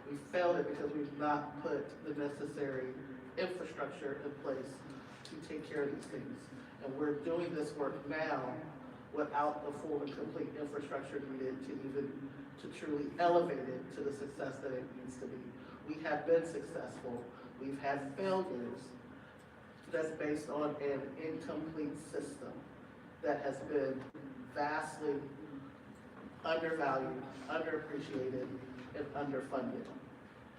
We failed it because we've not put the necessary infrastructure in place to take care of these things. And we're doing this work now without the full and complete infrastructure needed to truly elevate it to the success that it needs to be. We have been successful. We've had failures that's based on an incomplete system that has been vastly undervalued, underappreciated, and underfunded.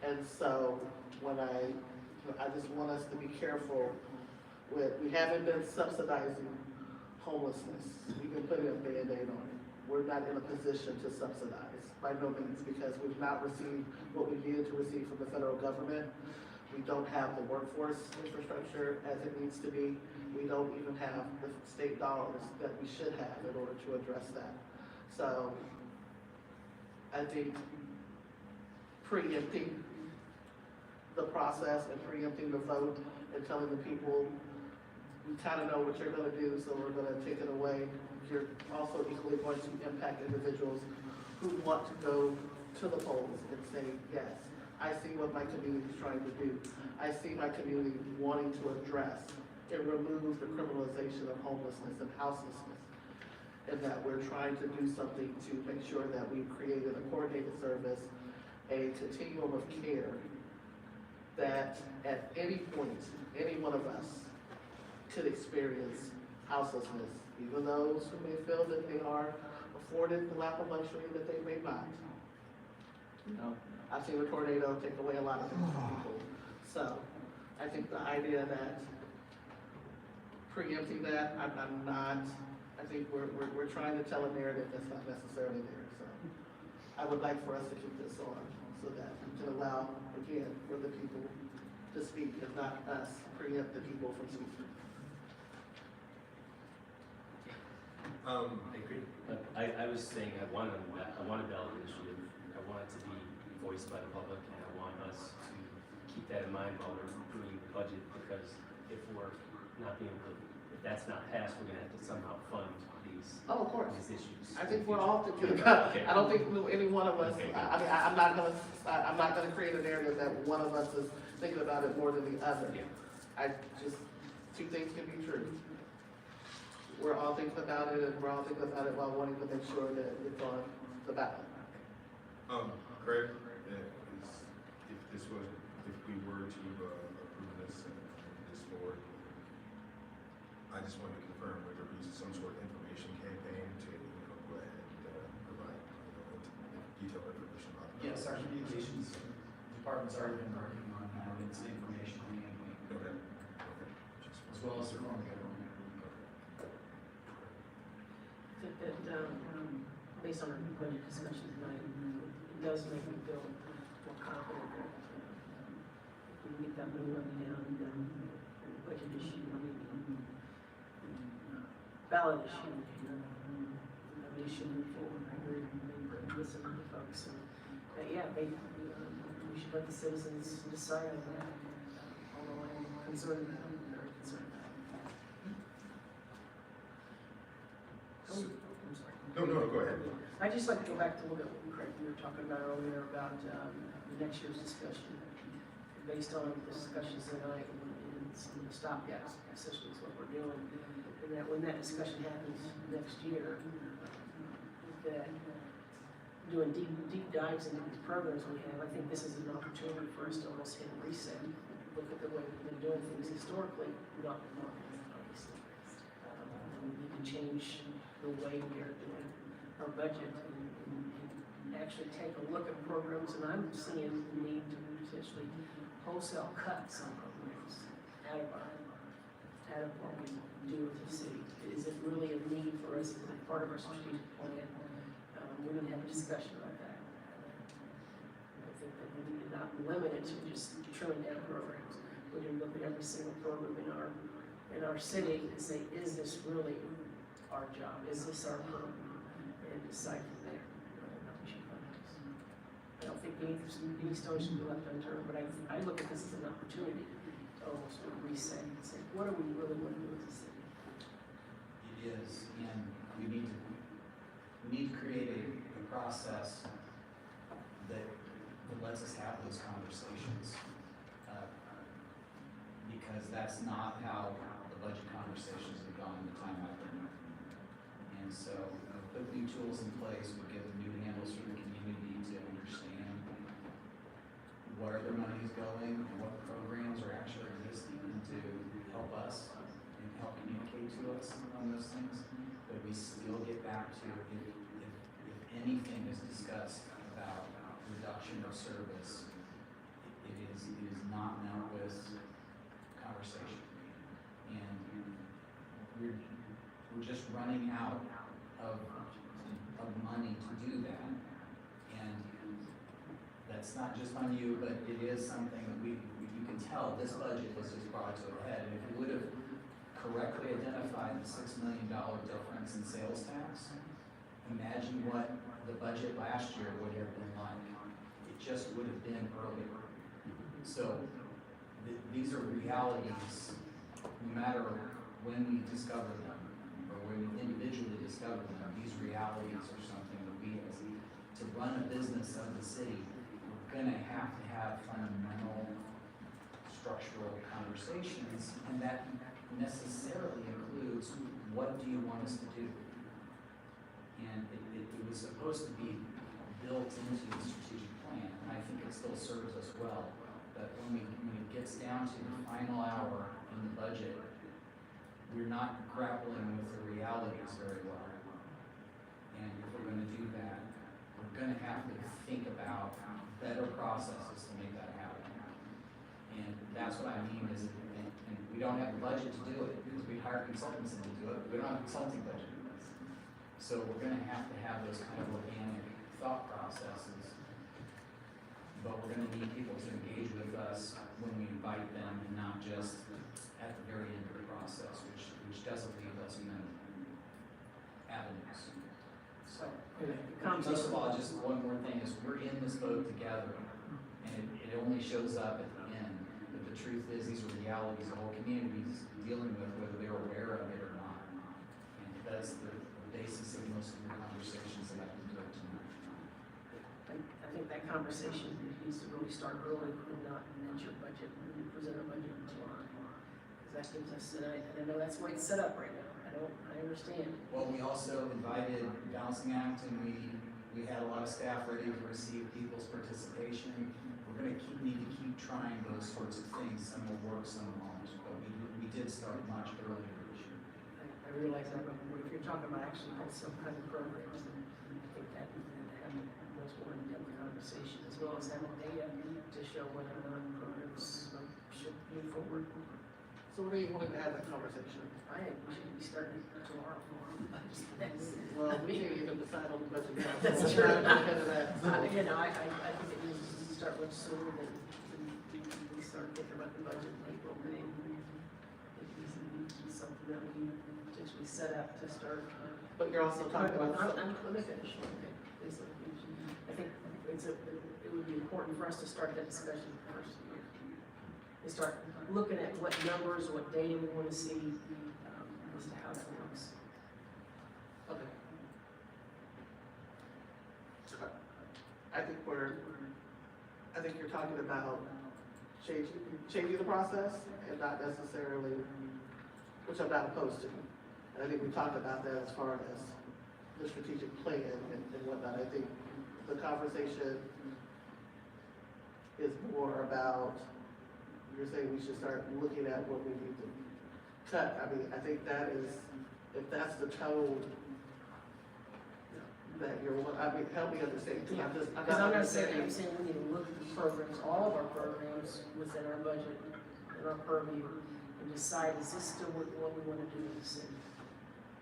And so when I just want us to be careful with, we haven't been subsidizing homelessness. We've been putting a Band-Aid on it. We're not in a position to subsidize, by no means, because we've not received what we needed to receive from the federal government. We don't have the workforce infrastructure as it needs to be. We don't even have the state dollars that we should have in order to address that. So I think preempting the process and preempting the vote and telling the people, we kind of know what you're going to do, so we're going to take it away. You're also equally going to impact individuals who want to go to the polls and say, yes, I see what my community is trying to do. I see my community wanting to address and remove the criminalization of homelessness and houselessness, and that we're trying to do something to make sure that we've created a coordinated service, a continuum of care that at any point, any one of us could experience houselessness, even those who may feel that they are afforded the lap of luxury that they may not. You know, I've seen a tornado take away a lot of things from people. So I think the idea that preempting that, I'm not, I think we're trying to tell a narrative that's not necessarily there. So I would like for us to keep this on so that we can allow, again, for the people to speak, if not us, preempt the people from speaking. I agree. I was saying I want a ballot initiative. I want it to be voiced by the public, and I want us to keep that in mind while we're approving the budget, because if we're not being able to, if that's not passed, we're gonna have to somehow fund these, of course, these issues. I think we're all thinking about, Okay. I don't think any one of us, Okay. I mean, I'm not gonna create a narrative that one of us is thinking about it more than the other. Yeah. I just, two things can be true. We're all thinking about it, and we're all thinking about it while wanting to make sure that it's on the ballot. Craig, if we were to approve this and this forward, I just want to confirm whether there be some sort of information campaign to, go ahead and provide, detailed information about the Yes, our communications department's already been working on its information campaign. Okay. As well as the form of government. I think that, based on our budget discussion tonight, it does make me feel more confident that if we get that money down, then the budget issue, ballot issue, we should move forward. I agree with some of the folks. yeah, maybe, we should let the citizens decide on that, although I'm concerned, I'm very concerned about it. Oh, I'm sorry. No, go ahead. I'd just like to go back to a little bit what Craig, you were talking about earlier about the next year's discussion. Based on the discussions tonight and some of the stopgaps, essentially is what we're doing. And that when that discussion happens next year, that doing deep dives into these programs we have, I think this is an opportunity for us to almost hit a reset. Look at the way we've been doing things historically, not obviously. We need to change the way we are doing our budget and actually take a look at programs, and I'm seeing the need to potentially wholesale cut some programs out of what we do with the city. Is it really a need for us as a part of our strategic plan? We need to have a discussion about that. I think that we need to not limit it to just trimming down programs. We need to look at every single program in our city and say, is this really our job? Is this our program? And decide from there whether or not we should fund this. I don't think any stone should be left unturned, but I look at this as an opportunity to almost reset and say, what do we really want to do as a city? It is, and we need to create a process that lets us have those conversations. Because that's not how the budget conversations have gone in the time I've been here. And so, put new tools in place, we give new handles for the community to understand where their money is going and what programs are actually existing to help us and help communicate to us on those things. But we still get back to if anything is discussed about reduction of service, it is not met with conversation. And we're just running out of money to do that. And that's not just on you, but it is something that you can tell this budget has just brought to a head. And if we would have correctly identified the $6 million difference in sales tax, imagine what the budget last year would have been like. It just would have been earlier. So these are realities, no matter when we discover them or when we individually discover them. These realities are something that we, as to run a business of the city, we're going to have fundamental structural conversations, and that necessarily includes what do you want us to do? And it was supposed to be built into the strategic plan, and I think it still serves us well. But when it gets down to the final hour in the budget, we're not grappling with the realities very well. And if we're going to do that, we're going to have to think about better processes to make that happen. And that's what I mean is, and we don't have the budget to do it because we hire consultants in to do it. We don't have a consulting budget. So we're going to have those kind of organic thought processes. But we're going to need people to engage with us when we invite them and not just at the very end of the process, which doesn't leave us many avenues. So, Most of all, just one more thing is we're in this boat together, and it only shows up at the end. But the truth is, these are realities the whole community is dealing with, whether they're aware of it or not. And that's the basis of most of the conversations that I've been doing tonight. I think that conversation needs to really start early and not at your budget, when you present a budget in July. Because that gives us, and I know that's the way it's set up right now. I understand. Well, we also invited Balancing Act, and we had a lot of staff ready to receive people's participation. We're going to need to keep trying those sorts of things. Some will work, some won't. But we did start much earlier this year. I realize that, but if you're talking about actually some kind of programs, then I think that having those more in-depth conversation, as well as having data to show whether or not programs should move forward. So where do you want to have that conversation? I think we should be starting tomorrow. Well, we can't even decide on the budget now. That's So true. we're not because of that. So- I think it needs to start much sooner than we start thinking about the budget in April, May. I think it needs to be something that we potentially set up to start. But you're also talking about. I'm let me finish. Okay. I think it's be important for us to start that discussion first. And start looking at what numbers, what data we wanna see, as to how that works. Okay. I think you're talking about changing the process and not necessarily, which I'm not opposed to. And I think we talked about that as far as the strategic plan and whatnot. I think the conversation is more about, you're saying we should start looking at what we need to cut. I mean, I think that is, if that's the tone that you're, I mean, help me understand, because Because I'm not saying, I'm saying we need to look at the programs, all of our programs within our budget and our purview, and decide, is this still what we wanna do in the city?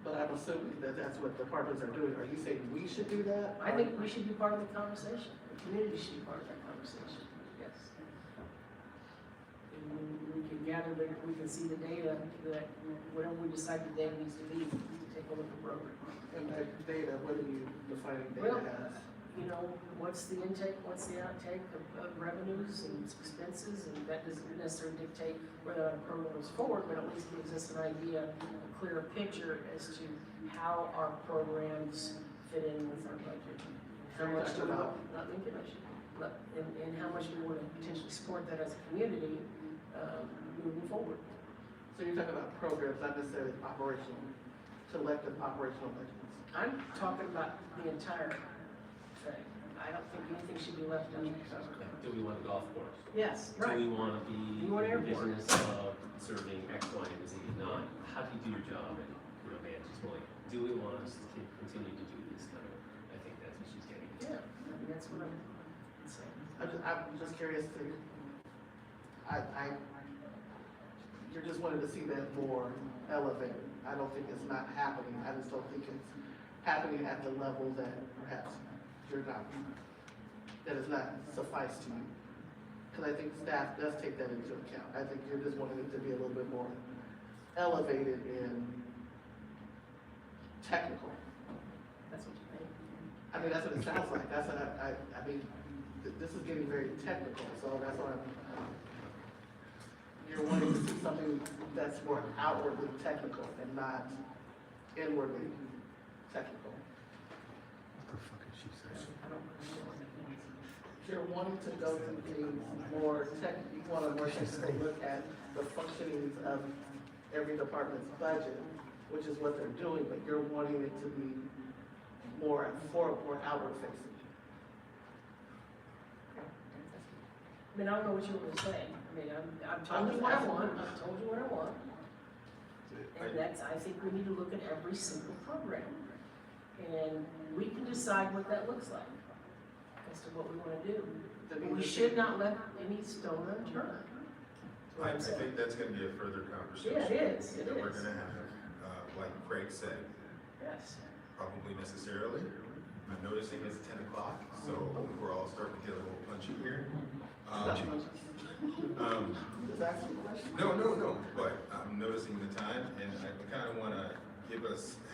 But I'm assuming that that's what departments are doing. Are you saying we should do that? I think we should be part of the conversation, the community should be part of that conversation, yes. And we can gather, we can see the data, that whatever we decide the data needs to be, to take a look at the program. And that data, what are you defining Well, data as? you know, what's the intake, what's the outtake of revenues and expenses, and that doesn't necessarily dictate whether a program goes forward, but at least gives us an idea, a clearer picture as to how our programs fit in with our budget. How much do we, not in commission, but, and how much we want to potentially support that as a community, moving forward. So you're talking about programs, not necessarily operational, collective operational budgets. I'm talking about the entire thing. I don't think anything should be left uncovered. Do we want a golf course? Yes, right. Do we want to be You want in the airport. business of serving X, Y, and Z? Not, how do you do your job and, manage this point? Do we want us to continue to do this kind of, I think that's what she's getting at. Yeah, I mean, that's what I'm saying. I'm just curious to, you're just wanting to see that more elevated. I don't think it's not happening. I just don't think it's happening at the level that perhaps you're not, that is not suffice to you. Because I think staff does take that into account. I think you're just wanting it to be a little bit more elevated and technical. That's what you think. I mean, that's what it sounds like. That's what I mean, this is getting very technical, so that's why you're wanting to see something that's more outwardly technical and not inwardly technical. What the fuck is she saying? I don't know what that means. You're wanting to go to things more you want a more technical look at the functionings of every department's budget, which is what they're doing, but you're wanting it to be more outward facing. I mean, I don't know what you want to say. I mean, I've told you what I want, I've told you what I want. And that's, I think we need to look at every single program. And we can decide what that looks like as to what we want to do. But we should not let any stone unturned. I think that's gonna be a further conversation. Yeah, it is, it That we're is. gonna have, like Craig said, Yes. probably necessarily. I'm noticing it's 10 o'clock, so we're all starting to get a little punchy here. No, but I'm noticing the time, and I kind of want to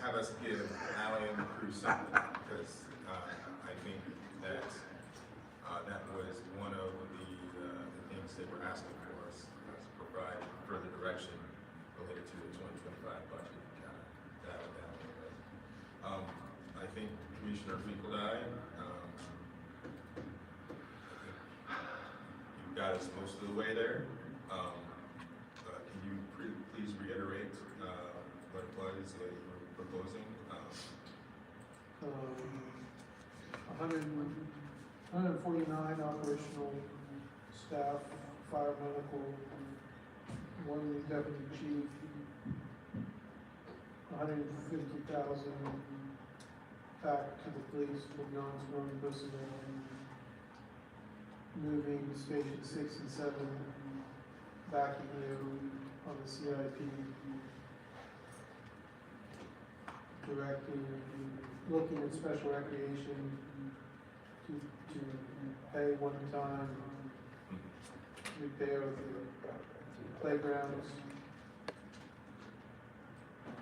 have us give Allie and the crew something, because I think that that was one of the things they were asking for us, to provide further direction related to the 2025 budget, kind of dial it down a little bit. I think Commissioner Finkeldine, you got us most of the way there. Can you please reiterate what it was that you were proposing? 149 operational staff, fire medical, one new deputy chief, 150,000 back to the police for non-sworn personnel, moving station 6 and 7 back in on the CIP, directing, looking at special recreation to pay one-time repair of the playgrounds,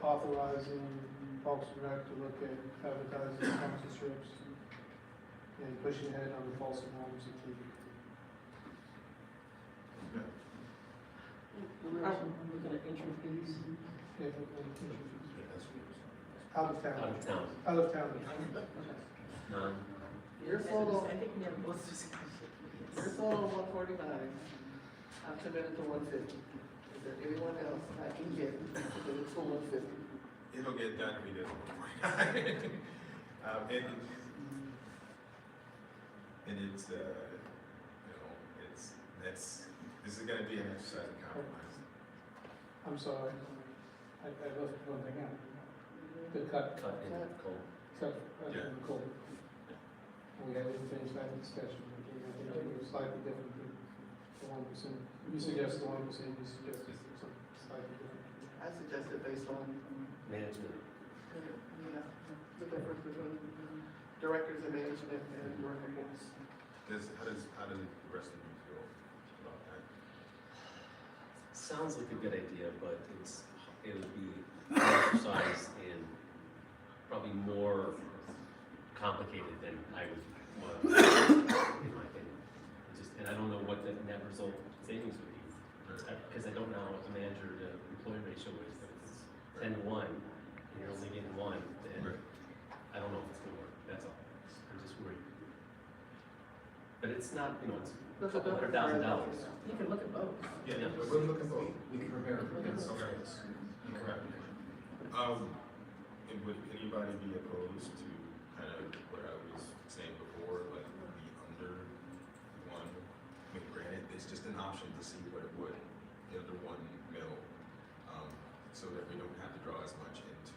authorizing Parks and Rec to look at advertising sponsorships, and pushing ahead on the false alarms and TV. We're gonna introduce. Out of town. Out of town. Out of town. You're sold on, I think we have both discussions. you're sold on 149. I'm committed to 150. Is there anyone else I can get committed to 150? It'll get done if we do it. And it's, you know, this is gonna be an exercise in compromise. I'm sorry, I left one thing out. The cut. Cut in coal. Cut, Yeah. cool. We haven't finished that discussion, I think it was slightly different than the 1%. You suggested 1%, you suggested something slightly different. I suggested based on, Management. yeah, the difference between directors and management and worker force. How do the rest of you feel about that? Sounds like a good idea, but it would be an exercise in probably more complicated than I would want, in my opinion. And I don't know what the net result savings would be, because I don't know what the manager to employee ratio is. If it's 10 to 1, and you're only getting 1, then I don't know if it's gonna work. That's all. I'm just worried. But it's not, it's a couple $100,000. You can look at both. Yeah, we'll look at both. We can compare. Okay. Correct. And would anybody be opposed to kind of what I was saying before, like the under 1? I mean, granted, it's just an option to see what it would, the under 1 mil, so that we don't have to draw as much into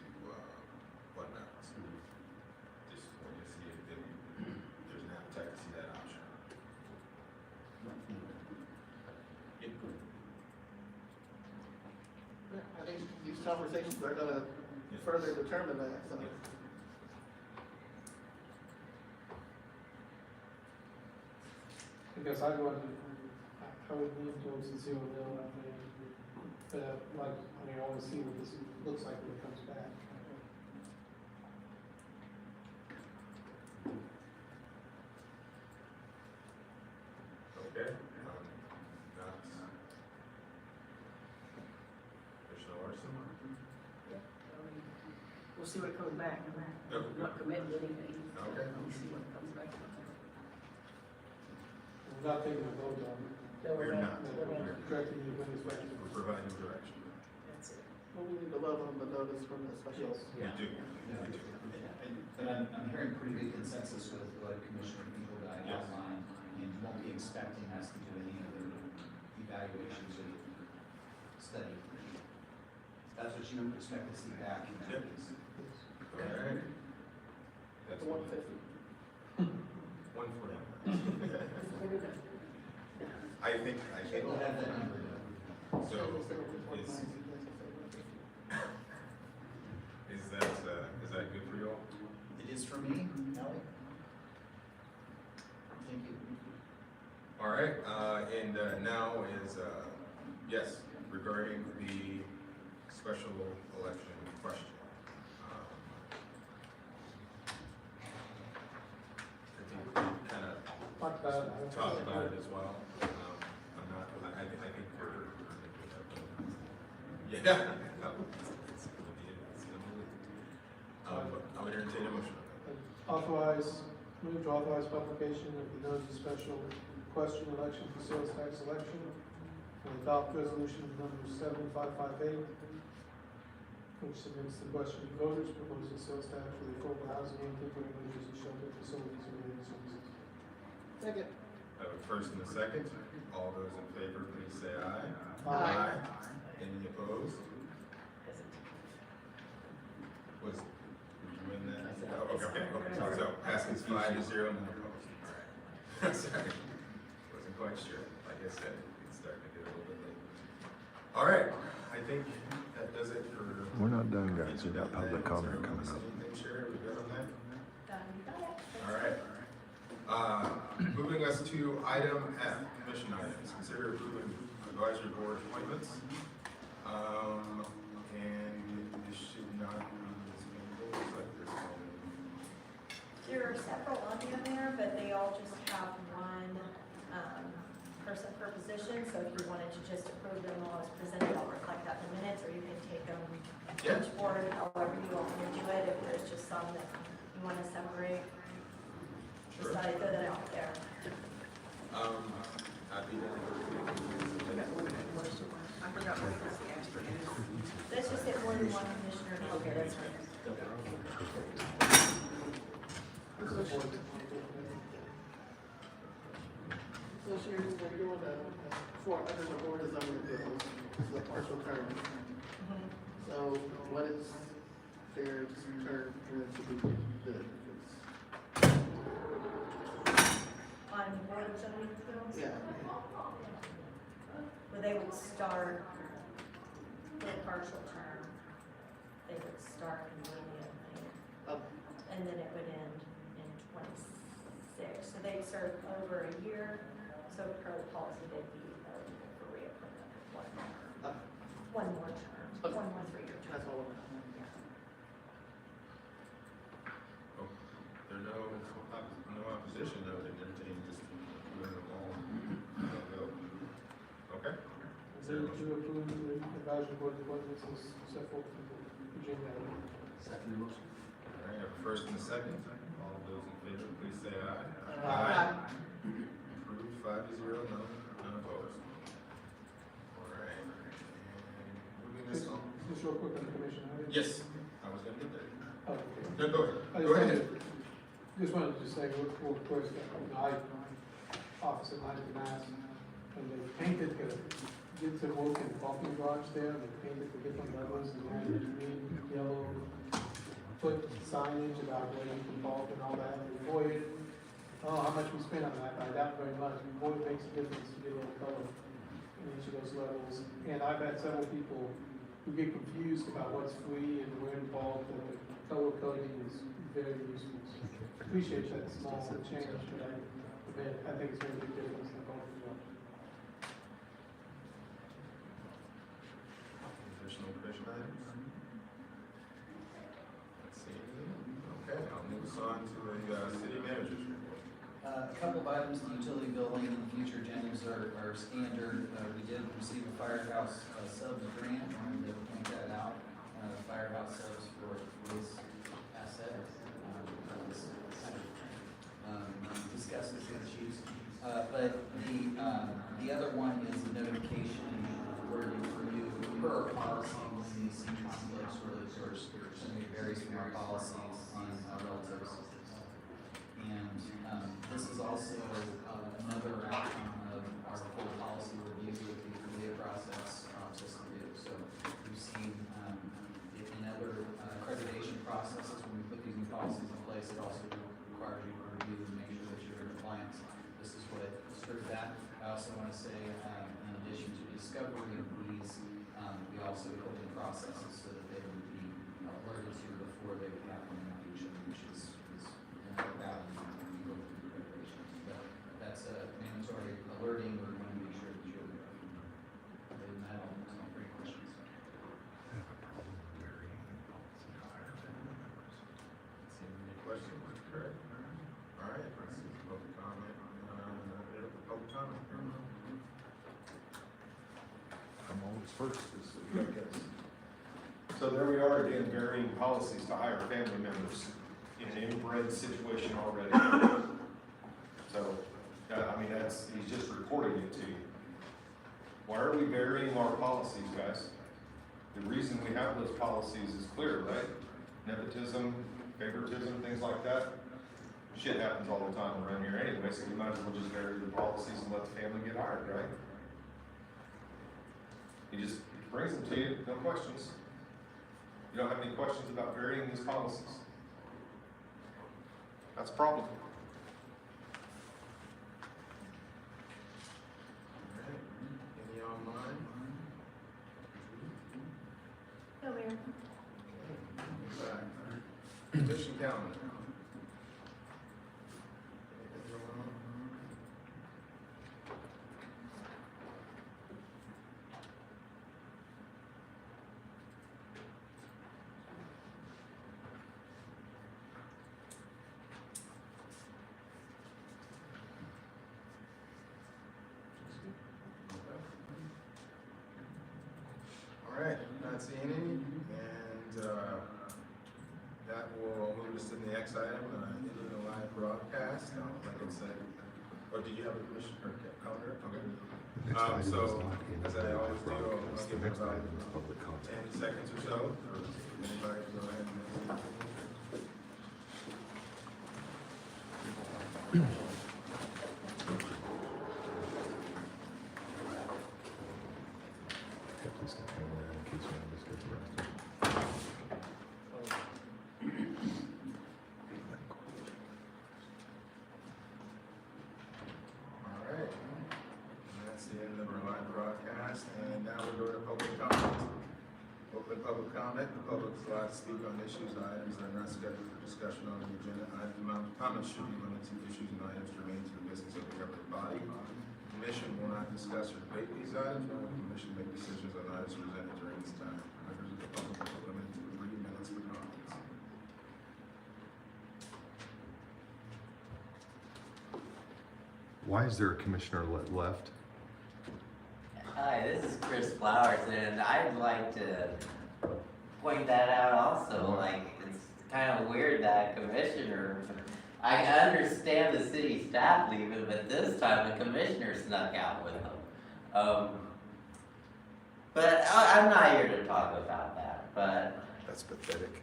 fund balance. Just want to see if there's an appetite to see that option. I think these conversations are gonna further determine that, so. I guess I would lean towards the 0 mil, I think. I want to see what this looks like when it comes back. Okay, not Commissioner Larson? We'll see what it comes back. Okay. I'm not committing to anything. Okay. We'll see what it comes back. We're not taking a vote on it. No, We're not. We're directing you when it's back. We're providing direction. That's it. Well, we need to vote on the notice from the special. We do. But I'm hearing pretty good consensus with what Commissioner Eagle Yes. outlined, and you won't be expecting us to do any other evaluations or study. That's what you expect to see back in that Yep. piece. Okay. That's The 150. 149. I think. We'll have that number. So, is that good for you all? It is for me, Ellie. Thank you. All right, and now is, yes, regarding the special election question. I think we kind of talked about it as well. I think we're yeah. I would entertain a motion. Move to authorize publication of the notice of special question election for sales tax election and adopt resolution number 7558, which submits the question to voters proposing sales tax for the affordable housing and temporary religious and shelter facilities and related services. Second. I have a first and a second. All those in favor, please say aye. Aye. Any opposed? Did you win that? Oh, okay. So passes 5-0, none opposed. All right. Sorry. Wasn't quite sure. Like I said, it's starting to get a little bit late. All right. I think that does it for. We're not done, guys. We've got public comment coming up. Anything, Sherry? We good on that? Done. All right. Moving us to item F, commission items. Consider approving advisory board appointments. And this should not be as painful as like this one. There are several on there, but they all just have one, person per position, so if you wanted to just approve them all as presented, I'll reflect that in the minutes, or you can take them each board, however you want to do it, if there's just some that you want to separate. Just thought I'd throw that out there. I'd be down for I forgot what was the extra. Let's just get more than one commissioner. Okay, that's right. So Sharon, we're doing under the board of zoning appeals, this is a partial term. So what is their term for it to be good? On the board of zoning appeals? Yeah. Well, they would start for a partial term. They would start immediately. And then it would end in 26. So they'd serve over a year. So per the policy, they'd be eligible for reappointment one more term, one more 3-year term. That's all. There's no opposition, though, to entertain just moving them all. Okay? Move to approve the advisory board ordinances set forth in the agenda. Second motion. All right, I have a first and a second. All those in favor, please say aye. Approved 5-0, none opposed. All right. And moving this on. Just real quick on the commission. Yes, I was gonna get there. Oh, okay. No, go ahead. I Go ahead. just wanted to say real quick, I office at night in Mass, and they painted did some work in the parking garage there, they painted the different levels, and had green, yellow, put signage about where you can park and all that, and boy, I don't know how much we spent on that, I doubt very much, boy, it makes a difference to get a little color in each of those levels, and I've had several people who get confused about what's free and where involved, and the color coding is very useful. Appreciate that small change, but I think it's going to make a difference in the parking garage. Additional commission items? Let's see. Okay, I'll move us on to the city manager's report. A couple of items, the utility billing and future agendas are standard. We did receive a firehouse subs grant, I wanted to point that out. Firehouse subs for police assets. Discuss this issues. But the other one is a notification for you per our policies, the senior conflicts really first. It varies from our policies on relatives. And this is also another outcome of our full policy review with the affiliate process system review. So we've seen in other accreditation processes, when we put these new policies in place, it also requires you to review and make sure that you're in compliance. This is what served that. I also want to say, in addition to discovery of these, we also put in processes so that they would be alerted to before they would happen in the future, which is another value when we go through the preparations. But that's a mandatory alerting. We want to make sure that you're aware. Other than that, I'll take any questions. Any questions? Correct. All right, let's see public comment. Public comment. I'm always first. So there we are again, varying policies to hire family members in an inbred situation already. So, I mean, he's just reporting it to you. Why are we varying our policies, guys? The reason we have those policies is clear, right? Nepotism, favoritism, things like that. Shit happens all the time around here anyway, so we might as well just vary the policies and let the family get hired, right? He just brings them to you, no questions. You don't have any questions about varying these policies? That's a problem. Any online? No, Mayor. Petition calendar. Or do you have a commissioner comment? Okay. Next item is So, not in as I always do, broadcast. I'll The give next about item is public comment. 10 seconds or so, for anybody to go ahead and. Yeah, please continue in case one of us gets arrested. All right, and that's the end of our live broadcast, and now we'll go to public comment. Open public comment, the public is allowed to speak on issues and items that are not scheduled for discussion on the agenda. Comments should be limited to issues and items relating to the business of the governing body. The commission will not discuss or debate these items, nor will the commission make decisions on items presented during this time. Members of the public are limited to 3 minutes for comments. Why is there a commissioner left? Hi, this is Chris Flowers, and I'd like to point that out also. Like, it's kind of weird that commissioner, I understand the city staff leaving, but this time the commissioner snuck out with them. But I'm not here to talk about that, but That's pathetic.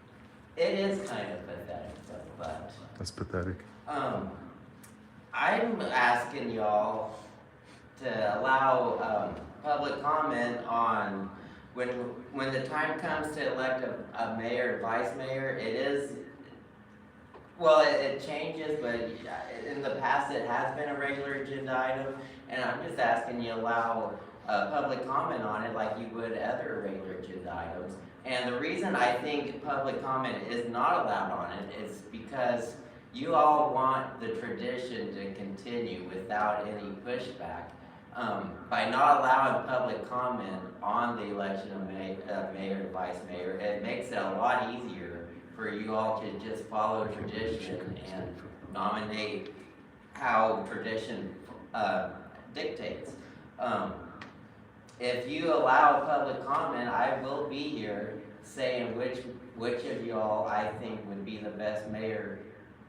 it is kind of pathetic, but. That's pathetic. I'm asking y'all to allow public comment on when the time comes to elect a mayor and vice mayor. It is, well, it changes, but in the past it has been a regular agenda item, and I'm just asking you allow public comment on it like you would other regular agenda items. And the reason I think public comment is not allowed on it is because you all want the tradition to continue without any pushback. By not allowing public comment on the election of mayor and vice mayor, it makes it a lot easier for you all to just follow tradition and nominate how tradition dictates. If you allow public comment, I will be here saying which of y'all I think would be the best mayor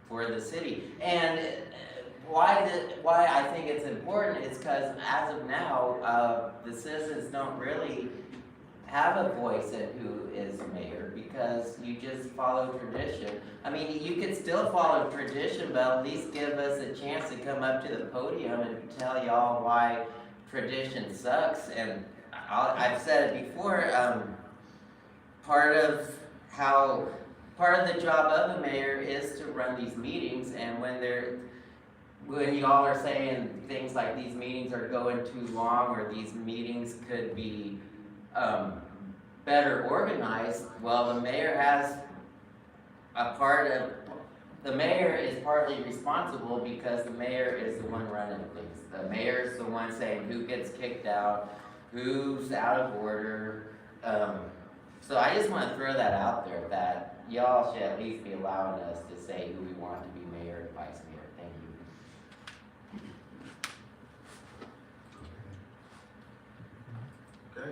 for the city. And why I think it's important is because as of now, the citizens don't really have a voice in who is mayor because you just follow tradition. I mean, you could still follow tradition, but at least give us a chance to come up to the podium and tell y'all why tradition sucks. And I've said it before, part of the job of a mayor is to run these meetings, and when y'all are saying things like these meetings are going too long or these meetings could be better organized, well, the mayor is partly responsible because the mayor is the one running things. The mayor is the one saying who gets kicked out, who's out of order. So I just want to throw that out there that y'all should at least be allowing us to say who we want to be mayor and vice mayor. Thank you. Okay,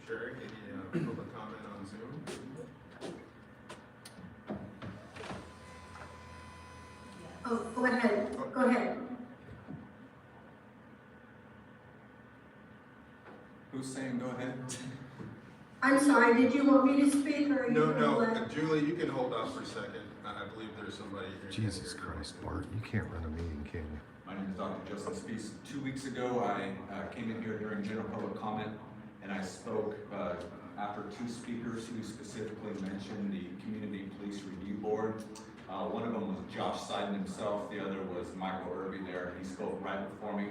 Sherry, any public comment on Zoom? Oh, go ahead, go ahead. Who's saying go ahead? I'm sorry, did you want me to speak or? No, Julie, you can hold off for a second. I believe there's somebody here. Jesus Christ, Bart, you can't run a meeting, can you? My name is Dr. Justin Spees. 2 weeks ago, I came in here during general public comment, and I spoke after two speakers who specifically mentioned the Community Police Review Board. One of them was Josh Seiden himself, the other was Michael Irby there. He spoke right before me.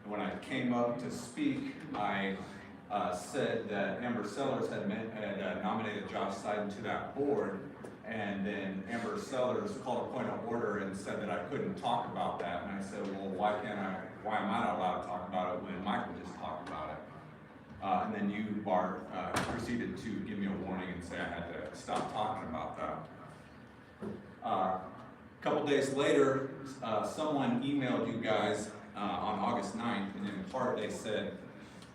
And when I came up to speak, I said that Amber Sellers had nominated Josh Seiden to that board, and then Amber Sellers called a point of order and said that I couldn't talk about that. And I said, well, why am I not allowed to talk about it when Michael just talked about it? And then you, Bart, proceeded to give me a warning and say I had to stop talking about that. A couple days later, someone emailed you guys on August 9th, and in part they said,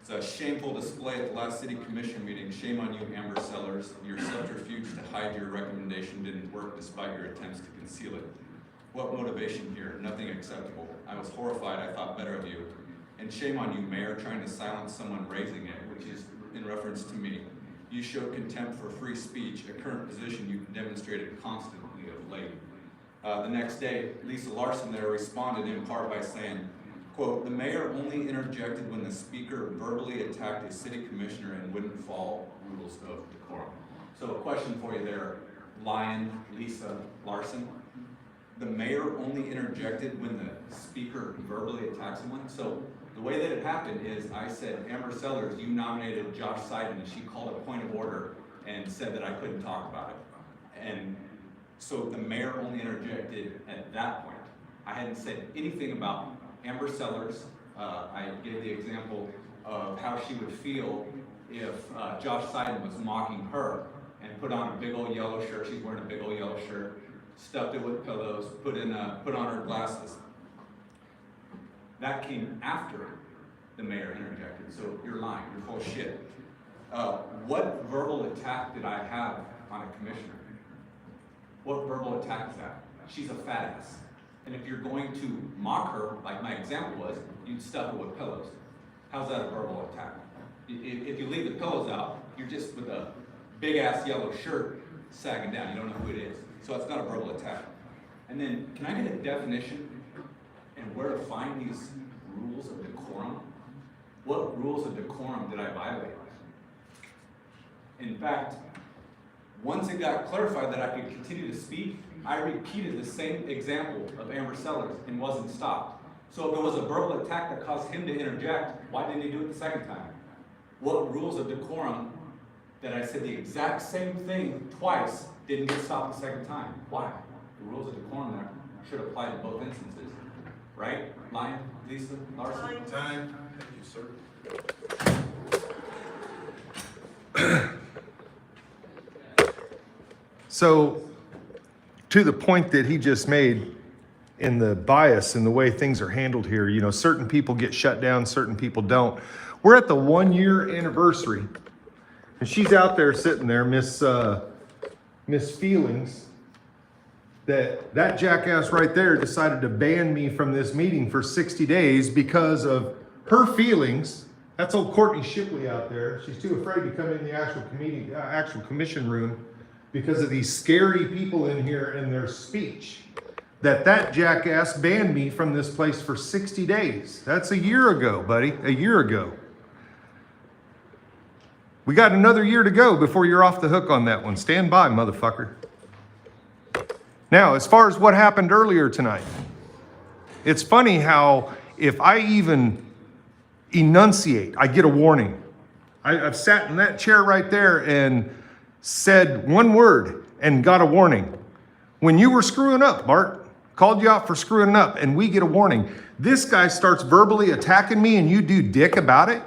it's a shameful display at the last city commission meeting. Shame on you, Amber Sellers. Your subterfuge to hide your recommendation didn't work despite your attempts to conceal it. What motivation here? Nothing acceptable. I was horrified. I thought better of you. And shame on you, Mayor, trying to silence someone raising it, which is in reference to me. You showed contempt for free speech, a current position you've demonstrated constantly of late. The next day, Lisa Larson there responded in part by saying, quote, the mayor only interjected when the speaker verbally attacked a city commissioner and wouldn't follow rules of decorum. So a question for you there, Lisa Larson. The mayor only interjected when the speaker verbally attacked someone. So the way that it happened is I said, Amber Sellers, you nominated Josh Seiden, and she called a point of order and said that I couldn't talk about it. And so the mayor only interjected at that point. I hadn't said anything about Amber Sellers. I gave the example of how she would feel if Josh Seiden was mocking her and put on a big old yellow shirt. She's wearing a big old yellow shirt, stuffed it with pillows, put on her glasses. That came after the mayor interjected. So you're lying, you're full of shit. What verbal attack did I have on a commissioner? What verbal attack is that? She's a fat ass. And if you're going to mock her, like my example was, you'd stuff it with pillows. How's that a verbal attack? If you leave the pillows out, you're just with a big ass yellow shirt sagging down. You don't know who it is. So it's not a verbal attack. And then, can I get a definition and where to find these rules of decorum? What rules of decorum did I violate? In fact, once it got clarified that I could continue to speak, I repeated the same example of Amber Sellers and wasn't stopped. So if it was a verbal attack that caused him to interject, why didn't he do it the second time? What rules of decorum that I said the exact same thing twice didn't get stopped the second time? Why? The rules of decorum there should apply to both instances. Right? Lion, Lisa, Larson? Time. Thank you, sir. So, to the point that he just made in the bias and the way things are handled here, you know, certain people get shut down, certain people don't. We're at the 1 year anniversary, and she's out there sitting there, Miss Feelings, that jackass right there decided to ban me from this meeting for 60 days because of her feelings. That's old Courtney Shipley out there. She's too afraid to come in the actual commission room because of these scary people in here and their speech. That jackass banned me from this place for 60 days. That's a year ago, buddy, a year ago. We got another year to go before you're off the hook on that one. Stand by, motherfucker. Now, as far as what happened earlier tonight, it's funny how if I even enunciate, I get a warning. I've sat in that chair right there and said one word and got a warning. When you were screwing up, Bart, called you out for screwing up, and we get a warning. This guy starts verbally attacking me and you do dick about it?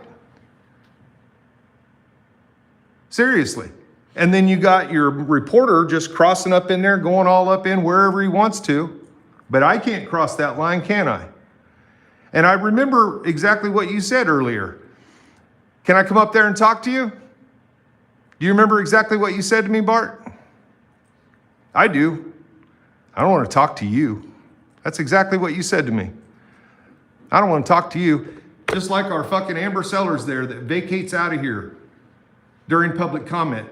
Seriously. And then you got your reporter just crossing up in there, going all up in wherever he wants to. But I can't cross that line, can I? And I remember exactly what you said earlier. Can I come up there and talk to you? Do you remember exactly what you said to me, Bart? I do. I don't want to talk to you. That's exactly what you said to me. I don't want to talk to you. Just like our fucking Amber Sellers there that vacates out of here during public comment.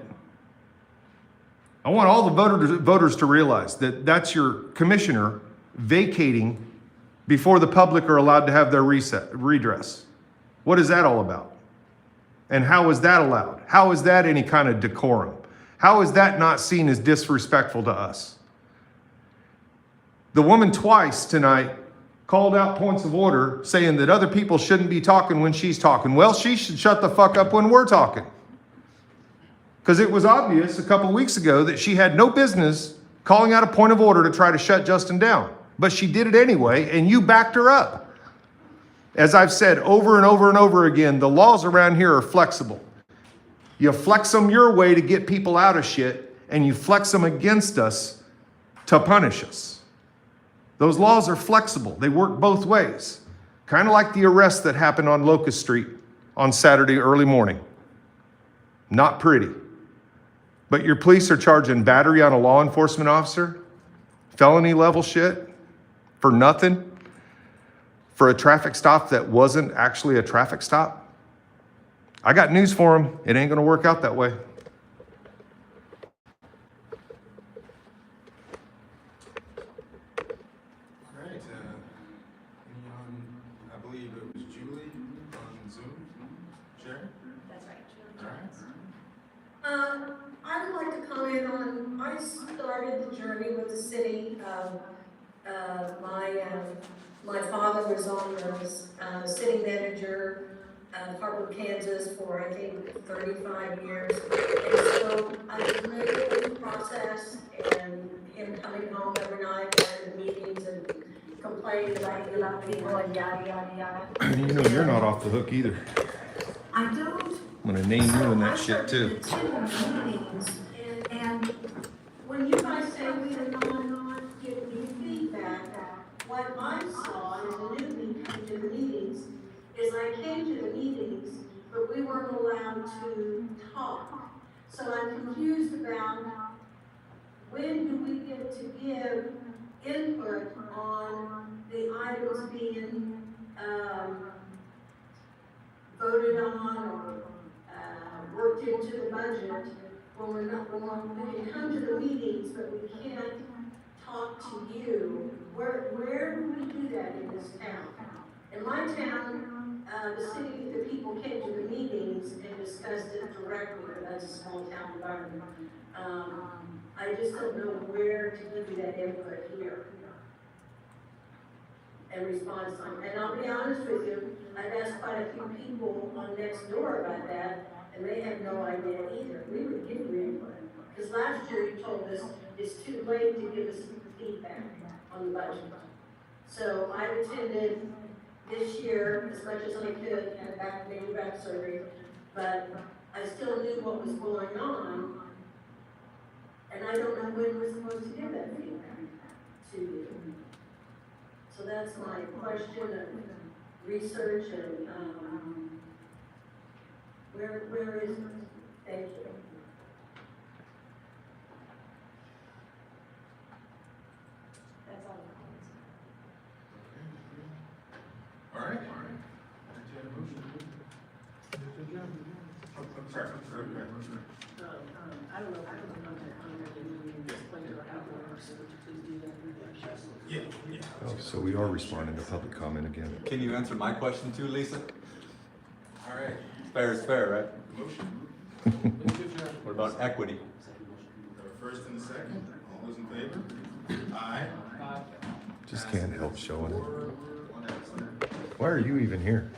I want all the voters to realize that that's your commissioner vacating before the public are allowed to have their redress. What is that all about? And how is that allowed? How is that any kind of decorum? How is that not seen as disrespectful to us? The woman twice tonight called out points of order saying that other people shouldn't be talking when she's talking. Well, she should shut the fuck up when we're talking. Because it was obvious a couple weeks ago that she had no business calling out a point of order to try to shut Justin down. But she did it anyway, and you backed her up. As I've said over and over and over again, the laws around here are flexible. You flex them your way to get people out of shit, and you flex them against us to punish us. Those laws are flexible. They work both ways. Kind of like the arrest that happened on Locust Street on Saturday early morning. Not pretty. But your police are charging battery on a law enforcement officer, felony level shit. For nothing? For a traffic stop that wasn't actually a traffic stop? I got news for them. It ain't gonna work out that way. All right, any on, I believe it was Julie on Zoom, Sharon? That's right. All right. I would like to comment on, I started the journey with the city. My father was on the city manager of Hartwood, Kansas for, I think, 35 years. And so I was familiar with the process and him coming home every night after the meetings and complaining about people and yada, yada, yada. You know, you're not off the hook either. I don't. I'm gonna name you in that shit too. And when you guys say we are not giving you feedback, what I saw as a newbie coming to the meetings is I came to the meetings, but we weren't allowed to talk. So I'm confused about when do we get to give input on the items being voted on or worked into the budget when we're not, when we can come to the meetings, but we can't talk to you. Where do we do that in this town? In my town, the people came to the meetings and discussed it directly, but that's a small town environment. I just don't know where to give you that input here. And response time. And I'll be honest with you, I've asked quite a few people on next door about that, and they have no idea either. We would give you input. Because last year you told us it's too late to give us feedback on the budget. So I attended this year as much as I could, had major back surgery, but I still knew what was going on, and I don't know when we're supposed to give that feedback to you. So that's my question of research and where is it? Thank you. That's all. All right. All right. Do you have a motion? I'm sorry. I don't know if I can contact Conrad and explain to our outdoors, so would you please do that? Yeah, yeah. Oh, so we are responding to public comment again. Can you answer my question too, Lisa? All right. Fair is fair, right? Motion. What about equity? First and the second, all those in favor? Aye. Just can't help showing it. Why are you even here?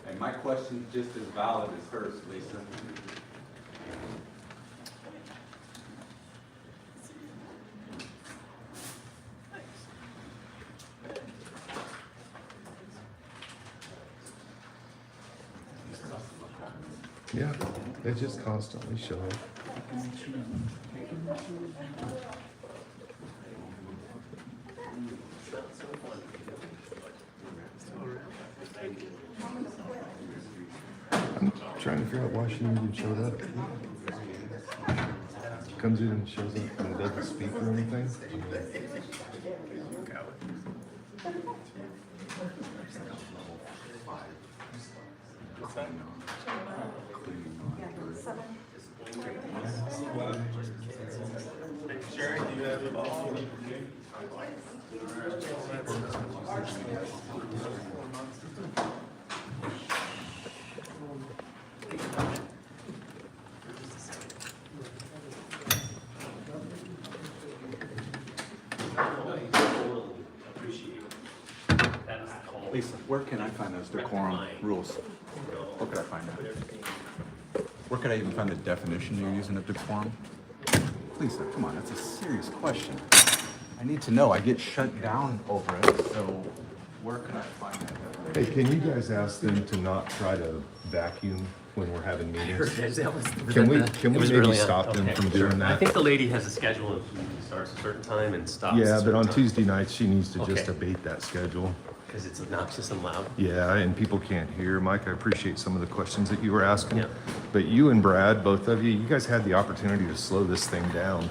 And my question's just as valid as hers, Lisa. Yeah, they just constantly show up. I'm trying to figure out why she even showed up. Comes in and shows up and doesn't speak or anything. Sharon, do you have a ball? Lisa, where can I find those decorum rules? Where could I find that? Where could I even find the definition you're using of decorum? Lisa, come on, that's a serious question. I need to know. I get shut down over it, so where can I find that? Hey, can you guys ask them to not try to vacuum when we're having meetings? Can we maybe stop them from doing that? I think the lady has a schedule of starts a certain time and stops. Yeah, but on Tuesday nights, she needs to just abate that schedule. Because it's obnoxious and loud. Yeah, and people can't hear. Mike, I appreciate some of the questions that you were asking. Yeah. But you and Brad, both of you, you guys had the opportunity to slow this thing down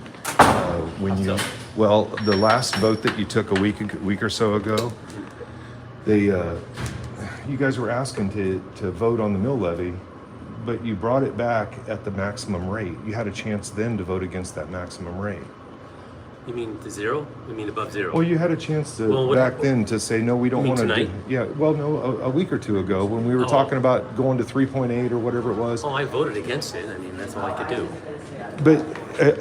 Well, the last vote that you took a week or so ago, you guys were asking to vote on the mill levy, but you brought it back at the maximum rate. You had a chance then to vote against that maximum rate. You mean the zero? You mean above zero? Well, you had a chance to back then to say, no, we don't want to. Tonight? Yeah, well, no, a week or two ago when we were talking about going to 3.8 or whatever it was. Oh, I voted against it. I mean, that's all I could do. But,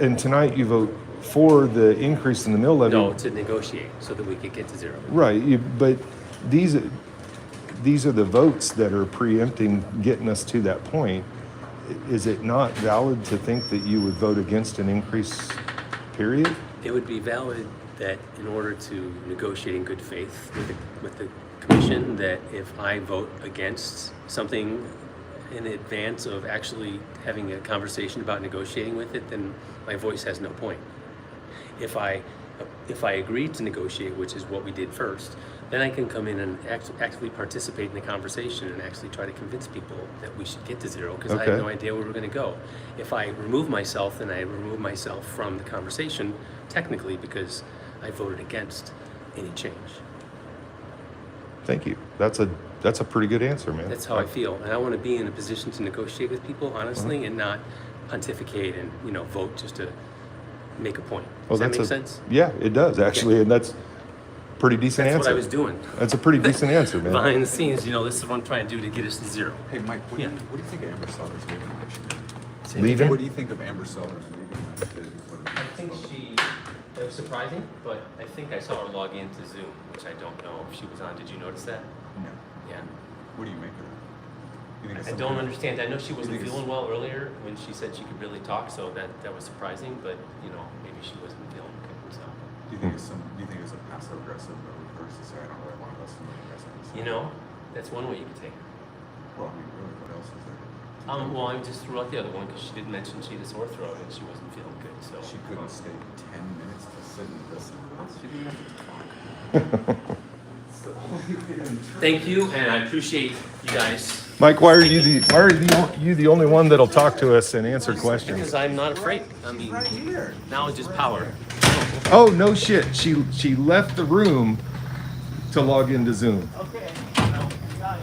and tonight you vote for the increase in the mill levy. No, to negotiate so that we could get to zero. Right, but these are the votes that are preempting getting us to that point. Is it not valid to think that you would vote against an increase, period? It would be valid that in order to negotiate in good faith with the commission, that if I vote against something in advance of actually having a conversation about negotiating with it, then my voice has no point. If I agree to negotiate, which is what we did first, then I can come in and actively participate in the conversation and actually try to convince people that we should get to zero, because I have no idea where we're going to go. If I remove myself, then I remove myself from the conversation, technically, because I voted against any change. Thank you. That's a pretty good answer, man. That's how I feel, and I want to be in a position to negotiate with people honestly, and not pontificate and vote just to make a point. Does that make sense? Yeah, it does actually, and that's pretty decent answer. That's what I was doing. That's a pretty decent answer, man. Behind the scenes, this is what I'm trying to do to get us to zero. Hey, Mike, what do you think of Amber Sellers leaving? Leaving? What do you think of Amber Sellers leaving? I think it was surprising, but I think I saw her log into Zoom, which I don't know if she was on. Did you notice that? No. Yeah. What do you make of that? You think it's I something- don't understand. I know she wasn't you think feeling well earlier when she said she could really talk, so that was surprising, but maybe she wasn't feeling good, so. Do you think it's a passive aggressive move versus say I don't really want to listen to the rest? That's one way you could take it. Well, I mean, really, what else is there? Well, I just threw out the other one because she did mention she had a sore throat and she wasn't feeling good, so. She couldn't stay 10 minutes to sit and listen. She didn't have to talk. Thank you, and I appreciate you guys. Mike, why are you the only one that'll talk to us and answer questions? Because I'm not afraid. I mean, knowledge is power. Oh, no shit. She left the room to log into Zoom.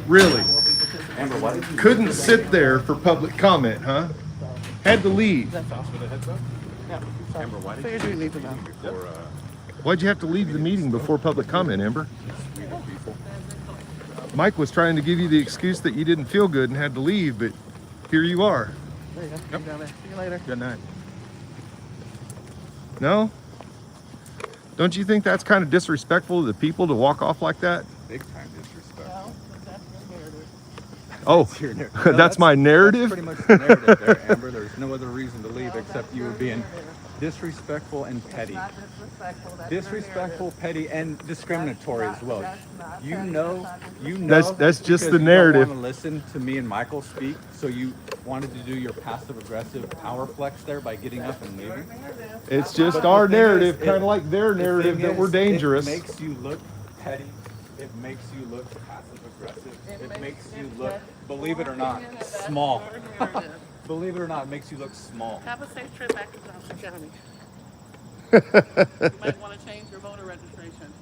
Really? Amber, why did you Couldn't sit there for public comment, huh? Had to leave. Amber, why did you leave before Why'd you have to leave the meeting before public comment, Amber? Mike was trying to give you the excuse that you didn't feel good and had to leave, but here you are. There you go. Yep. Down there. See you later. Good night. No? Don't you think that's kind of disrespectful to the people to walk off like that? big time disrespectful? Oh, Your narrative. that's my narrative? That's pretty much the narrative there, Amber. There's no other reason to leave except you were being disrespectful and petty. Disrespectful, petty, and discriminatory as well. You know. That's just the because narrative. You don't want to listen to me and Michael speak, so you wanted to do your passive-aggressive power flex there by getting up and leaving. It's just But our the thing narrative, is, kind of like their the narrative thing that is, we're dangerous. It makes you look petty. It makes you look passive-aggressive. It makes you look, believe it or not, small. Believe it or not, it makes you look small. Have a safe trip back to Johnson County. You might want to change your voter registration.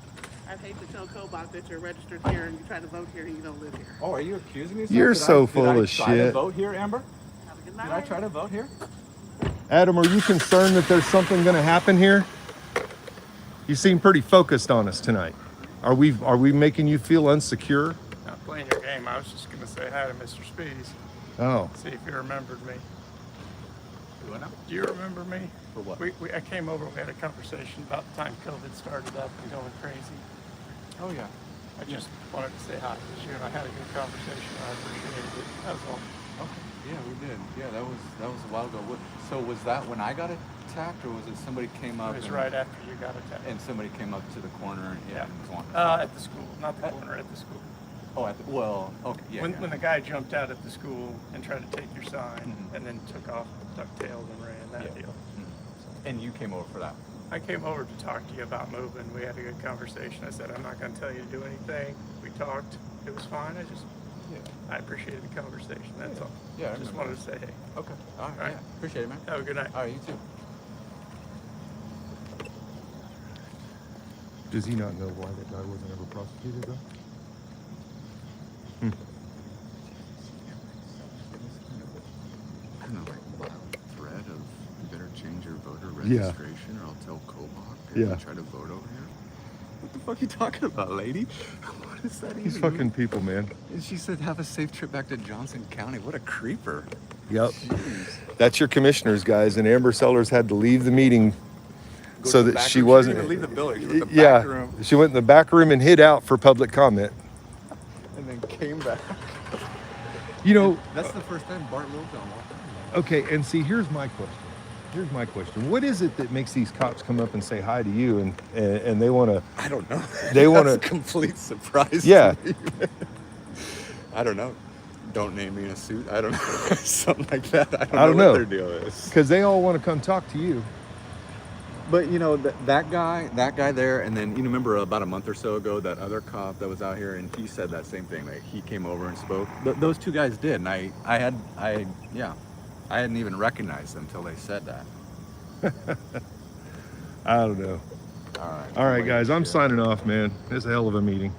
I'd hate to tell Kobach that you're registered here and you try to vote here and you don't live here. Oh, are you accusing me of You're something? so full of Did I try to shit. vote here, Amber? Have a good Did night. I try to vote here? Adam, are you concerned that there's something going to happen here? You seem pretty focused on us tonight. Are we making you feel unsecure? Not playing your game. I was just going to say hi to Mr. Speedies. Oh. See if you remembered me. Do I know? Do you remember me? For what? I came over, we had a conversation about the time COVID started up and going crazy. Oh, yeah. I just wanted to say hi because you and I had a good conversation. I appreciated it. That was all. Okay. Yeah, we did. Yeah, that was a while ago. So was that when I got attacked, or was it somebody came up? It was right after you got attacked. And somebody came up to the corner and Yeah. was wanting to At the school, not the corner, at the school. Oh, well, okay, yeah. When the guy jumped out at the school and tried to take your sign Mhm. and then took off, ducktailed and ran, that Yeah. deal. And you came over for that. I came over to talk to you about moving. We had a good conversation. I said, I'm not going to tell you to do anything. We talked. It was fine. I appreciated the conversation. That's all. Yeah, I Just remember. wanted to say hey. Okay. All right. Yeah. Appreciate it, man. Have a good night. All right, you too. Does he not know why that guy wasn't ever prosecuted though? Kind of like mild threat of you better change your voter Yeah. registration or I'll tell Kobach Yeah. try to vote over here. What the fuck are you talking about, lady? What is that These even? fucking people, man. And she said, have a safe trip back to Johnson County. What a creeper. Yep. That's your commissioners, guys. And Amber Sellers had to leave the meeting so that she wasn't. She didn't even leave the building. She went to the Yeah, back room she went in the back room and hid out for public comment. and then came back. You know, That's the first time Bart Wilson walked in. okay, and see, here's my question. What is it that makes these cops come up and say hi to you and they want to? I don't know. They want That's to. a complete surprise. Yeah. To me. I don't know. Don't name me in a suit. I don't know. Something like that. I don't know what their deal is. Because they all want to come talk to you. But you know that guy there, and then you remember about a month or so ago that other cop that was out here, and he said that same thing. Like he came over and spoke. Those two guys did, and I hadn't even recognized them until they said that. I don't know. All right, guys, I'm signing off, man. It's a hell of a meeting.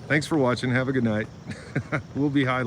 Thanks for watching. Have a good night. We'll be high.